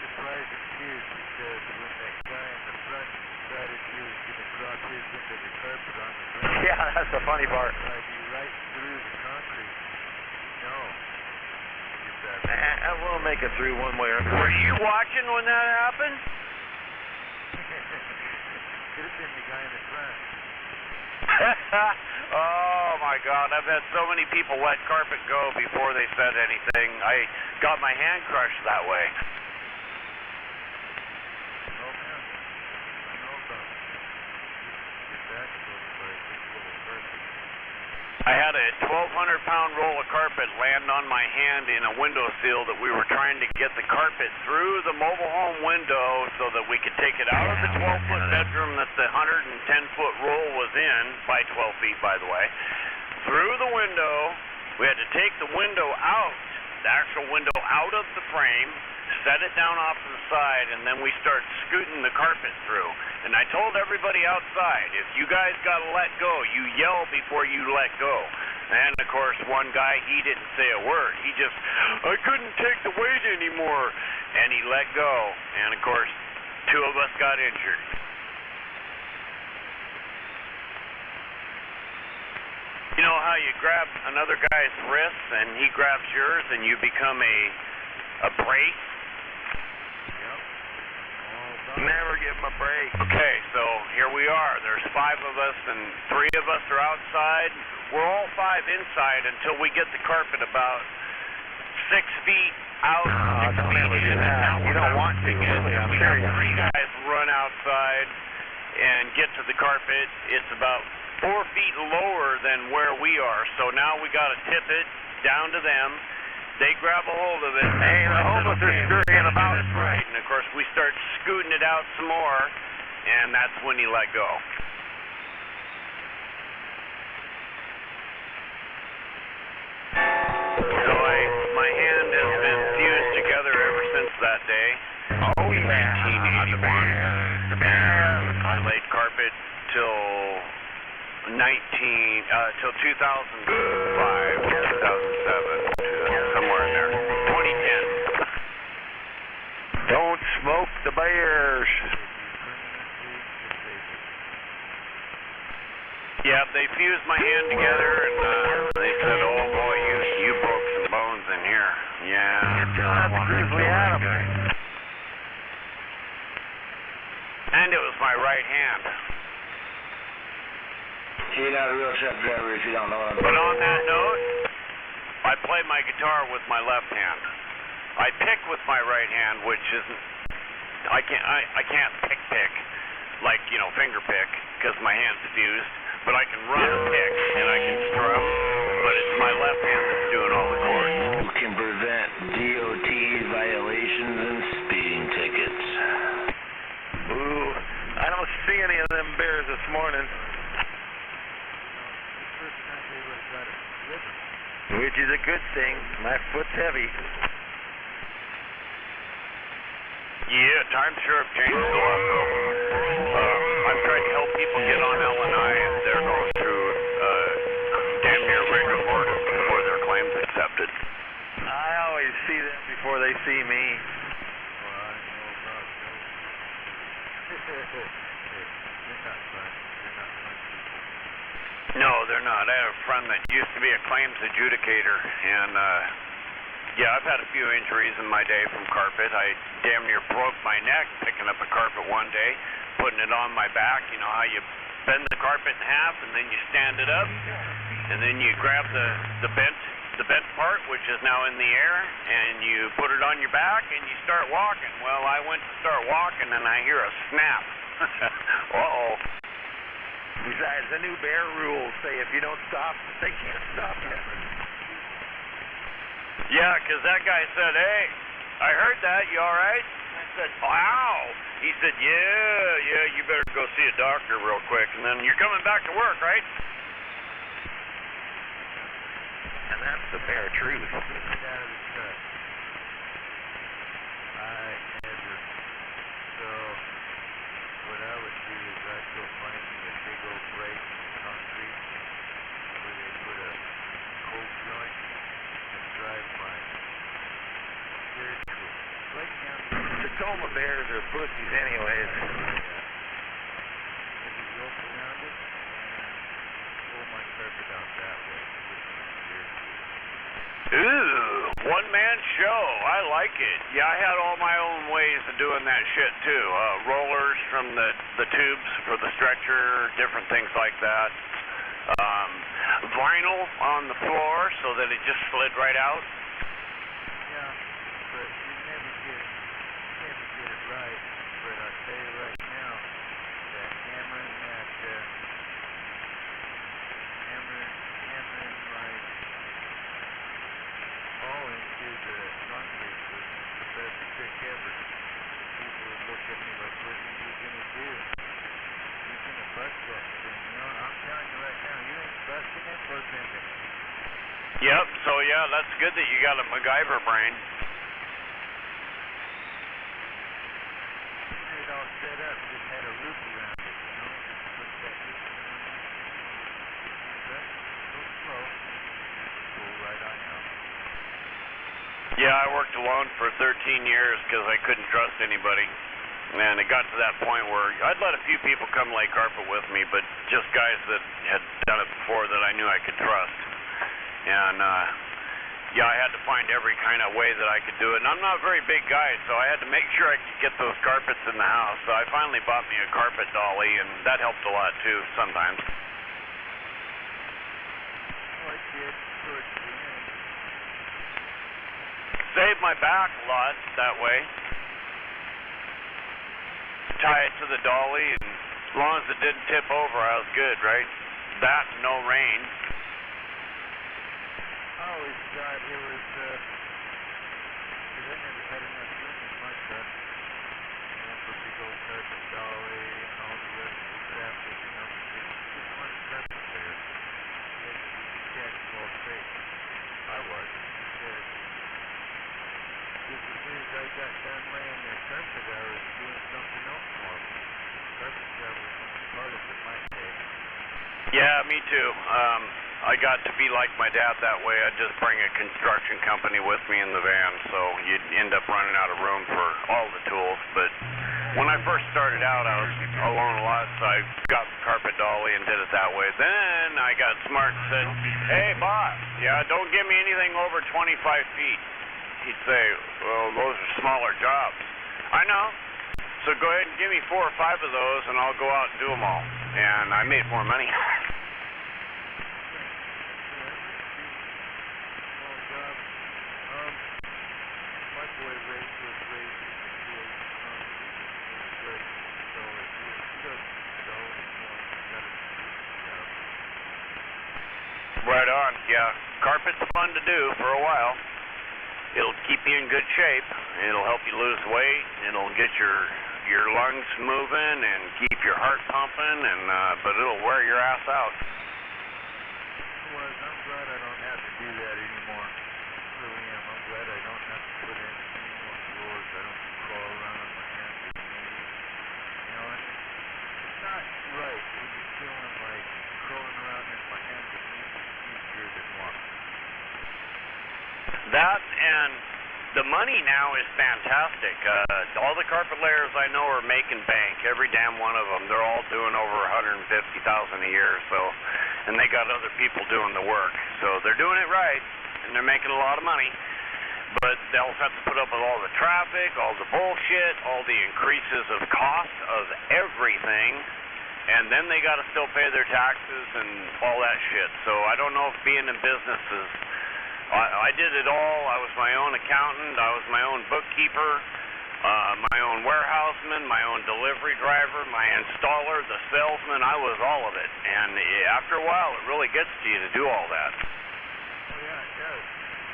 Surprising tears because when that guy in the front decided he was going to drop his into the carpet on the ground. Yeah, that's the funny part. I'd be right through the concrete. No. I won't make it through one way or another. Were you watching when that happened? Could have been the guy in the front. Oh my God, I've had so many people let carpet go before they said anything. I got my hand crushed that way. 4-pound roll of carpet land on my hand in a windowsill that we were trying to get the carpet through the mobile home window so that we could take it out of the 12-foot bedroom that the 110-foot roll was in, by 12 feet, by the way, through the window. We had to take the window out, the actual window out of the frame, set it down off to the side, and then we start scooting the carpet through. And I told everybody outside, if you guys got to let go, you yell before you let go. And, of course, one guy, he didn't say a word. He just, I couldn't take the weight anymore. And he let go. And, of course, 2 of us got injured. You know how you grab another guy's wrist and he grabs yours and you become a brace? Never give him a break. Okay, so here we are. There's 5 of us, and 3 of us are outside. We're all 5 inside until we get the carpet about 6 feet out. Don't ever do that. You don't want to. I'm sure you 3 guys run outside and get to the carpet. It's about 4 feet lower than where we are. So now we got to tip it down to them. They grab a hold of it. Hey, the homeless are scurrying about. Right, and of course we start scooting it out some more, and that's when he let go. So my hand has been fused together ever since that day. Oh yeah. 1981. I laid carpet till 2005, 2007. Somewhere in there. 2010. Don't smoke the bears. Yeah, they fused my hand together and they said, oh boy, you broke some bones in here. Yeah. And it was my right hand. You're not a real truck driver if you don't know what I'm But on that note, I play my guitar with my left hand. I pick with my right hand, which isn't. I can't pick like finger pick because my hand's fused. But I can run a pick and I can strum. But it's my left hand that's doing all the chords. Who can prevent DOT violations and speeding tickets? Ooh, I don't see any of them bears this morning. Which is a good thing. My foot's heavy. Yeah, times sure have changed a lot, though. I've tried to help people get on L&I, and they're going through damn near rigor mortis before their claims accepted. I always see them before they see me. No, they're not. I have a friend that used to be a claims adjudicator, and yeah, I've had a few injuries in my day from carpet. I damn near broke my neck picking up a carpet one day, putting it on my back. You know how you bend the carpet in half and then you stand it up, and then you grab the bent part, which is now in the air, and you put it on your back and you start walking. Well, I went to start walking and I hear a snap. Uh-oh. Besides, the new bear rules say if you don't stop, they can't stop you. Yeah, because that guy said, hey, I heard that. You all right? I said, wow. He said, yeah, you better go see a doctor real quick, and then you're coming back to work, right? And that's the bare truth. What I would do is I'd go find me a big old break in concrete where they put a cold joint and drive my stairs to it. Right down the Tacoma bears are pussies anyways. maybe rope around it and pull my carpet out that way. Ooh, one-man show. I like it. Yeah, I had all my own ways of doing that shit, too. Rollers from the tubes for the stretcher, different things like that. Vinyl on the floor so that it just slid right out. Yeah, but you never get it right. But I'll tell you right now, that hammering like whatever. People would look at me like, what are you gonna do? You're gonna bust that thing, you know? I'm telling you right now, you ain't busting it or bending it. Yep, so yeah, that's good that you got a MacGyver brain. It all set up, just had a loop around it, you know? Just put that loop around it. But go slow. Pull right on out. Yeah, I worked alone for 13 years because I couldn't trust anybody. And it got to that point where I'd let a few people come lay carpet with me, but just guys that had done it before that I knew I could trust. And, yeah, I had to find every kind of way that I could do it. And I'm not a very big guy, so I had to make sure I could get those carpets in the house. So I finally bought me a carpet dolly, and that helped a lot, too, sometimes. Oh, it did towards the end. Saved my back a lot that way. Tie it to the dolly, and as long as it didn't tip over, I was good, right? That and no rain. I always thought it was, because I never had enough room in my truck, you know, for big old carpet dolly and all the rest of the crap that, you know, because you just weren't carpet there. You had to be catching all straight. I was, because just as soon as I got done laying that carpet, I was doing something else for them. Carpet job was part of it my day. Yeah, me too. I got to be like my dad that way. I'd just bring a construction company with me in the van, so you'd end up running out of room for all the tools. But when I first started out, I was alone a lot, so I got the carpet dolly and did it that way. Then I got smart and said, hey, boss, yeah, don't give me anything over 25 feet. He'd say, well, those are smaller jobs. I know. So go ahead and give me 4 or 5 of those, and I'll go out and do them all. And I made more money. My boy was raised in the field. Good. So if he doesn't go anymore, he's got a job. Right on. Yeah, carpet's fun to do for a while. It'll keep you in good shape. It'll help you lose weight. It'll get your lungs moving and keep your heart pumping. And but it'll wear your ass out. Well, I'm glad I don't have to do that anymore. I really am. I'm glad I don't have to put in any more floors. I don't crawl around on my hands and knees. You know, it's not right when you're feeling like crawling around in my hands and knees is easier than walking. That and the money now is fantastic. All the carpet layers I know are making bank. Every damn one of them. They're all doing over $150,000 a year. So, and they got other people doing the work. So they're doing it right, and they're making a lot of money. But they also have to put up with all the traffic, all the bullshit, all the increases of cost of everything. And then they got to still pay their taxes and all that shit. So I don't know if being in business is... I did it all. I was my own accountant. I was my own bookkeeper, my own warehouseman, my own delivery driver, my installer, the salesman. I was all of it. And after a while, it really gets to you to do all that. Oh, yeah, it does.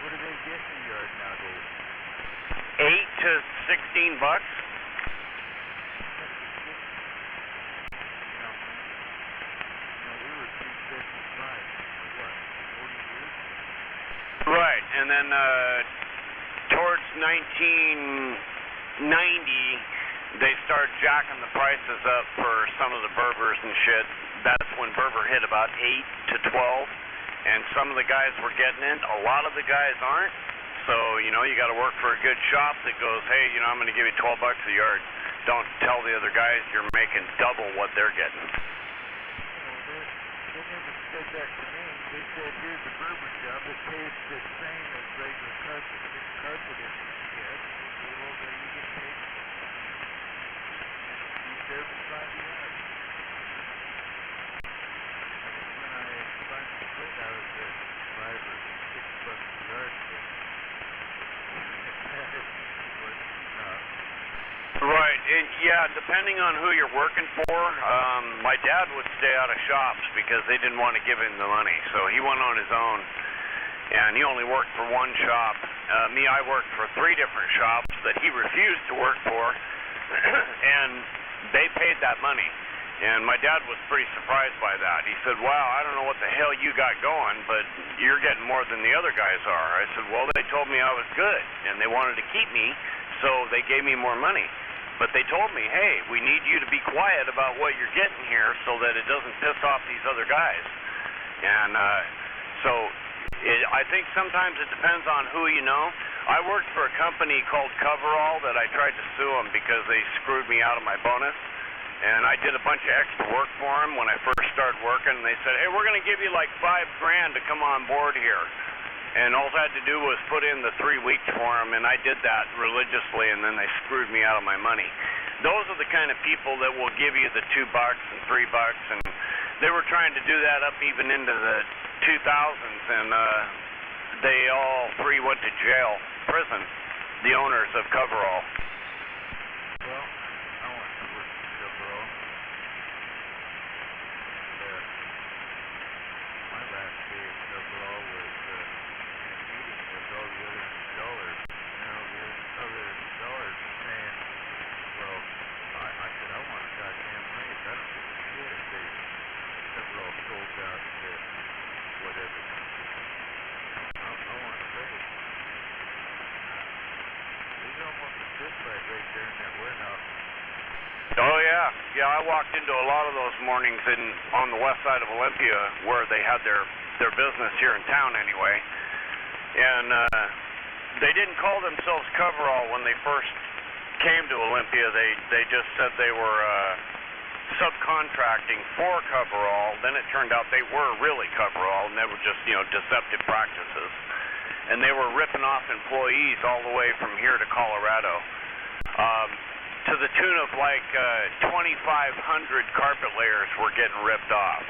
What do they get in the yard nowadays? $8 to $16. Right, and then towards 1990, they started jacking the prices up for some of the Berbers and shit. That's when Berber hit about 8 to 12, and some of the guys were getting it. A lot of the guys aren't. So, you know, you got to work for a good shop that goes, hey, you know, I'm going to give you $12 a yard. Don't tell the other guys you're making double what they're getting. They never said that to me. They said, here's a Berber job that pays the same as regular carpet. Get carpet in it. Yes. Well, there you get paid. And you service by the yard. When I finally quit, I was at $5 or $6 a yard. Right, and yeah, depending on who you're working for, my dad would stay out of shops because they didn't want to give him the money, so he went on his own, and he only worked for one shop, I worked for 3 different shops that he refused to work for, and they paid that money. And my dad was pretty surprised by that. He said, wow, I don't know what the hell you got going, but you're getting more than the other guys are. I said, well, they told me I was good, and they wanted to keep me, so they gave me more money. But they told me, hey, we need you to be quiet about what you're getting here so that it doesn't piss off these other guys. And I think sometimes it depends on who you know. I worked for a company called Coverall that I tried to sue them because they screwed me out of my bonus. And I did a bunch of extra work for them when I first started working. And they said, hey, we're going to give you like $5,000 to come on board here. And all I had to do was put in the 3 weeks for them, and I did that religiously, and then they screwed me out of my money. Those are the kind of people that will give you the $2 and $3, and they were trying to do that up even into the 2000s, and they all 3 went to jail, prison, the owners of Coverall. Well, I want to work for Coverall. And my last day at Coverall was in a meeting with all the other installers. And all the other installers saying, well, I said, I want a goddamn raise. I don't give a shit if they Coverall sold out to whatever country. I want a raise. There's almost a fist fight right there in that warehouse. Oh yeah, I walked into a lot of those mornings on the west side of Olympia where they had their business here in town anyway, and they didn't call themselves Coverall when they first came to Olympia. They just said they were subcontracting for Coverall. Then it turned out they were really Coverall, and they were just deceptive practices, and they were ripping off employees all the way from here to Colorado. To the tune of like 2,500 carpet layers were getting ripped off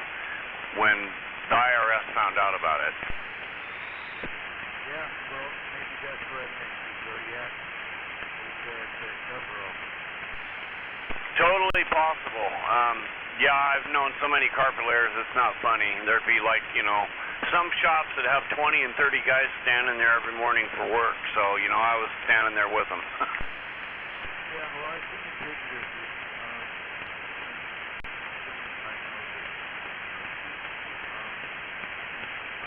when the IRS found out about it. Yeah, well, maybe that's where I met you, Zodiac. At Coverall. Totally possible. Yeah, I've known so many carpet layers, it's not funny. There'd be like, some shops that have 20 and 30 guys standing there every morning for work. So, I was standing there with them. Yeah, well, I think it's good with you. I know that.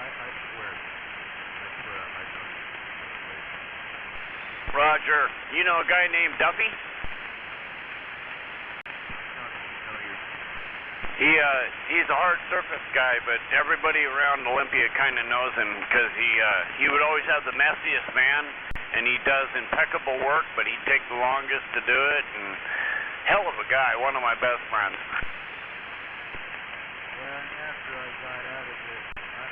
I swear I know you. Roger. You know a guy named Duffy? He's a hard surface guy, but everybody around Olympia kind of knows him because he would always have the messiest van, and he does impeccable work, but he'd take the longest to do it, and hell of a guy, one of my best friends. Yeah, and after I got out of it,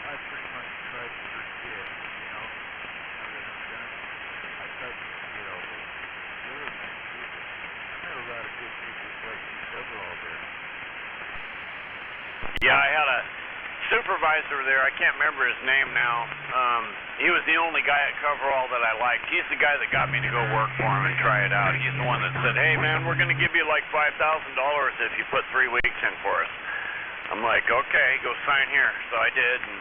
I pretty much tried to forget, now that I'm done, I tried to forget all those people. They were nice people. I met a lot of good people like you Coverall there. Yeah, I had a supervisor there. I can't remember his name now. He was the only guy at Coverall that I liked. He's the guy that got me to go work for him and try it out. He's the one that said, hey, man, we're going to give you like $5,000 if you put 3 weeks in for us. I'm like, okay, go sign here. So I did. And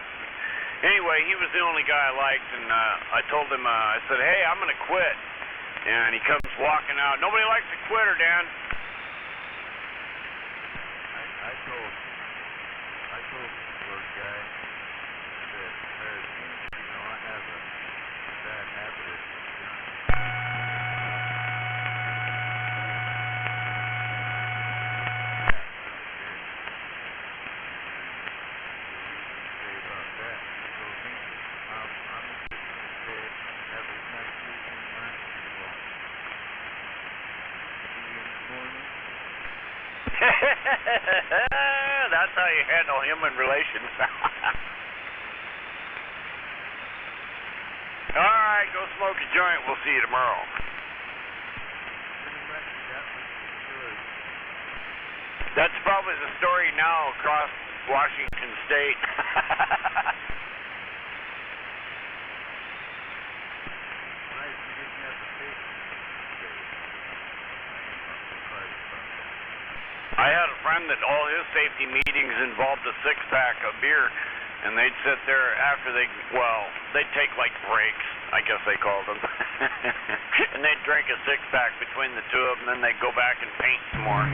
anyway, he was the only guy I liked, and I told him, I said, hey, I'm going to quit. And he comes walking out. Nobody likes a quitter, Dan. I told the poor guy that hired me, I have a bad habit of That's how you handle human relations. All right, go smoke a joint. We'll see you tomorrow. That's probably the story now across Washington State. I had a friend that all his safety meetings involved a 6-pack of beer, and they'd sit there after they'd take like breaks. I guess they called them. And they'd drink a six-pack between the two of them, and then they'd go back and paint some more.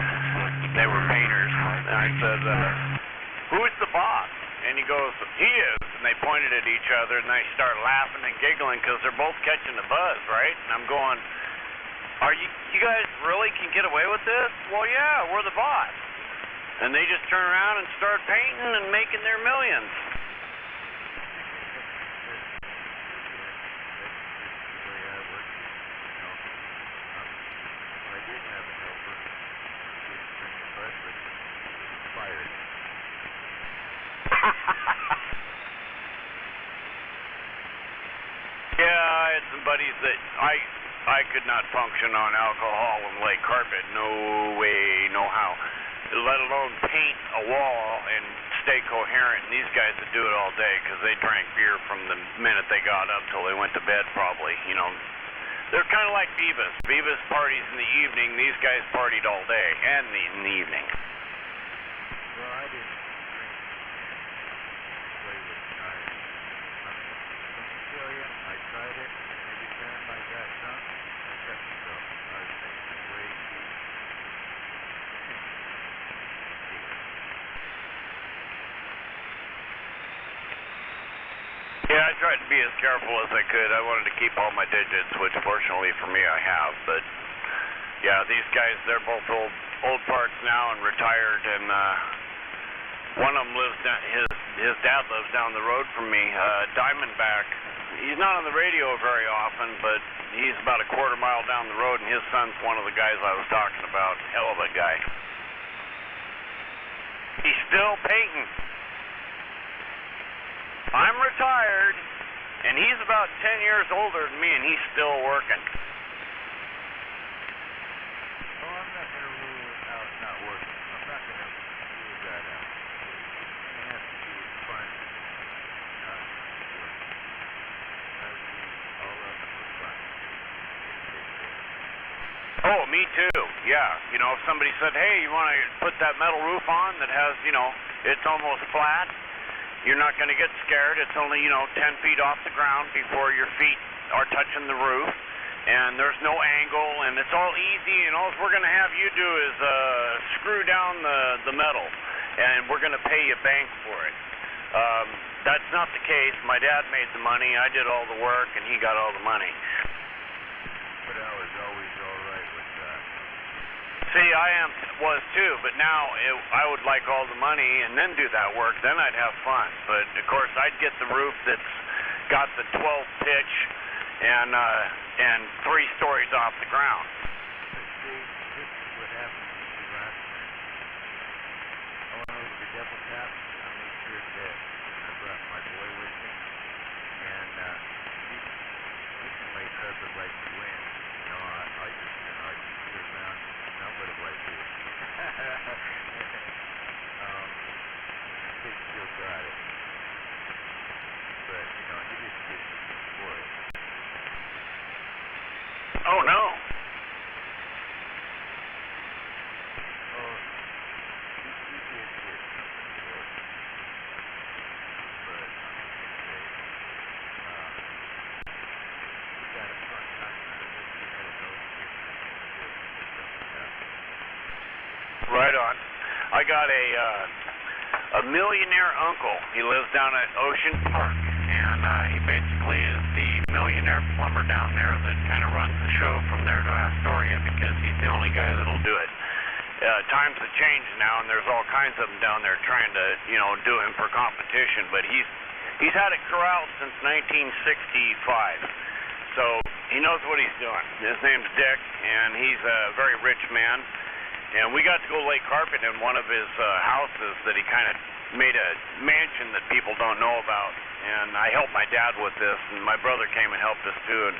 They were painters. And I said, who's the boss? And he goes, he is. And they pointed at each other, and they start laughing and giggling because they're both catching the buzz, right? And I'm going, are you guys really can get away with this? Well, yeah, we're the boss. And they just turn around and start painting and making their millions. Yeah, I had some buddies that I could not function on alcohol and lay carpet. No way, no how. Let alone paint a wall and stay coherent. And these guys would do it all day because they drank beer from the minute they got up till they went to bed probably. You know, they're kind of like Beavis. Beavis parties in the evening. These guys partied all day and in the evening. Well, I didn't drink and play with knives. I mean, let me tell you, I tried it, and every time I got drunk, I cut myself. I was making way too. Yeah, I tried to be as careful as I could. I wanted to keep all my digits, which fortunately for me I have. But yeah, these guys, they're both old parts now and retired, and one of them lives down. His dad lives down the road from me, Diamondback. He's not on the radio very often, but he's about a quarter mile down the road, and his son's one of the guys I was talking about. Hell of a guy. He's still painting. I'm retired, and he's about 10 years older than me, and he's still working. Oh, I'm not going to rule it out not working. I'm not going to rule that out. It has to be fun, not work. I would be all up for fun. Oh, me too. Yeah. You know, if somebody said, hey, you want to put that metal roof on that has, you know, it's almost flat, you're not going to get scared. It's only, 10 feet off the ground before your feet are touching the roof. And there's no angle, and it's all easy, and all we're going to have you do is screw down the metal, and we're going to pay you bank for it. That's not the case. My dad made the money. I did all the work, and he got all the money. But I was always all right with that. See, I was too, but now I would like all the money and then do that work. Then I'd have fun. But of course, I'd get the roof that's got the 12 pitch and 3 stories off the ground. But see, this is what happened to me last night. I went over to Devil Tap. I made sure that I brought my boy with me, and he can lay carpet like the wind. I just sit around. Now what do I do? Kid still got it. But, he didn't get anything for it. Oh, no. Oh, he did get something for it. But, I'm just going to say, we got a front time out of it. We had a notification that something happened. Right on. I got a millionaire uncle. He lives down at Ocean Park, and he basically is the millionaire plumber down there that kind of runs the show from there to Astoria because he's the only guy that'll do it. Times have changed now, and there's all kinds of them down there trying to, do him for competition. But he's had it corralled since 1965, so he knows what he's doing. His name's Dick, and he's a very rich man. And we got to go lay carpet in one of his houses that he kind of made a mansion that people don't know about. And I helped my dad with this, and my brother came and helped us too. And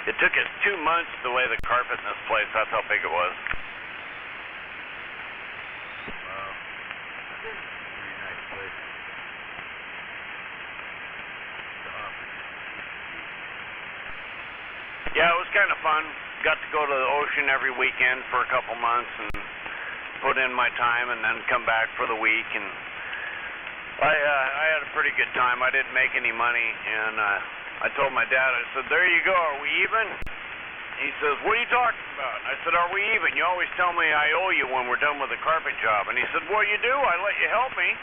it took us 2 months to lay the carpet in this place. That's how big it was. Wow. This is a pretty nice place. The opportunity. Yeah, it was kind of fun. Got to go to the ocean every weekend for a couple months and put in my time and then come back for the week. And I had a pretty good time. I didn't make any money, and I told my dad, I said, there you go, are we even? He says, what are you talking about? I said, are we even? You always tell me I owe you when we're done with the carpet job. And he said, well, you do. I let you help me.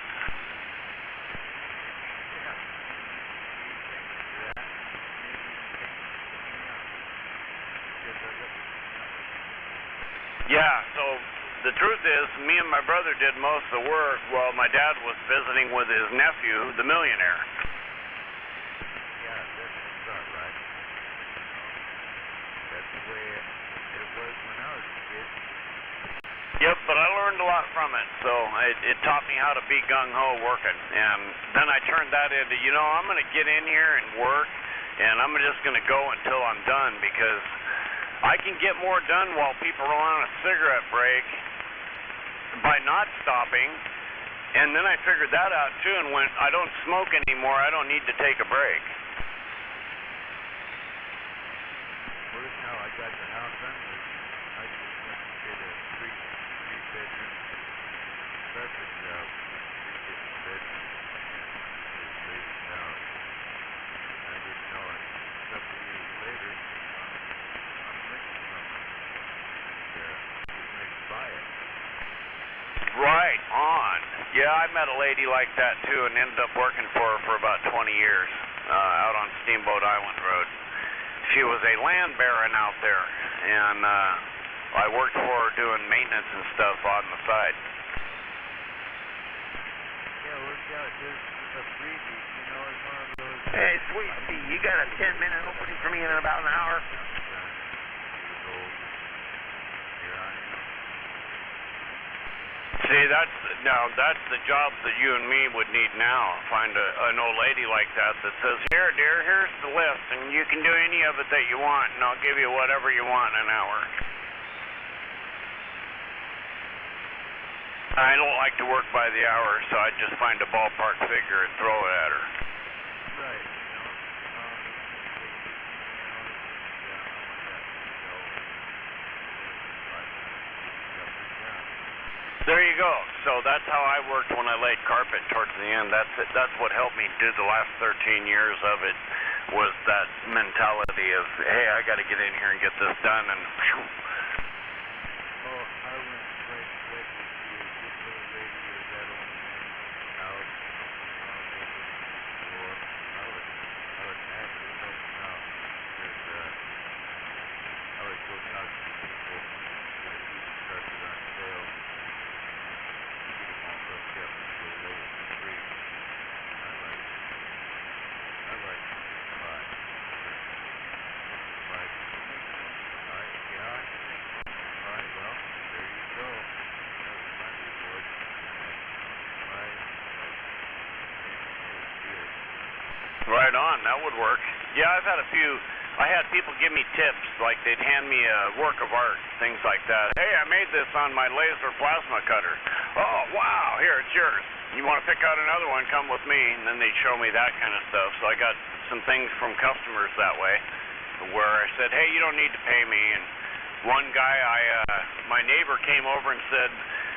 Yeah, so the truth is, me and my brother did most of the work while my dad was visiting with his nephew, the millionaire. Yeah, that's about right. That's the way it was when I was a kid. Yep, but I learned a lot from it, so it taught me how to be gung-ho working. And then I turned that into, I'm going to get in here and work, and I'm just going to go until I'm done, because I can get more done while people are on a cigarette break by not stopping. And then I figured that out too, and when I don't smoke anymore, I don't need to take a break. First, how I got the house done was I just went and did a three-bedroom carpet job, three bedrooms, in this lady's house. And I didn't know it. A couple of years later, I'm renting from her, and was made to buy it. Right on. Yeah, I met a lady like that too, and ended up working for her for about 20 years out on Steamboat Island Road. She was a land baron out there, and I worked for her doing maintenance and stuff on the side. Yeah, it worked out. There's a freebie, it's one of those. Hey, Sweet Pea, you got a 10-minute opening for me in about an hour? See, that's the job that you and me would need now. Find an old lady like that says, here, dear, here's the list, and you can do any of it that you want, and I'll give you whatever you want in an hour. I don't like to work by the hour, so I just find a ballpark figure and throw it at her. Right. There you go. So that's how I worked when I laid carpet towards the end. That's what helped me do the last 13 years of it, was that mentality of, hey, I got to get in here and get this done, and whew. Oh, I went right with you. This little lady was that old man's house. I would have to help him out, because I would go talk to people, get a piece of carpet on sale. Right on, that would work. Yeah, I had people give me tips, like they'd hand me a work of art, things like that. Hey, I made this on my laser plasma cutter. Oh, wow, here, it's yours. You want to pick out another one, come with me. And then they'd show me that kind of stuff. So I got some things from customers that way, where I said, hey, you don't need to pay me. And one guy, my neighbor came over and said,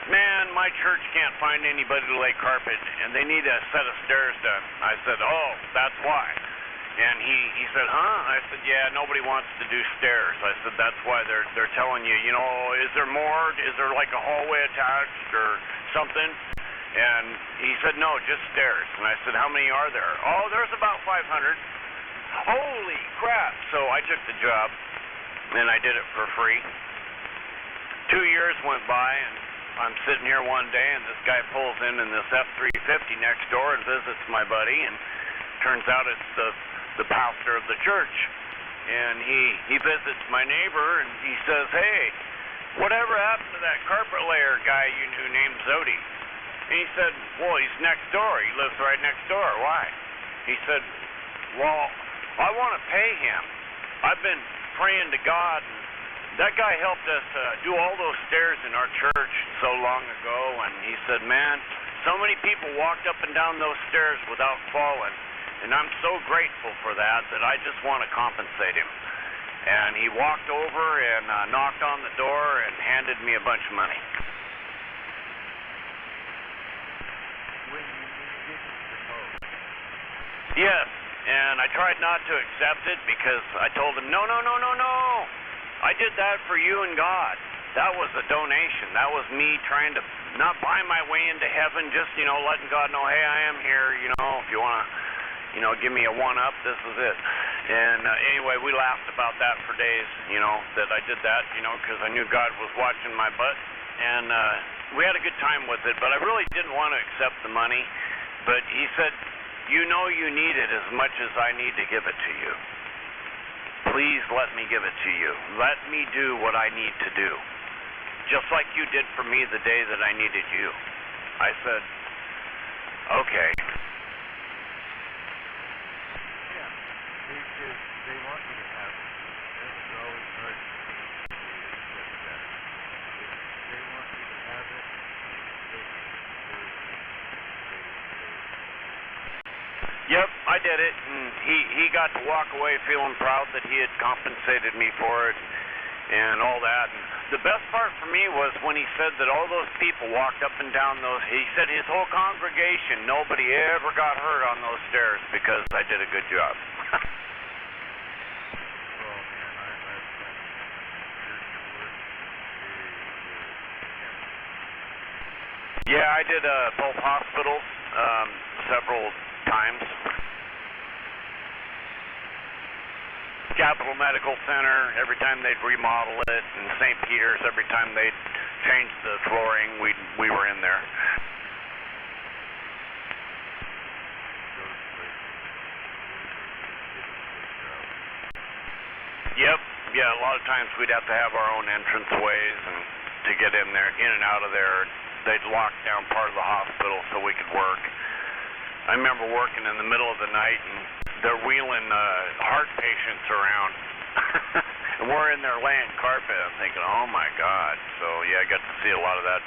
man, my church can't find anybody to lay carpet, and they need a set of stairs done. I said, oh, that's why. And he said, huh? I said, yeah, nobody wants to do stairs. I said, that's why they're telling you, is there more? Is there like a hallway attached or something? And he said, no, just stairs. And I said, how many are there? Oh, there's about 500. Holy crap. So I took the job, and I did it for free. 2 years went by, and I'm sitting here one day, and this guy pulls in this F-350 next door and visits my buddy, and turns out it's the pastor of the church. And he visits my neighbor, and he says, hey, whatever happened to that carpet layer guy you knew named Zodi? And he said, well, he's next door. He lives right next door. Why? He said, well, I want to pay him. I've been praying to God, and that guy helped us do all those stairs in our church so long ago, and he said, man, so many people walked up and down those stairs without falling, and I'm so grateful for that I just want to compensate him. And he walked over and knocked on the door and handed me a bunch of money. When you didn't suppose. Yes, And I tried not to accept it because I told him, no. I did that for you and God. That was a donation. That was me trying to not buy my way into heaven, just, letting God know, hey, I am here, if you want to, give me a one-up, this is it. And anyway, we laughed about that for days, that I did that, because I knew God was watching my butt. And we had a good time with it, but I really didn't want to accept the money. But he said, you need it as much as I need to give it to you. Please let me give it to you. Let me do what I need to do. Just like you did for me the day that I needed you. I said, okay. Yeah, they want you to have it. That was always hard to accept that. If they want you to have it, they Yep, I did it, and he got to walk away feeling proud that he had compensated me for it and all that. And the best part for me was when he said that all those people walked up and down those, he said his whole congregation, nobody ever got hurt on those stairs because I did a good job. well, man, I've done church work. Yeah, I did both hospitals several times. Capital Medical Center, every time they'd remodel it, and St. Peter's, every time they'd change the flooring, we were in there. Yep, yeah, a lot of times we'd have to have our own entrance ways and to get in there, in and out of there. They'd lock down part of the hospital so we could work. I remember working in the middle of the night, and they're wheeling heart patients around. And we're in there laying carpet. I'm thinking, oh my God. So yeah, I got to see a lot of that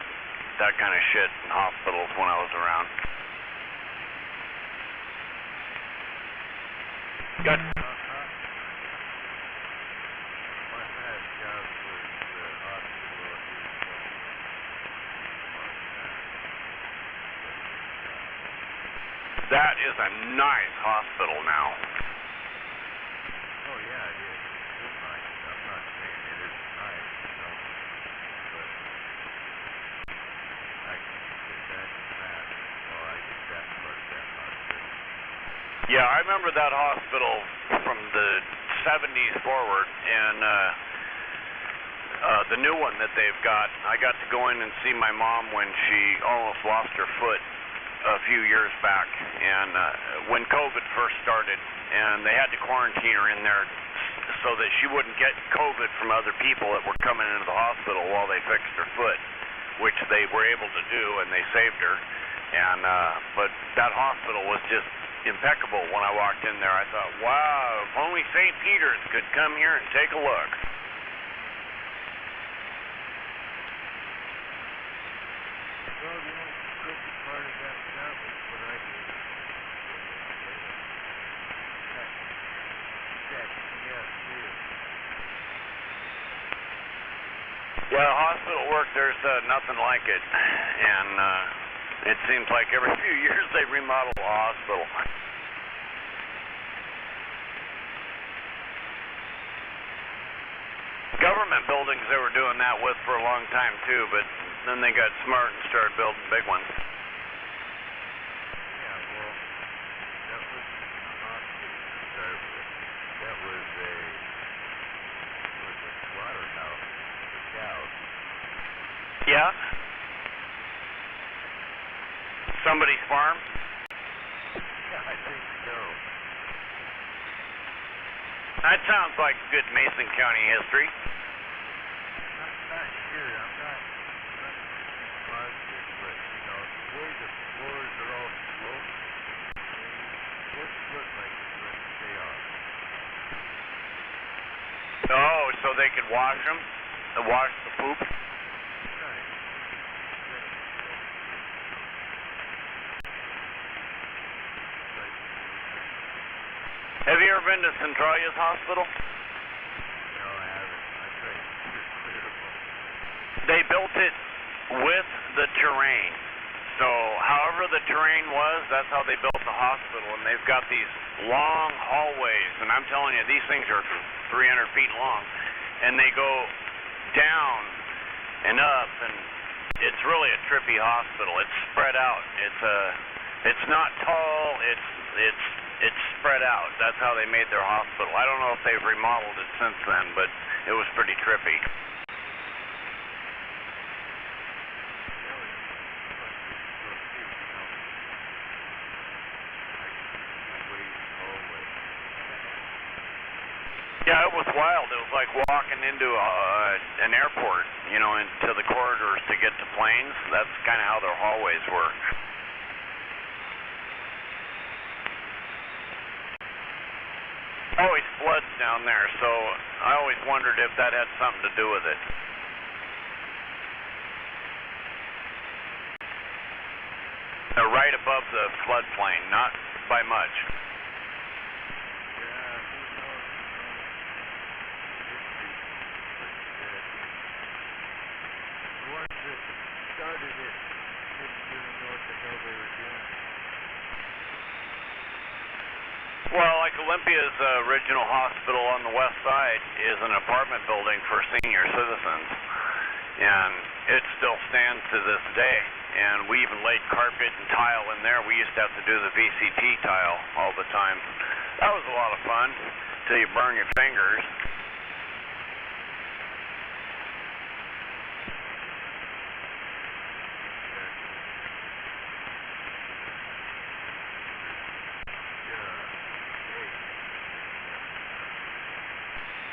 kind of shit in hospitals when I was around. Got My last job was the hospital. That is a nice hospital now. Oh yeah, it is. It's still nice. I'm not saying it isn't nice, but I can sit back and laugh while I get that part of that hospital. Yeah, I remember that hospital from the 70s forward, and the new one that they've got, I got to go in and see my mom when she almost lost her foot a few years back, and when COVID first started, and they had to quarantine her in there so that she wouldn't get COVID from other people that were coming into the hospital while they fixed her foot, which they were able to do, and they saved her. And but that hospital was just impeccable. When I walked in there, I thought, wow, if only St. Peter's could come here and take a look. Well, the only crooked part of that job is what I did. Yeah, hospital work, there's nothing like it. And it seems like every few years they remodel the hospital. Government buildings they were doing that with for a long time too, but then they got smart and started building big ones. Yeah, well, that wasn't a hospital to start with. That was a slaughterhouse for cows. Yeah? Somebody's farm? Yeah, I think so. That sounds like good Mason County history. I'm not sure. I'm not positive, but the way the floors are all sloped, they just look like it's going to stay off. Oh, so they could wash them? Wash the poop? Right. Have you ever been to Centralia's hospital? No, I haven't. I tried to steer clear of them. They built it with the terrain. So however the terrain was, that's how they built the hospital. And they've got these long hallways, and I'm telling you, these things are 300 feet long, and they go down and up, and it's really a trippy hospital. It's spread out. It's not tall. It's spread out. That's how they made their hospital. I don't know if they've remodeled it since then, but it was pretty trippy. Yeah, it was wild. It was like walking into an airport, you know, into the corridors to get to planes. That's kind of how their hallways were. Always floods down there, so I always wondered if that had something to do with it. They're right above the floodplain, not by much. Started it, didn't really know what the hell they were doing. Well, like Olympia's original hospital on the west side is an apartment building for senior citizens, and it still stands to this day. And we even laid carpet and tile in there. We used to have to do the VCT tile all the time. That was a lot of fun till you burn your fingers.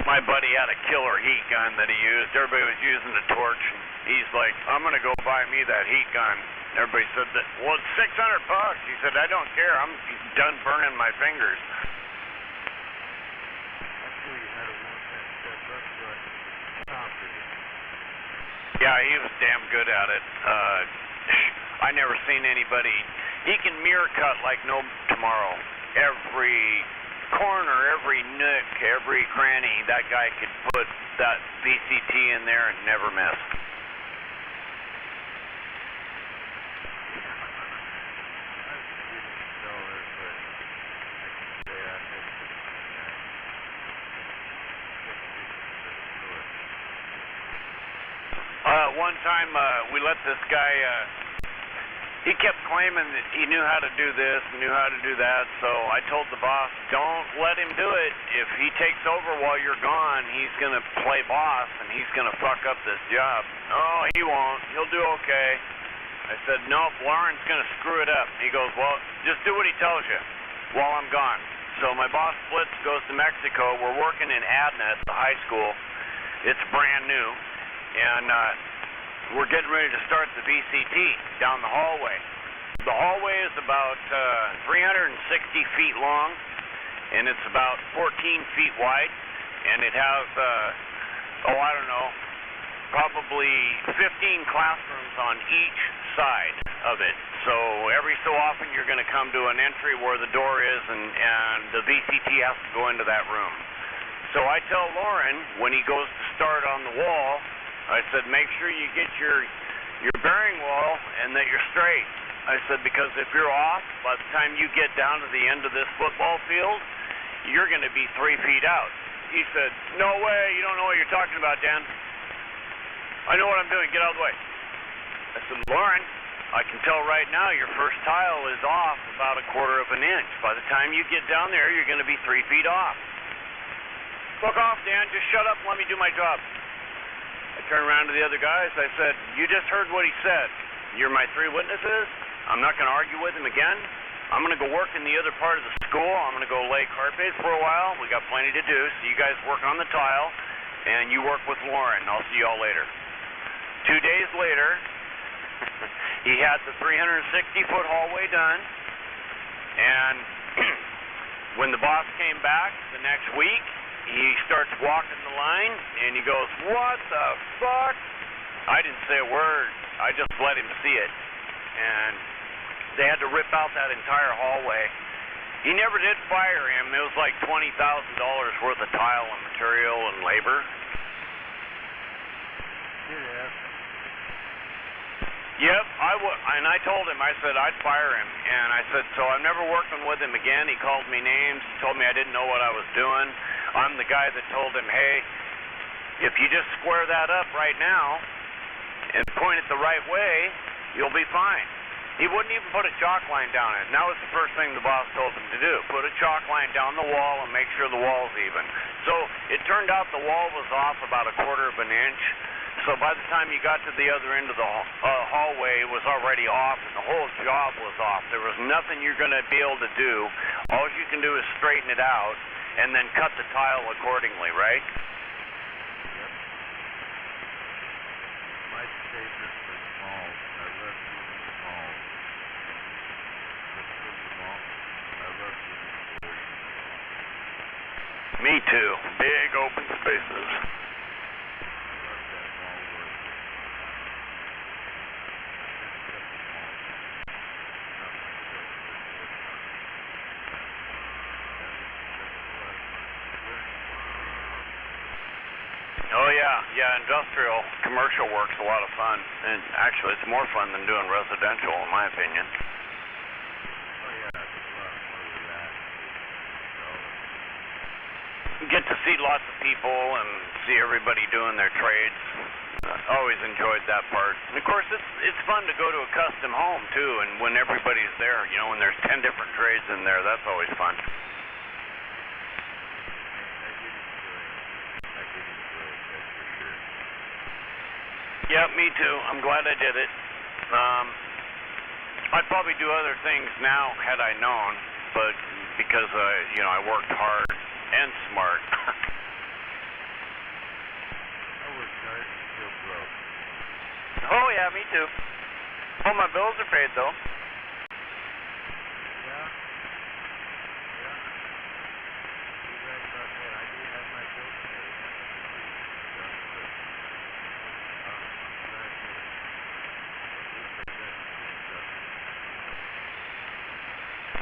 My buddy had a killer heat gun that he used. Everybody was using the torch, and he's like, I'm going to go buy me that heat gun. Everybody said, well, it's $600. He said, I don't care. I'm done burning my fingers. Yeah, he was damn good at it. I never seen anybody. He can mirror cut like no tomorrow. Every corner, every nook, every cranny, that guy could put that VCT in there and never miss. One time we let this guy, he kept claiming that he knew how to do this, knew how to do that, so I told the boss, don't let him do it. If he takes over while you're gone, he's going to play boss, and he's going to fuck up this job. Oh, he won't. He'll do okay. I said, nope, Lauren's going to screw it up. He goes, well, just do what he tells you while I'm gone. So my boss splits, goes to Mexico. We're working in Adna at the high school. It's brand new, and we're getting ready to start the VCT down the hallway. The hallway is about 360 feet long, and it's about 14 feet wide, and it has, I don't know, probably 15 classrooms on each side of it. So every so often you're going to come to an entry where the door is, and the VCT has to go into that room. So I tell Lauren, when he goes to start on the wall, I said, make sure you get your bearing wall and that you're straight. I said, because if you're off, by the time you get down to the end of this football field, you're going to be 3 feet out. He said, no way, you don't know what you're talking about, Dan. I know what I'm doing, get out of the way. I said, Lauren, I can tell right now your first tile is off about 1/4 of an inch. By the time you get down there, you're going to be 3 feet off. Fuck off, Dan, just shut up and let me do my job. I turned around to the other guys. I said, you just heard what he said. You're my 3 witnesses. I'm not going to argue with him again. I'm going to go work in the other part of the school. I'm going to go lay carpet for a while. We got plenty to do. So you guys work on the tile, and you work with Lauren. I'll see y'all later. 2 days later, he had the 360-foot hallway done, and when the boss came back the next week, he starts walking the line, and he goes, what the fuck? I didn't say a word. I just let him see it. And they had to rip out that entire hallway. He never did fire him. It was like $20,000 worth of tile and material and labor. Yep, and I told him, I said I'd fire him, and I said, so I'm never working with him again. He called me names, told me I didn't know what I was doing. I'm the guy that told him, hey, if you just square that up right now and point it the right way, you'll be fine. He wouldn't even put a chalk line down it. And that was the first thing the boss told him to do. Put a chalk line down the wall and make sure the wall's even. So it turned out the wall was off about 1/4 of an inch. So by the time you got to the other end of the hallway, it was already off, and the whole job was off. There was nothing you're going to be able to do. All you can do is straighten it out and then cut the tile accordingly, right? Yep. My favorite was small. I love doing small. Let's do small. I love doing big. Me too. Big open spaces. Oh yeah, industrial, commercial work's a lot of fun, and actually it's more fun than doing residential, in my opinion. Oh yeah, it's a lot more relaxed. You get to see lots of people and see everybody doing their trades. Always enjoyed that part. And of course, it's fun to go to a custom home too, and when everybody's there, you know, when there's 10 different trades in there, that's always fun. Yeah, me too. I'm glad I did it. I'd probably do other things now had I known, but because you know, I worked hard and smart. I worked hard and still broke. Oh yeah, me too. Oh, my bills are paid though. Yeah. You're right about that. I do have my bills paid.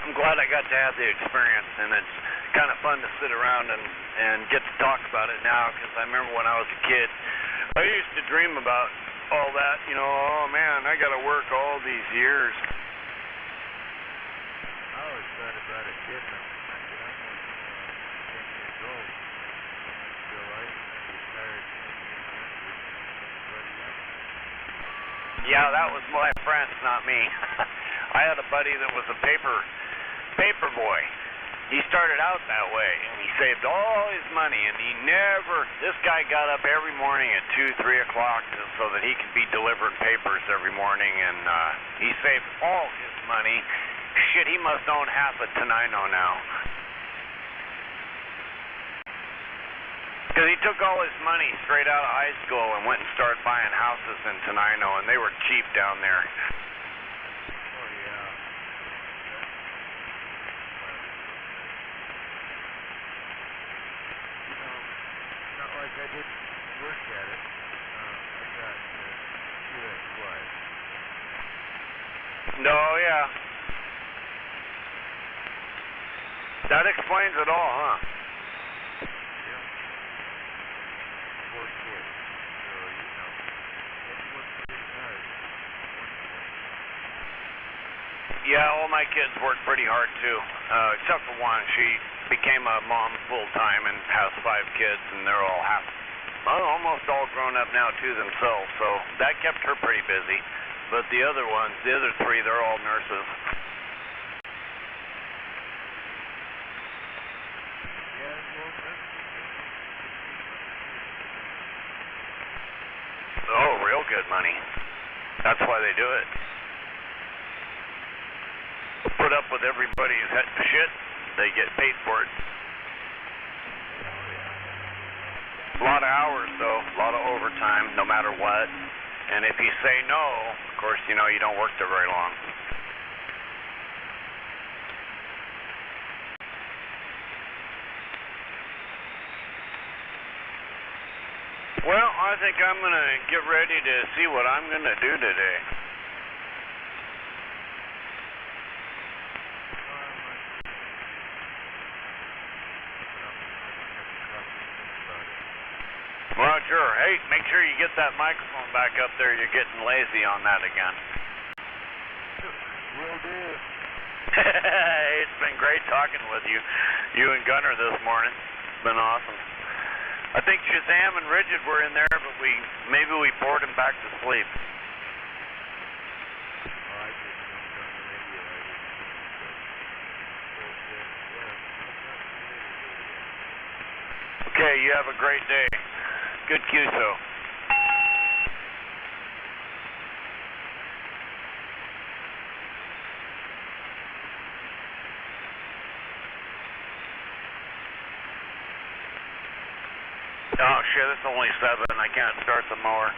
I'm glad I got to have the experience, and it's kind of fun to sit around and get to talk about it now, because I remember when I was a kid, I used to dream about all that, you know, oh man, I got to work all these years. I always thought about it different. I said, I'm only 10 years old, so I retired 10 years younger than anybody else. Yeah, that was my friends, not me. I had a buddy that was a paper boy. He started out that way, and he saved all his money, and this guy got up every morning at 2, 3 o'clock so that he could be delivering papers every morning, and he saved all his money. Shit, he must own half of Tenino now. Because he took all his money straight out of high school and went and started buying houses in Tenino, and they were cheap down there. Oh, yeah. Not like I didn't work at it. I got 2 ex-wives. No, yeah. That explains it all, huh? Yep. 4 kids. So, you know, had to work pretty hard. Yeah, all my kids work pretty hard too, except for one. She became a mom full-time and has 5 kids, and they're all almost all grown up now too themselves, so that kept her pretty busy. But the other 3, they're all nurses. Yeah, well, Oh, real good money. That's why they do it. Put up with everybody's shit, they get paid for it. A lot of hours, though, a lot of overtime, no matter what. And if you say no, of course, you know, you don't work there very long. Well, I think I'm going to get ready to see what I'm going to do today. Well, Sure. Hey, make sure you get that microphone back up there. You're getting lazy on that again. Will do. It's been great talking with you and Gunner this morning. It's been awesome. I think Shazam and Rigid were in there, but maybe we bored him back to sleep. Oh, I just jumped on the radio. I didn't think so. Okay, you have a great day. Good QSO. Oh shit, it's only 7. I can't start the mower.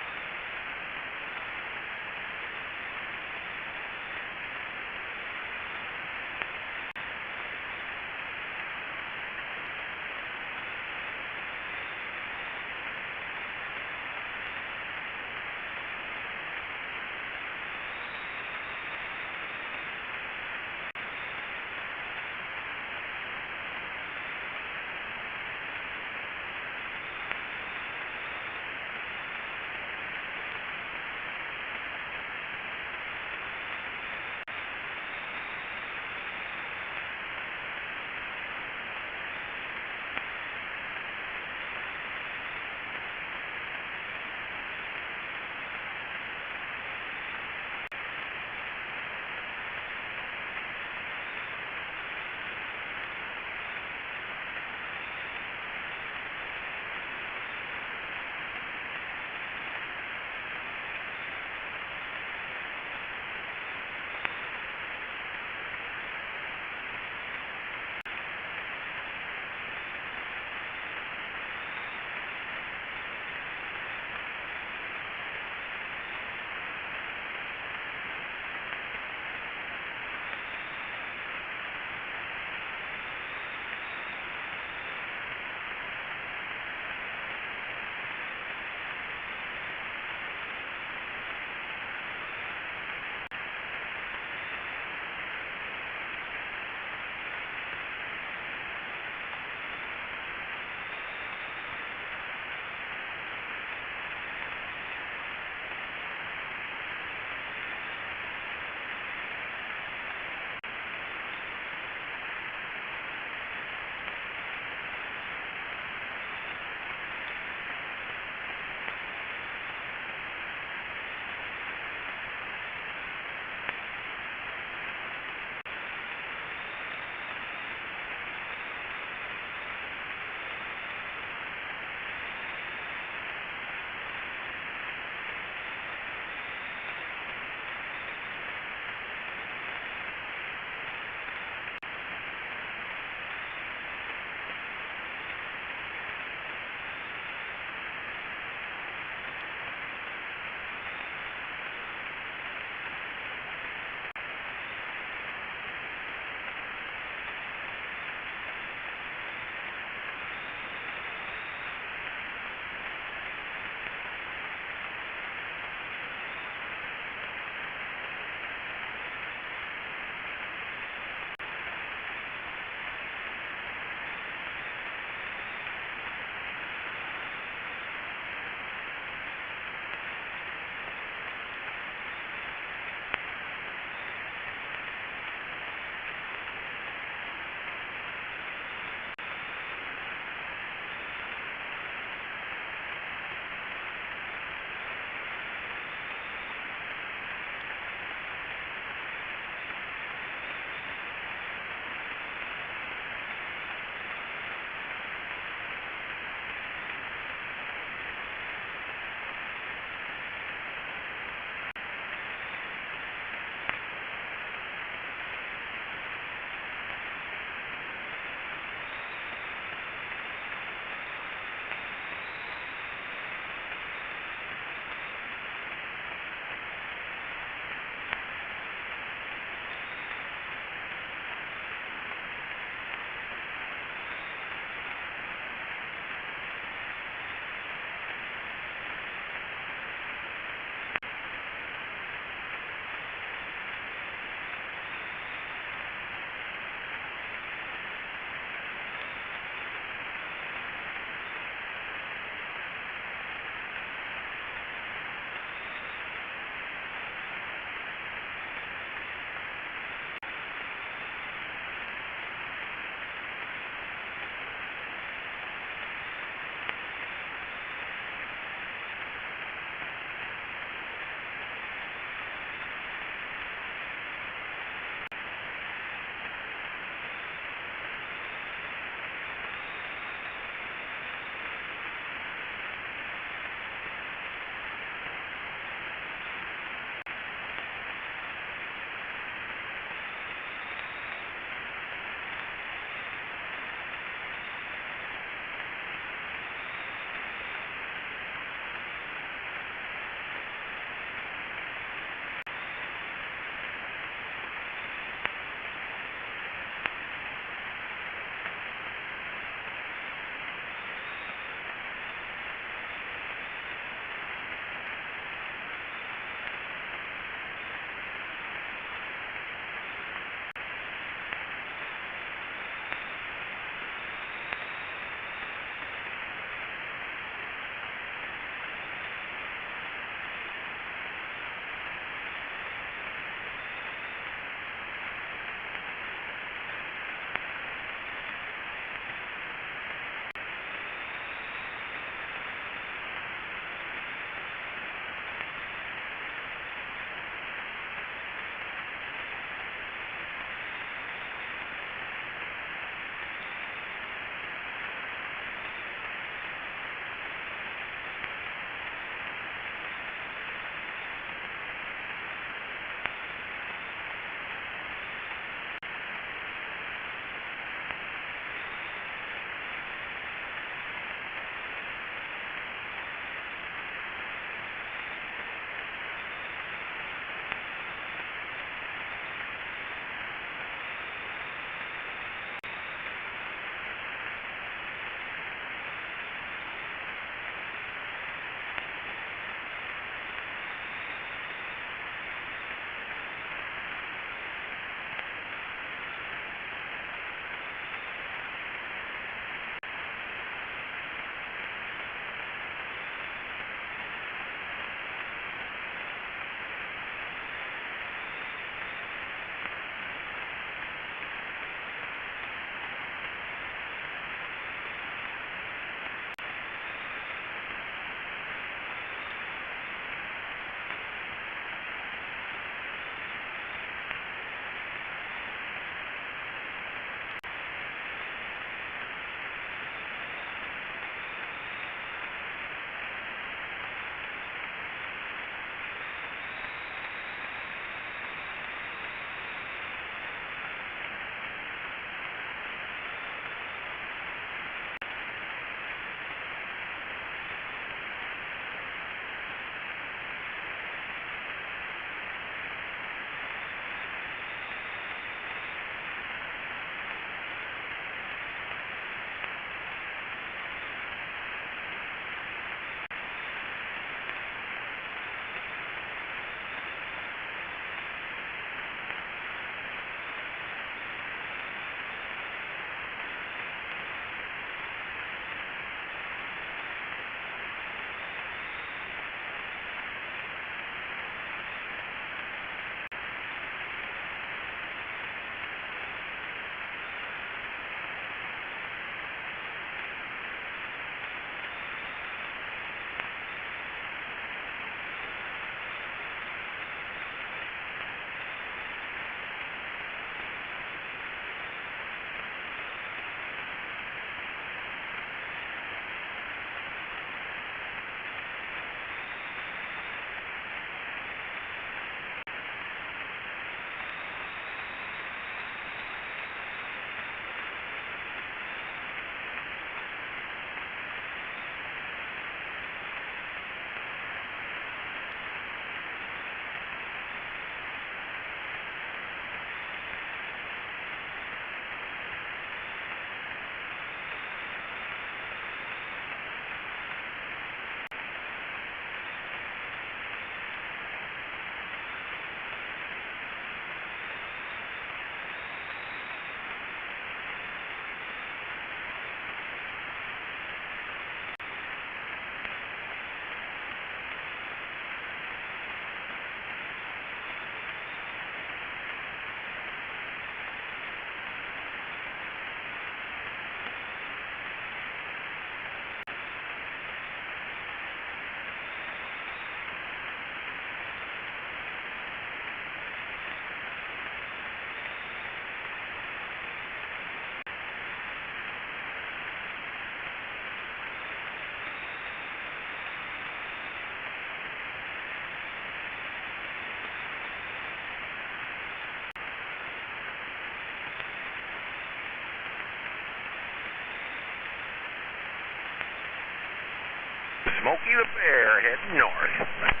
Smokey the Bear heading north.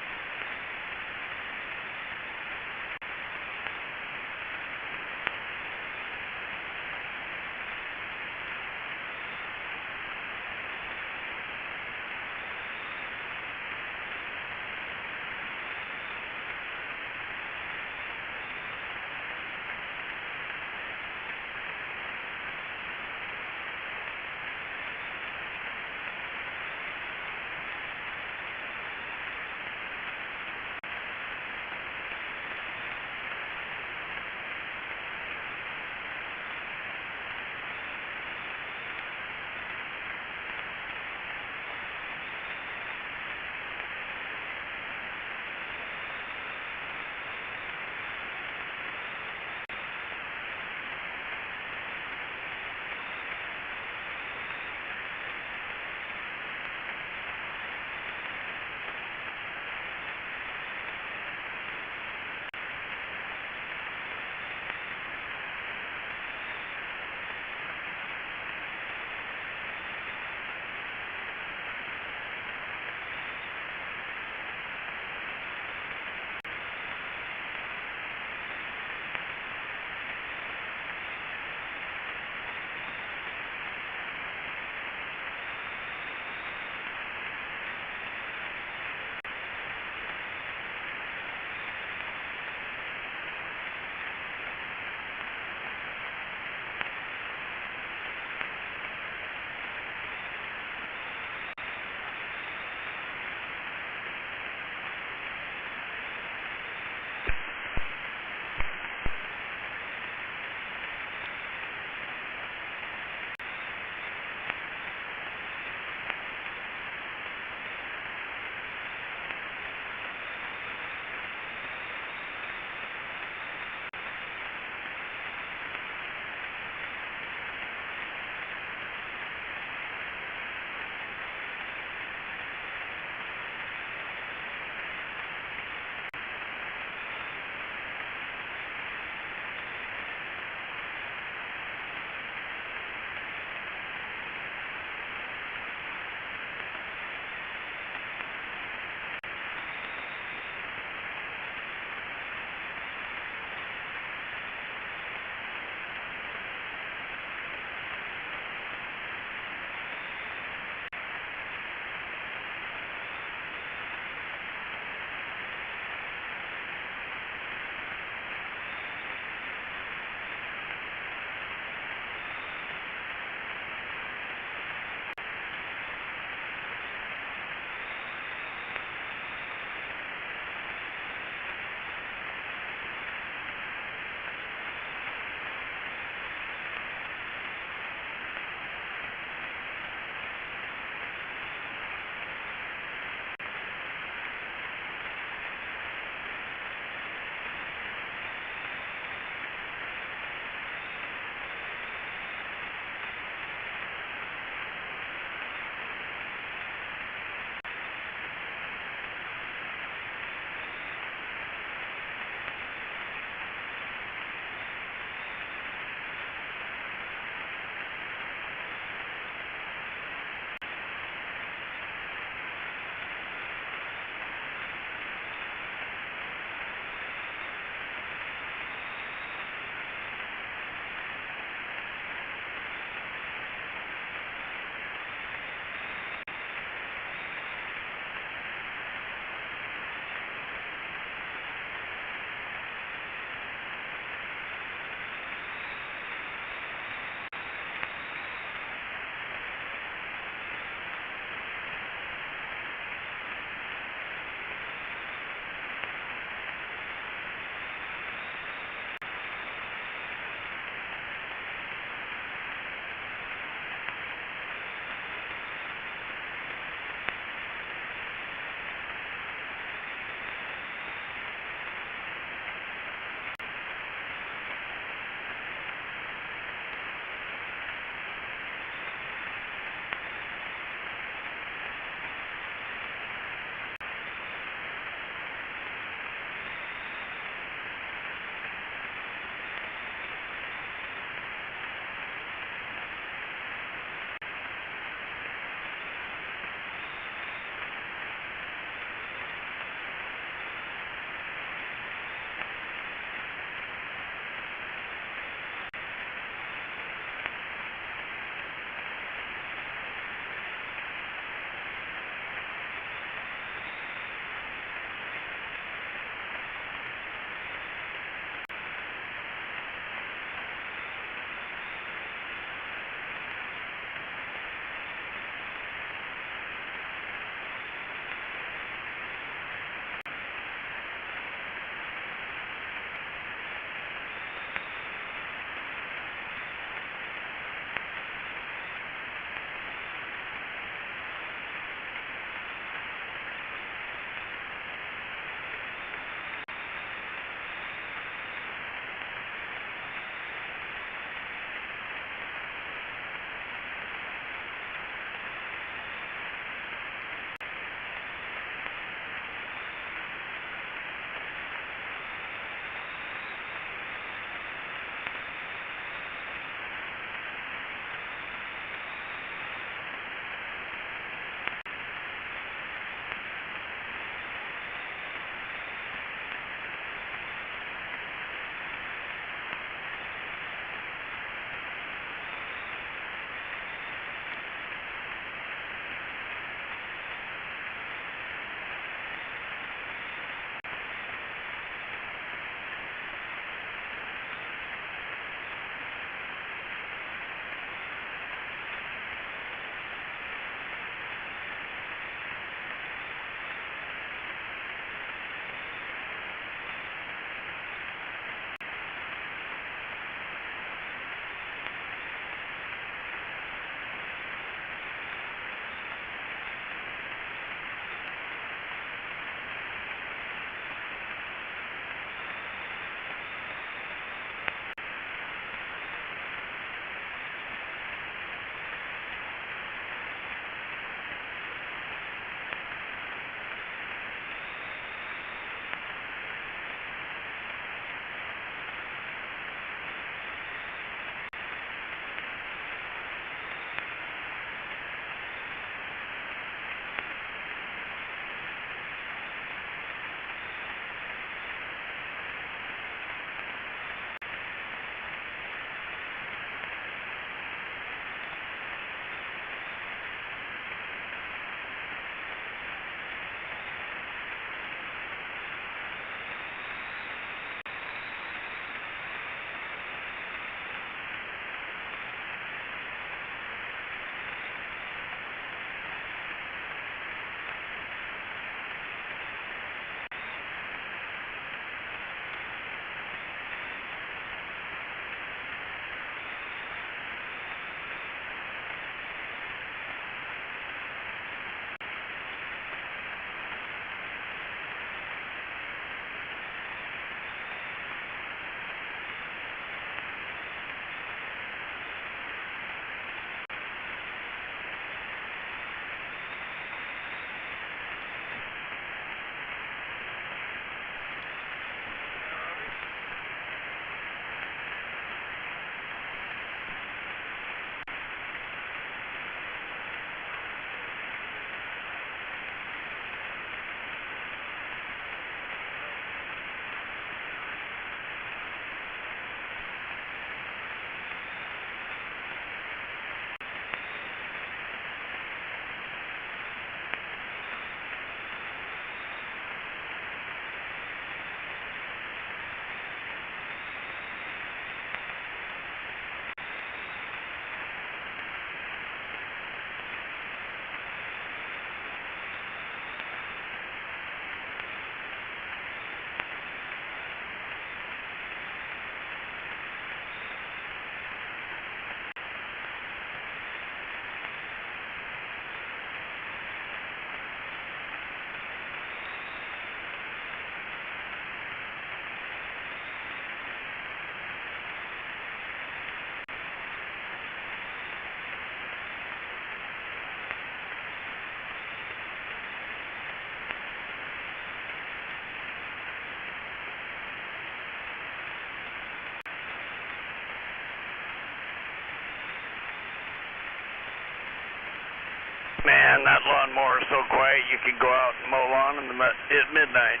Man, that lawnmower is so quiet you could go out and mow lawn at midnight.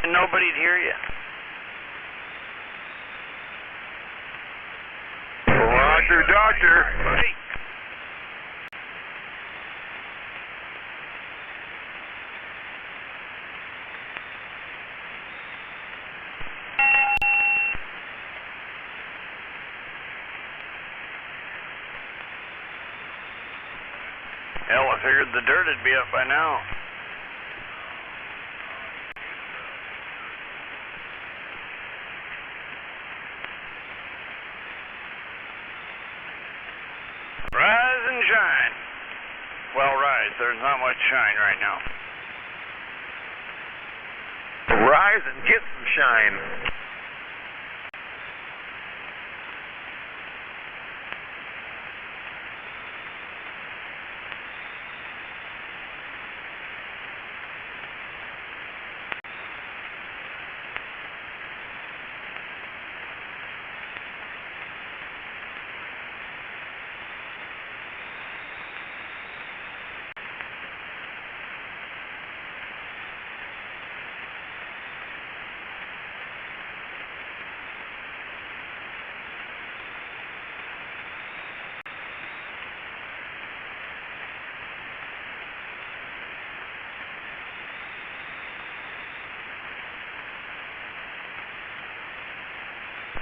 And nobody'd hear you. Roger, doctor. Hey. Hell, I figured the dirt would be up by now. Rise and shine. Well, rise. There's not much shine right now. Rise and get some shine.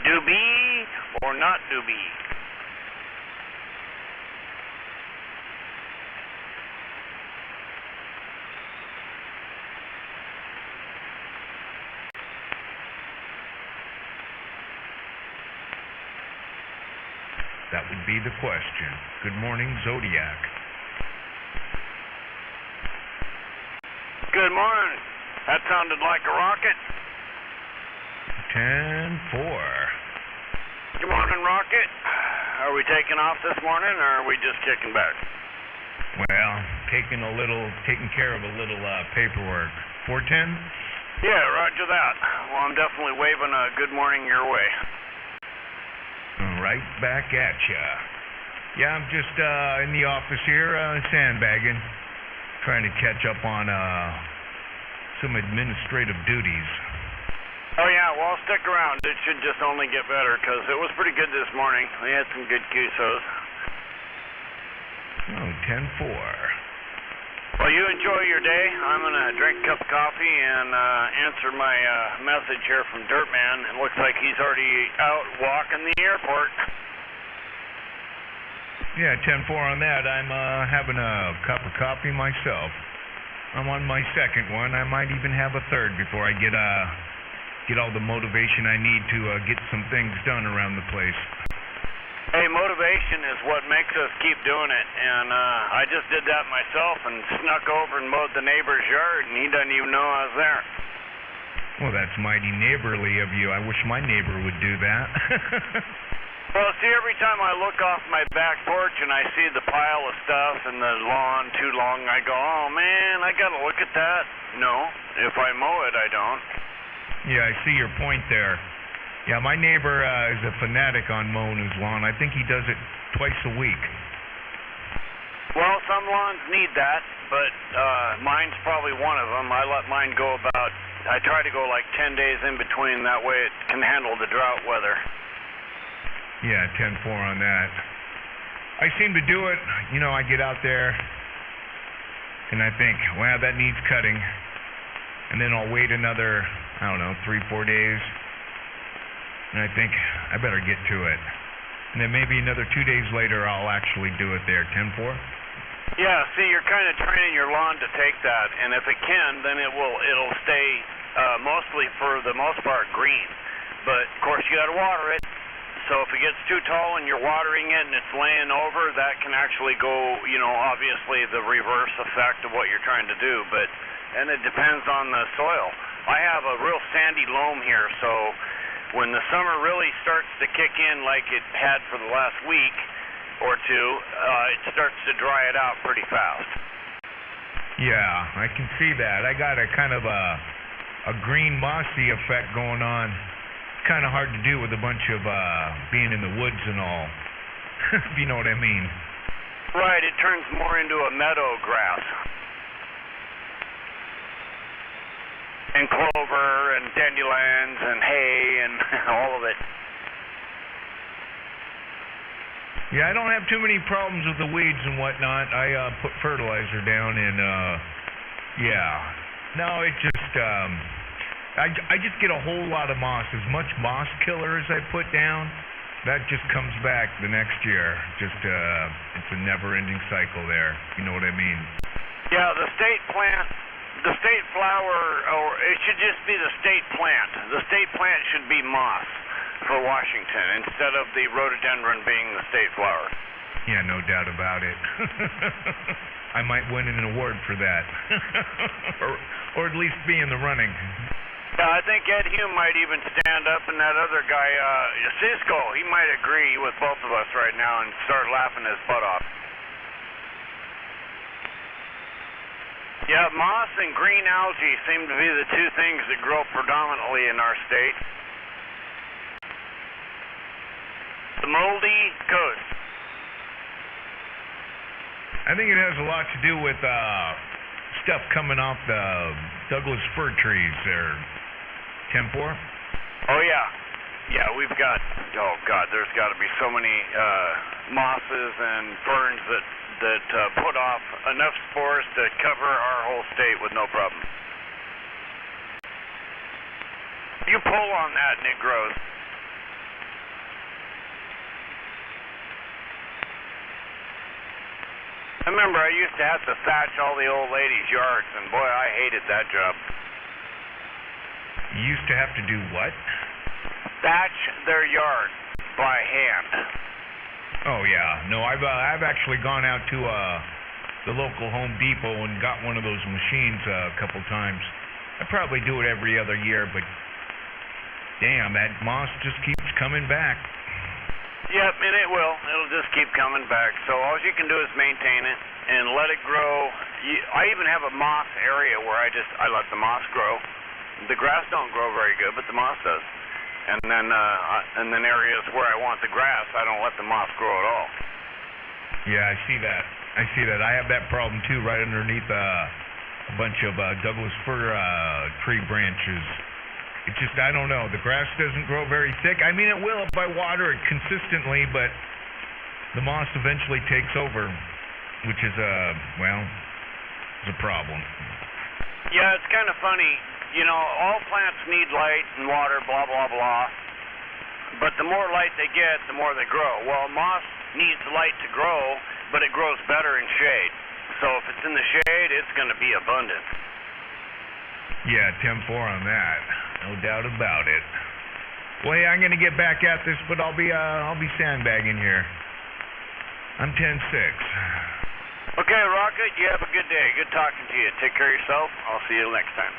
Do be or not do be? That would be the question. Good morning, Zodiac. Good morning. That sounded like a rocket. 10-4. Good morning, Rocket. Are we taking off this morning, or are we just kicking back? Well, taking care of a little paperwork. 410? Yeah, roger that. Well, I'm definitely waving a good morning your way. Right back at ya. Yeah, I'm just in the office here, sandbagging, trying to catch up on some administrative duties. Oh, yeah, well, stick around. It should just only get better, because it was pretty good this morning. We had some good QSOs. Oh, 10-4. Well, you enjoy your day. I'm going to drink a cup of coffee and answer my message here from Dirtman. It looks like he's already out walking the airport. Yeah, 10-4 on that. I'm having a cup of coffee myself. I'm on my second one. I might even have a third before I get all the motivation I need to get some things done around the place. Hey, motivation is what makes us keep doing it, and I just did that myself and snuck over and mowed the neighbor's yard, and he doesn't even know I was there. Well, that's mighty neighborly of you. I wish my neighbor would do that. Well, see, every time I look off my back porch and I see the pile of stuff and the lawn too long, I go, oh, man, I got to look at that. No, if I mow it, I don't. Yeah, I see your point there. Yeah, my neighbor is a fanatic on mowing his lawn. I think he does it twice a week. Well, some lawns need that, but mine's probably one of them. I let mine go I try to go like 10 days in between. That way it can handle the drought weather. Yeah, 10-4 on that. I seem to do it. You know, I get out there and I think, wow, that needs cutting. And then I'll wait another, 3-4 days. And I think, I better get to it. And then maybe another 2 days later, I'll actually do it there. 10-4? Yeah, see, you're kind of training your lawn to take that. And if it can, then it'll stay mostly, for the most part, green. But, of course, you got to water it. So if it gets too tall and you're watering it and it's laying over, that can actually go, obviously the reverse effect of what you're trying to do. And it depends on the soil. I have a real sandy loam here, so when the summer really starts to kick in like it had for the last week or two, it starts to dry it out pretty fast. Yeah, I can see that. I got a kind of a green mossy effect going on. Kind of hard to do with a bunch of being in the woods and all. if you know what I mean. Right, it turns more into a meadow grass. And clover and dandelions and hay and all of it. Yeah, I don't have too many problems with the weeds and whatnot. I put fertilizer down and no, it just I just get a whole lot of moss. As much moss killer as I put down, that just comes back the next year. Just it's a never-ending cycle there. You know what I mean? Yeah, the state flower, or it should just be the state plant. The state plant should be moss for Washington instead of the rhododendron being the state flower. Yeah, no doubt about it. I might win an award for that, or at least be in the running. Yeah, I think Ed Hume might even stand up, and that other guy, Cisco, he might agree with both of us right now and start laughing his butt off. Yeah, moss and green algae seem to be the two things that grow predominantly in our state. The moldy coast. I think it has a lot to do with stuff coming off the Douglas fir trees there. 10-4? Oh, yeah. Yeah, we've got, oh, God, there's got to be so many mosses and ferns that put off enough spores to cover our whole state with no problem. You pull on that and it grows. I remember I used to have to thatch all the old ladies' yards, and boy, I hated that job. You used to have to do what? Thatch their yard by hand. Oh yeah, no, I've actually gone out to the local Home Depot and got one of those machines a couple times. I probably do it every other year, but damn, that moss just keeps coming back. Yep, and it will. It'll just keep coming back. So all you can do is maintain it and let it grow. I even have a moss area where I let the moss grow. The grass don't grow very good, but the moss does. And then areas where I want the grass, I don't let the moss grow at all. Yeah, I see that. I have that problem too, right underneath a bunch of Douglas fir tree branches. It just, I don't know, the grass doesn't grow very thick. I mean, it will if I water it consistently, but the moss eventually takes over, which is is a problem. Yeah, it's kind of funny. You know, all plants need light and water, blah, blah, blah. But the more light they get, the more they grow. Well, moss needs light to grow, but it grows better in shade. So if it's in the shade, it's going to be abundant. Yeah, 10-4 on that. No doubt about it. Well, hey, I'm going to get back at this, but I'll be sandbagging here. I'm 10-6. Okay, Rocket, you have a good day. Good talking to you. Take care of yourself. I'll see you next time.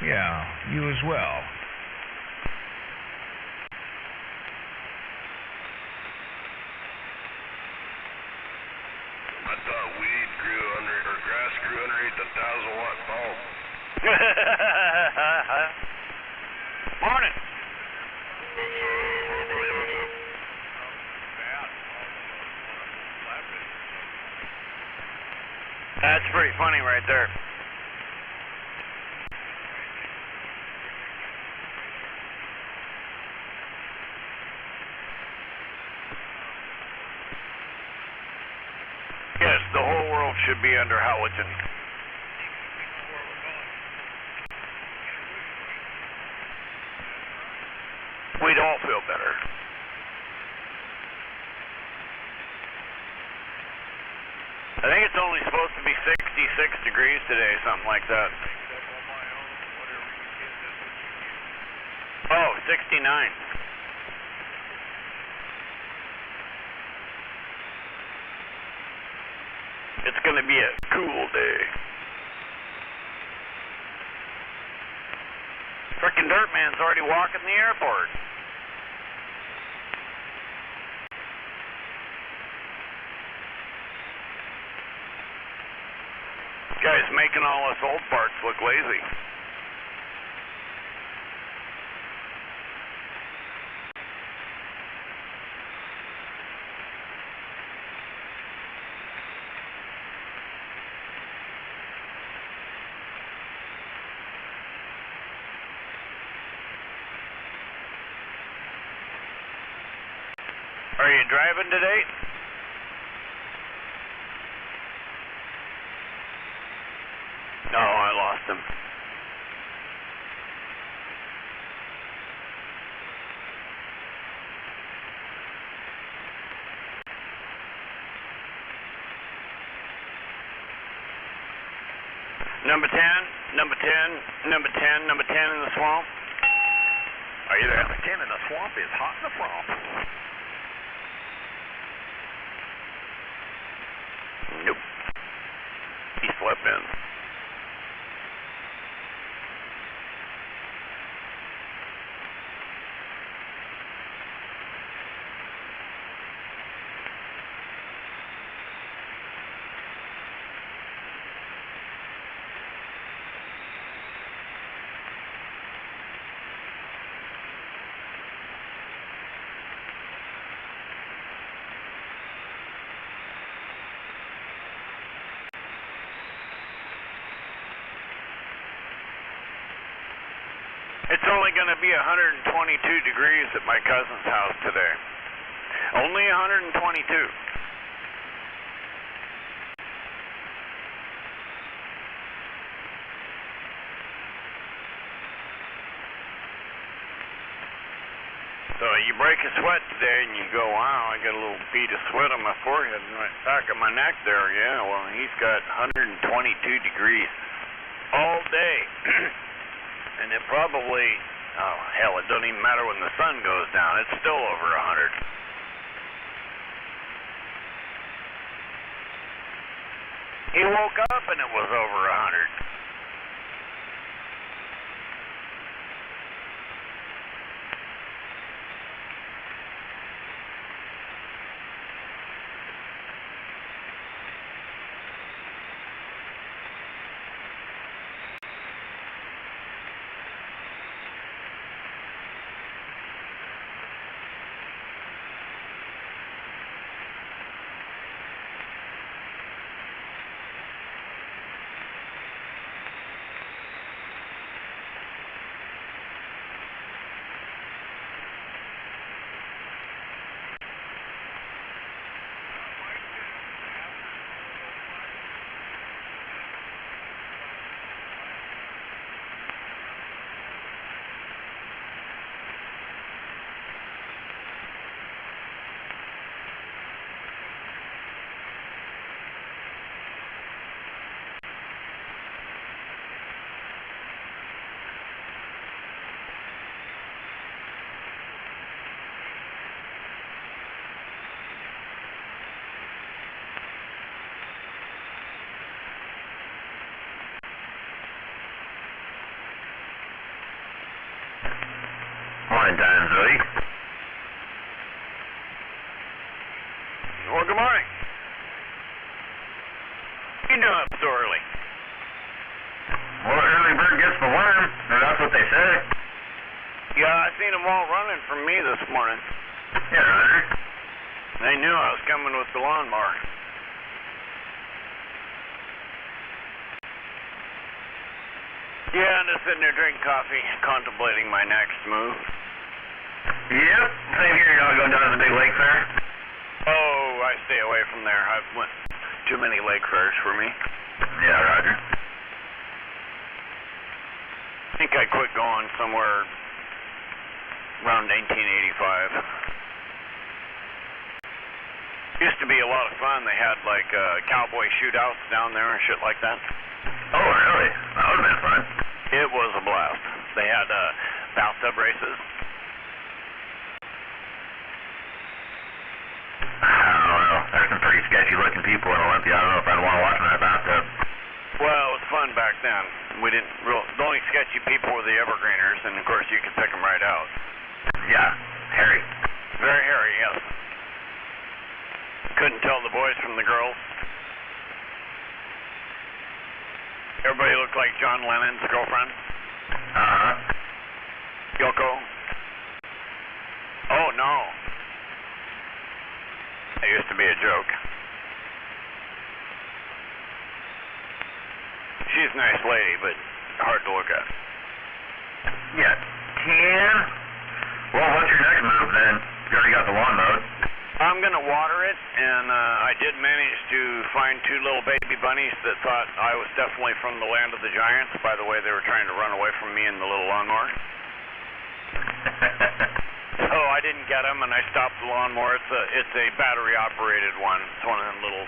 Yeah, you as well. I thought weed grew grass grew underneath a 1,000-watt bulb. Morning. That's pretty funny right there. Yes, the whole world should be under Howitton. We'd all feel better. I think it's only supposed to be 66 degrees today, something like that. Oh, 69. It's going to be a cool day. Frickin' Dirtman's already walking the airport. Guy's making all us old parts look lazy. Are you driving today? No, I lost him. Number 10, number 10, number 10, number 10 in the swamp. Are you there? Number 10 in the swamp is hot in the swamp. Nope. He slept in. It's only going to be 122 degrees at my cousin's house today. Only 122. So you break a sweat today and you go, wow, I got a little bead of sweat on my forehead and right back of my neck there. Yeah, well, he's got 122 degrees all day. And it probably, oh, hell, it doesn't even matter when the sun goes down. It's still over 100. He woke up and it was over 100. Morning time, Zoe. Well, good morning. You doing up so early? Well, early bird gets the worm, or that's what they say. Yeah, I seen them all running from me this morning. Yeah, Roger. They knew I was coming with the lawnmower. Yeah, I'm just sitting there drinking coffee, contemplating my next move. Yep, same here. Y'all going down to the big lake fair? Oh, I stay away from there. I've went too many lake fairs for me. Yeah, Roger. I think I quit going somewhere around 1985. Used to be a lot of fun. They had like cowboy shootouts down there and shit like that. Oh, really? That would have been fun. It was a blast. They had bathtub races. I don't know. There's some pretty sketchy looking people in Olympia. I don't know if I'd want to watch them in that bathtub. Well, it was fun back then. We didn't the only sketchy people were the Evergreeners, and of course you could pick them right out. Yeah, hairy. Very hairy, yes. Couldn't tell the boys from the girls. Everybody looked like John Lennon's girlfriend. Uh-huh. Yoko. Oh, no. That used to be a joke. She's a nice lady, but hard to look at. Yeah, 10. Well, what's your next move then? You already got the lawn mowed. I'm going to water it, and I did manage to find 2 little baby bunnies that thought I was definitely from the land of the giants. By the way, they were trying to run away from me in the little lawnmower. So I didn't get them, and I stopped the lawnmower. It's a battery-operated one. It's one of them little,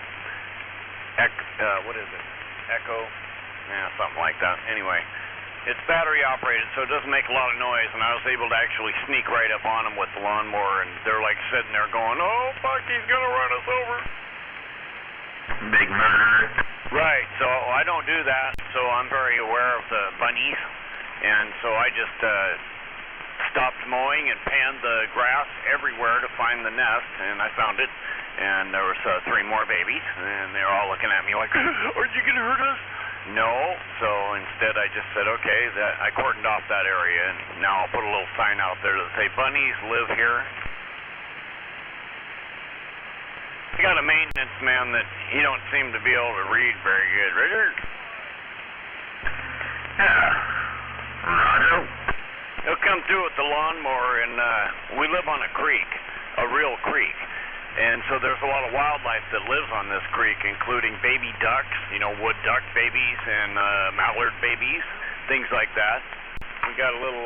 what is it, Echo? Yeah, something like that. Anyway. It's battery operated, so it doesn't make a lot of noise, and I was able to actually sneak right up on them with the lawnmower, and they're like sitting there going, oh, fuck, he's gonna run us over. Big murderer. Right, so I don't do that, so I'm very aware of the bunnies, and so I just stopped mowing and panned the grass everywhere to find the nest, and I found it, and there was 3 more babies, and they were all looking at me like, are you gonna hurt us? No, so instead I just said, okay, I cordoned off that area, and now I'll put a little sign out there that say, bunnies live here. I got a maintenance man that he don't seem to be able to read very good. Richard? Yeah. Roger. He'll come through with the lawnmower, and we live on a creek, a real creek. And so there's a lot of wildlife that lives on this creek, including baby ducks, wood duck babies and mallard babies, things like that. We got a little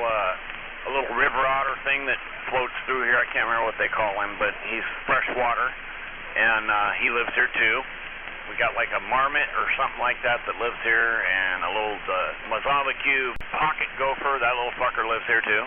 river otter thing that floats through here. I can't remember what they call him, but he's freshwater, and he lives here too. We got like a marmot or something like that lives here, and a little Mazavakyu pocket gopher. That little fucker lives here too.